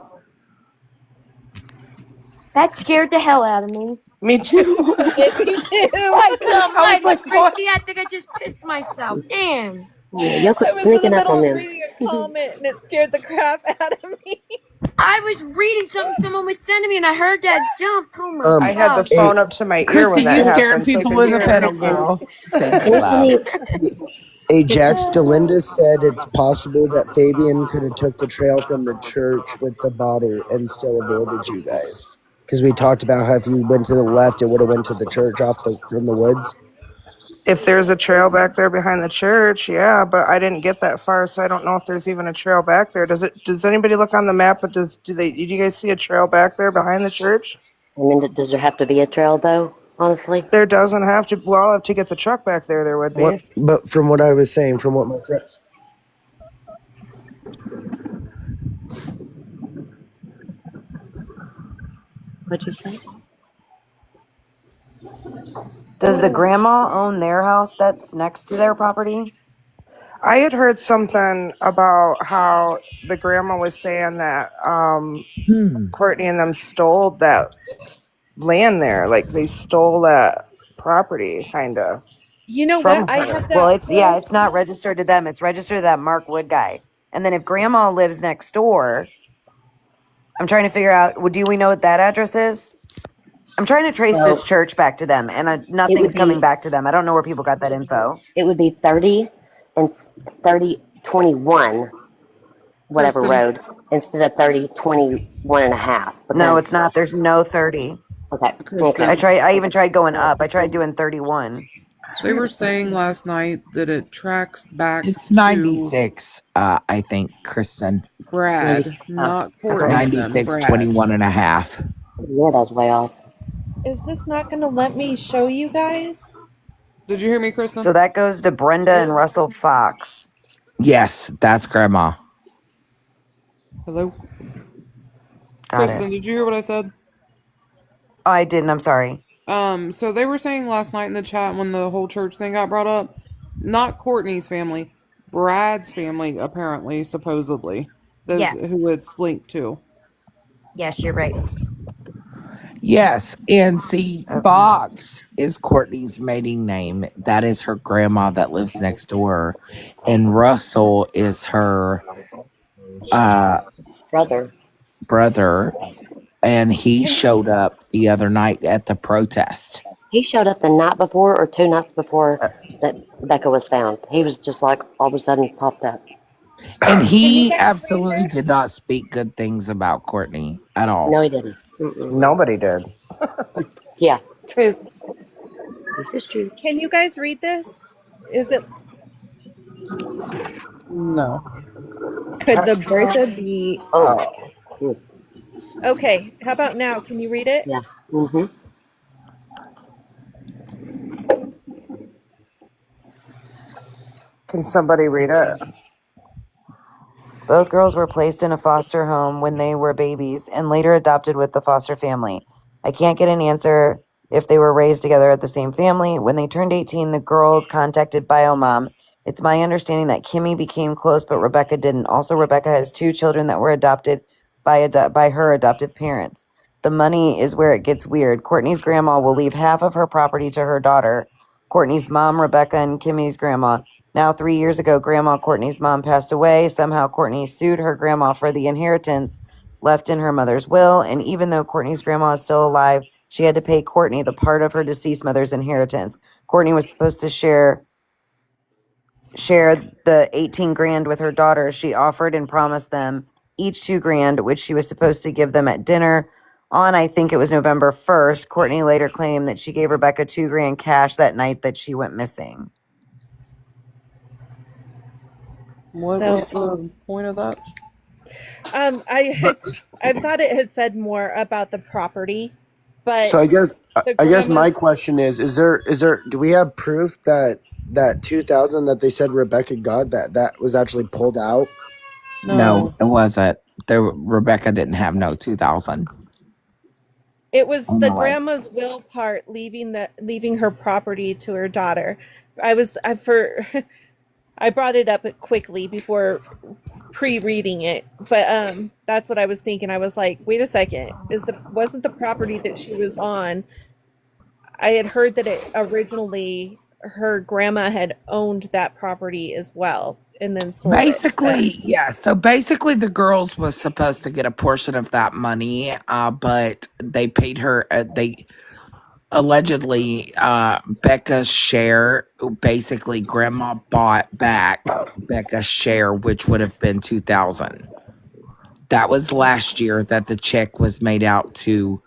That scared the hell out of me. Me too. It did me too. Christ I was almighty, like, Christy, what? I think I just pissed myself. Damn. Yeah, y'all I quit was in the sneaking up on middle of them. reading a comment and it scared the crap out of me. I was reading something someone was sending me and I heard that jump. Oh my I Um, had the gosh. hey, phone up to my ear Christy, when you that scared happened, so I people could with a Hey, hear. pedal, Kristen, girl. Thank you, can you tell love. me? hey, Kristen, Jax Delinda said it's possible that Fabian could have took the trail from the church with the body and still avoided you guys. Because we talked about how if you went to the left, it would have went to the church from the woods. If there's a trail back there behind the church, yeah, but I didn't get that far, so I don't know if there's even a trail back there. Does anybody look on the map? But do you guys see a trail back there behind the church? I mean, does there have to be a trail though? Honestly, There doesn't have to. Well, to get the truck back there, there would What? be. But from what I was saying, from what my friend, what'd you say? Does the grandma own their house that's next to their property? I had heard something about how the grandma was saying that Hmm. Courtney and them stole that land there, like they stole that property, kind of You know what? from I had her. Well, that whole it's not registered to them. It's registered to that Mark Wood guy. And then if grandma lives next door, I'm trying to figure out, well, do we know what that address is? I'm trying to trace this So church back to them, and it would nothing's coming be back to them. I don't know where people got that info. 30 and 3021 whatever Kristen, road instead of 3021 and a half No, because it's not. There's no 30. okay, okay. Kristen, I even tried going up. I tried doing 31. That's they were weird. saying last night that it tracks back It's to 96, I think, Kristen. 90. Brad, Oh, not okay. Courtney and them. 96, Brad. 21 and a half. Lord, I was way off. is this not going to let me show you guys? Did you hear me, Kristen? So that goes to Brenda and Russell Fox. Yes, that's grandma. Hello? Got it. Kristen, did you hear what I said? Oh, I didn't. I'm sorry. So they were saying last night in the chat when the whole church thing got brought up, not Courtney's family, Brad's family, apparently, supposedly, is Yes. who it's linked to. Yes, you're right. Yes, and see, Okay. Fox is Courtney's maiden name. That is her grandma that lives next door. And Russell is her uh, Brother. brother. And he Can showed up the other night at the protest. He showed up the night before or 2 nights before Uh, that Becca was found. He was just like all of a sudden popped up. And Can you he guys read absolutely did this? not speak good things about Courtney at all. No, he didn't. Mm-mm. Nobody did. Yeah, true. This is true. Can you guys read this? Is it No. Could the Bertha be? Oh, Oh, mm, okay? How about now? Can you read it? yeah. Mm-hmm. Can somebody read it? Both girls were placed in a foster home when they were babies and later adopted with the foster family. I can't get an answer if they were raised together at the same family. When they turned 18, the girls contacted Biomom. It's my understanding that Kimmy became close, but Rebecca didn't. Also, Rebecca has two children that were adopted by her adoptive parents. The money is where it gets weird. Courtney's grandma will leave half of her property to her daughter. Courtney's mom, Rebecca, and Kimmy's grandma. Now, 3 years ago, Grandma Courtney's mom passed away. Somehow, Courtney sued her grandma for the inheritance left in her mother's will, and even though Courtney's grandma is still alive, she had to pay Courtney the part of her deceased mother's inheritance. Courtney was supposed to share the 18 grand with her daughter. She offered and promised them each 2 grand, which she was supposed to give them at dinner on, I think it was November 1st. Courtney later claimed that she gave Rebecca 2 grand cash that night that she went missing. What So, was the point of that? I I thought it had said more about the property, but So I guess the I guess grandma's my question is there do we have proof that that 2000 that they said Rebecca got that was actually pulled out? No, No. it wasn't. There, Rebecca didn't have no 2000 it was on the the way. grandma's will part leaving her property to her daughter. I for I brought it up quickly before pre-reading it, but that's what I was thinking. I was like, wait a second, is the wasn't the property that she was on? I had heard that it originally her grandma had owned that property as well and then sold it. But Basically, yeah. So basically, the girls was supposed to get a portion of that money, but they paid her. They allegedly Becca's share. Basically, Grandma bought back Becca's share, which would have been 2000. That was last year that the check was made out to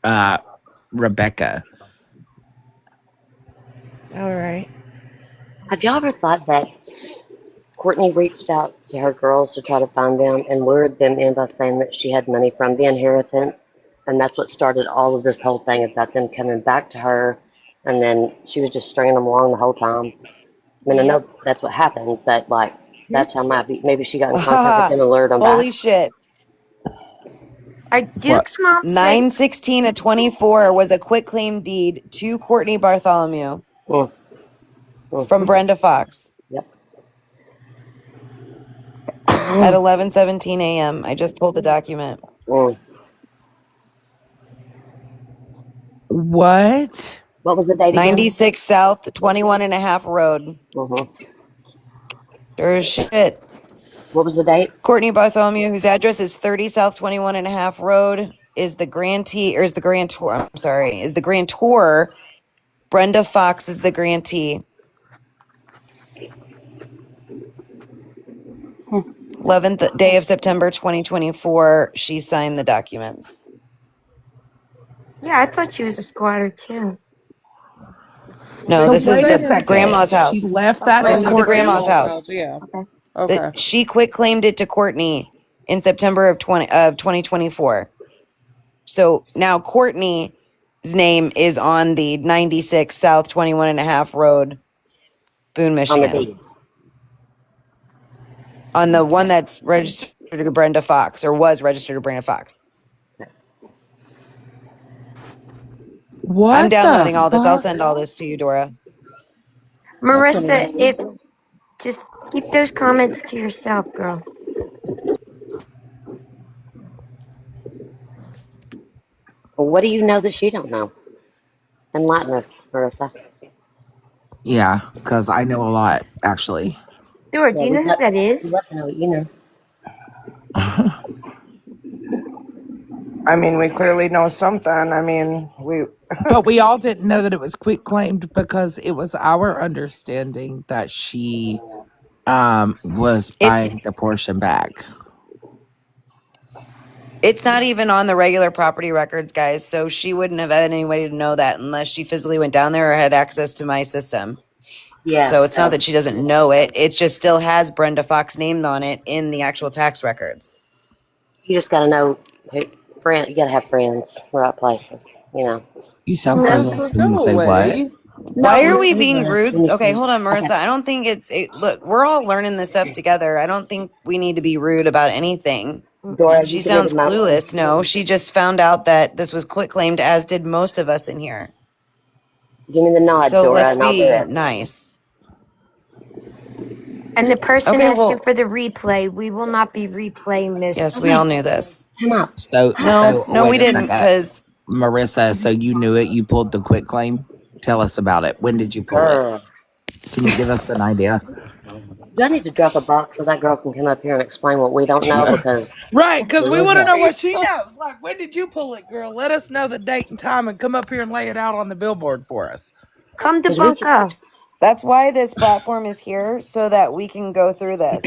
uh, Rebecca. all right. Have y'all ever thought that Courtney reached out to her girls to try to find them and lured them in by saying that she had money from the inheritance? And that's what started all of this whole thing about them coming back to her. And then she was just stringing them along the whole time. I mean, I Yep. know that's what happened, but like, that's how maybe she got in contact with them and lured them back. Holy shit. Our What? Duke's mom said 916 of 24 was a quitclaim deed to Courtney Bartholomew Mm, from mm-hmm. Brenda Fox Yep. at 11:17 a.m. I just pulled the document. Mm. What? What was the date again? 96 South 21 and a half Road. Mm-hmm. There's shit. What was the date? Courtney Bartholomew, whose address is 30 South 21 and a half Road, is the grantee, or is the grantor, I'm sorry, is the grantor. Brenda Fox is the grantee. 11th day of September 2024, she signed the documents. yeah, I thought she was a squatter too. No, So this is wait a the Second. second. grandma's She house. left that Okay. to Oh, This is the the Courtney. grandma's grandma's house. house. Yeah. Okay. Okay. She quit claimed it to Courtney in September of 2024. So now Courtney's name is on the 96 South 21 and a half Road, Boone, On the Michigan. deed. On the one Okay. that's registered to Brenda Fox, or was registered to Brenda Fox. I'm What the downloading all this. I'll fuck? send all this to you, Dora. That's Marissa, interesting. if just keep those comments to yourself, girl. Well, what do you know that she don't know? Enlighten us, Marissa. Yeah, because I know a lot actually. Dora, do Yeah, you know who that we'd is? love to know what you know. I mean, we clearly know something. I mean, we. But we all didn't know that it was quit claimed because it was our understanding that she was It's buying the portion back. it's not even on the regular property records, guys. So she wouldn't have had any way to know that unless she physically went down there or had access to my system. Yeah, So it's not so that she doesn't know it. It just still has Brenda Fox named on it in the actual tax records. you just got to know, who, friend. You got to have friends, right places. You know. You sound crazy Marissa, when you go say what? away. Why When are you we say being what? rude? When you Okay, say hold on, Marissa. okay. I don't think look, we're all learning this stuff together. I don't think we need to be rude about anything. Dora, She you give me the sounds mouse. clueless. No, she just found out that this was quitclaimed, as did most of us in here. Give me the nod, So Dora, let's and I'll do be it. nice. And the person Okay, asking well, for the replay, we will not be replaying this. yes, we all Okay, knew this. time out. So, Time out. No, so no, wait we a didn't, second, because Marissa. So you knew it. You pulled the quit claim. Tell us about it. When did you pull it? Girl, Can you give us an idea? do I need to drop a box so that girl can come up here and explain what we don't know? Because Right, because we Lord want to help. know what Right. she knows. Like, when did you pull it, girl? Let us know the date and time and come up here and lay it out on the billboard for us. Come Because we debunk can, us. that's why this platform is here, so that we can go through this.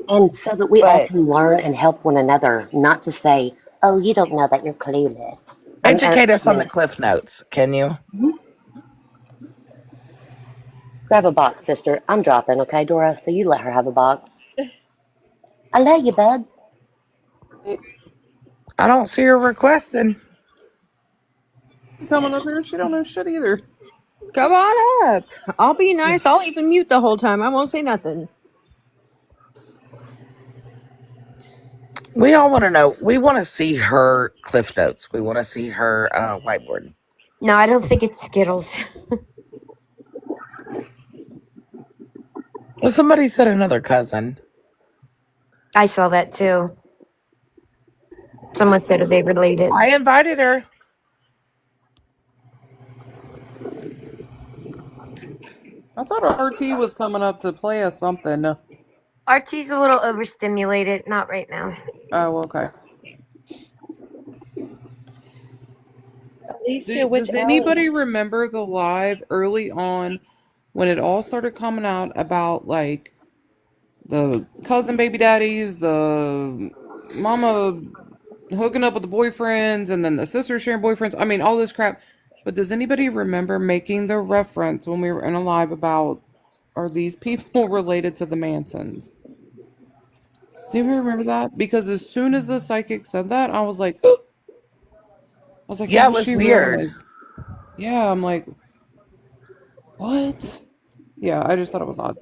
and so that we all But can learn and help one another, not to say, "Oh, you don't know that you're clueless." Educate I us on the mean, cliff notes, can you? mhm. Grab a box, sister. I'm dropping, okay, Dora? So you let her have a box. I love you, bud. I don't see her requesting. Coming up here, she don't know shit either. Come on up. I'll be nice. I'll even mute the whole time. I won't say nothing. We all want to know. We want to see her cliff notes. We want to see her whiteboard. No, I don't think it's Skittles. Well, somebody said another cousin. I saw that too. Someone said they related. I invited her. I thought RT was coming up to play us something. Archie's a little overstimulated. Not right now. Oh, okay. Alicia, which Does alley? anybody remember the live early on when it all started coming out about like the cousin baby daddies, the mama hooking up with the boyfriends, and then the sisters sharing boyfriends? I mean, all this crap. But does anybody remember making the reference when we were in a live about are these people related to the Mansons? Does anybody remember that? Because as soon as the psychic said that, I was like, I was like, Yeah, it oh, was she weird. realized. Yeah, I'm like, what? Yeah, I just thought it was odd.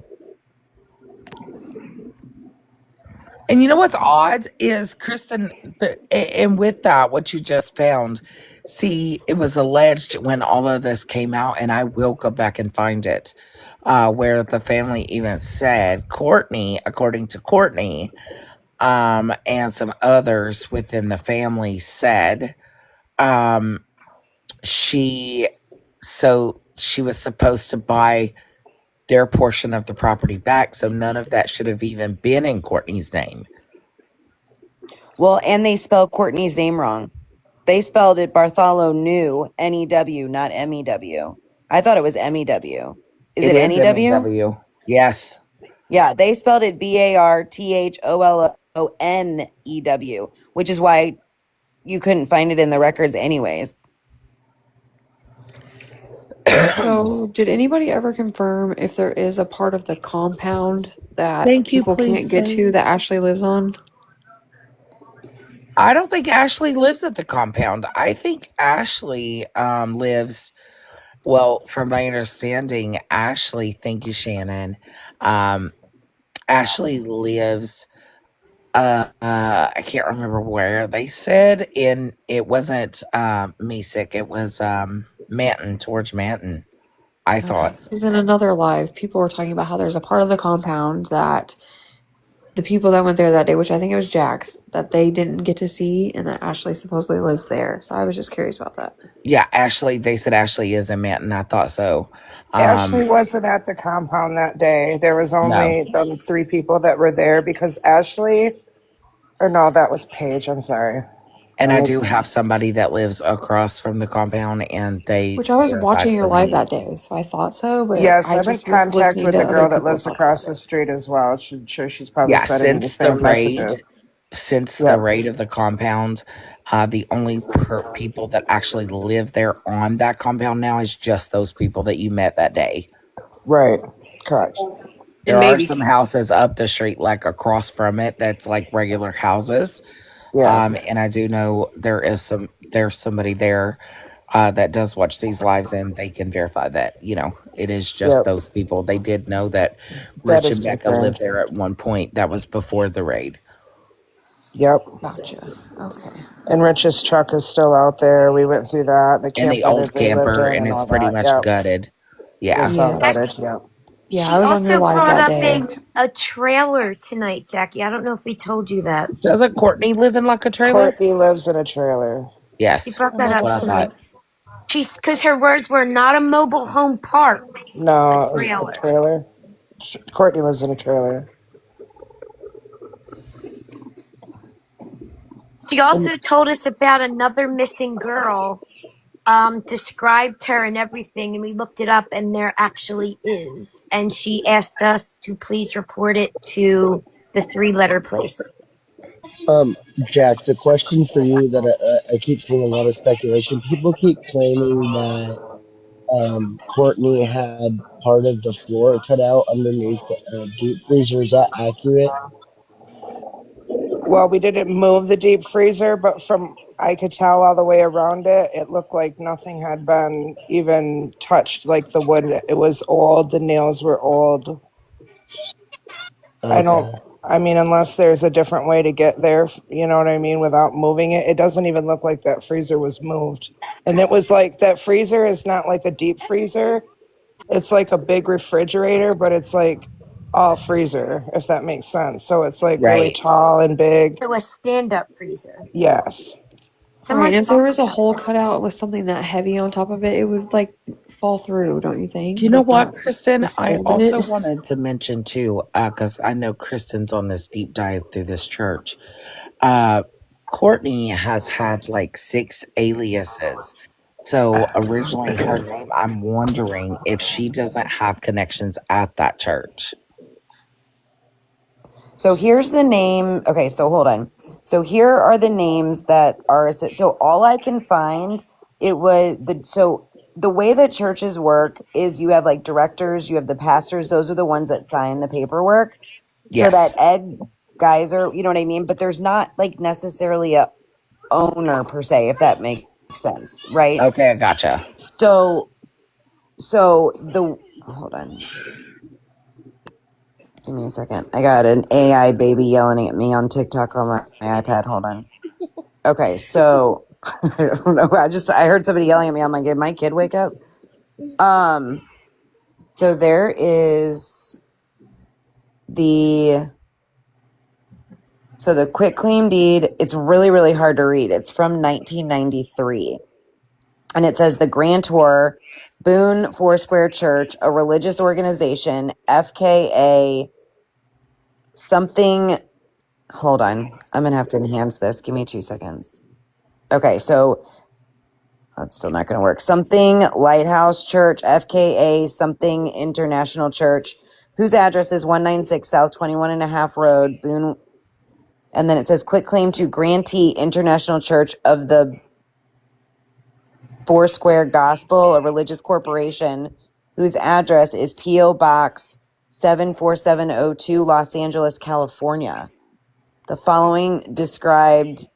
And you know what's odd is Kristen, and with that, what you just found, see, it was alleged when all of this came out, and I will go back and find it, where the family even said Courtney, according to Courtney, and some others within the family said, um, she, so she was supposed to buy their portion of the property back, so none of that should have even been in Courtney's name. well, and they spelled Courtney's name wrong. They spelled it Bartholomew, N-E-W, not M-E-W. I thought it was M-E-W. Is It it is N-E-W? MEW. Yes. Yeah, they spelled it BartholonEW, which is why you couldn't find it in the records anyways. So, did anybody ever confirm if there is a part of the compound that Thank you, people please, can't get Steve. to that Ashley lives on? I don't think Ashley lives at the compound. I think Ashley lives, well, from my understanding, Ashley, thank you, Shannon. Um, Ashley lives, I can't remember where they said in, it wasn't Mesick, it was Manton, towards Manton, I Okay. thought. Because in another live, people were talking about how there's a part of the compound that the people that went there that day, which I think it was Jack's, that they didn't get to see, and that Ashley supposedly lives there. So I was just curious about that. Yeah, Ashley, they said Ashley is in Manton. I thought so. Ashley Um, wasn't at the compound that day. There was no. only the three people that were there because Ashley, or no, that was Paige. I'm sorry. And I And do have somebody that lives across from the compound, and they Which I was verified watching your for live me. that day, so I thought so, but yes, I I'm in just was contact listening with to the other girl that people lives talk across about the it. street as well. I'm sure she's probably Yeah, sending the same messages. since the Yep. raid of the compound, the only people that actually live there on that compound now is just those people that you met that day. Right. Correct. And There are maybe some houses up the street, like across from it, that's like regular houses. Yeah. And I do know there's somebody there that does watch these lives, and they can verify that it is just Yep. those people. They did know that That Rich is and Becca confirmed. lived there at one point. That was before the raid. Yep. Gotcha. Okay. And Rich's truck is still out there. We went through that. The And the camper that old they lived camper, in and and it's all pretty that. much Yep. gutted. Yeah. It's all Yeah. gutted. Yep. Yeah, She I was on your also live brought that up day. a trailer tonight, Jackie. I don't know if we told you that. Doesn't Courtney live in like a trailer? Courtney lives in a trailer. She Yes. brought that That's up what I tonight. thought. She's because her words were not a mobile home park, a No, it was a trailer. trailer. Courtney lives in a trailer. She also told us about another missing girl, described her and everything, and we looked it up, and there actually is. And she asked us to please report it to the three-letter place. Jax, a question for you that I keep seeing a lot of speculation. People keep claiming that Courtney had part of the floor cut out underneath the deep freezer. Is that accurate? Well, we didn't move the deep freezer, but from I could tell all the way around it, it looked like nothing had been even touched. Like the wood, it was old. The nails were old. I don't. Okay. I mean, unless there's a different way to get there, you know what I mean, without moving it. It doesn't even look like that freezer was moved. And it was like that freezer is not like a deep freezer. It's like a big refrigerator, but it's like all freezer, if that makes sense. So it's like really Right. tall and big. So a stand-up freezer. Yes. Right, Someone and if there told was me a that. hole cut out with something that heavy on top of it, it would like fall through, don't you You think? know Like what, that Kristen? was I holding it. also wanted to mention too, because I know Kristen's on this deep dive through this church. Uh, Courtney has had like 6 aliases. So originally her name, I'm wondering if she doesn't have connections at that church. So here's the name. Okay, so hold on. So here are the names that are so all I can find it was the way that churches work is you have like directors, you have the pastors, those are the ones that sign the paperwork. So Yes. that Ed Geyser, you know what I mean? But there's not like necessarily a owner per se, if that makes sense, right? Okay, I gotcha. So so the hold on, give me a second. I got an AI baby yelling at me on TikTok on my iPad. Hold on. Okay, so I don't know. I heard somebody yelling at me. I'm like, did my kid wake up? Um, so there is the the quit claim deed. It's really really hard to read. It's from 1993, and it says the grantor, Boone Foursquare Church, a religious organization, FKA something. Hold on, I'm gonna have to enhance this. Give me 2 seconds. Okay, so that's still not going to work. Something Lighthouse Church, FKA, something International Church, whose address is 196 South 21 and a half Road, Boone. And then it says quit claim to Grantee International Church of the Foursquare Gospel, a religious corporation, whose address is P.O. Box 74702, Los Angeles, California. The following described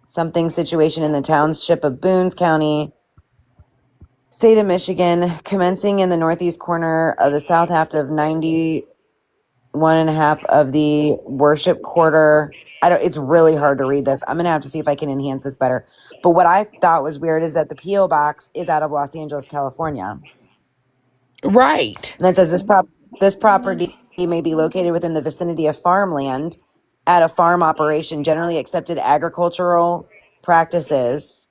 something situation in the township of Boones County, State of Michigan, commencing in the northeast corner of the south half of 91 and a half of the worship quarter. It's really hard to read this. I'm going to have to see if I can enhance this better. But what I thought was weird is that the P.O. box is out of Los Angeles, California. Right. And that says this property may be located within the vicinity of farmland at a farm operation, generally accepted agricultural practices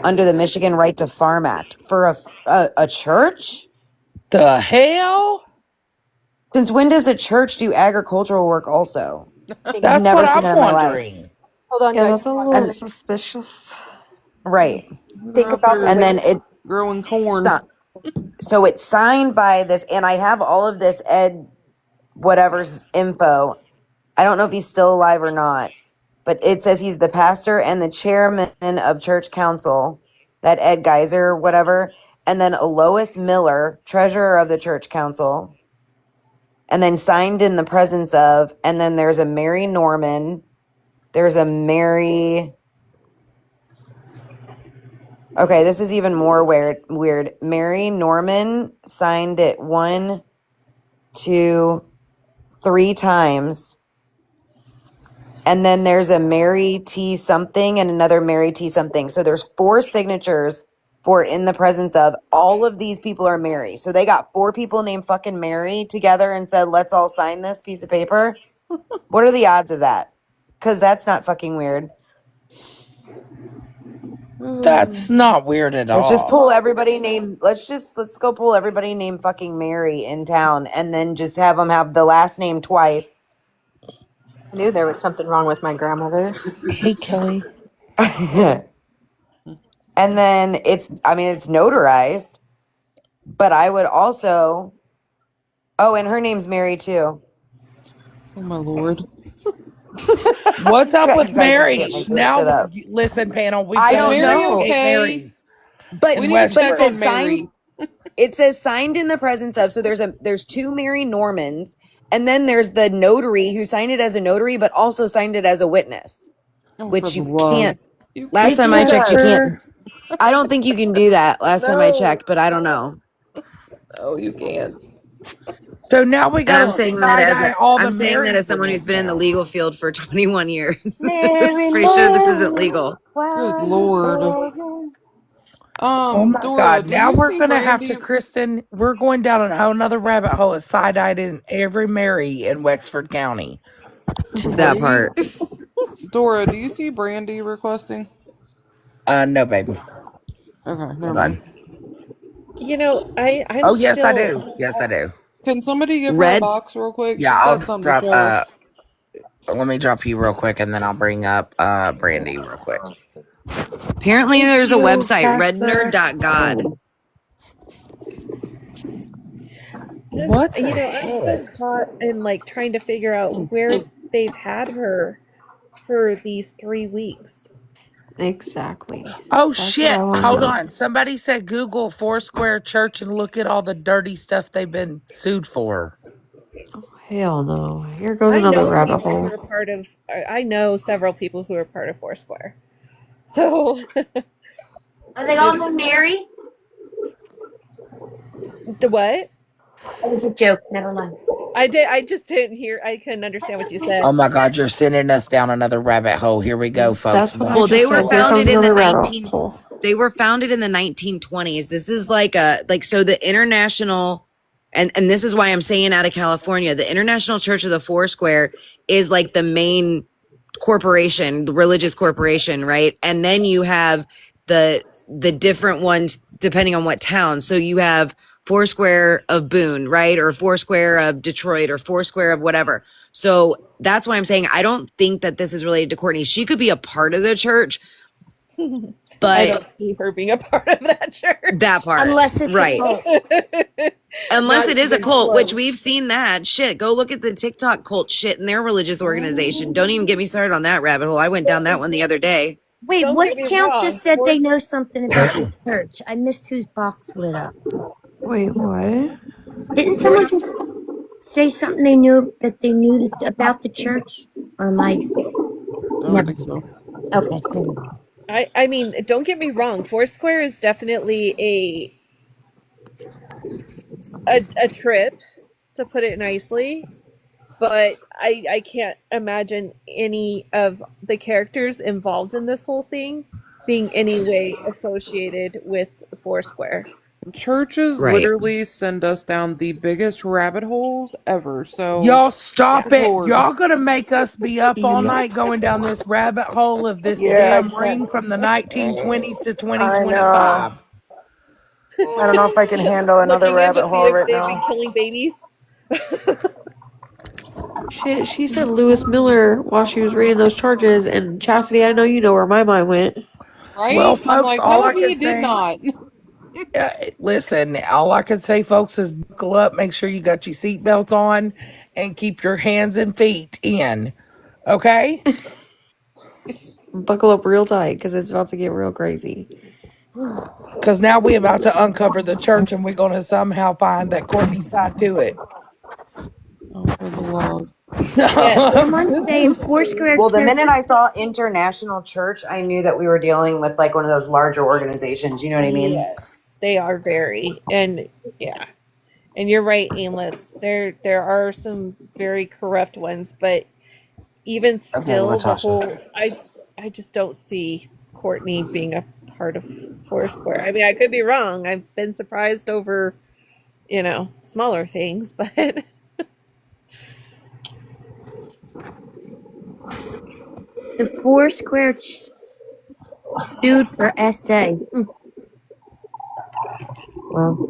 under the Michigan Right to Farm Act for a church? The hell? Since when does a church do agricultural work also? I've That's what never seen I'm that in my life. wondering. Hold on, Yeah, guys. that's a Hold on. little And suspicious. right. They're Think out about there And the then growing corn. so it's signed by this, and I have all of this Ed whatever's info. I don't know if he's still alive or not, but it says he's the pastor and the chairman of church council, that Ed Geiser, whatever, and then Alois Miller, treasurer of the church council, and then signed in the presence of, and then there's a Mary Norman, there's a Mary. Okay, this is even more weird. Mary Norman signed it 1, 2, 3 times. And then there's a Mary T something and another Mary T something. So there's 4 signatures for in the presence of. All of these people are Mary. So they got 4 people named fucking Mary together and said, let's all sign this piece of paper. What are the odds of that? Because that's not fucking weird. That's not weird at Let's just all. pull everybody named, let's go pull everybody named fucking Mary in town and then just have them have the last name twice. I knew there was something wrong with my grandmother. Hey, Kelly. And then it's notarized, but I would also, oh, and her name's Mary too. Oh my lord. What's up with You guys, you can't Mary? make this shit Now, up. listen, panel, we've I Is got don't Mary 108 know, okay? Marys but We in need to it check Wexford. on says Mary. signed. It says signed in the presence of. So there's 2 Mary Normans, and then there's the notary who signed it as a notary, but also signed it as a witness, Oh, for which the you love. can't. You Last Hey, can't time do I checked, you that. can't. Jennifer. I don't think you can do that. Last time I No. checked, but I don't know. No, you can't. So now we And got to side eye all the Marys in someone who's this been in the town. legal field for 21 years. Mary, Pretty sure this isn't Mary, legal. Good why you lord. begging? Oh my Dora, God. do Now you we're see going to have to, Brandy? Kristen, we're going down another rabbit hole of side eyed in every Mary in Wexford County. Are That you part. Dora, do you see Brandy requesting? No, babe. Okay, never Hold mind. on. I'm Oh, yes, I still do. Yes, I do. Can somebody give her a Red. box real quick? Yeah, She's I'll got something to drop, show us. let me drop you real quick and then I'll bring up, Brandy real quick. Apparently, Thank there's a you, website, Casper. rednerd.god. What the I'm still heck? caught in like trying to figure out where they've had her for these 3 weeks. Exactly. Oh That's what shit! I want to Hold know. on. Somebody said Google Foursquare Church and look at all the dirty stuff they've been sued for. Hell no. Here goes I another know rabbit people who hole. are part of. I know several people who are part of Foursquare. So Are they all it's named Mary? the what? It was a joke. Never mind. I just didn't hear. I couldn't understand what you said. Oh my God! You're sending us down another rabbit hole. Here we go, folks. That's what I Well, just they were said. Here founded comes in the another rabbit 19 hole. they were founded in the 1920s. This is so the international, and this is why I'm saying out of California, the International Church of the Foursquare is like the main corporation, the religious corporation, right? And then you have the different ones depending on what town. So you have Foursquare of Boone, right? Or Foursquare of Detroit or Foursquare of whatever. So that's why I'm saying I don't think that this is related to Courtney. She could be a part of the church, I but don't see her being a part of that that church. part, Unless it's a right. cult. Unless Not it is a even cult, which close. we've seen that shit. Go look at the TikTok cult shit in their religious organization. Don't even get me started on that rabbit hole. I went down that one the other day. Wait, Don't what get me account just wrong. said they know something about the church? I missed whose box lit up. Wait, what? Didn't someone just say something that they knew about the church? Or am I I don't never think so. mind. Okay, never mind. I mean, don't get me wrong. Foursquare is definitely a trip, to put it nicely. But I can't imagine any of the characters involved in this whole thing being any way associated with Foursquare. Churches Right. literally send us down the biggest rabbit holes ever, so Y'all stop Yeah. good it. lord. Y'all gonna make us be up all Yep. night going down this rabbit hole of this Yeah, I damn can't. ring from the 1920s to I know. 2025. I don't know if I can handle another Looking in to rabbit see hole if right they've been now. killing babies. Shit, she said Lewis Miller while she was reading those charges, and Chastity, I know you know where my mind went. Well, Right? I'm folks, like, all no, I can he did say, not. listen, all I can say, folks, is buckle up, make sure you got your seatbelts on, and keep your hands and feet in. Okay? Buckle up real tight because it's about to get real crazy. Because now we're about to uncover the church and we're going to somehow find that Courtney's tied to it. Oh, for the love. Yeah. Someone saying Foursquare Well, the Church. minute I saw International Church, I knew that we were dealing with like one of those larger organizations. You know what I mean? Yes, they are very, and yeah, and you're right, Aimless. There are some very corrupt ones, but even Okay, still, the Latasha. whole I just don't see Courtney being a part of Foursquare. I mean, I could be wrong. I've been surprised over, smaller things, but The Foursquare sued for SA. Well,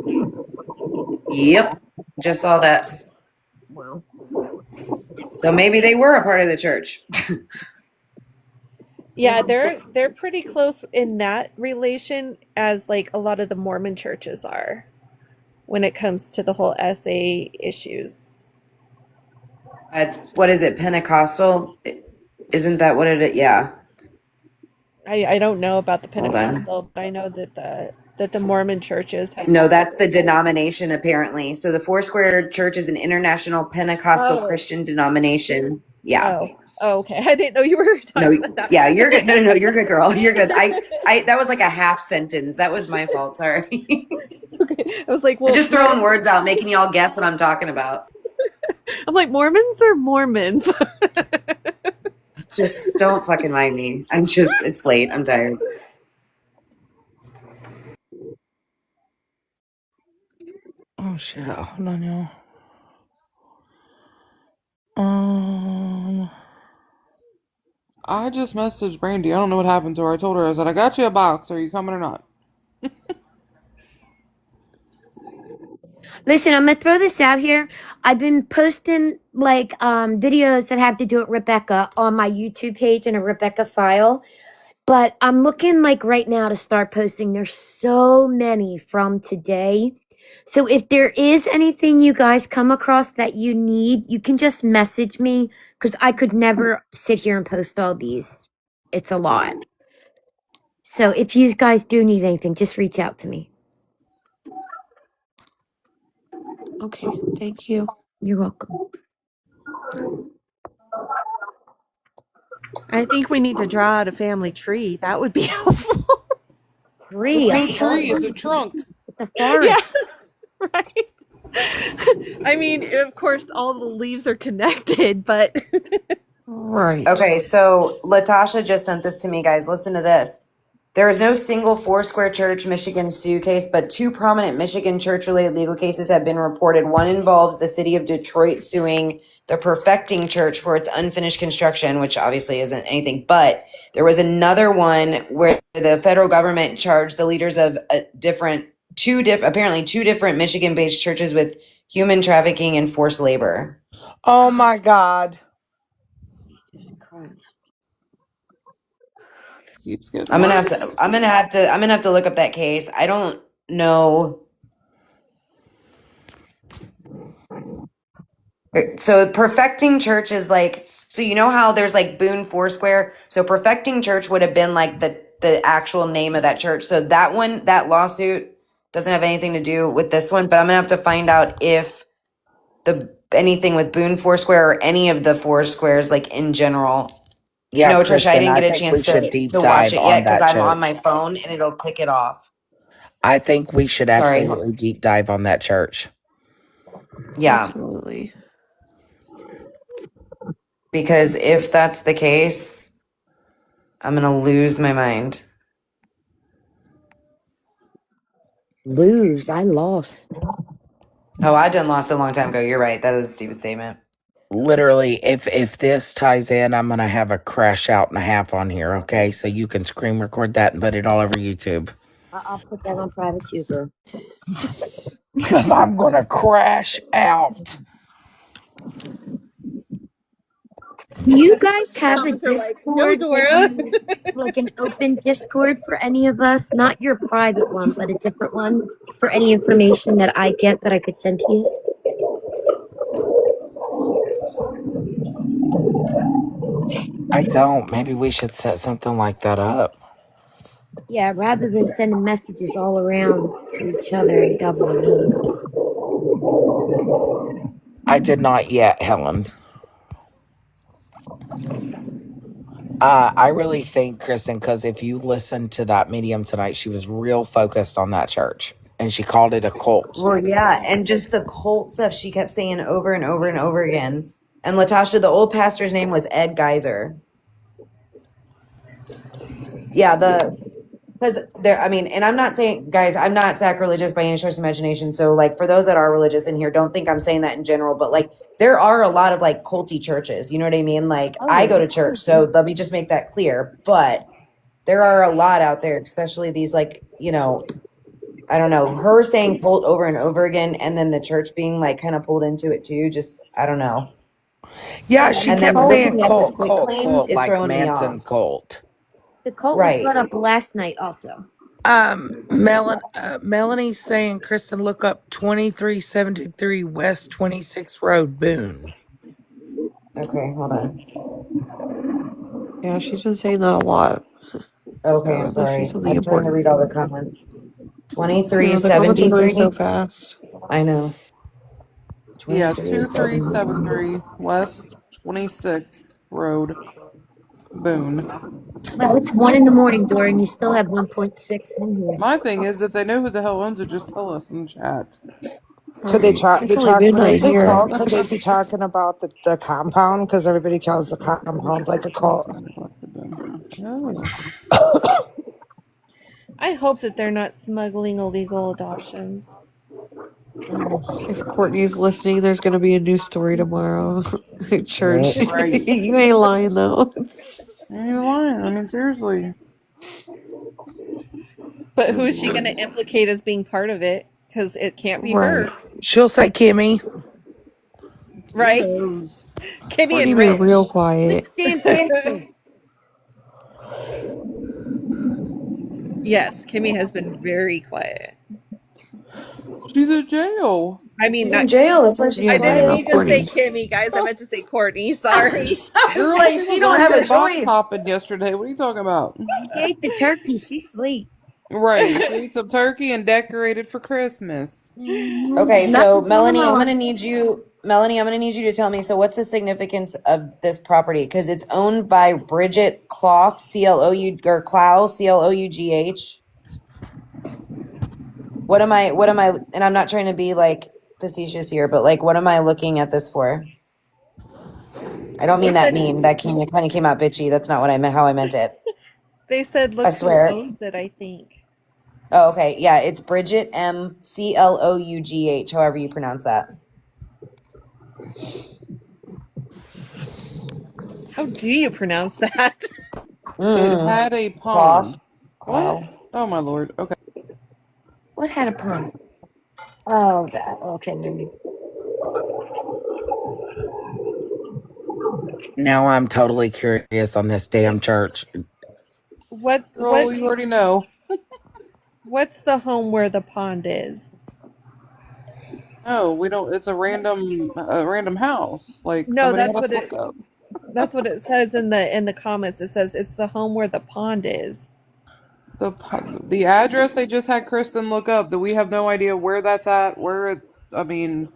Yep. Just saw that. well. So maybe they were a part of the church. yeah, they're pretty close in that relation as like a lot of the Mormon churches are when it comes to the whole SA issues. It's what is it? Pentecostal? Isn't that what it is? Yeah. I don't know about the Hold on. Pentecostal, but I know that the Mormon churches have No, gone that's through the it. denomination apparently. So the Foursquare Church is an international Pentecostal Oh, Christian denomination. Yeah. oh, okay. I didn't know you were No, talking about that yeah, one. you're good. No, you're good, girl. You're good. I that was like a half sentence. That was my fault. Sorry. Okay. I was like, well, Just throwing words out, making y'all guess what I'm talking about. I'm like Mormons or Mormons. Just don't fucking mind me. It's late. I'm tired. Oh, shit. Hold on, y'all. I just messaged Brandy. I don't know what happened to her. I told her, I said, I got you a box. Are you coming or not? Listen, I'm gonna throw this out here. I've been posting like videos that have to do with Rebecca on my YouTube page in a Rebecca file. But I'm looking like right now to start posting. There's so many from today. So if there is anything you guys come across that you need, you can just message me because I could never sit here and post all these. It's a lot. So if you guys do need anything, just reach out to me. Okay, thank you. You're welcome. I think we need to draw out a family tree. That would be helpful. Tree, It's a no tree, it's a forest. trunk. It's a Yeah, forest. right. I mean, of course, all the leaves are connected, but Right. Okay, so Latasha just sent this to me, guys. Listen to this. There is no single Foursquare Church Michigan sue case, but two prominent Michigan church-related legal cases have been reported. One involves the city of Detroit suing the Perfecting Church for its unfinished construction, which obviously isn't anything. But there was another one where the federal government charged the leaders of apparently two different Michigan-based churches with human trafficking and forced labor. Oh, my God. Keeps getting I'm gonna have worse. to. I'm gonna have to look up that case. I don't know. So perfecting church is like, so you know how there's like Boone Foursquare. So perfecting church would have been like the actual name of that church. So that one, that lawsuit doesn't have anything to do with this one. But I'm gonna have to find out if the anything with Boone Foursquare or any of the Foursquares like in general. Yeah, No, Trisha, I Kristen, didn't I get a think we chance should to deep watch dive it on yet because that I'm on church. my phone and it'll click it off. I think we should Sorry. absolutely deep dive on that church. Yeah, Absolutely. because if that's the case, I'm gonna lose my mind. Lose. I lost. Oh, I done lost a long time ago. You're right. That was a stupid statement. Literally, if this ties in, I'm gonna have a crash out and a half on here, okay? So you can screen record that and put it all over YouTube. I'll put that on private too, girl. Because I'm gonna crash out. Do you guys have a Comments are like, no, Discord that Dora. you like an open Discord for any of us? Not your private one, but a different one for any information that I get that I could send to you. I don't. Maybe we should set something like that up. Yeah, rather than sending messages all around to each other and doubling up. I did not yet, Helen. I really think, Kristen, because if you listened to that medium tonight, she was real focused on that church and she called it a cult. Well, yeah, and just the cult stuff she kept saying over and over and over again. And Latasha, the old pastor's name was Ed Geiser. Yeah, because there, I mean, and I'm not saying, guys, I'm not sacrilegious by any stretch of imagination. So, like, for those that are religious in here, don't think I'm saying that in general, but like, there are a lot of like culty churches. You know what I mean? Like, I go to church, so let me just make that clear. But there are a lot out there, especially these, like, you know, I don't know, her saying cult over and over again, and then the church being like kind of pulled into it too. Just, I don't know. Yeah, she And then kept saying looking at this cult, quick cult, claim cult, is like throwing me off. Manson cult. The cult was Right. brought up last night also. Melanie's saying, Kristen, look up 2373 West 26th Road, Boone. Okay, hold on. Yeah, she's been saying that a lot. Okay, So I'm it must be sorry. something I'm trying to important. read all the comments. Yeah, the comments are going 2373. so fast. I know. Yeah, 2373. 2373 West 26th Road, Boone. Well, it's 1 in the morning, Dora, and you still have 1.6 in here. My thing is, if they know who the hell owns it, just tell us in chat. Could they Right. talk? It's only When they midnight say here. cult, could they be talking about the compound? Because everybody calls the compound like a cult. Oh. I hope that they're not smuggling illegal adoptions. If Courtney's listening, there's going to be a new story tomorrow. Right. Church. Right. You ain't lying, though. You're lying. I mean, seriously. But who Good is she going Lord. to implicate as being part of it? Because it can't be Right. her, She'll say Kimmy. Who right? knows? Kimmy Courtney and been real Rich. Who's quiet. Dan Paxton? Yes, Kimmy has been very quiet. She's in jail. I mean, She's in not. jail. That's why she's I Yeah, I didn't know, quiet. mean to say Courtney. Kimmy, guys. I meant to say Courtney. Sorry. I was Girl, like, she she was don't over have there a box choice. hopping yesterday. What are you talking about? She ate the turkey. She's asleep. Right. She ate some turkey and decorated for Christmas. Okay, so Nothing going Melanie, on. I'm gonna need you to tell me. So, what's the significance of this property? Because it's owned by Bridget Clough, or Clough, Clough. What am I, and I'm not trying to be like facetious here, but like, what am I looking at this for? I don't They mean that said mean. That kind of came out bitchy. That's not what I meant, how I meant it. they said I look who swear. owns it, I think. Oh, okay. Yeah, it's Bridget Clough, however you pronounce that. How do you pronounce that? It Mm-hmm. had a Clough. pond. What? Clough. Oh my lord. Okay. What had a pun? Oh, that. Okay, maybe. Now I'm totally curious on this damn church. What Girl, what you already know. what's the home where the pond is? No, we don't. It's a random house. Like No, somebody had us look up. that's what it says in the comments. It says it's the home where the pond is. The address they just had Kristen look up. That we have no idea where that's at. I mean,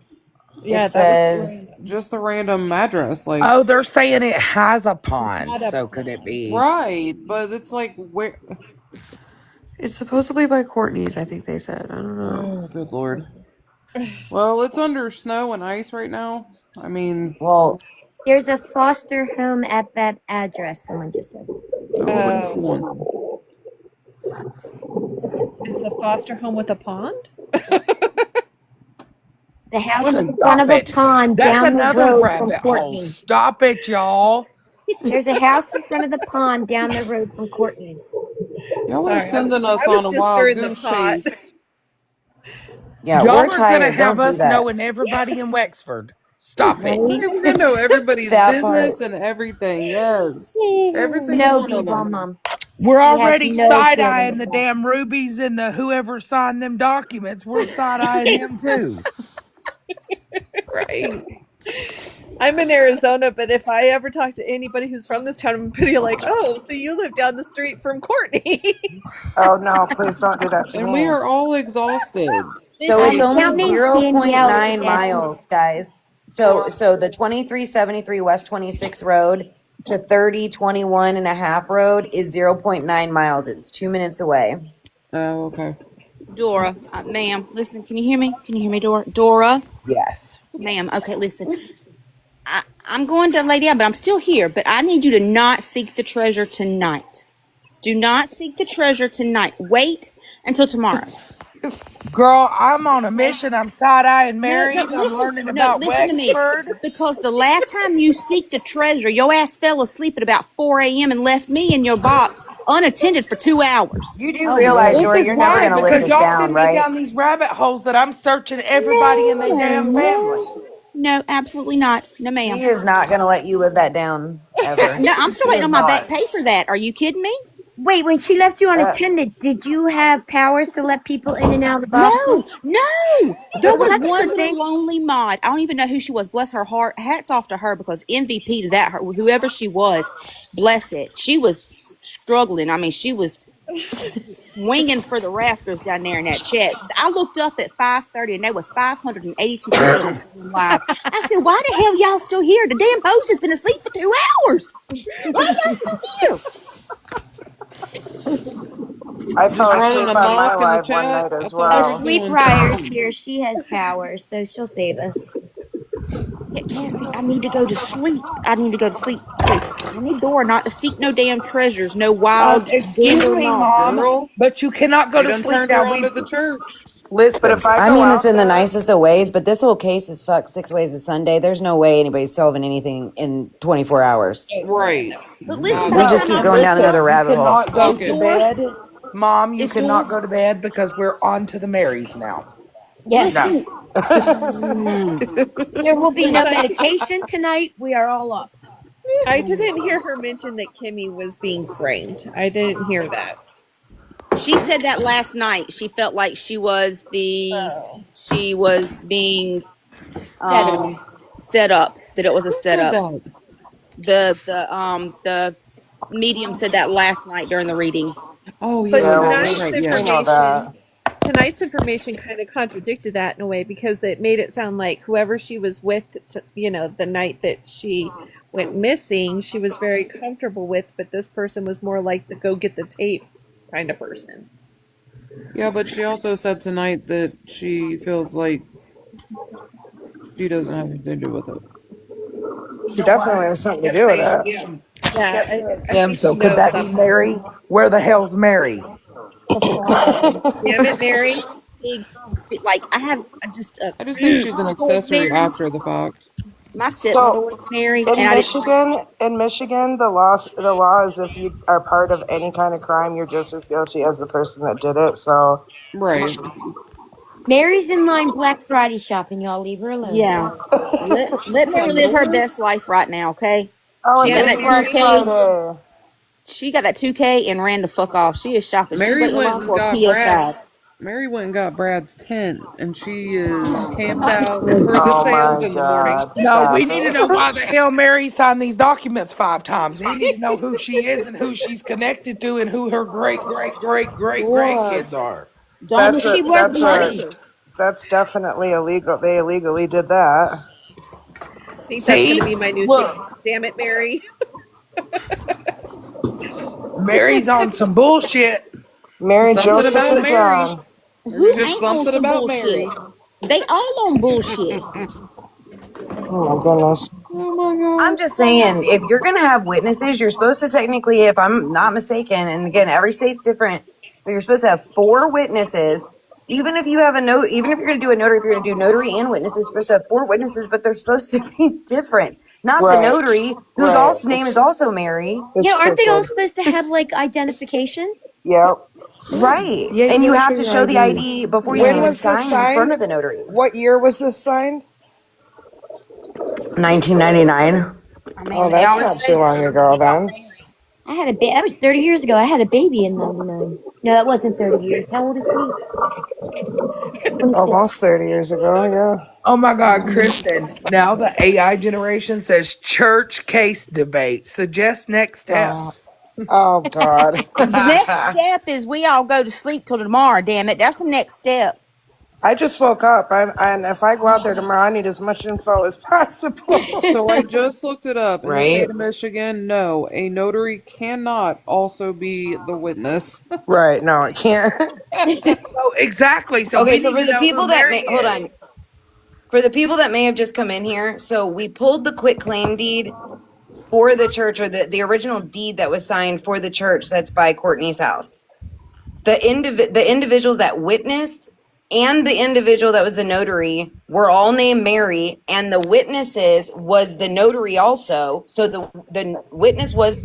It Yeah, that was says random. just a random address. Like, Oh, they're saying it has a It pond. had a So could it pond. be? right, but it's like where? It's supposedly by Courtney's, I think they said. I don't know. Oh, good lord. Well, it's under snow and ice right now. I mean, well, There's a foster home at that address, someone just said. oh, look at Oh, school. it's a foster home with a pond? The house is in front Stop of a it. pond That's down the another road from rabbit hole. Courtney. Stop it, y'all. There's a house in front of the pond down the road from Courtney's. Y'all are Sorry, sending us I on was a just wild stirring the goose pot. chase. yeah, we're Y'all are going to tired. have Don't do us that. knowing everybody in Wexford. Stop it. Okay, we're gonna know everybody's That part. business and everything. Yes, every single No, one bee of bomb them. mom. We're He has already no side feeling eyeing of the that. damn rubies and the whoever signed them documents. We're side eyeing them too. Right. I'm in Arizona, but if I ever talk to anybody who's from this town, I'm pretty like, oh, so you live down the street from Courtney. Oh no, please don't do that to And we me. are all exhausted. So it's The Listen, only county zero point Danielle is 0.9 asking. miles, guys. So the 2373 West 26th Road to 3021 and a half Road is 0.9 miles. It's 2 minutes away. Oh, okay. Dora, ma'am, listen, can you hear me? Can you hear me, Dora? Dora, Yes. ma'am, okay, listen. I'm going to lay down, but I'm still here. But I need you to not seek the treasure tonight. Do not seek the treasure tonight. Wait until tomorrow. Girl, I'm on a Okay? mission. I'm side eyeing No, no, Marys. I'm listen. learning No, about listen to me. Wexford. Because the last time you seeked the treasure, your ass fell asleep at about 4 a.m. and left me in your box unattended for 2 hours. You do Oh realize, Lord. This Dora, is you're never why, going to live because this y'all down, send me right? down these rabbit holes that I'm searching everybody in their No, damn family. no, no, absolutely not. No, She ma'am. is not going to let you live that down ever. No, I'm still She waiting is on my back not. pay for that. Are you kidding me? Wait, when she left you Uh, unattended, did you have powers to let people in and out of No, boxes? no. There Well, was that's a one good little thing. lonely mod. I don't even know who she was. Bless her heart. Hats off to her because MVP to that, whoever she was, bless it. She was struggling. I mean, she was swinging for the rafters down there in that chat. I looked up at 5:30 and there was 582 people in this room live. I said, "Why the hell y'all still here? The damn host has been asleep for 2 hours. Why y'all still here?" I fell Just running asleep on my amok in the live one chat. night as That's all Oh, we're well. Sweet doing. Briar's here. She has powers, so she'll save us. Yeah, Cassie, I need to go to sleep. I need to go to sleep. So I need Dora not to seek no damn treasures, no wild Excuse gander me, moss. Mom, Girl, but you cannot go they to done sleep turned now. her on We to the church. But listen. if I I go mean this out in the there, nicest of ways, but this whole case is fucked 6 ways of Sunday. There's no way anybody's solving anything in 24 hours. Right. But listen, Not by We the that just time keep I going fast. down another Listen, you rabbit hole. cannot go if to Okay. Dora, bed. Mom, you if Dora, cannot go to bed because we're on to the Marys now. No. Yes. listen, mm, There will be no Since I meditation tonight. We are all up. I didn't hear her mention that Kimmy was being framed. I didn't hear that. she said that last night. She felt like Oh. she was being Set up. set up. That it was a Who said setup. that? The medium said that last night during the reading. Oh But yeah, yeah, yeah. well, That's tonight's right. we Yeah. know that. information kind of contradicted that in a way because it made it sound like whoever she was with, the night that she went missing, she was very comfortable with, but this person was more like the go get the tape kind of person. Yeah, but she also said tonight that she feels like she doesn't have anything to do with it. She definitely has She something to kept do with saying it. him. She Yeah, kept saying I him. think she So could knows that be something. Mary? Where the hell's Mary? The father. Damn it, Mary. Big, like I have just a I just think she's an four accessory Marys. after the fact. My So stepmother was Mary, and in I didn't like. Michigan, the law is if you are part of any kind of crime, you're just as guilty as the person that did it. So Right. Mary's in line Black Friday shopping. Y'all leave her alone. Yeah, let Mary live her Lord. best life right now. Okay, oh, she it Damn got it, is that Black 2K. Mary. Friday. She got that 2K and ran the fuck off. She is shopping. She's Mary waiting in went line and for a got PS5. Brad's. Mary went and got Brad's tent, and she is camped out for the Oh sales my in the morning. God! No, Stop we need to know it. why the hell Mary signed these documents 5 times. We need to know who she is and who she's connected to and who her great great great great Dora, grandkids are. don't That's Is a she seek the worth that's a money? treasure. that's definitely illegal. They illegally did that. I think that's going to See? be my new thing. Look, Damn it, Mary. Mary's on some bullshit. Mary, Something Joseph, about and Mary. John. There's Who just ain't on something some about bullshit? Mary. They all on bullshit. Oh my goodness. Oh my I'm god. just saying, if you're going to have witnesses, you're supposed to technically, if I'm not mistaken, and again, every state's different, but you're supposed to have 4 witnesses. Even if you have a note, even if you're going to do a notary, if you're going to do notary and witnesses, you're supposed to have 4 witnesses, but they're supposed to be different. Not the Right, notary, whose right. also name is also Mary. Yeah, It's aren't they all crooked. supposed to have like identification? Yep. Right. Yeah, you And you gotta show have to your show the ID. ID before you can When Yeah. even was this sign in front signed? of the notary. What year was this signed? 1999. I Oh, mean, they that's always not say too long something ago about then. Mary. I had a baby. That was 30 years ago. I had a baby in 99. No, that wasn't 30 years. How old is he? 26. Almost 30 years ago, yeah. Oh my God, Kristen. Now the AI generation says church case debate. Suggest next Stop. steps. Oh, God. The next step is we all go to sleep till tomorrow. Damn it, that's the next step. I just woke up, and if I go out there tomorrow, I need as much info as possible. So I just looked it up. In the Right? state of Michigan, no, a notary cannot also be the witness. Right, no, I can't. So exactly. So Okay, we so need for to the know who people that Mary may hold is. on. For the people that may have just come in here, so we pulled the quit claim deed for the church, or the original deed that was signed for the church that's by Courtney's house. The individuals that witnessed and the individual that was the notary were all named Mary, and the witnesses was the notary also. So the witness was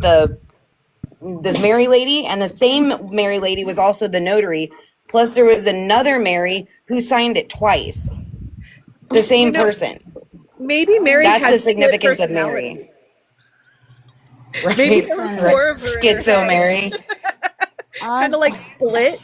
this Mary lady, and the same Mary lady was also the notary. Plus, there was another Mary who signed it twice. The You same know, person. maybe Mary That's had the split significance of Mary, personalities. Maybe right? there was Right. four of her in her Schizo head, Mary. kind of like split.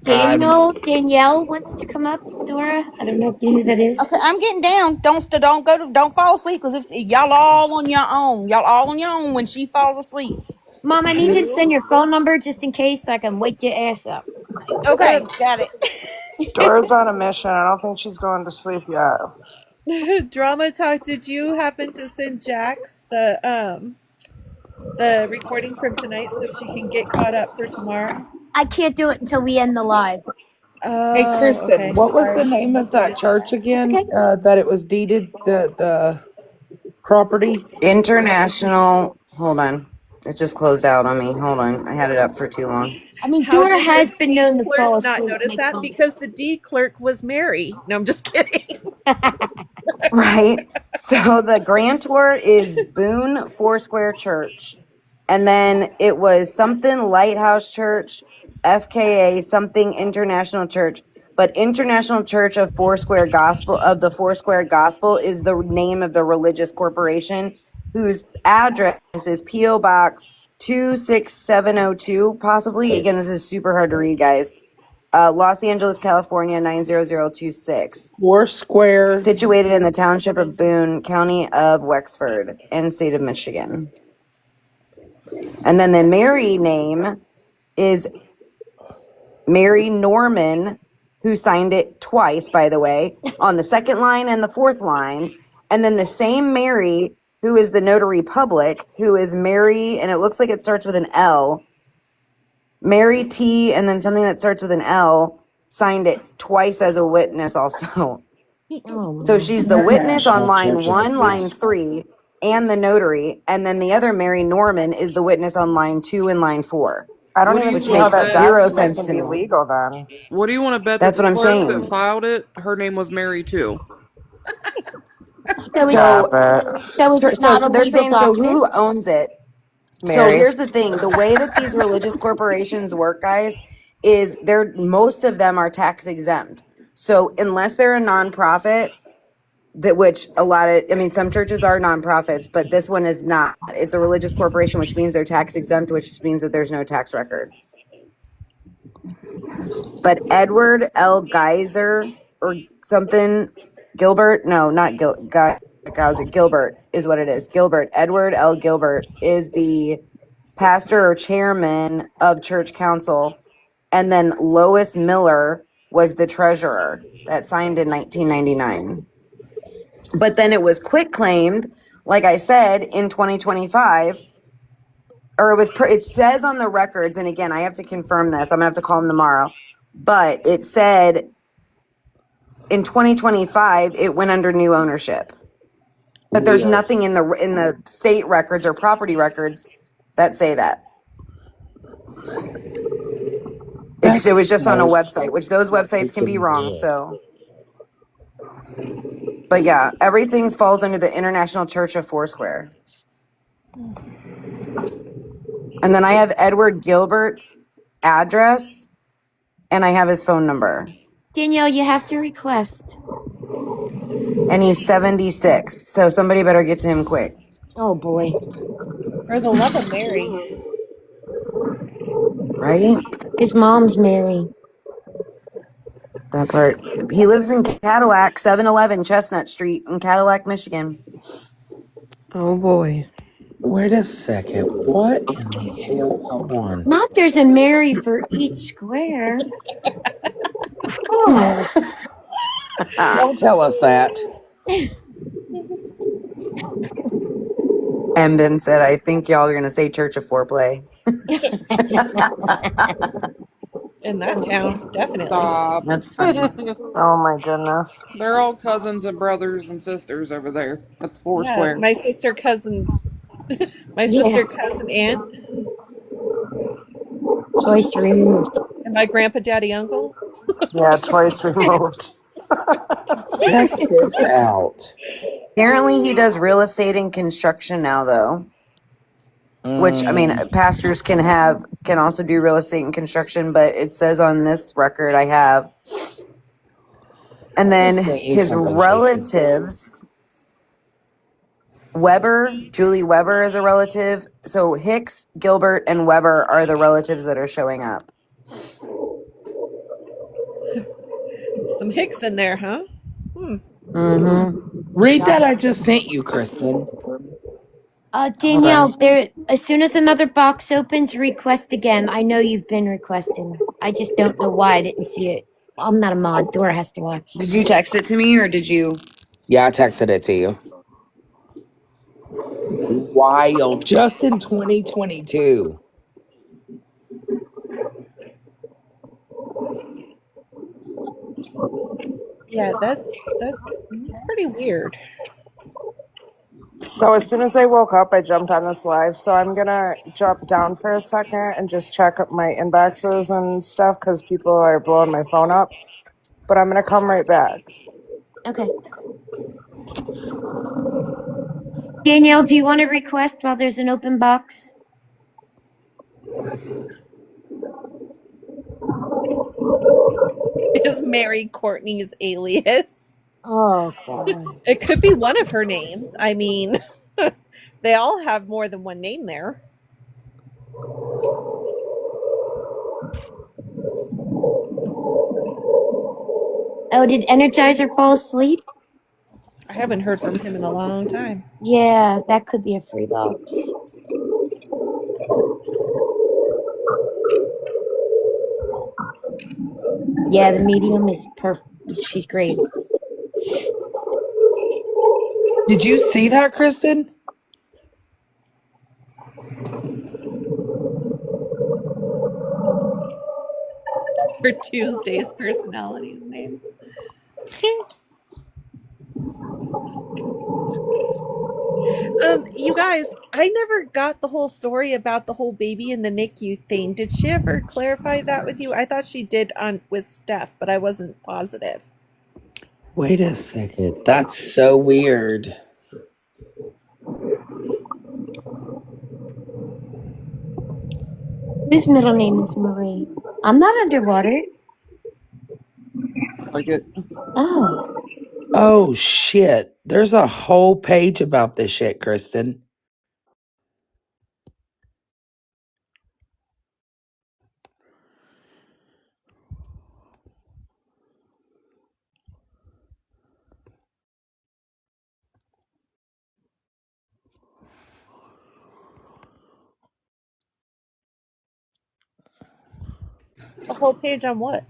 God. Danielle wants to come up. Dora, I don't know if you know who that is. Okay, I'm getting down. Don't fall asleep because if y'all all on your own, y'all all on your own when she falls asleep. Mom, I need you to send your phone number just in case so I can wake your ass up. Okay, got it. Dora's on a mission. I don't think she's going to sleep yet. Drama Talk, did you happen to send Jax the recording from tonight so she can get caught up for tomorrow? I can't do it until we end the live. Hey, Oh, Kristen, okay. what was the Sorry. name of Must have that missed church that. That's again? okay. That it was deeded the property. International. Hold on. It just closed out on me. Hold on. I had it up for too long. I mean, How Dora did the has been D known to clerk fall not asleep. notice Make that? fun. Because the D clerk was Mary. No, I'm just kidding. Right? So the grantor is Boone Foursquare Church. And then it was something Lighthouse Church, FKA, something International Church. But International Church of Foursquare Gospel, of the Foursquare Gospel, is the name of the religious corporation whose address is P.O. Box 26702, possibly. Again, this is super hard to read, guys. Los Angeles, California 90026. Foursquare. Situated in the township of Boone, county of Wexford, and state of Michigan. And then the Mary name is Mary Norman, who signed it twice, by the way, on the second line and the fourth line. And then the same Mary, who is the notary public, who is Mary, and it looks like it starts with an L, Mary T, and then something that starts with an L, signed it twice as a witness also. Oh, So no. she's the witness on line one, line three, and the notary. And then the other Mary Norman is the witness on line two and line four, I don't What do even you which see want how to makes that bet? zero document sense can to be me. legal then. What do you want to bet that That's the what I'm clerk that saying. filed it, her name was Mary too? So it's Stop So, it. so is it so not a they're legal saying, so document? who owns it? So Mary. here's the thing: the way that these religious corporations work, guys, is they're most of them are tax exempt. So unless they're a nonprofit, that which a lot of, I mean, some churches are nonprofits, but this one is not. It's a religious corporation, which means they're tax exempt, which means that there's no tax records. But Edward L. Geiser or something, Gilbert, no, not Geiser, Gilbert is what it is. Gilbert, Edward L. Gilbert is the pastor or chairman of church council. And then Lois Miller was the treasurer that signed in 1999. But then it was quit claimed, like I said, in 2025, or it says on the records, and again, I have to confirm this. I'm gonna have to call them tomorrow. But it said in 2025 it went under new ownership. But there's nothing in the state records or property records that say that. It was just on a website, which those websites can be wrong. So, but yeah, everything falls under the International Church of Foursquare. And then I have Edward Gilbert's address and I have his phone number. Danielle, you have to request. And he's 76. So somebody better get to him quick. Oh boy. For the love of Mary. Right? His mom's Mary. That part. He lives in Cadillac, 711 Chestnut Street in Cadillac, Michigan. Oh boy. Wait a second. What in the hell? Hold on. Not there's a Mary for each square. Oh. Don't tell us that. Emben said, I think y'all are going to say Church of Foreplay. In that town, definitely. Stop. That's funny. Oh my goodness. They're all cousins and brothers and sisters over there at the Four Yeah, Square. my sister cousin my Yeah. sister cousin aunt Choice removed. and my grandpa daddy uncle. Yeah, twice removed. Check this out. Apparently, he does real estate and construction now, though. Which, I mean, Mm, pastors can also do real estate and construction, but it says on this record I have. And I then just sent you his something, Casey. relatives, Julie Weber is a relative. So Hicks, Gilbert, and Weber are the relatives that are showing up. Some Hicks in there, huh? Mm-hmm. Read that I just sent you, Kristen. Hold on. Danielle, there as soon as another box opens, request again. I know you've been requesting. I just don't know why I didn't see it. I'm not a mod. Dora has to watch. Did you text it to me or did you? Yeah, I texted it to you. Wild. Just in 2022. Yeah, that's pretty weird. So as soon as I woke up, I jumped on this live. So I'm gonna jump down for a second and just check up my inboxes and stuff because people are blowing my phone up. But I'm gonna come right back. Okay. Danielle, do you want to request while there's an open box? Is Mary Courtney's alias? Oh god. It could be one of her names. I mean, they all have more than one name there. Oh, did Energizer fall asleep? I haven't heard from him in a long time. Yeah, that could be a free box. Yeah, the medium is perfect. She's great. Did you see that, Kristen? Her Tuesday's personality's name. You guys, I never got the whole story about the whole baby in the NICU thing. Did she ever clarify that with you? I thought she did on with Steph, but I wasn't positive. Wait a second. That's so weird. His middle name is Marie. I'm not underwater. Like it. Oh. Oh, shit. There's a whole page about this shit, Kristen. A whole page on what?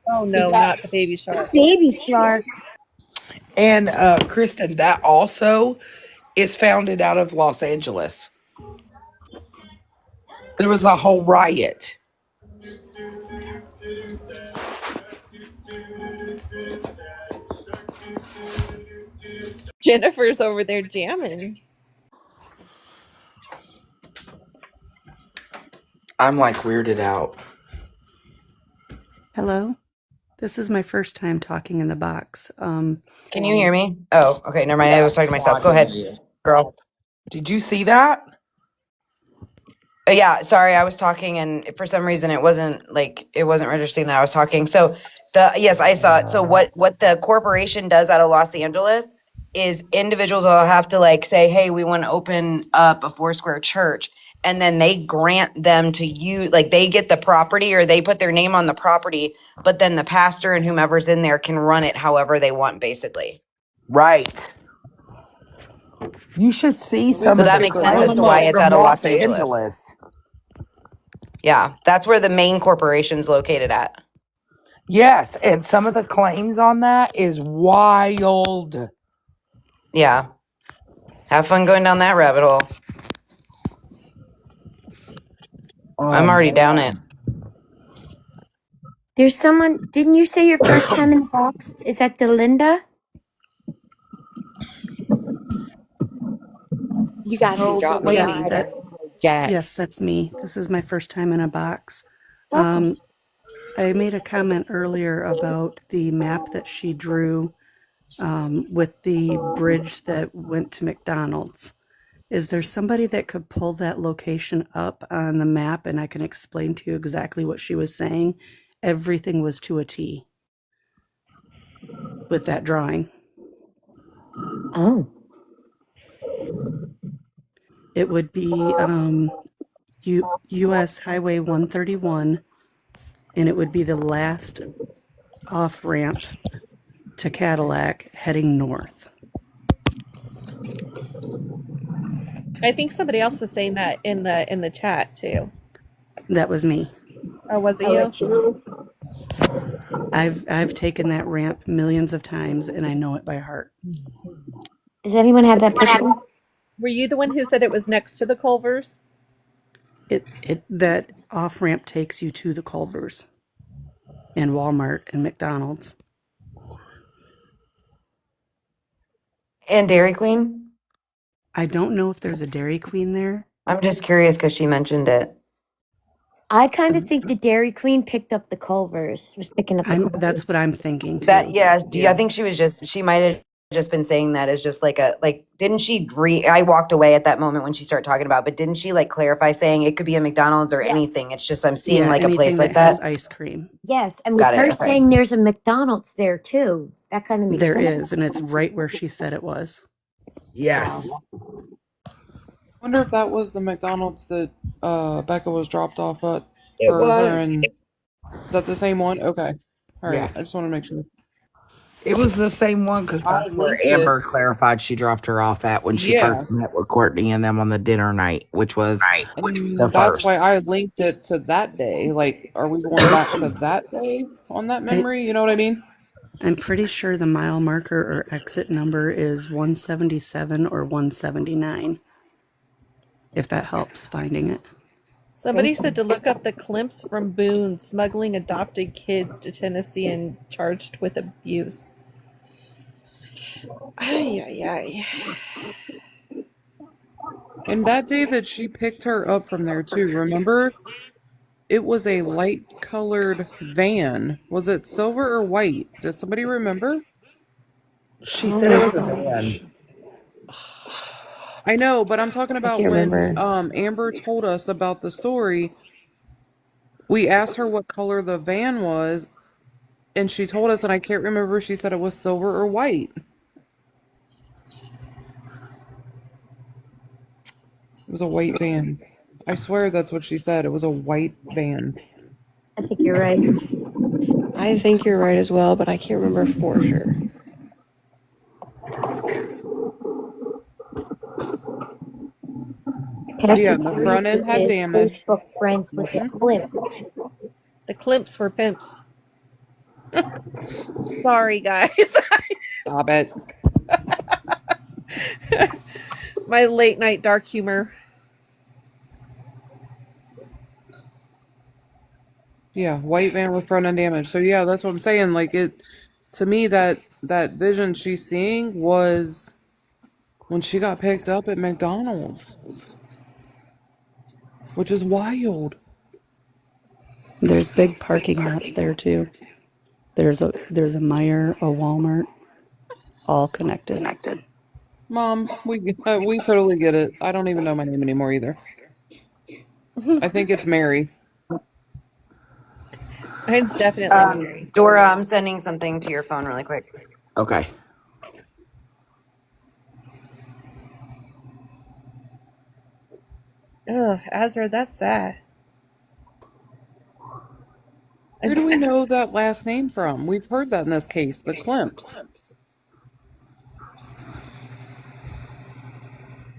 Oh We no, got, not the baby shark. Baby shark. and Kristen, that also is founded out of Los Angeles. There was a whole riot. Jennifer's over there jamming. I'm like weirded out. Hello. This is my first time talking in the box. Can you hear me? Oh, okay. Never mind. I was talking Yes, to now I myself. Go can hear ahead, you. girl. Did you see that? Yeah, sorry, I was talking and for some reason it wasn't registering that I was talking. So yes, I saw it. So what the corporation does out of Los Angeles is individuals will have to like say, "Hey, we want to open up a Foursquare church." And then they grant them to you, like they get the property or they put their name on the property, but then the pastor and whomever's in there can run it however they want, basically. Right. You should see They some So of that the picked makes sense as one to up. why claims it's from out of Los Los Angeles. Angeles. Yeah, that's where the main corporation's located at. Yes, and some of the claims on that is wild. Yeah. Have fun going down that rabbit hole. Oh I'm already down it. man. There's someone, didn't you say your first time in the box? Is that Delinda? You guys can No, drop me. Yes, I Delinda that don't. yes, Jax. that's me. This is my first time in a box. Welcome. I made a comment earlier about the map that she drew with the bridge that went to McDonald's. Is there somebody that could pull that location up on the map and I can explain to you exactly what she was saying? Everything was to a T with that drawing. Oh. It would be US Highway 131, and it would be the last off ramp to Cadillac heading north. I think somebody else was saying that in the chat too. That was me. Oh, was it Oh, you? that's you. I've taken that ramp millions of times and I know it by heart. Does anyone have that picture? Were you the one who said it was next to the Culvers? It that off ramp takes you to the Culvers and Walmart and McDonald's. And Dairy Queen? I don't know if there's a Dairy Queen there. I'm just curious because she mentioned it. I kind of think the Dairy Queen picked up the Culvers, was picking up the Culvers. That's what I'm thinking That too. yeah, I Yeah. think she might have just been saying that as just like didn't she I walked away at that moment when she started talking about, but didn't she like clarify saying it could be a McDonald's or Yes. anything? It's just I'm seeing Yeah, like a place anything that like that. has ice cream. Yes, and with Got it. her Okay. saying there's a McDonald's there too, that kind of makes There sense. is, and it's right where she said it was. Yes. Wonder if that was the McDonald's that Becca was dropped off at It for her was. and is that the same one? Okay. All right. Yes. I just want to make sure. It was the same one because I that's where linked it. Amber clarified she dropped her off at when she Yeah. first met with Courtney and them on the dinner night, which was the And that's why first. I linked it to that day. Like, are we going back to that day on that I memory? You know what I mean? I'm pretty sure the mile marker or exit number is 177 or 179, if that helps finding it. Somebody said to look up the Klimps from Boone smuggling adopted kids to Tennessee and charged with abuse. Ay, ay, ay. And that day that she picked her up from there too, remember? It was a light colored van. Was it silver or white? Does somebody remember? She Oh said my it was a gosh. van. I know, but I'm talking I about can't when remember. Amber told us about the story. We asked her what color the van was, and she told us, and I can't remember if she said it was silver or white. It was a white van. I swear that's what she said. It was a white van. I think you're right. I think you're right as well, but I can't remember for sure. But yeah, Pastor the front Teresa end had is damage. Facebook friends with the Hmm. Clip. The Klimps were pimps. Sorry, guys. Stop it. My late night dark humor. Yeah, white van with front end damage. So yeah, that's what I'm saying. Like it, to me, that vision she's seeing was when she got picked up at McDonald's, which is wild. There's big parking lots there too. There's a Meijer, a Walmart, all connected. Mom, we totally get it. I don't even know my name anymore either. I think it's Mary. Mine's definitely Mary. Dora, I'm sending something to your phone really quick. Okay. Ugh, Azra, that's sad. Where do we know that last name from? We've heard that in this case, the Klimps.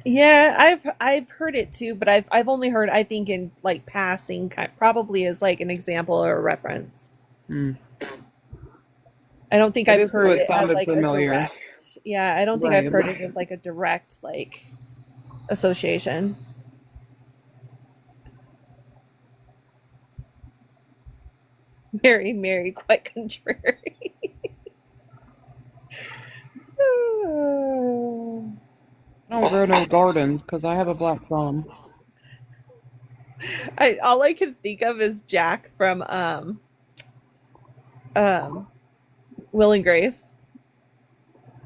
Yeah, I've heard it too, but I've only heard, I think, in like passing, probably as like an example or a reference. Hmm. I don't think I I've just knew heard it it as sounded like a familiar. direct. Yeah, I don't think I've Right. heard it as like a direct like association. Very, Mary, quite contrary. I don't grow no gardens because I have a black thumb. I all I can think of is Jack from um Will and Grace.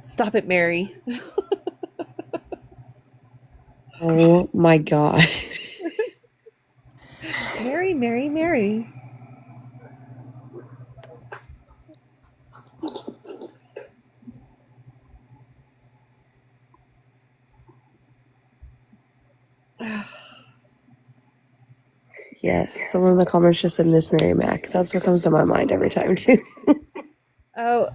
Stop it, Mary. Oh my god. Mary, Mary, Mary. Yes, someone in the comments just said Miss Mary Mac. That's what comes to my mind every time too. Oh,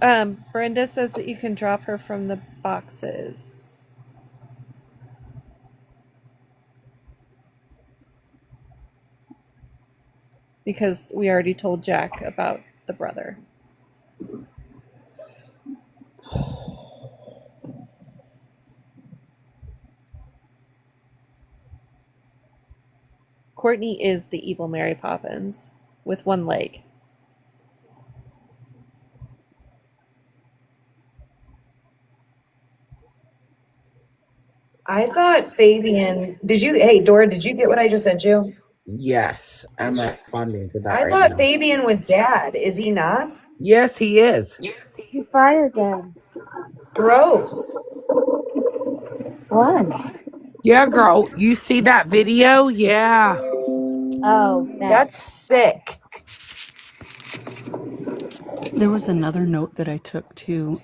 Brenda says that you can drop her from the boxes. Because we already told Jack about the brother. Courtney is the evil Mary Poppins with one leg. I thought Fabian. Hey, Dora, did you get what I just sent you? Yes, I'm responding to that I right thought now. Fabian was dad. Is he not? Yes, he is. He's fire dad. Gross. What? Yeah, girl. You see that video? Yeah. Oh, that. That's sick. There was another note that I took too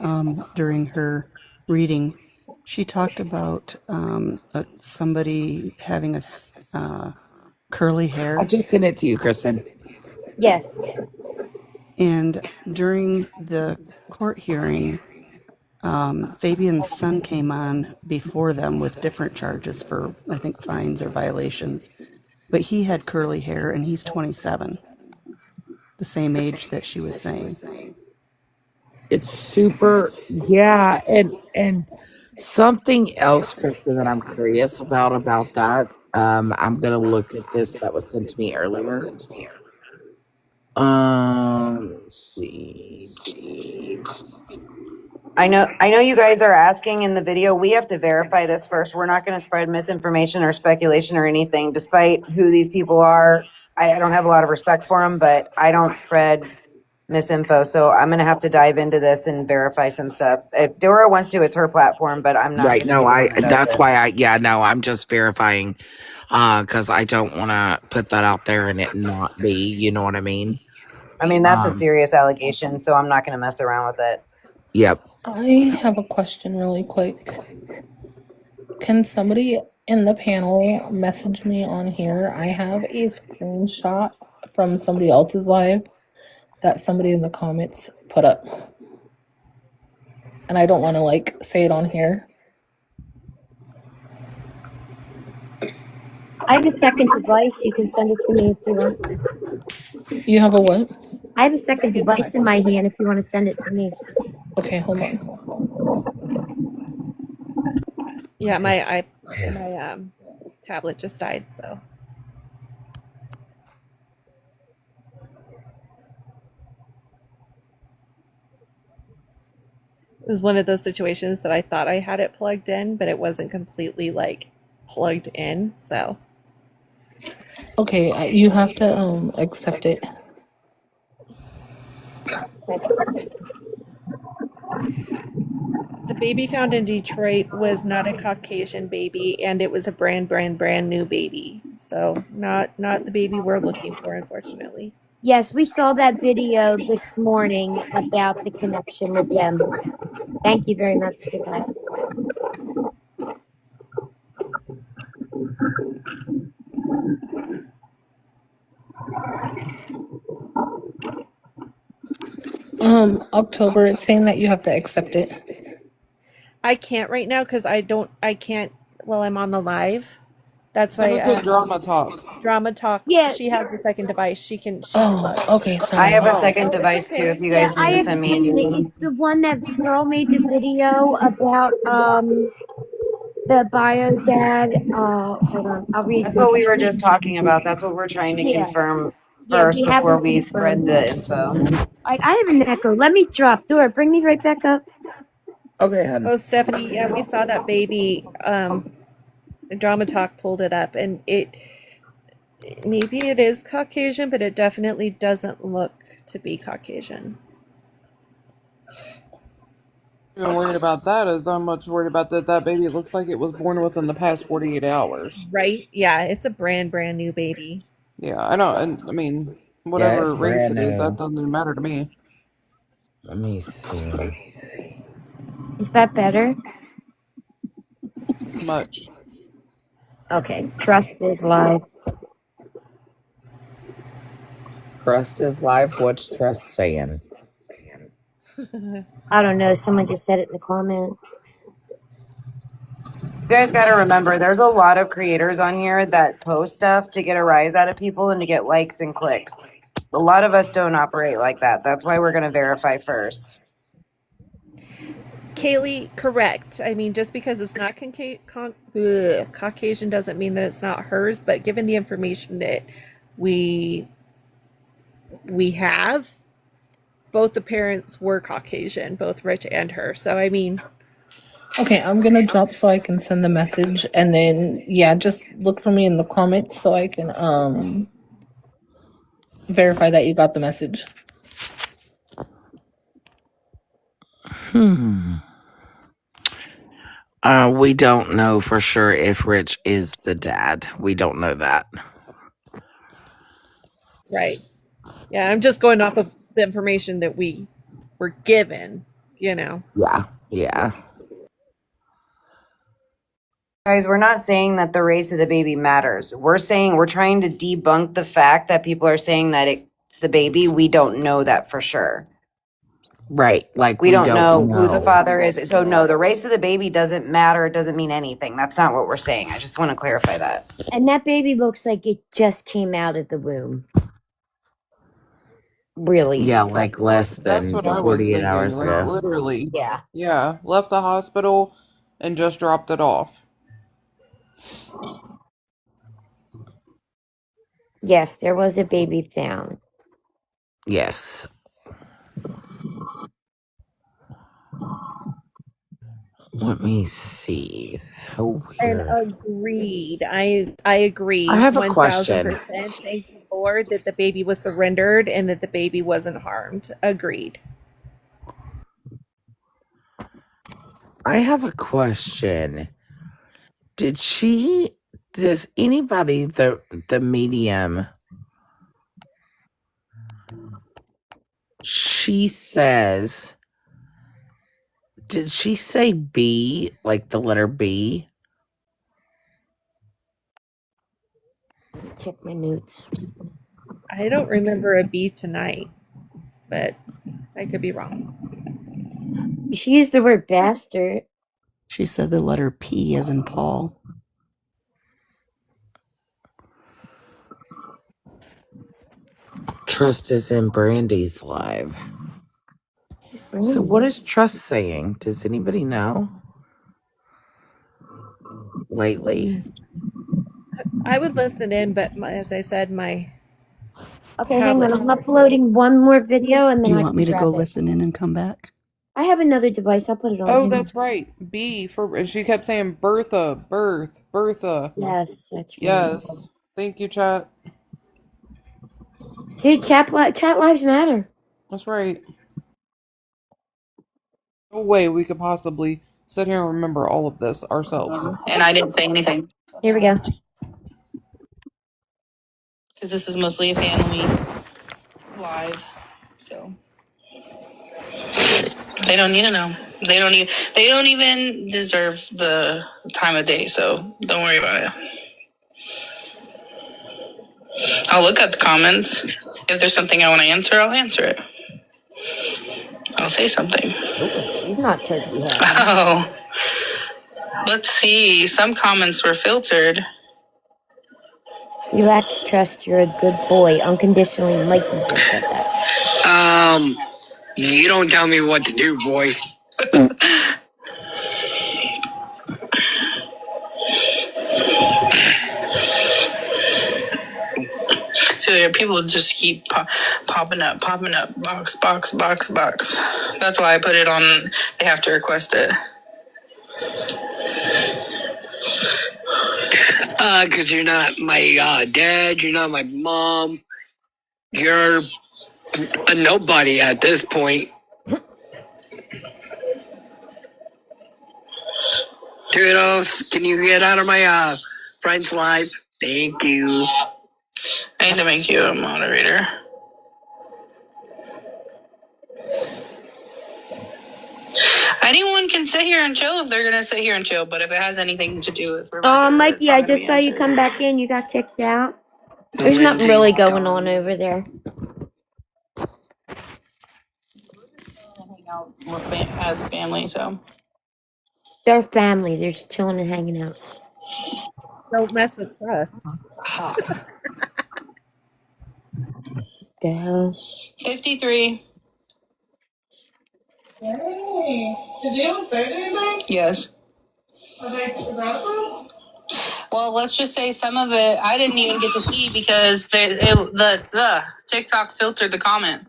during her reading. She talked about somebody having curly I hair, just sent it to you, Kristen. Yes. and during the court hearing, Fabian's son came on before them with different charges for, I think, fines or violations. But he had curly hair, and he's 27, the same age that she was saying. It's super, yeah, and something else, Kristen, that I'm curious about that. I'm gonna look at this that was sent to me earlier. Let's see. I know you guys are asking in the video. We have to verify this first. We're not going to spread misinformation or speculation or anything. Despite who these people are, I don't have a lot of respect for them, but I don't spread misinfo. So I'm going to have to dive into this and verify some stuff. If Dora wants to, it's her platform, but I'm not Right, going to no, be the I. one that does That's it. why I. Yeah, no, I'm just verifying, because I don't want to put that out there and it not be. You know what I mean? I mean, that's a Um. serious allegation, so I'm not going to mess around with it. Yep. I have a question really quick. Can somebody in the panel message me on here? I have a screenshot from somebody else's live that somebody in the comments put up. And I don't want to like say it on here. I have a second device. You can send it to me if you want. You have a what? I have a second device in my hand if you want to send it to me. Okay, hold on. Yeah, Yes. my Yes. tablet just died, so it was one of those situations that I thought I had it plugged in, but it wasn't completely like plugged in. So Okay, you have to accept it. the baby found in Detroit was not a Caucasian baby, and it was a brand new baby. So not the baby we're looking for, unfortunately. Yes, we saw that video this morning about the connection with them. Thank you very much for that. October, it's saying that you have to accept it. I can't right now because I can't while I'm on the live. That's Send why it to Drama Talk. Drama Talk. Yeah, She has the second device. She can Oh, look. okay, I sorry. have a Oh, second Oh, it's device too okay. if you yeah, guys need I to send me a accepted new it. one. It's the one that the girl made the video about the bio dad. Hold on, I'll read That's it. what we were just talking about. That's what we're trying to Yeah, confirm yeah, first we before haven't we confirmed spread that. the info. I have an echo. Let me drop. Dora, bring me right back up. Okay, hun. Oh, Stephanie, yeah, we saw that baby. Drama Talk pulled it up, and it maybe it is Caucasian, but it definitely doesn't look to be Caucasian. I'm even worried about that as I'm much worried about that baby looks like it was born within the past 48 hours. Right? Yeah, it's a brand new baby. Yeah, I know, and I mean, Yeah, it's whatever race brand it is, that new. doesn't matter to me. Let me see. Is that better? It's much. Okay. Trust is live. Trust is live. What's Trust saying? I don't know. Someone just said it in the comments. You guys got to remember, there's a lot of creators on here that post stuff to get a rise out of people and to get likes and clicks. A lot of us don't operate like that. That's why we're going to verify first. Kaylee, correct. I mean, just because it's not Caucasian doesn't mean that it's not hers, but given the information that we we have, both the parents were Caucasian, both Rich and her. So I mean, Okay, I'm gonna drop so I can send the message, and then yeah, just look for me in the comments so I can verify that you got the message. Hmm. We don't know for sure if Rich is the dad. We don't know that. right. Yeah, I'm just going off of the information that we were given, you know. Yeah. Yeah. Guys, we're not saying that the race of the baby matters. We're saying we're trying to debunk the fact that people are saying that it's the baby. We don't know that for sure. Right. Like We we don't don't know who the know. father is. So, no, the race of the baby doesn't matter. It doesn't mean anything. That's not what we're saying. I just want to clarify that. And that baby looks like it just came out of the womb. Really. Yeah, like less That's than what I was 48 thinking. hours Like, ago. literally. Yeah. Yeah, left the hospital and just dropped it off. Yes, there was a baby found. Yes. Let me see. So And weird. agreed. I I agree have a question. 1000%. Thank you, Lord, that the baby was surrendered and that the baby wasn't harmed. Agreed. I have a question. Did she does anybody the medium she says did she say B like the letter B? Check my notes. I don't remember a B tonight, but I could be wrong. She used the word bastard. She said the letter P as in Paul. Trust is in Brandy's live. So what is Trust saying? Does anybody know? Lately? I would listen in, but as I said, my Okay, hang on. tablet. I'm uploading one more video and Do then you I want can me to go drop it. listen in and come back? I have another device. I'll put it on. Oh, Hang on. that's right. B for. And she kept saying Bertha, Bertha. Yes, that's right. Yes. Thank you, chat. See, chat lives matter. That's right. No way we could possibly sit here and remember all of this ourselves. And I didn't say anything. Here we go. because this is mostly a family live, so they don't need to know. They don't need. They don't even deserve the time of day. So don't worry about it. I'll look at the comments. If there's something I want to answer, I'll answer it. I'll say something. Oh, she's not turkey happy. Oh, let's see. Some comments were filtered. Relax, trust. You're a good boy. Unconditionally, Mikey just said that. You don't tell me what to do, boy. So people just keep popping up, box, box, box, box. That's why I put it on. They have to request it. Because you're not my dad, you're not my mom, you're a nobody at this point. Toodles, can you get out of my friend's live? Thank you. I need to make you a moderator. Anyone can sit here and chill if they're gonna sit here and chill, but if it has anything to do with Mikey, I just saw you come back in. You got kicked out. There's nothing really going on over there. Hang out as family, so. They're family. They're just chilling and hanging out. Don't mess with trust. The hell? 53. Yay! Did you even say anything? Yes. Are they aggressive? Well, let's just say some of it I didn't even get to see because the TikTok filtered the comment.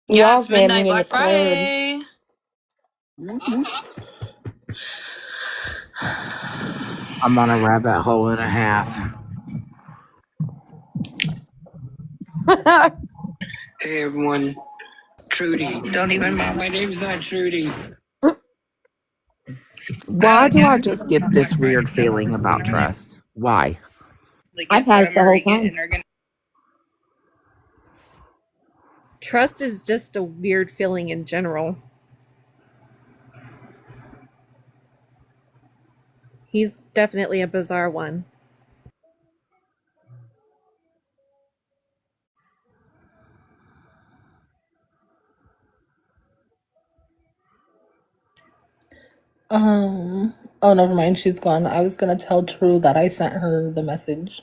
We Yeah, all it's midnight family in the Black club. Friday. I'm on a rabbit hole and a half. Hey everyone, Trudy. Don't even My name's not Trudy. Why do I just get this weird feeling about trust? Why? I've had it the whole time. Trust is just a weird feeling in general. He's definitely a bizarre one. Oh, never mind. She's gone. I was gonna tell True that I sent her the message.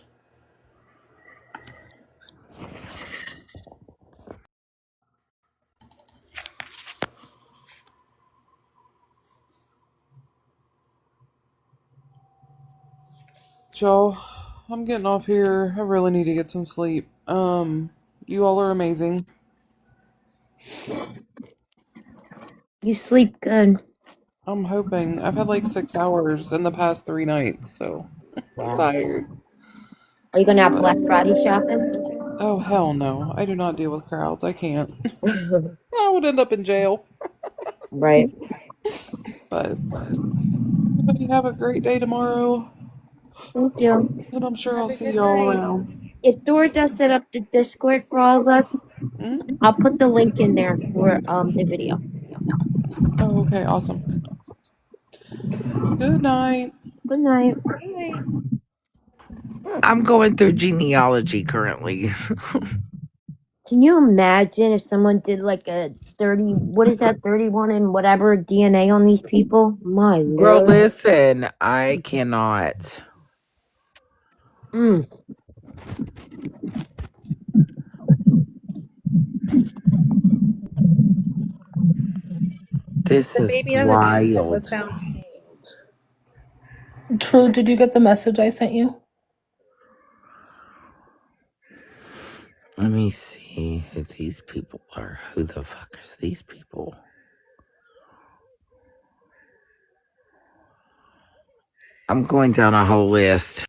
Joe, I'm getting off here. I really need to get some sleep. You all are amazing. You sleep good. I'm hoping. I've had like 6 hours in the past 3 nights, so I'm Yeah. tired. Are you going out But Black Friday shopping? oh hell no, I do not deal with crowds. I can't. I would end up in jail. Right. But everybody have a great day tomorrow, Thank you. and I'm sure Have I'll a see good y'all night. around. If Dora does set up the Discord for all of us, Mm? I'll put the link in there for the video. Oh, okay, awesome. Good night. Good night. Good night. I'm going through genealogy currently. Can you imagine if someone did like a 30, what is that, 31 and whatever DNA on these people? My Girl, lord. listen, I cannot. Mm. This The is baby on the basement was wild. found today. True, did you get the message I sent you? Let me see who these people are. Who the fuck is these people? I'm going down a whole list.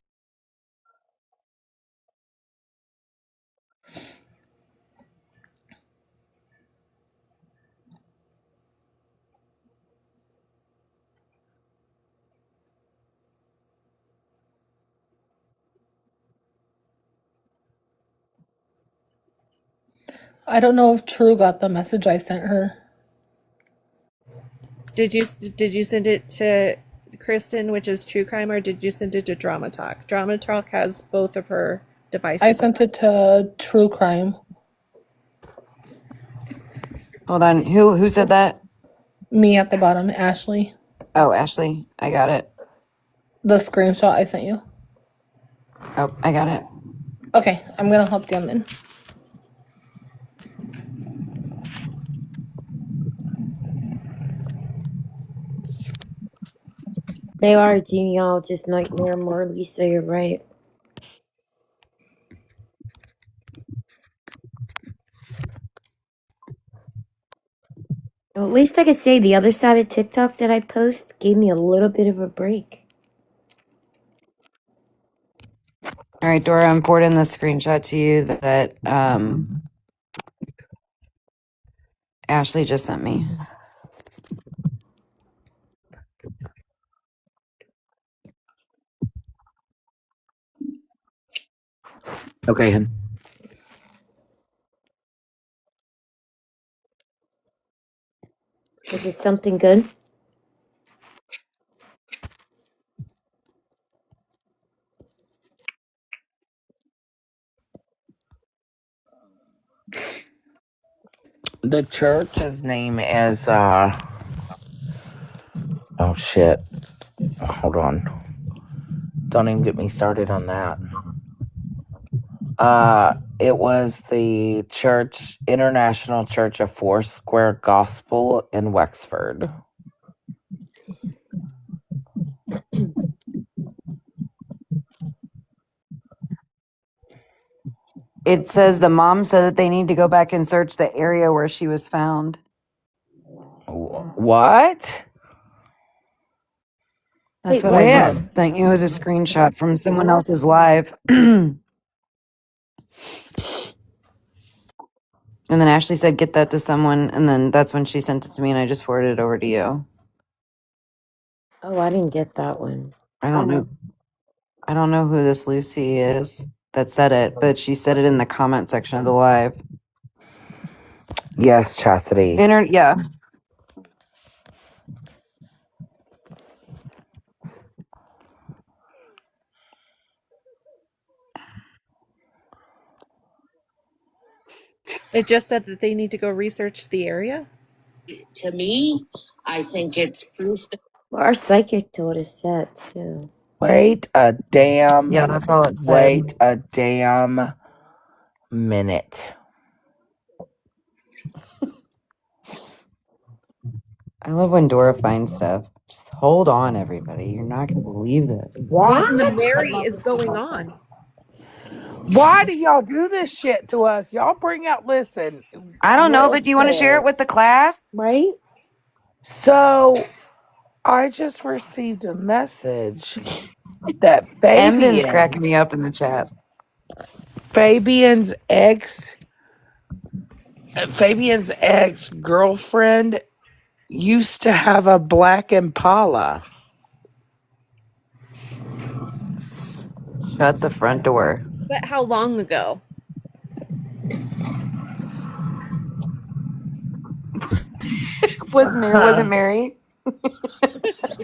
I don't know if True got the message I sent her. Did you send it to Kristen, which is True Crime, or did you send it to Drama Talk? Drama Talk has both of her I devices sent open. it to True Crime. Hold on. Who said that? Me at the bottom, Ashley. Oh, Ashley. I got it. The screenshot I sent you. Oh, I got it. Okay, I'm gonna help them then. They are a genealogist nightmare, Marley, so you're right. Well, at least I could say the other side of TikTok that I post gave me a little bit of a break. All right, Dora, I'm forwarding the screenshot to you that Ashley just sent me. Okay, hun. Is it something good? The church's name is oh shit. Hold on. Don't even get me started on that. It was the Church International Church of Foursquare Gospel in Wexford. It says the mom said that they need to go back and search the area where she was found. What? That's Wait, what what I When? just think. It was a screenshot from someone else's live. And then Ashley said, get that to someone. And then that's when she sent it to me, and I just forwarded it over to you. Oh, I didn't get that one. I don't know. I don't know who this Lucy is that said it, but she said it in the comment section of the live. Yes, Chastity. Yeah. It just said that they need to go research the area. To me, I think it's proof that Well, our psychic told us that too. Wait a damn. Yeah, that's all it said. Wait a damn minute. I love when Dora finds stuff. Just hold on, everybody. You're not going to believe this. What in the what? Mary is going on? Why do y'all do this shit to us? Y'all bring out, listen, I don't know, but do you want to share it listen. with the class? Right? So, I just received a message that Emden's cracking me up in the chat. Fabian's ex girlfriend used to have a black Impala. Shut the front door. But how long ago? Was Huh. it Mary?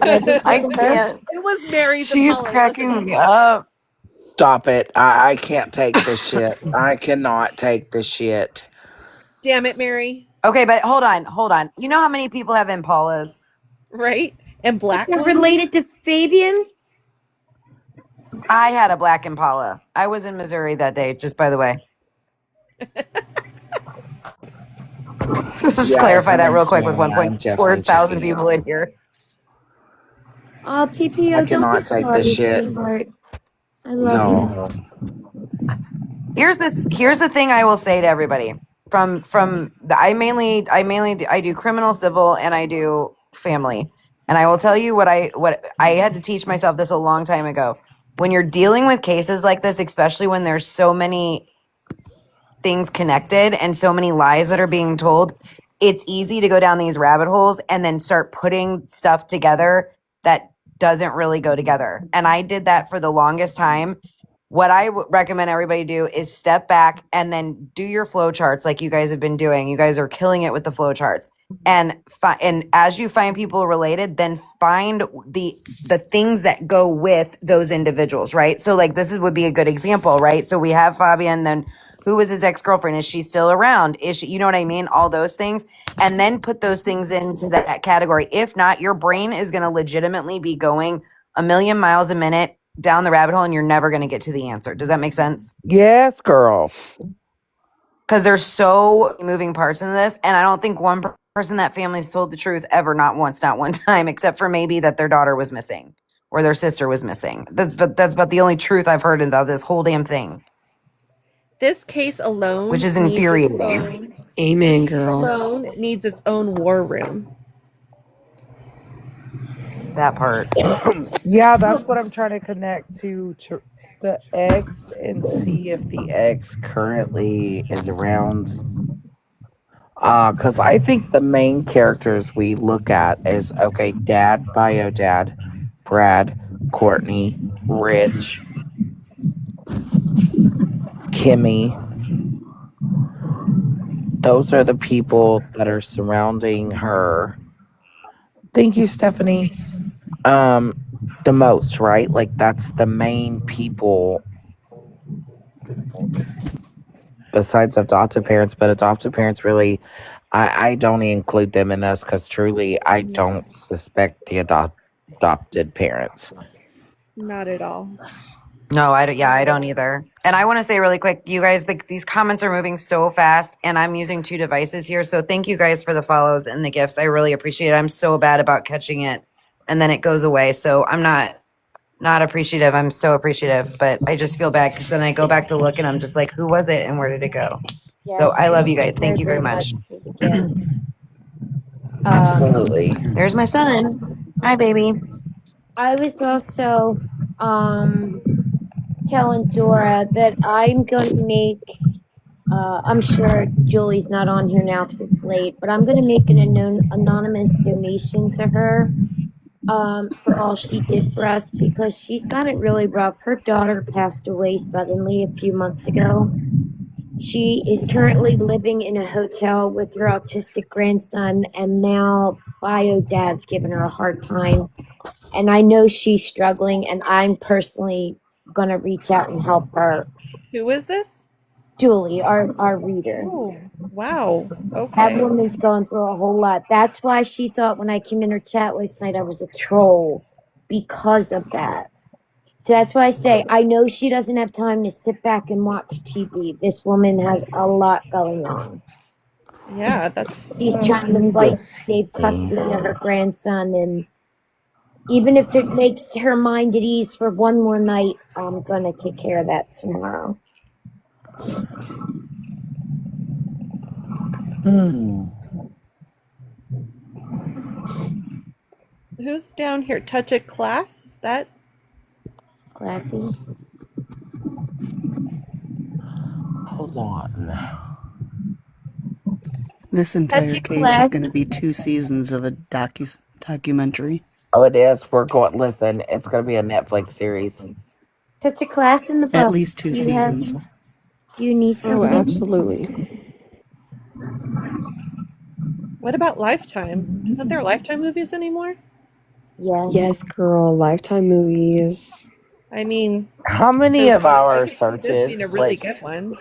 I Registered her? can't. It was Mary's She's Apollo, wasn't cracking it? me up. Stop it. I can't take this shit. I cannot take this shit. Damn it, Mary. Okay, but hold on. You know how many people have Impalas? Right? And black They're ones? related to Fabian? I had a black Impala. I was in Missouri that day, just by the way. Just Yeah, clarify that real quick with eventually I'm 1.4 definitely thousand checking people out. in here. I PPO, don't be cannot take this sorry, shit. sweetheart. I love you. No. Here's the thing I will say to everybody. I do criminal, civil, and I do family. And I will tell you what I had to teach myself this a long time ago. When you're dealing with cases like this, especially when there's so many things connected and so many lies that are being told, it's easy to go down these rabbit holes and then start putting stuff together that doesn't really go together. And I did that for the longest time. what I recommend everybody do is step back and then do your flow charts like you guys have been doing. You guys are killing it with the flow charts. And and as you find people related, then find the things that go with those individuals, right? So like would be a good example, right? So we have Fabian, then who was his ex-girlfriend? Is she still around? Is she, you know what I mean? All those things. And then put those things into that category. If not, your brain is going to legitimately be going a million miles a minute down the rabbit hole and you're never going to get to the answer. Does that make sense? Yes, girl. Because there's so many moving parts in this. And I don't think one person in that family's told the truth ever, not once, not one time, except for maybe that their daughter was missing or their sister was missing. That's about the only truth I've heard about this whole damn thing, This case which alone is needs its infuriating. own. This Amen, case girl. alone needs its own war room. That part. Yeah, that's what I'm trying to connect to the ex and see if the ex currently is around. Because I think the main characters we look at is okay, dad, bio dad, Brad, Courtney, Rich, Kimmy. Those are the people that are surrounding her. Thank you, Stephanie. Um, the most, right? Like that's the main people besides adoptive parents, but adoptive parents really I don't include them in this because truly I don't suspect the adopted parents. Not at all. No, I don't. Yeah, I don't either. And I want to say really quick, you guys, these comments are moving so fast, and I'm using two devices here. So thank you guys for the follows and the gifts. I really appreciate it. I'm so bad about catching it, and then it goes away. So I'm not appreciative. I'm so appreciative, but I just feel bad because then I go back to look, and I'm just like, who was it, and where did it go? So Yes, I love thank you you guys. very, Thank you very very much. much for the gift. Absolutely. There's my son. Hi, baby. I was also telling Dora that I'm going to make, I'm sure Julie's not on here now because it's late, but I'm going to make an anonymous donation to her for all she did for us because she's got it really rough. Her daughter passed away suddenly a few months ago. She is currently living in a hotel with her autistic grandson, and now bio dad's giving her a hard time. And I know she's struggling, and I'm personally gonna reach out and help her. Who is this? Julie, our reader. Oh, wow. That Okay. woman's going through a whole lot. That's why she thought when I came in her chat last night I was a troll because of that. So that's why I say I know she doesn't have time to sit back and watch TV. This woman has a lot going on. Yeah, that's She's Let trying to me fight to just save see. custody of her grandson, and even if it makes her mind at ease for one more night, I'm gonna take care of that tomorrow. Hmm. who's down here. Touch a class? That Classy. Hold on. This Touch entire a case is class. going to be 2 seasons of a documentary. Oh, it is. We're going. Listen, it's going to be a Netflix series. Touch a class in the At book. least two Do you have? seasons. Do you need Oh, something? absolutely. what about Lifetime? Isn't there Lifetime movies anymore? Yes. Yes, girl. Lifetime movies. I mean, How many because of I our could see this searches, being a really like, good one.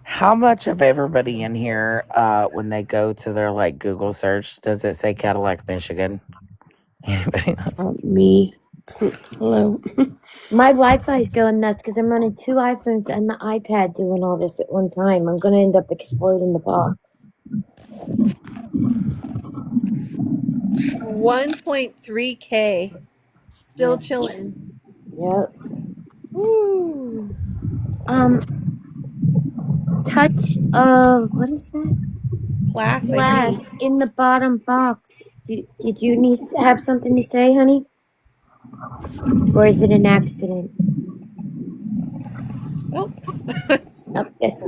how much of everybody in here, when they go to their like Google search, does it say Cadillac, Michigan? Anybody? Me. Hello. My Wi-Fi is going nuts because I'm running 2 iPhones and the iPad doing all this at one time. I'm gonna end up exploding the box. 1.3K. Still Yep. chilling. Yep. Woo. Touch of what is that? Class, I Glass think. in the bottom box. Did you need have something to say, honey? Or is it an accident? Oh, Oh, yes.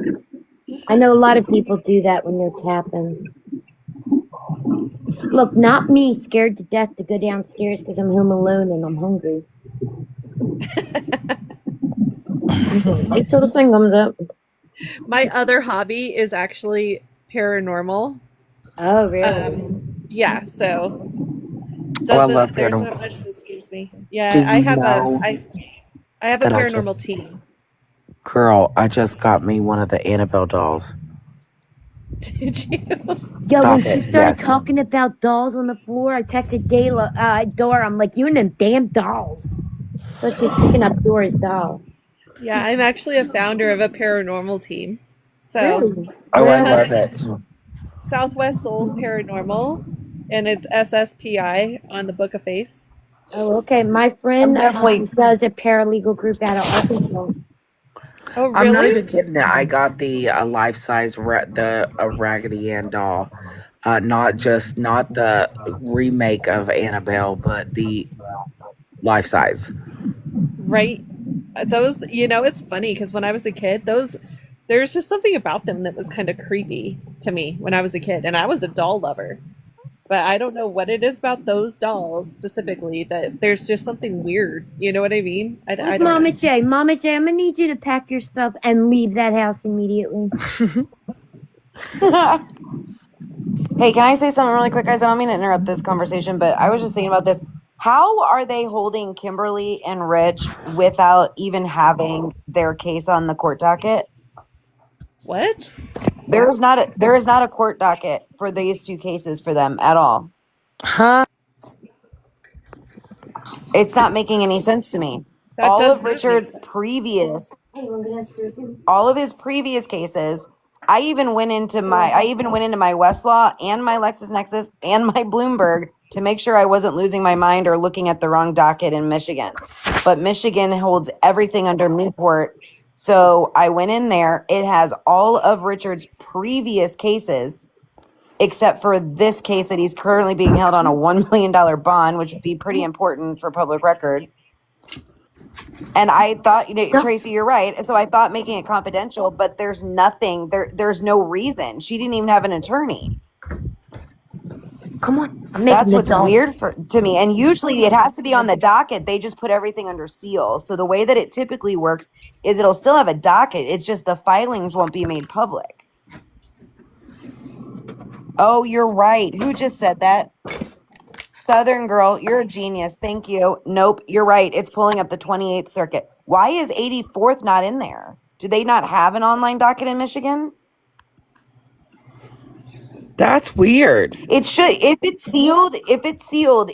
I know a lot of people do that when they're tapping. Look, not me, scared to death to go downstairs because I'm home alone and I'm hungry. Wait till the sun comes up. My other hobby is actually paranormal. Oh, really? Yeah, so Oh, I love there's paranormal. not much that scares me. Do Yeah, you know I have a that I just, paranormal team. girl, I just got me one of the Annabelle dolls. Did you? Yeah, when Stop she it. started Yes. talking about dolls on the floor, I texted Dora. I'm like, you and them damn dolls. Thought she was picking up Dora's doll. Yeah, I'm actually a founder of a paranormal team. So Really? Oh, I Where? love it. Southwest Souls Paranormal, and it's SSPI on the Book of Face. Oh, okay. My I'm friend definitely does a paralegal group out of Arkansas. Oh, I'm not really? even kidding. I got the life size the Raggedy Ann doll. Not the remake of Annabelle, but the life size. Right. Those, it's funny because when I was a kid, there's just something about them that was kind of creepy to me when I was a kid, and I was a doll lover. But I don't know what it is about those dolls specifically that there's just something weird. You know what I mean? I Where's don't Mama know. J? Mama J, I'm gonna need you to pack your stuff and leave that house immediately. Hey, can I say something really quick, guys? I don't mean to interrupt this conversation, but I was just thinking about this. How are they holding Kimberly and Rich without even having their case on the court docket? What? There is not a court docket for these two cases for them at all. Huh? It's not making any sense to me. That All does of not make Richard's sense. previous Hey, you want to get us through too? all of his previous cases, I even went into my Westlaw and my LexisNexis and my Bloomberg to make sure I wasn't losing my mind or looking at the wrong docket in Michigan. But Michigan holds everything under Newport. So I went in there. It has all of Richard's previous cases, except for this case that he's currently being held on a $1 million bond, which would be pretty important for public record. And I thought, Tracy, you're right. So I thought making it confidential, but there's nothing there. There's no reason. She didn't even have an attorney. Come on, I'm making That's the what's doll. weird to me. And usually it has to be on the docket. They just put everything under seal. So the way that it typically works is it'll still have a docket. It's just the filings won't be made public. Oh, you're right. Who just said that? Southern girl, you're a genius. Thank you. Nope, you're right. It's pulling up the 28th Circuit. Why is 84th not in there? Do they not have an online docket in Michigan? That's weird. It should, if it's sealed,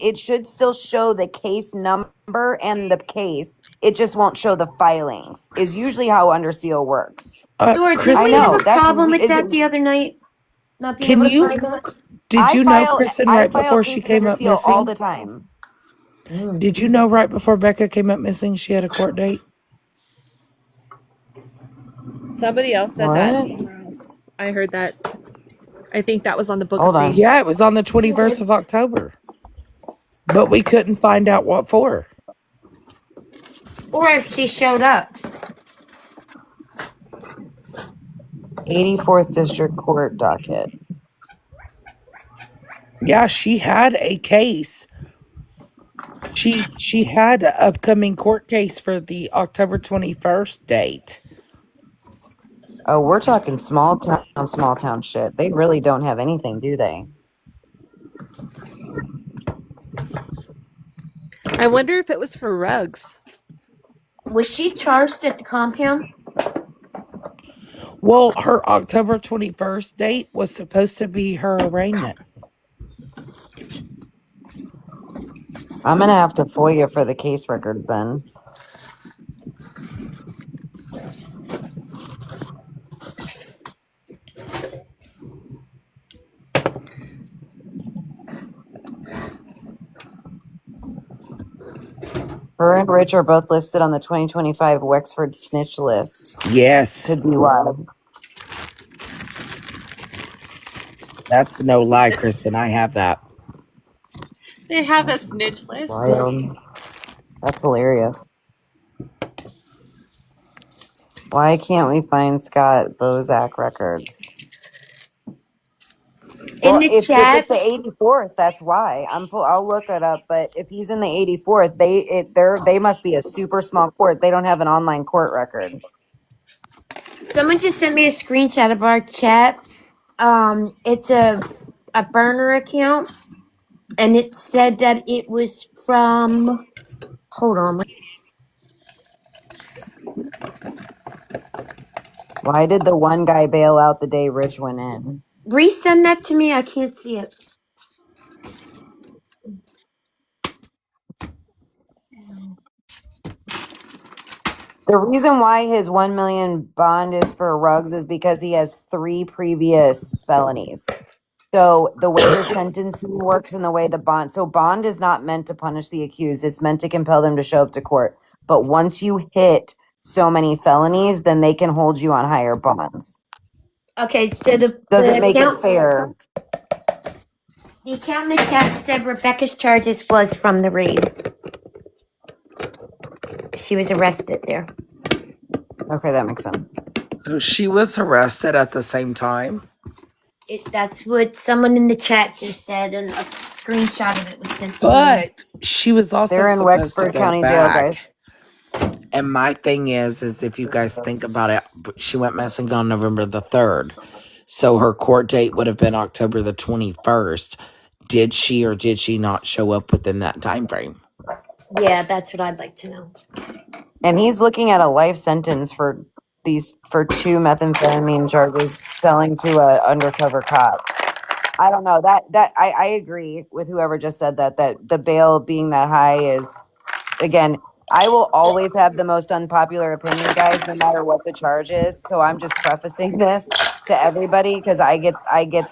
it should still show the case number and the case. It just won't show the filings, is usually how under seal works. Dora, didn't I we have Kristen, know. a That's, problem with is it, that the other night? Not being can able to you, find that? did you know Kristen I right file before she cases came under up seal all missing? the time. Did you know right before Becca came up missing she had a court date? Somebody else said that What? somewhere else. I heard that. I think that was on the Book of Hold on. Face. Yeah, it was on the 21st of October. But we couldn't find out what for. Or if she showed up. 84th District Court docket. Yeah, she had a case. She had an upcoming court case for the October 21st date. Oh, we're talking small town shit. They really don't have anything, do they? I wonder if it was for rugs. Was she charged at the compound? Well, her October 21st date was supposed to be her arraignment. I'm gonna have to FOIA for the case records then. Her and Rich are both listed on the 2025 Wexford snitch list. Yes, Could be wild. that's no lie, Kristen. I have that. They have a snitch list. Wild. That's hilarious. Why can't we find Scott Bozak records? In Well, the if it's chat, the 84th, that's why. I'll look it up. But if he's in the 84th, they must be a super small court. They don't have an online court record. someone just sent me a screenshot of our chat. It's a burner account, and it said that it was from. Hold on. Why did the one guy bail out the day Rich went in? Resend that to me. I can't see it. The reason why his 1 million bond is for Ruggs is because he has 3 previous felonies. So the way the sentencing works and the way the bond is not meant to punish the accused. It's meant to compel them to show up to court. But once you hit so many felonies, then they can hold you on higher bonds. Okay, so Doesn't make it fair. The account in the chat said Rebecca's charges was from the raid. She was arrested there. Okay, that makes sense. So she was arrested at the same time. That's what someone in the chat just said, and a screenshot of it was sent to me. But she was also They're in supposed to Wexford go County Jail, guys. back. And my thing is if you guys think about it, she went missing on November the 3rd. So her court date would have been October the 21st. Did she or did she not show up within that time frame? Yeah, that's what I'd like to know. And he's looking at a life sentence for 2 methamphetamine charges selling to a undercover cop. I don't know that I agree with whoever just said that the bail being that high is, again, I will always have the most unpopular opinion, guys, no matter what the charge is. So I'm just prefacing this to everybody because I get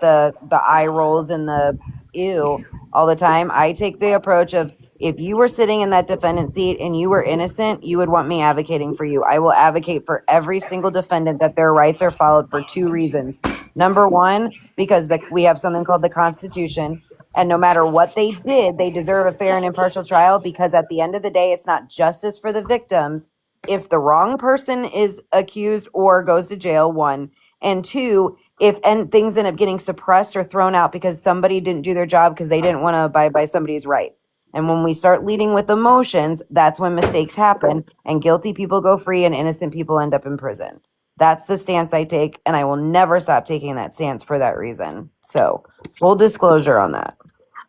the eye rolls and the ew all the time. I take the approach of, if you were sitting in that defendant seat and you were innocent, you would want me advocating for you. I will advocate for every single defendant that their rights are followed for 2 reasons. Number one, because we have something called the Constitution. And no matter what they did, they deserve a fair and impartial trial, because at the end of the day, it's not justice for the victims if the wrong person is accused or goes to jail, 1. And 2, if things end up getting suppressed or thrown out because somebody didn't do their job because they didn't want to abide by somebody's rights. And when we start leading with emotions, that's when mistakes happen and guilty people go free and innocent people end up in prison. That's the stance I take, and I will never stop taking that stance for that reason. So, full disclosure on that.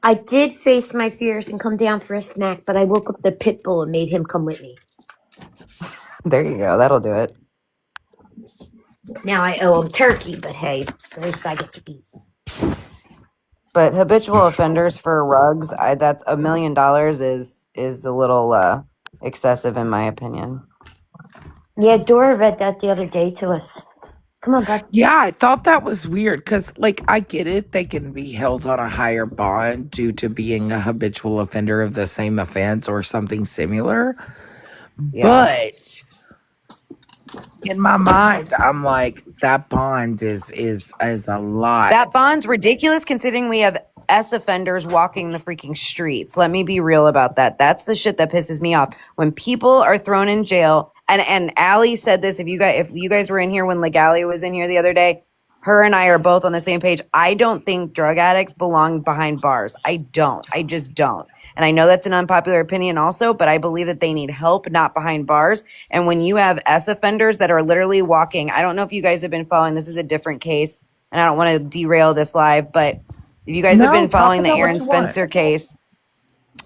I did face my fears and come down for a snack, but I woke up the pit bull and made him come with me. There you go. That'll do it. Now I owe him turkey, but hey, at least I get to eat. But habitual offenders for Ruggs, that's $1 million is a little excessive in my opinion. Yeah, Dora read that the other day to us. Come on, bud. Yeah, I thought that was weird because, I get it. They can be held on a higher bond due to being a habitual offender of the same offense or something similar. Yeah. But in my mind, I'm like, that bond is a lot. That bond's ridiculous considering we have offenders walking the freaking streets. Let me be real about that. That's the shit that pisses me off. When people are thrown in jail, and Allie said this, if you guys were in here when Legali was in here the other day, her and I are both on the same page. I don't think drug addicts belong behind bars. I just don't. And I know that's an unpopular opinion also, but I believe that they need help, not behind bars. And when you have offenders that are literally walking, I don't know if you guys have been following, this is a different case, and I don't want to derail this live, but if you guys have been following the Aaron Spencer case,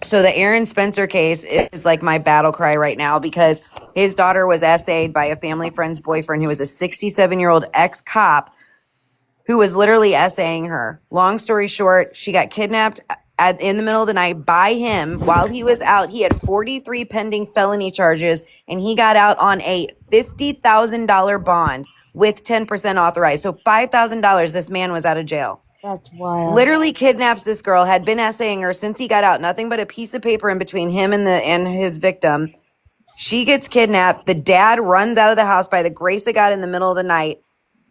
so the Aaron Spencer case is like my battle cry right now, because his daughter was essayed by a family friend's boyfriend who was a 67-year-old ex-cop who was literally essaying her. Long story short, she got kidnapped in the middle of the night by him while he was out. He had 43 pending felony charges, and he got out on a $50,000 bond with 10% authorized. So $5,000, this man was out of jail. That's wild. Literally kidnaps this girl, had been essaying her since he got out. Nothing but a piece of paper in between him and his victim. She gets kidnapped. The dad runs out of the house by the grace of God in the middle of the night,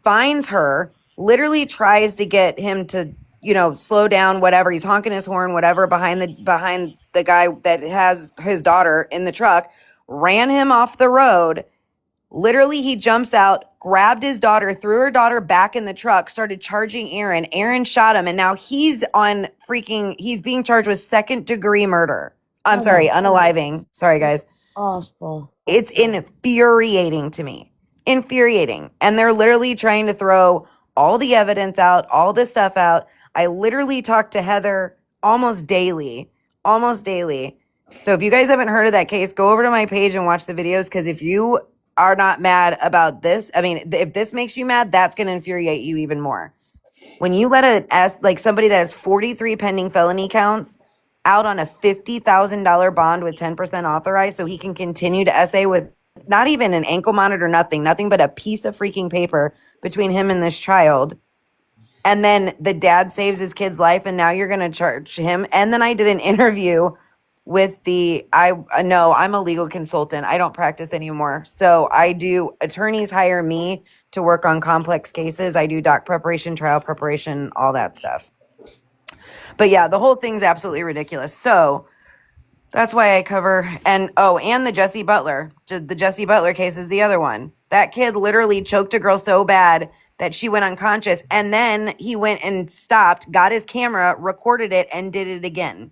finds her, literally tries to get him to, slow down, whatever. He's honking his horn, whatever, behind the guy that has his daughter in the truck, ran him off the road. Literally, he jumps out, grabbed his daughter, threw her daughter back in the truck, started charging Aaron. Aaron shot him, and now he's being charged with second-degree murder. I'm sorry, unaliving. Sorry, guys. Awful. It's infuriating to me. Infuriating. And they're literally trying to throw all the evidence out, all the stuff out. I literally talk to Heather almost daily. Almost daily. So if you guys haven't heard of that case, go over to my page and watch the videos, because if you are not mad about this, I mean, if this makes you mad, that's going to infuriate you even more. When you let somebody that has 43 pending felony counts out on a $50,000 bond with 10% authorized, so he can continue to essay with not even an ankle monitor, nothing but a piece of freaking paper between him and this child. And then the dad saves his kid's life, and now you're going to charge him. And then I did an interview with I'm a legal consultant. I don't practice anymore. So attorneys hire me to work on complex cases. I do doc preparation, trial preparation, all that stuff. But yeah, the whole thing's absolutely ridiculous. So that's why I cover, and the Jesse Butler. The Jesse Butler case is the other one. That kid literally choked a girl so bad that she went unconscious, and then he went and stopped, got his camera, recorded it, and did it again.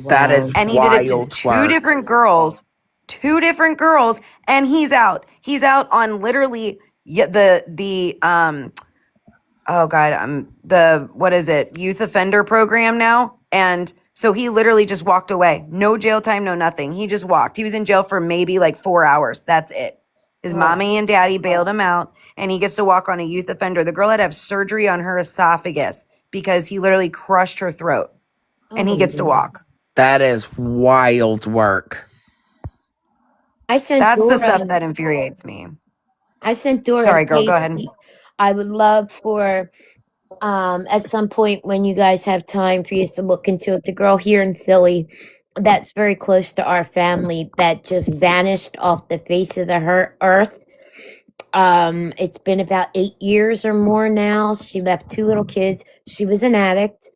That is And he did it to wild two work. different girls, and he's out. He's out on literally what is it, youth offender program now. And so he literally just walked away. No jail time, no nothing. He just walked. He was in jail for maybe like 4 hours. That's it. His mommy and daddy bailed him out, and he gets to walk on a youth offender. The girl had to have surgery on her esophagus because he literally crushed her throat, and he gets to walk. That is wild work. I sent That's the Dora. stuff that infuriates me. I sent Dora Sorry, a girl, go case. ahead. I would love for at some point when you guys have time for you to look into it. The girl here in Philly that's very close to our family that just vanished off the face of the earth. It's been about 8 years or more now. She left 2 little kids. She was an addict.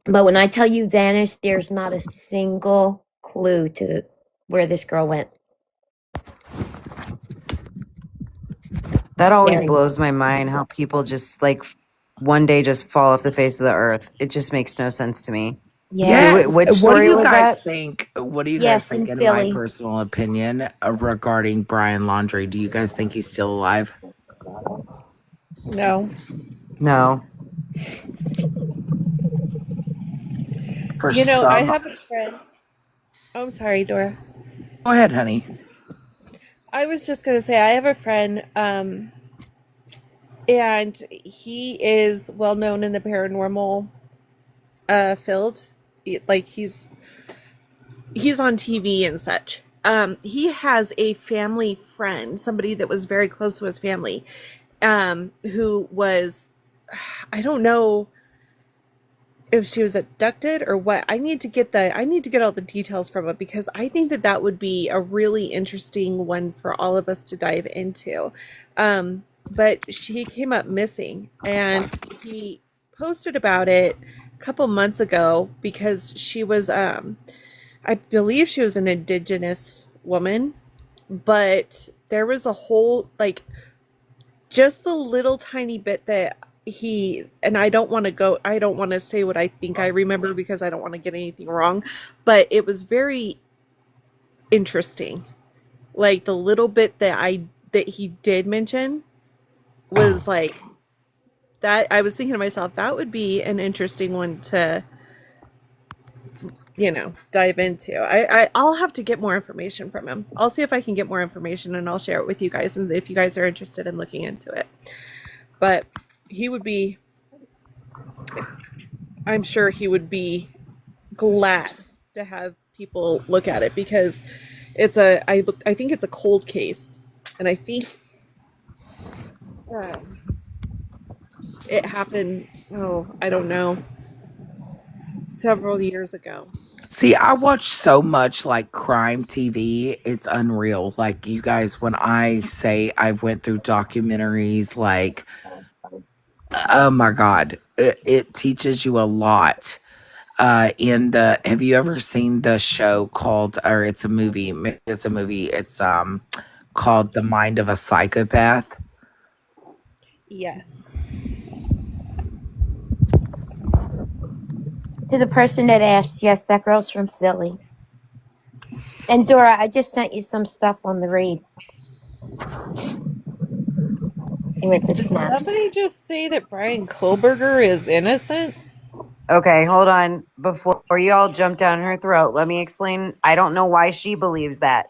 But when I tell you vanished, there's not a single clue to where this girl went. That always Very. blows my mind, how people just like one day just fall off the face of the earth. It just makes no sense to me. Yes. Which What do story you was guys that? think? What do you guys Yes, in think, in my Philly. personal opinion, regarding Brian Laundrie? Do you guys think he's still alive? No. No. For You know, I some. have a friend. Oh, I'm sorry, Dora. Go ahead, honey. I was just gonna say I have a friend, and he is well known in the paranormal field. Like he's on TV and such. He has a family friend, somebody that was very close to his family, who was, I don't know if she was abducted or what. I need to get all the details from it, because I think that that would be a really interesting one for all of us to dive into. But she came up missing, and he posted about it a couple months ago because she was I believe she was an indigenous woman, but there was a whole, like, just the little tiny bit that and I don't want to say what I think I remember because I don't want to get anything wrong, but it was very interesting. Like the little bit that he did mention was like that. I was thinking to myself, that would be an interesting one to, dive into. I'll have to get more information from him. I'll see if I can get more information, and I'll share it with you guys, and if you guys are interested in looking into it. But he would be I'm sure he would be glad to have people look at it, because I think it's a cold case, and I think um, it happened, I don't know, several years ago. See, I watch so much like crime TV. It's unreal. Like, you guys, when I say I went through documentaries, like, oh my God, it teaches you a lot. Have you ever seen the show called, or it's a movie, it's called The Mind of a Psychopath? Yes. To the person that asked, yes, that girl's from Philly. And Dora, I just sent you some stuff on the read with the Did snaps. somebody just say that Brian Koberger is innocent? Okay, hold on. Before you all jump down her throat, let me explain. I don't know why she believes that,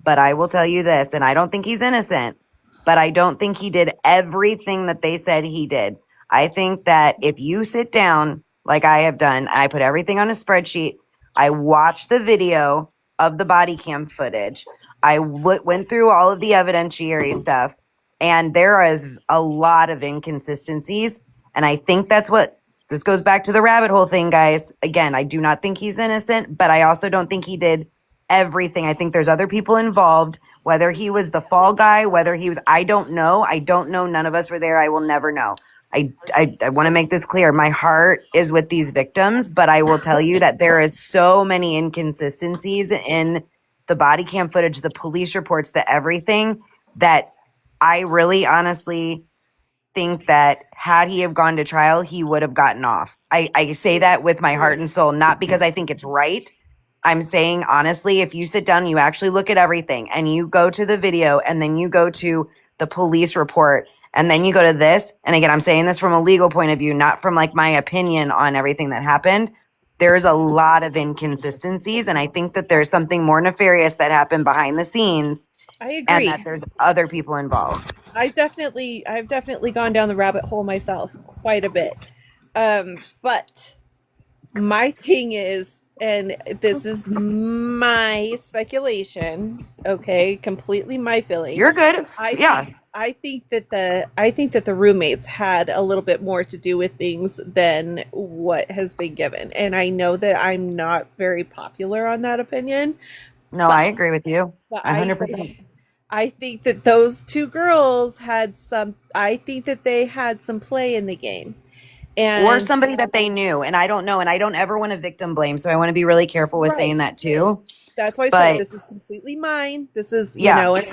but I will tell you this, and I don't think he's innocent, but I don't think he did everything that they said he did. I think that if you sit down, like I have done, I put everything on a spreadsheet, I watched the video of the body cam footage, went through all of the evidentiary stuff, and there is a lot of inconsistencies. And I think that's what this goes back to the rabbit hole thing, guys. Again, I do not think he's innocent, but I also don't think he did everything. I think there's other people involved, whether he was the fall guy, whether he was, I don't know. I don't know. None of us were there. I will never know. I want to make this clear. My heart is with these victims, but I will tell you that there is so many inconsistencies in the body cam footage, the police reports, the everything that I really honestly think that had he have gone to trial, he would have gotten off. I say that with my heart and soul, not because I think it's right. I'm saying honestly, if you sit down and you actually look at everything and you go to the video and then you go to the police report and then you go to this, and again, I'm saying this from a legal point of view, not from like my opinion on everything that happened. There's a lot of inconsistencies, and I think that there's something more nefarious that happened behind the scenes I and that agree. there's other people involved. I've definitely gone down the rabbit hole myself quite a bit. But my thing is, and this is my speculation, okay, completely my feeling. You're good. I Yeah. think I think that the roommates had a little bit more to do with things than what has been given. And I know that I'm not very popular on that opinion, No, I but agree with you. but I 100%. I think that those two girls had some I think that they had some play in the game. Or And somebody that they knew. And I don't know. And I don't ever want to victim blame. So I want to be really careful with saying right. that too. That's why I said But this is completely mine. This is, yeah, and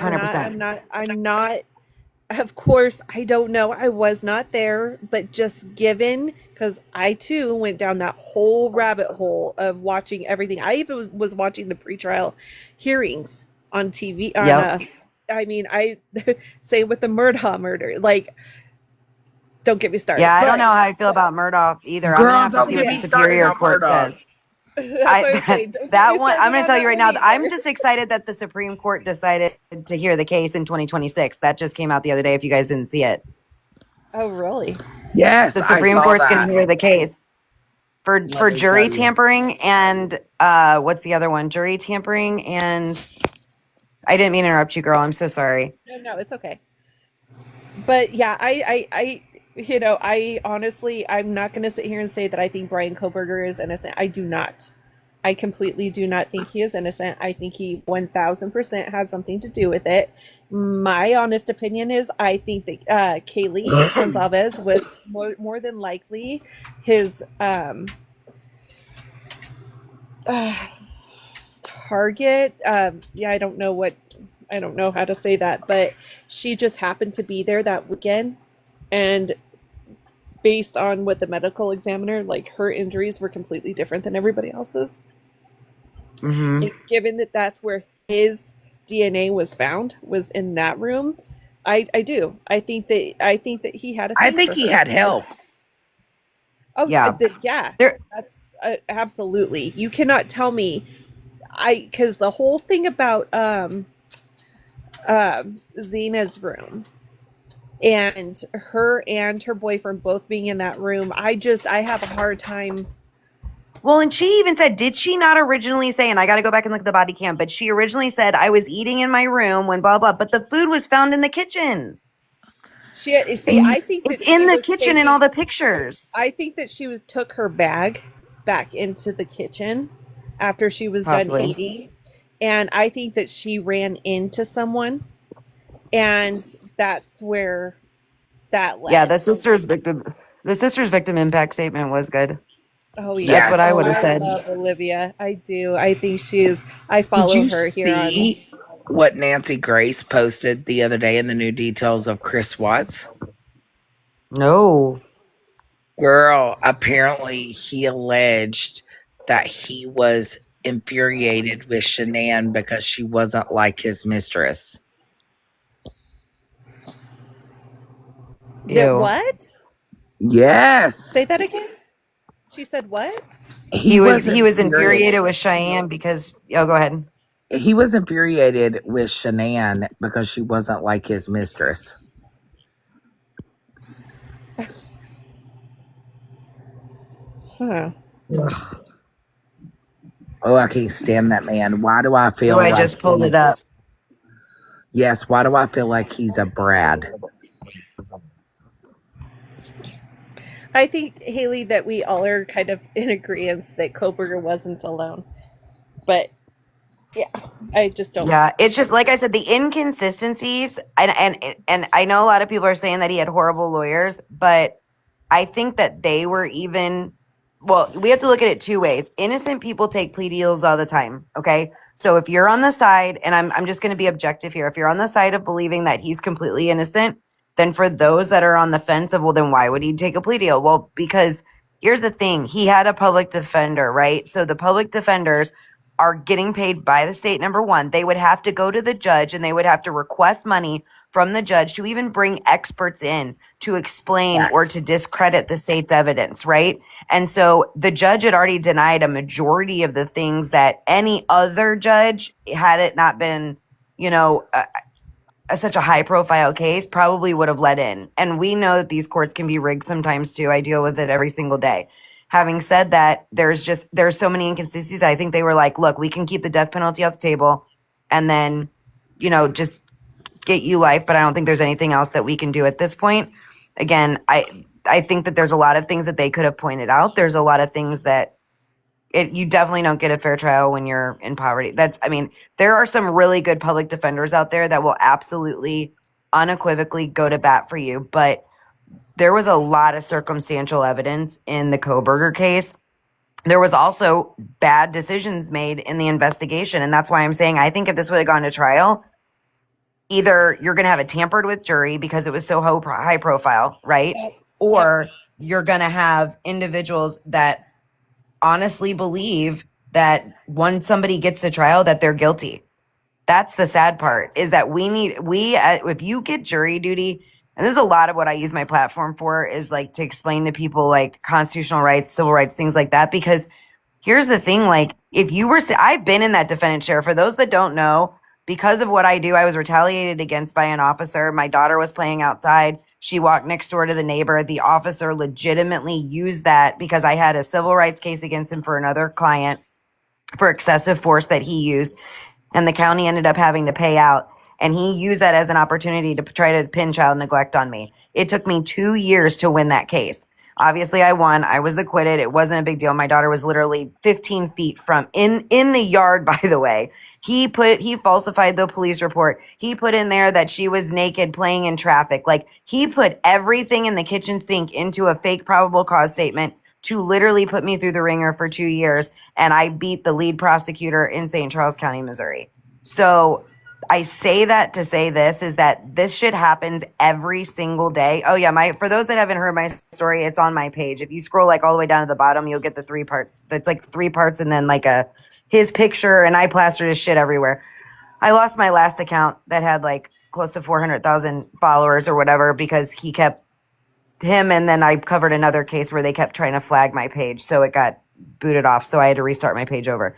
I'm 100%. not of course I don't know. I was not there, but just given because I too went down that whole rabbit hole of watching everything. I even was watching the pretrial hearings on TV on Yep. I mean, I same with the Murdaugh murder. Like, don't get me Yeah, started. I don't know But how I feel about Murdoch either. I'm going to Girl, have to don't see what get the me yeah, started Superior on Court Murdoch. says. that's I what I'm saying. Don't get that me one, I'm started going to on tell you that right one now, I'm either. just excited that the Supreme Court decided to hear the case in 2026. That just came out the other day if you guys didn't see it. Oh, really? Yes, The I Supreme saw Court's going that. to hear the case Let for me tell jury you. tampering and what's the other one? Jury tampering and I didn't mean to interrupt you, girl. I'm so sorry. No, no, it's okay. But yeah, I honestly, I'm not going to sit here and say that I think Brian Koberger is innocent. I do not. I completely do not think he is innocent. I think he 1000% has something to do with it. My honest opinion is I think that Kaylee Gonzalez was more than likely his uh, target. Yeah, I don't know how to say that, but she just happened to be there that weekend. And based on what the medical examiner, like her injuries were completely different than everybody else's. Mm-hmm. And given that that's where his DNA was found, was in that room, I think that he had a I thing think for he her. had help. Oh, Yeah. yeah, There. that's absolutely. You cannot tell me because the whole thing about Zena's room and her boyfriend both being in that room, I have a hard time. Well, and she even said, did she not originally say, and I got to go back and look at the body cam, but she originally said, I was eating in my room when blah, blah, but the food was found in the kitchen. I think It's that in she the was kitchen in taking all the pictures. I think that she was took her bag back into the kitchen after she was done Possibly. eating, and I think that she ran into someone, and that's where that Yeah, led. the sister's victim impact statement was good. Oh That's yeah. what Yes. I Oh, would have I said. love Olivia. I do. I think I Did follow you her here on. see what Nancy Grace posted the other day in the new details of Chris Watts? No. Girl, apparently he alleged that he was infuriated with Shanann because she wasn't like his mistress. That Ew. what? Yes. Say that again? She said what? He He was was he was infuriated. infuriated with Cheyenne because oh go ahead. He was infuriated with Shanann because she wasn't like his mistress. Huh. Ugh. Oh, I can't stand that man. Why do I Oh, feel I like just pulled it up. yes, why do I feel like he's a Brad? I think, Haley, that we all are kind of in agreement that Koberger wasn't alone. But yeah, I just don't. Yeah, it's just like I said, the inconsistencies, and I know a lot of people are saying that he had horrible lawyers, but I think that they were even well, we have to look at it two ways. Innocent people take plea deals all the time, okay? So if you're on the side, and I'm just going to be objective here, if you're on the side of believing that he's completely innocent, then for those that are on the fence of, well, then why would he take a plea deal? Well, because here's the thing, he had a public defender, right? So the public defenders are getting paid by the state. Number one, they would have to go to the judge and they would have to request money from the judge to even bring experts in to explain or Facts. to discredit the state's evidence, right? And so the judge had already denied a majority of the things that any other judge, had it not been, you know, such a high profile case, probably would have let in. And we know that these courts can be rigged sometimes too. I deal with it every single day. Having said that, there's so many inconsistencies. I think they were like, look, we can keep the death penalty off the table and then, just get you life, but I don't think there's anything else that we can do at this point. Again, I think that there's a lot of things that they could have pointed out. There's a lot of things that you definitely don't get a fair trial when you're in poverty. I mean, there are some really good public defenders out there that will absolutely unequivocally go to bat for you, but there was a lot of circumstantial evidence in the Koberger case. There was also bad decisions made in the investigation, and that's why I'm saying I think if this would have gone to trial, either you're going to have a tampered with jury because it was so high profile, right? Yep. Or you're going to have individuals that honestly believe that once somebody gets to trial that they're guilty. That's the sad part, is that if you get jury duty, and this is a lot of what I use my platform for, is like to explain to people like constitutional rights, civil rights, things like that. Because here's the thing, like if you were, I've been in that defendant chair. For those that don't know, because of what I do, I was retaliated against by an officer. My daughter was playing outside. She walked next door to the neighbor. The officer legitimately used that because I had a civil rights case against him for another client for excessive force that he used, and the county ended up having to pay out. And he used that as an opportunity to try to pin child neglect on me. It took me 2 years to win that case. Obviously, I won. I was acquitted. It wasn't a big deal. My daughter was literally 15 feet from in the yard. By the way, he falsified the police report. He put in there that she was naked playing in traffic. Like he put everything in the kitchen sink into a fake probable cause statement to literally put me through the ringer for 2 years. And I beat the lead prosecutor in St. Charles County, Missouri. So I say that to say this is that this shit happens every single day. Oh yeah, for those that haven't heard my story, it's on my page. If you scroll like all the way down to the bottom, you'll get the 3 parts. That's like 3 parts and then like his picture, and I plastered his shit everywhere. I lost my last account that had like close to 400,000 followers or whatever because he kept him, and then I covered another case where they kept trying to flag my page, so it got booted off, so I had to restart my page over.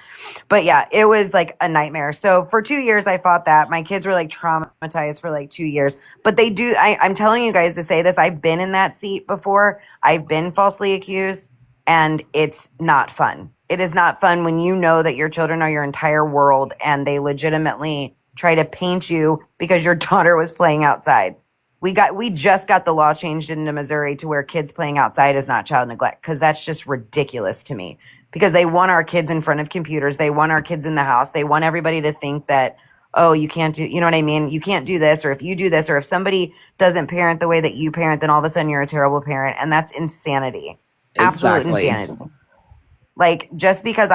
But yeah, it was like a nightmare. So for 2 years I fought that. My kids were like traumatized for like 2 years. But I'm telling you guys to say this, I've been in that seat before. I've been falsely accused, and it's not fun. It is not fun when you know that your children are your entire world and they legitimately try to paint you because your daughter was playing outside. We just got the law changed into Missouri to where kids playing outside is not child neglect, because that's just ridiculous to me. Because they want our kids in front of computers, they want our kids in the house, they want everybody to think that, oh, you can't do, you know what I mean? You can't do this, or if you do this, or if somebody doesn't parent the way that you parent, then all of a sudden you're a terrible parent, and that's insanity, absolute Exactly. insanity. Like just because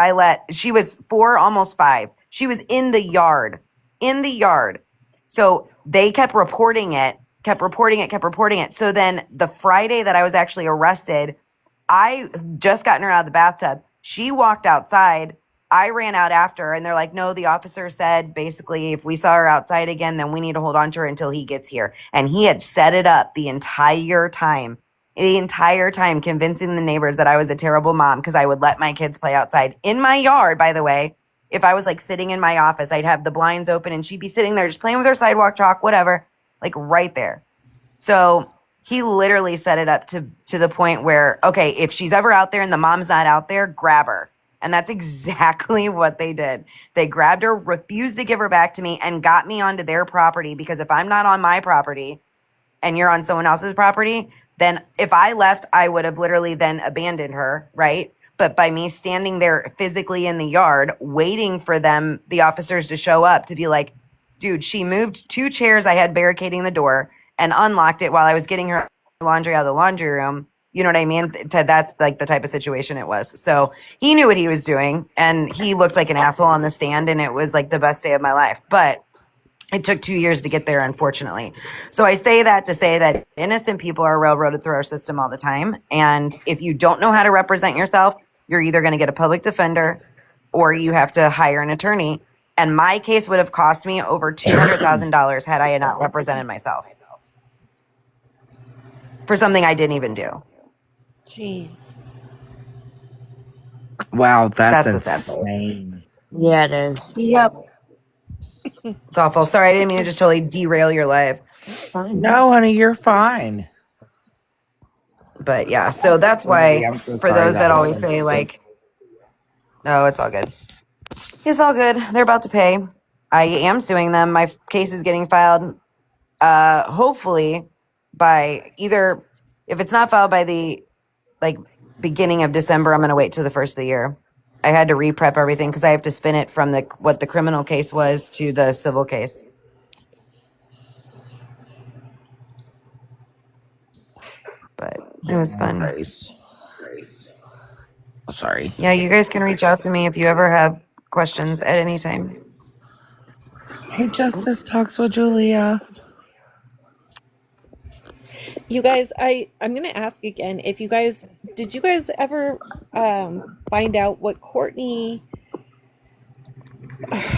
she was 4, almost 5, she was in the yard, so they kept reporting it. kept reporting it. So then the Friday that I was actually arrested, I just gotten her out of the bathtub. She walked outside. I ran out after her, and they're like, no, the officer said basically if we saw her outside again, then we need to hold on to her until he gets here. And he had set it up the entire time, convincing the neighbors that I was a terrible mom because I would let my kids play outside in my yard, by the way. If I was like sitting in my office, I'd have the blinds open and she'd be sitting there just playing with her sidewalk chalk, whatever, like right there. So he literally set it up to the point where, okay, if she's ever out there and the mom's not out there, grab her. And that's exactly what they did. They grabbed her, refused to give her back to me, and got me onto their property because if I'm not on my property and you're on someone else's property, then if I left, I would have literally then abandoned her, right? But by me standing there physically in the yard, waiting for them, the officers to show up to be like, dude, she moved 2 chairs I had barricading the door and unlocked it while I was getting her laundry out of the laundry room. You know what I mean? That's like the type of situation it was. So he knew what he was doing and he looked like an asshole on the stand and it was like the best day of my life. But it took 2 years to get there, unfortunately. So I say that to say that innocent people are railroaded through our system all the time. And if you don't know how to represent yourself, you're either going to get a public defender or you have to hire an attorney. And my case would have cost me over $200,000 had I not represented myself for something I didn't even do. Jeez. Wow, that's That's the sad part. insane. Yeah, it is. Yep. It's awful. Sorry, I didn't mean to just totally derail your life. Fine. No, honey, you're fine. But yeah, so that's Really, why I'm so for sorry those that that always happened. say like, no, it's all good. It's all good. They're about to pay. I am suing them. My case is getting filed. Hopefully by either if it's not filed by the like beginning of December, I'm gonna wait till the first of the year. I had to re-prep everything because I have to spin it from the what the criminal case was to the civil case. But it was Oh, fun. Grace. Sorry. Yeah, you guys can reach out to me if you ever have questions at any time. Hey, Justice talks with Julia. You guys, I'm gonna ask again if did you guys ever find out what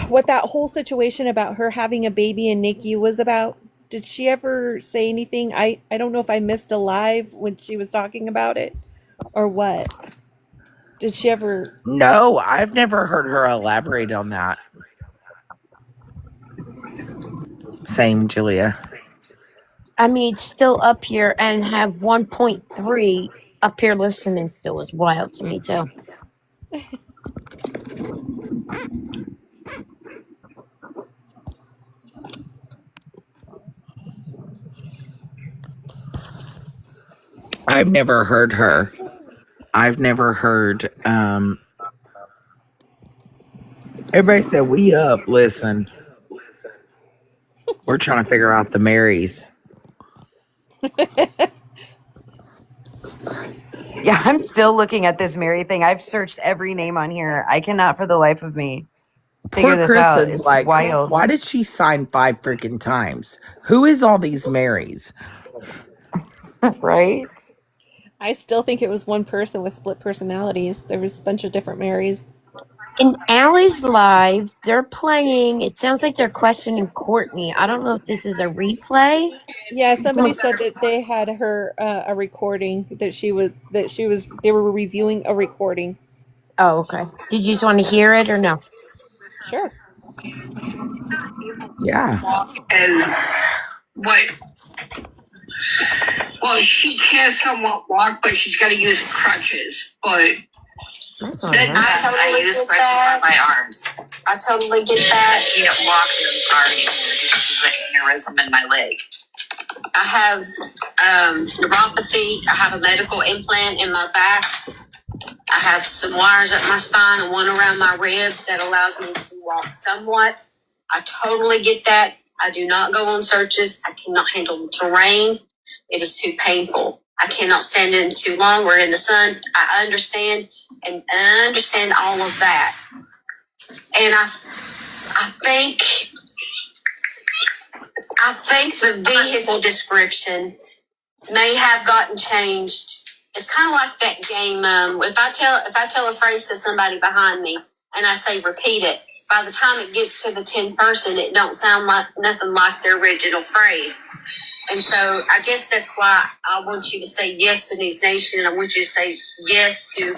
what that whole situation about her having a baby in NICU was about? Did she ever say anything? I don't know if I missed a live when she was talking about it or what. Did she ever? No, I've never heard her elaborate on that. Same, Julia. I mean, it's still up here and have 1.3 up here listening still is wild to me, too. I've never heard her. I've never heard everybody said we up. Listen, we're trying to figure out the Marys. Yeah, I'm still looking at this Mary thing. I've searched every name on here. I cannot for the life of me figure Poor this out. Kristen's It's like, wild. why did she sign 5 freaking times? Who is all these Marys? Right? I still think it was one person with split personalities. There was a bunch of different Marys. In Allie's live, they're playing. It sounds like they're questioning Courtney. I don't know if this is a replay. Yeah, somebody said that they had her a recording they were reviewing a recording. Oh, okay. Did you just want to hear it or no? Sure. Yeah. And what? Well, she can somewhat walk, but she's got to use crutches. But That's not that, right. I use crutches on my arms. I totally get that. I can't walk in the car anymore because of the aneurysm in my leg. I have neuropathy. I have a medical implant in my back. I have some wires up my spine and one around my rib that allows me to walk somewhat. I totally get that. I do not go on searches. I cannot handle the terrain. It is too painful. I cannot stand in too long. We're in the sun. I understand and I understand all of that. And I think I think the vehicle description may have gotten changed. It's kind of like that game. If I tell a phrase to somebody behind me and I say repeat it, by the time it gets to the 10th person, it don't sound like nothing like the original phrase. And so I guess that's why I want you to say yes to News Nation, and I want you to say yes to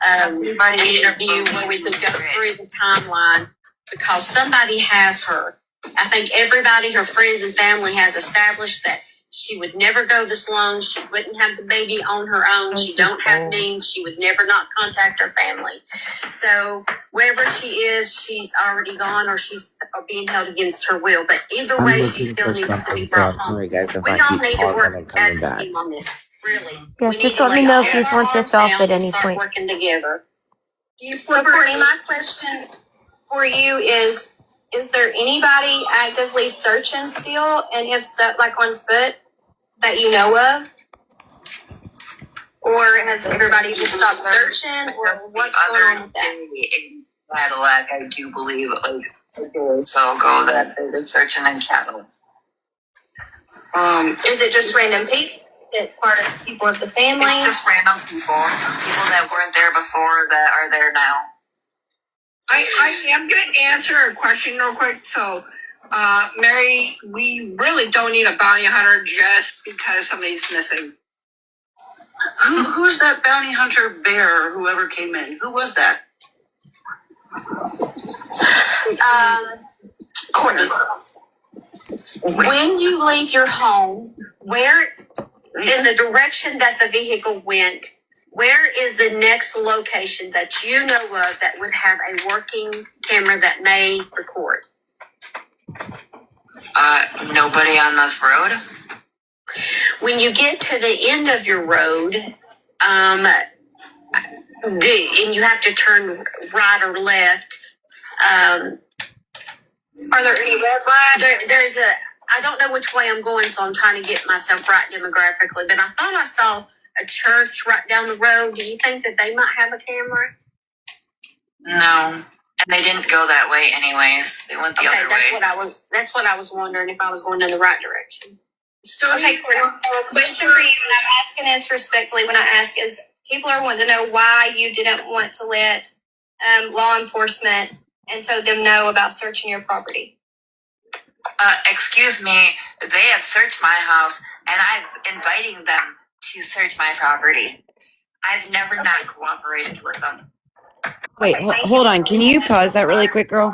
an interview where we could go through the timeline, because somebody has her. I think everybody, her friends and family, has established that she would never go this long. She wouldn't have the baby on her own. She don't have means. She would never not contact her family. So wherever she is, she's already gone, or she's being held against her will. But either way, she still needs to be brought home. Sorry, guys, if We I all keep need to pausing work and coming as a back. team on this. Really, Yeah, we need just to let me lay know all if you our want this arms off down at and any start point. working together. So, Courtney, my question for you is there anybody actively searching still? And if so, like on foot that you know of? Or has everybody just stopped searching? Or what's going on with that? In Cadillac, I do believe, like, so go that they've been searching in Cadillac. Is it just random people? Is it part of people of the family? It's just random people that weren't there before that are there now. I am going to answer a question real quick. So, Mary, we really don't need a bounty hunter just because somebody's missing. Who's that bounty hunter bear or whoever came in? Who was that? Courtney. When you leave your home, where in the direction that the vehicle went, where is the next location that you know of that would have a working camera that may record? Nobody on this road. When you get to the end of your road, and you have to turn right or left, Are there any red flags? there's a, I don't know which way I'm going, so I'm trying to get myself right demographically, but I thought I saw a church right down the road. Do you think that they might have a camera? No. And they didn't go that way anyways. They went the other way. That's what I was wondering, if I was going in the right direction. Okay, Courtney. Question for you, and I'm asking this respectfully when I ask, is people are wanting to know why you didn't want to let law enforcement and told them no about searching your property. Excuse me, they have searched my house and I'm inviting them to search my property. I've never not cooperated with them. Wait, hold on. Can you pause that really quick, girl?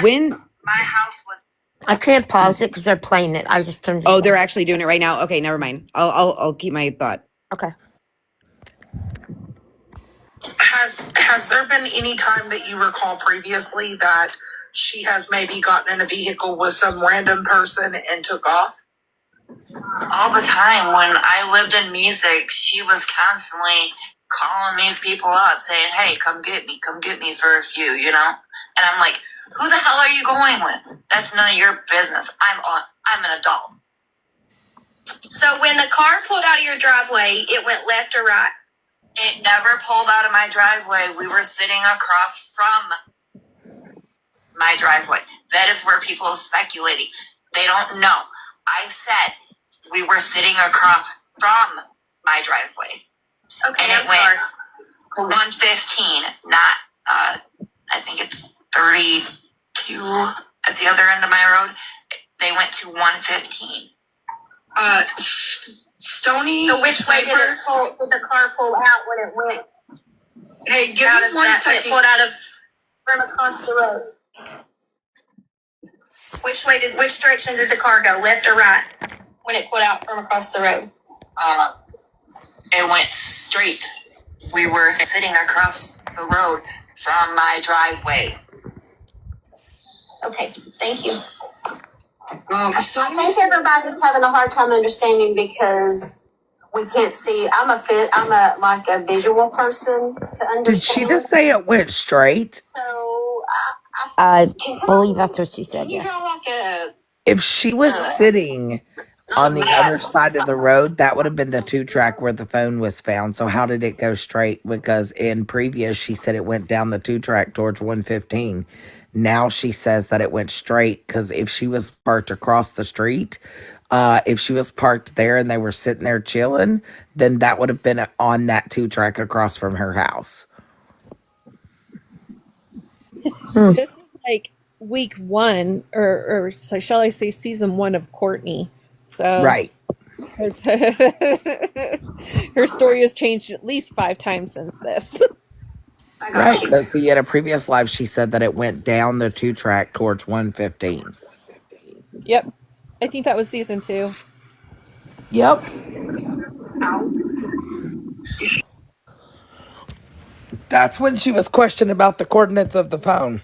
When My house was. I can't pause it because they're playing it. I just turned it Oh, on. they're actually doing it right now. Okay, never mind. I'll keep my thought. Okay. Has there been any time that you recall previously that she has maybe gotten in a vehicle with some random person and took off? All the time. When I lived in music, she was constantly calling these people up saying, hey, come get me for a few, you know? And I'm like, who the hell are you going with? That's none of your business. I'm an adult. So when the car pulled out of your driveway, it went left or right? It never pulled out of my driveway. We were sitting across from my driveway. That is where people are speculating. They don't know. I said we were sitting across from my driveway. Okay, and it went 115, not, I think it's 32 at the other end of my road. They went to 115. Stony. So which way did the car pull out when it went? Hey, give me 1 second. It pulled out of from across the road. Which direction did the car go, left or right, when it pulled out from across the road? It went straight. We were sitting across the road from my driveway. Okay, thank you. I think everybody's having a hard time understanding because we can't see. I'm a visual person to understand. Did she just say it went straight? So I believe that's what she said, yes. If she was sitting on the other side of the road, that would have been the 2-track where the phone was found. So how did it go straight? Because in previous, she said it went down the 2-track towards 115. Now she says that it went straight because if she was parked across the street, if she was parked there and they were sitting there chilling, then that would have been on that 2 track across from her house. This was like week one, or so shall I say, season one of Courtney. So Right. her story has changed at least 5 times since this. I got Right. you. But see, in a previous live, she said that it went down the 2 track towards 115. Yep, I think that was season two. Yep. That's when she was questioned about the coordinates of the phone.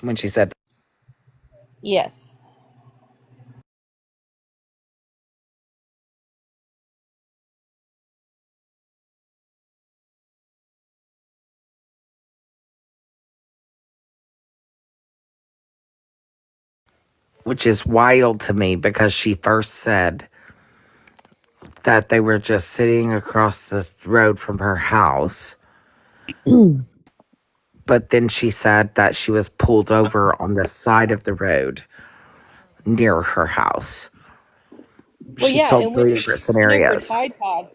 When she said, Yes. which is wild to me because she first said that they were just sitting across the road from her house. But then she said that she was pulled over on the side of the road near her house. Well, She's yeah, told and three different went in for scenarios. Tide Pod.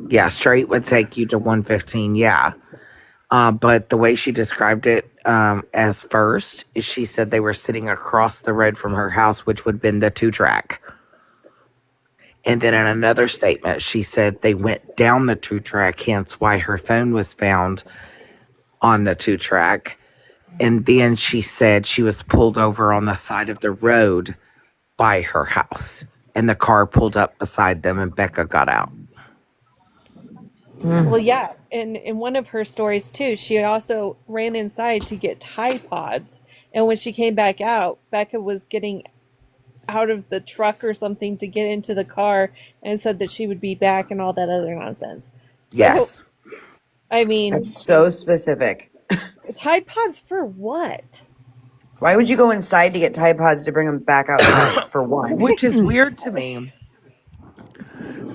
Yeah, straight would take you to 115. Yeah. But the way she described it as first is she said they were sitting across the road from her house, which would have been the 2 track. And then in another statement, she said they went down the 2 track, hence why her phone was found on the 2 track. And then she said she was pulled over on the side of the road by her house. And the car pulled up beside them and Becca got out. Well, yeah, and in one of her stories too, she also ran inside to get Tide Pods, and when she came back out, Becca was getting out of the truck or something to get into the car and said that she would be back and all that other nonsense. So, Yes. I mean, That's so specific. Tide Pods for what? Why would you go inside to get Tide Pods to bring them back outside, for one? Which is weird to me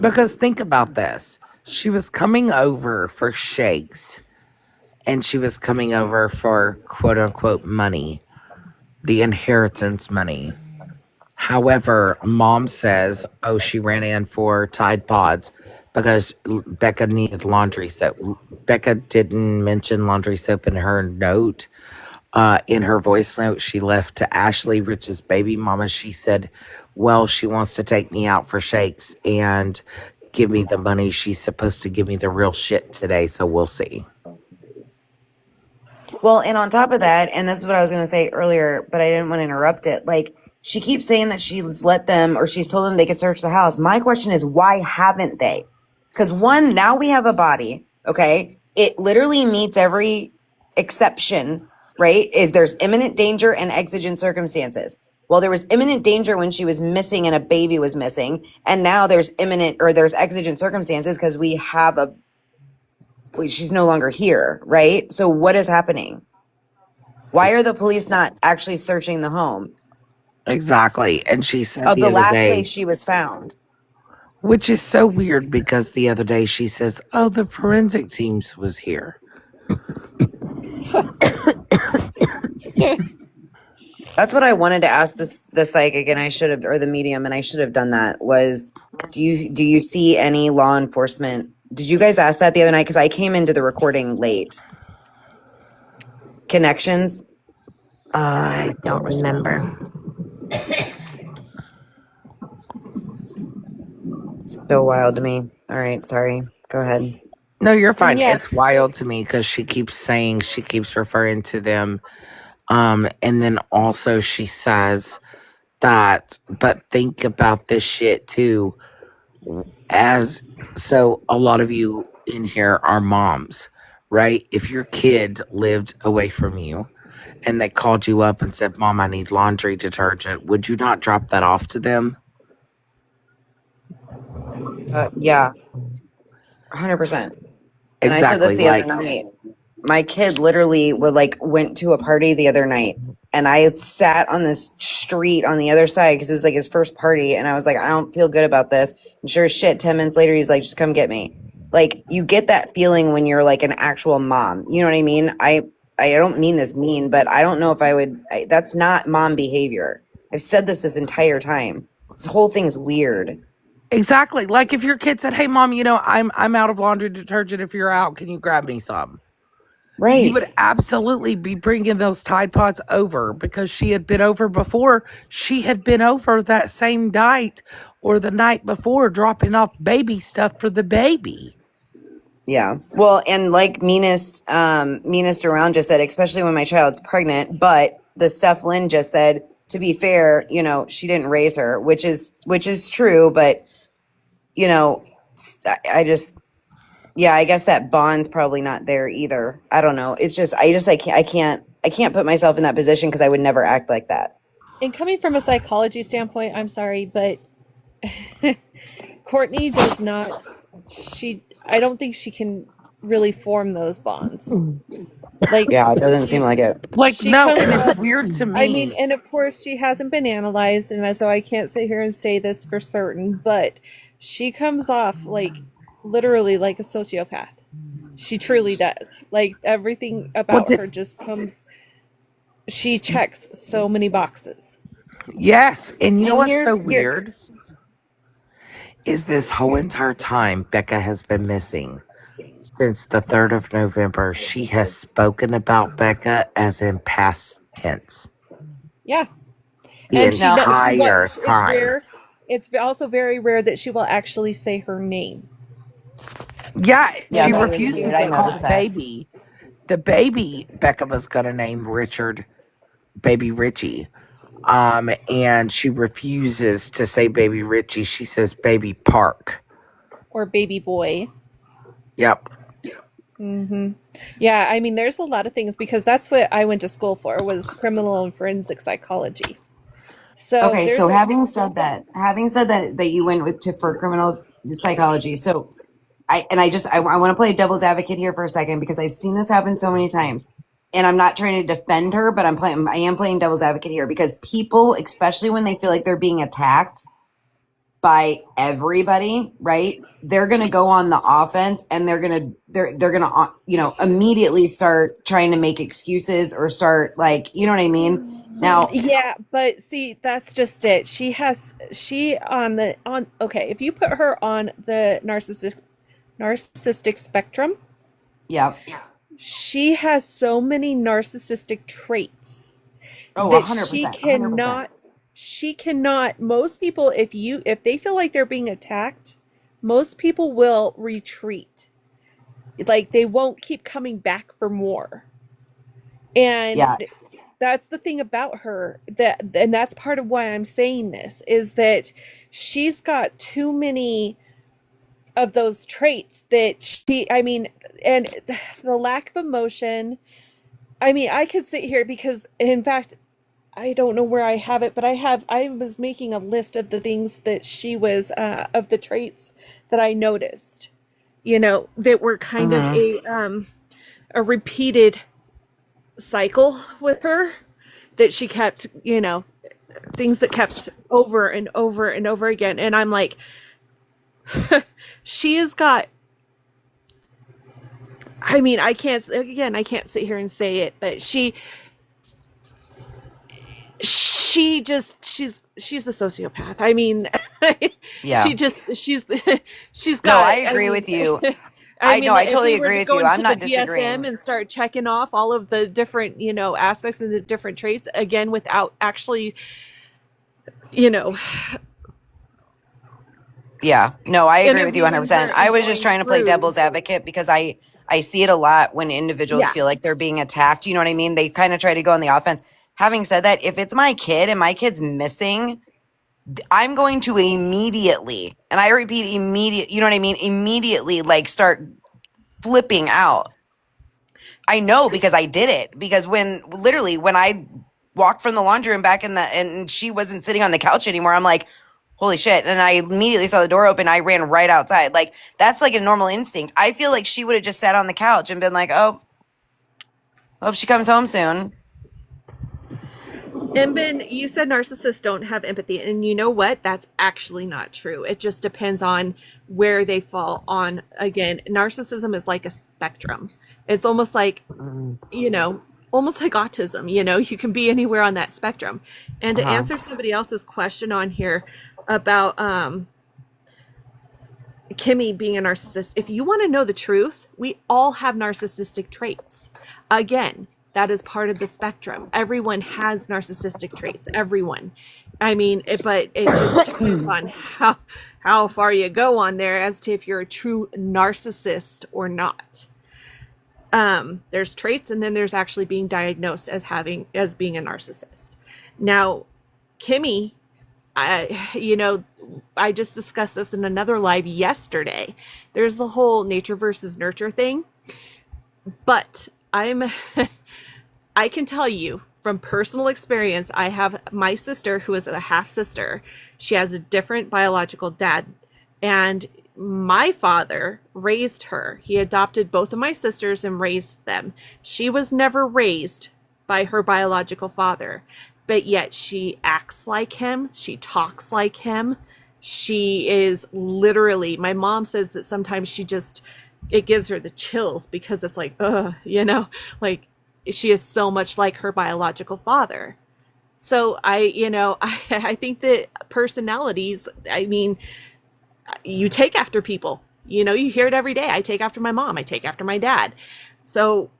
because think about this. She was coming over for shakes and she was coming over for quote unquote money, the inheritance money. However, mom says, oh, she ran in for Tide Pods because Becca needed laundry soap. Becca didn't mention laundry soap in her note. In her voice note, she left to Ashley, Rich's baby mama. She said, well, she wants to take me out for shakes and give me the money. She's supposed to give me the real shit today, so we'll see. Well, and on top of that, and this is what I was going to say earlier, but I didn't want to interrupt it. Like, she keeps saying that she's let them, or she's told them they could search the house. My question is, why haven't they? Because one, now we have a body, okay? It literally meets every exception, right? There's imminent danger and exigent circumstances. Well, there was imminent danger when she was missing and a baby was missing, and now there's there's exigent circumstances because we have she's no longer here, right? So what is happening? Why are the police not actually searching the home Exactly. And she said of the the other last place day, she was found? which is so weird because the other day she says, oh, the forensic teams was here. That's what I wanted to ask the psychic, and I should have, or the medium, and I should have done that. Was do you see any law enforcement? Did you guys ask that the other night? Because I came into the recording late. Connections. I don't remember. So wild to me. All right, sorry. Go ahead. No, you're And fine. yes, It's wild to me because she keeps saying, she keeps referring to them. And then also she says that, but think about this shit too. As so, a lot of you in here are moms, right? If your kid lived away from you and they called you up and said, Mom, I need laundry detergent, would you not drop that off to them? Yeah, 100%. And I said this Exactly. the other Like, night. My kid literally went to a party the other night, and I had sat on this street on the other side because it was like his first party, and I was like, I don't feel good about this. And sure as shit, 10 minutes later, he's like, just come get me. like you get that feeling when you're like an actual mom. You know what I mean? I don't mean this mean, but I don't know if I would. That's not mom behavior. I've said this entire time. This whole thing is weird. Exactly. Like if your kid said, "Hey, mom, I'm out of laundry detergent. If you're out, can you grab me some?" You Right. would absolutely be bringing those Tide Pods over because she had been over before. She had been over that same night or the night before, dropping off baby stuff for the baby. Yeah. Well, and like meanest around just said, especially when my child's pregnant, but the stuff Lynn just said, to be fair, she didn't raise her, which is true, but I just, yeah, I guess that bond's probably not there either. I don't know. It's just I can't put myself in that position because I would never act like that. And coming from a psychology standpoint, I'm sorry, but Courtney does not, I don't think she can really form those bonds. Like Yeah, it doesn't seem like it. Like, she no, comes and it's off, weird to I mean, me. and of course she hasn't been analyzed, and so I can't sit here and say this for certain, but she comes off like literally like a sociopath. She truly does. Like everything What about did, her just comes, she checks so many boxes. yes, and you know And what's here's so here. weird? Is this whole entire time Becca has been missing. Since the 3rd of November, she has spoken about Becca as in past tense Yeah. the And she No. does, she what entire it's time. rare. It's also very rare that she will actually say her name Yeah, Yeah, she when that she is refuses weird. speaks I to of call her. the noticed that. baby. The baby Becca was gonna name Richard, baby Richie. And she refuses to say baby Richie. She says baby Park. Or baby boy. Yep. Hmm. Yeah, I mean, there's a lot of things because that's what I went to school for was criminal and forensic psychology. So Okay, there's so a having said that you went for criminal psychology. So I want to play devil's advocate here for a second because I've seen this happen so many times. And I'm not trying to defend her, but I am playing devil's advocate here because people, especially when they feel like they're being attacked by everybody, right? They're going to go on the offense and they're going to immediately start trying to make excuses or start like, you know what I mean? Now, yeah, but see, that's just it. She on okay, if you put her on the narcissistic spectrum, yeah. she has so many narcissistic traits Oh, that 100%, 100%. she cannot most people if they feel like they're being attacked, most people will retreat. Like they won't keep coming back for more. And Yeah. that's the thing about her, and that's part of why I'm saying this is that she's got too many of those traits that I mean, and the lack of emotion. I mean, I could sit here because in fact I don't know where I have it, but I was making a list of the things that she was of the traits that I noticed, that were kind of Mm-hmm. a repeated cycle with her, that she kept, things that kept over and over and over again. And I'm like, she has got, I mean, I can't sit here and say it, but she's a sociopath. I mean, Yeah. she's she's No, got, I I agree mean, with you. I mean, I if totally we were agree to with go you. I'm into the not DSM disagreeing. and start checking off all of the different, aspects and the different traits again without actually, you know, Yeah. No, I agree with you interviewing her 100%. I and was just going trying to play through. devil's advocate because I see it a lot when individuals Yeah. feel like they're being attacked. You know what I mean? They kind of try to go on the offense. Having said that, if it's my kid and my kid's missing, I'm going to immediately, and I repeat, immediate, you know what I mean? Immediately, like, start flipping out. I know because I did it. Because when I walked from the laundry room back and she wasn't sitting on the couch anymore, I'm like, holy shit. And I immediately saw the door open. I ran right outside. Like, that's like a normal instinct. I feel like she would have just sat on the couch and been like, oh, hope she comes home soon. And Ben, you said narcissists don't have empathy, and you know what? That's actually not true. It just depends on where they fall on. Again, narcissism is like a spectrum. It's almost like, almost like autism. You can be anywhere on that spectrum. And to Uh-huh. answer somebody else's question on here about Kimmy being a narcissist, if you want to know the truth, we all have narcissistic traits. Again, that is part of the spectrum. Everyone has narcissistic traits. Everyone. I mean, but it just depends on how far you go on there as to if you're a true narcissist or not. There's traits, and then there's actually being diagnosed as being a narcissist. Now, Kimmy, I just discussed this in another live yesterday. There's the whole nature versus nurture thing. But I can tell you from personal experience, I have my sister who is a half sister. She has a different biological dad. And my father raised her. He adopted both of my sisters and raised them. She was never raised by her biological father, but yet she acts like him. She talks like him. She is literally, my mom says that sometimes it gives her the chills because it's like, like she is so much like her biological father. So I think that personalities, I mean, you take after people. You hear it every day. I take after my mom. I take after my dad. So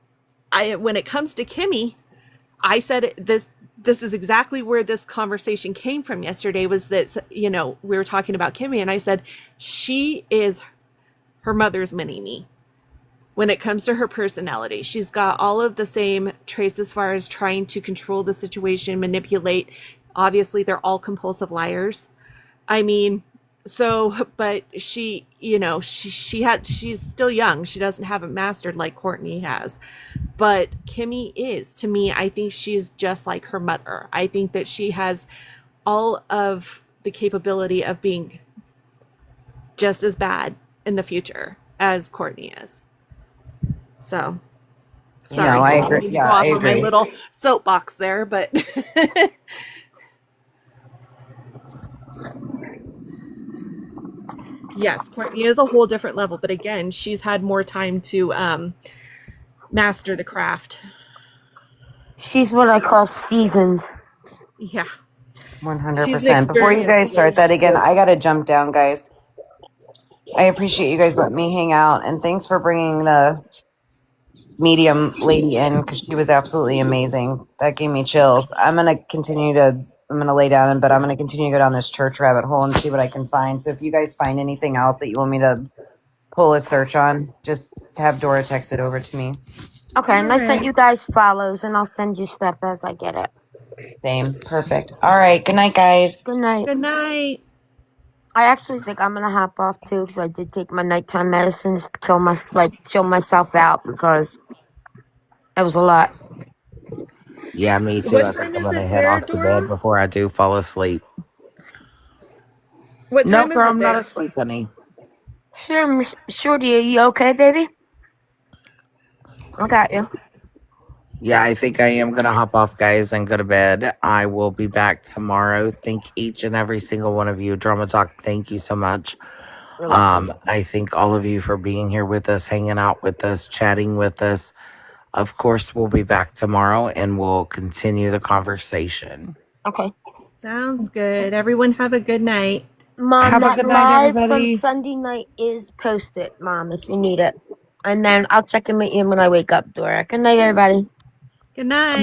when it comes to Kimmy, I said this is exactly where this conversation came from yesterday, was that, we were talking about Kimmy, and I said, she is her mother's mini-me. When it comes to her personality, she's got all of the same traits as far as trying to control the situation, manipulate. Obviously, they're all compulsive liars. I mean, but she, she's still young. She doesn't have it mastered like Courtney has. But Kimmy is, to me, I think she is just like her mother. I think that she has all of the capability of being just as bad in the future as Courtney is. So, sorry, I I didn't agree. mean to Yeah, go I off on my agree. little soapbox there, but yes, Courtney is a whole different level. But again, she's had more time to master the craft. She's what I call seasoned. Yeah, she's an 100%. Before you experienced guys start witch. that again, I got to jump down, guys. I appreciate you guys letting me hang out, and thanks for bringing the medium lady in because she was absolutely amazing. That gave me chills. I'm gonna lay down, but I'm gonna continue to go down this church rabbit hole and see what I can find. So if you guys find anything else that you want me to pull a search on, just have Dora text it over to me. Okay, and I sent you guys follows, and I'll send you stuff as I get it. Same. Perfect. All right. Good night, guys. Good night. Good night. I actually think I'm gonna hop off too, because I did take my nighttime medicine to chill myself out, because it was a lot. Yeah, me too. What I think time I'm is gonna it head there, off to bed Dora? before I do fall asleep. What No, time is girl, it I'm not there? asleep, honey. Sure, Miss Shorty, are you okay, baby? I got you. Yeah, I think I am gonna hop off, guys, and go to bed. I will be back tomorrow. Thank each and every single one of you. Drama Talk, thank you so much. You're welcome. I thank all of you for being here with us, hanging out with us, chatting with us. Of course, we'll be back tomorrow and we'll continue the conversation. Okay. Sounds good. Everyone have a good night. Mom, Have a that good night, live from everybody. Sunday night is posted, Mom, if you need it. And then I'll check in with you when I wake up, Dora. Good night, everybody. Good night.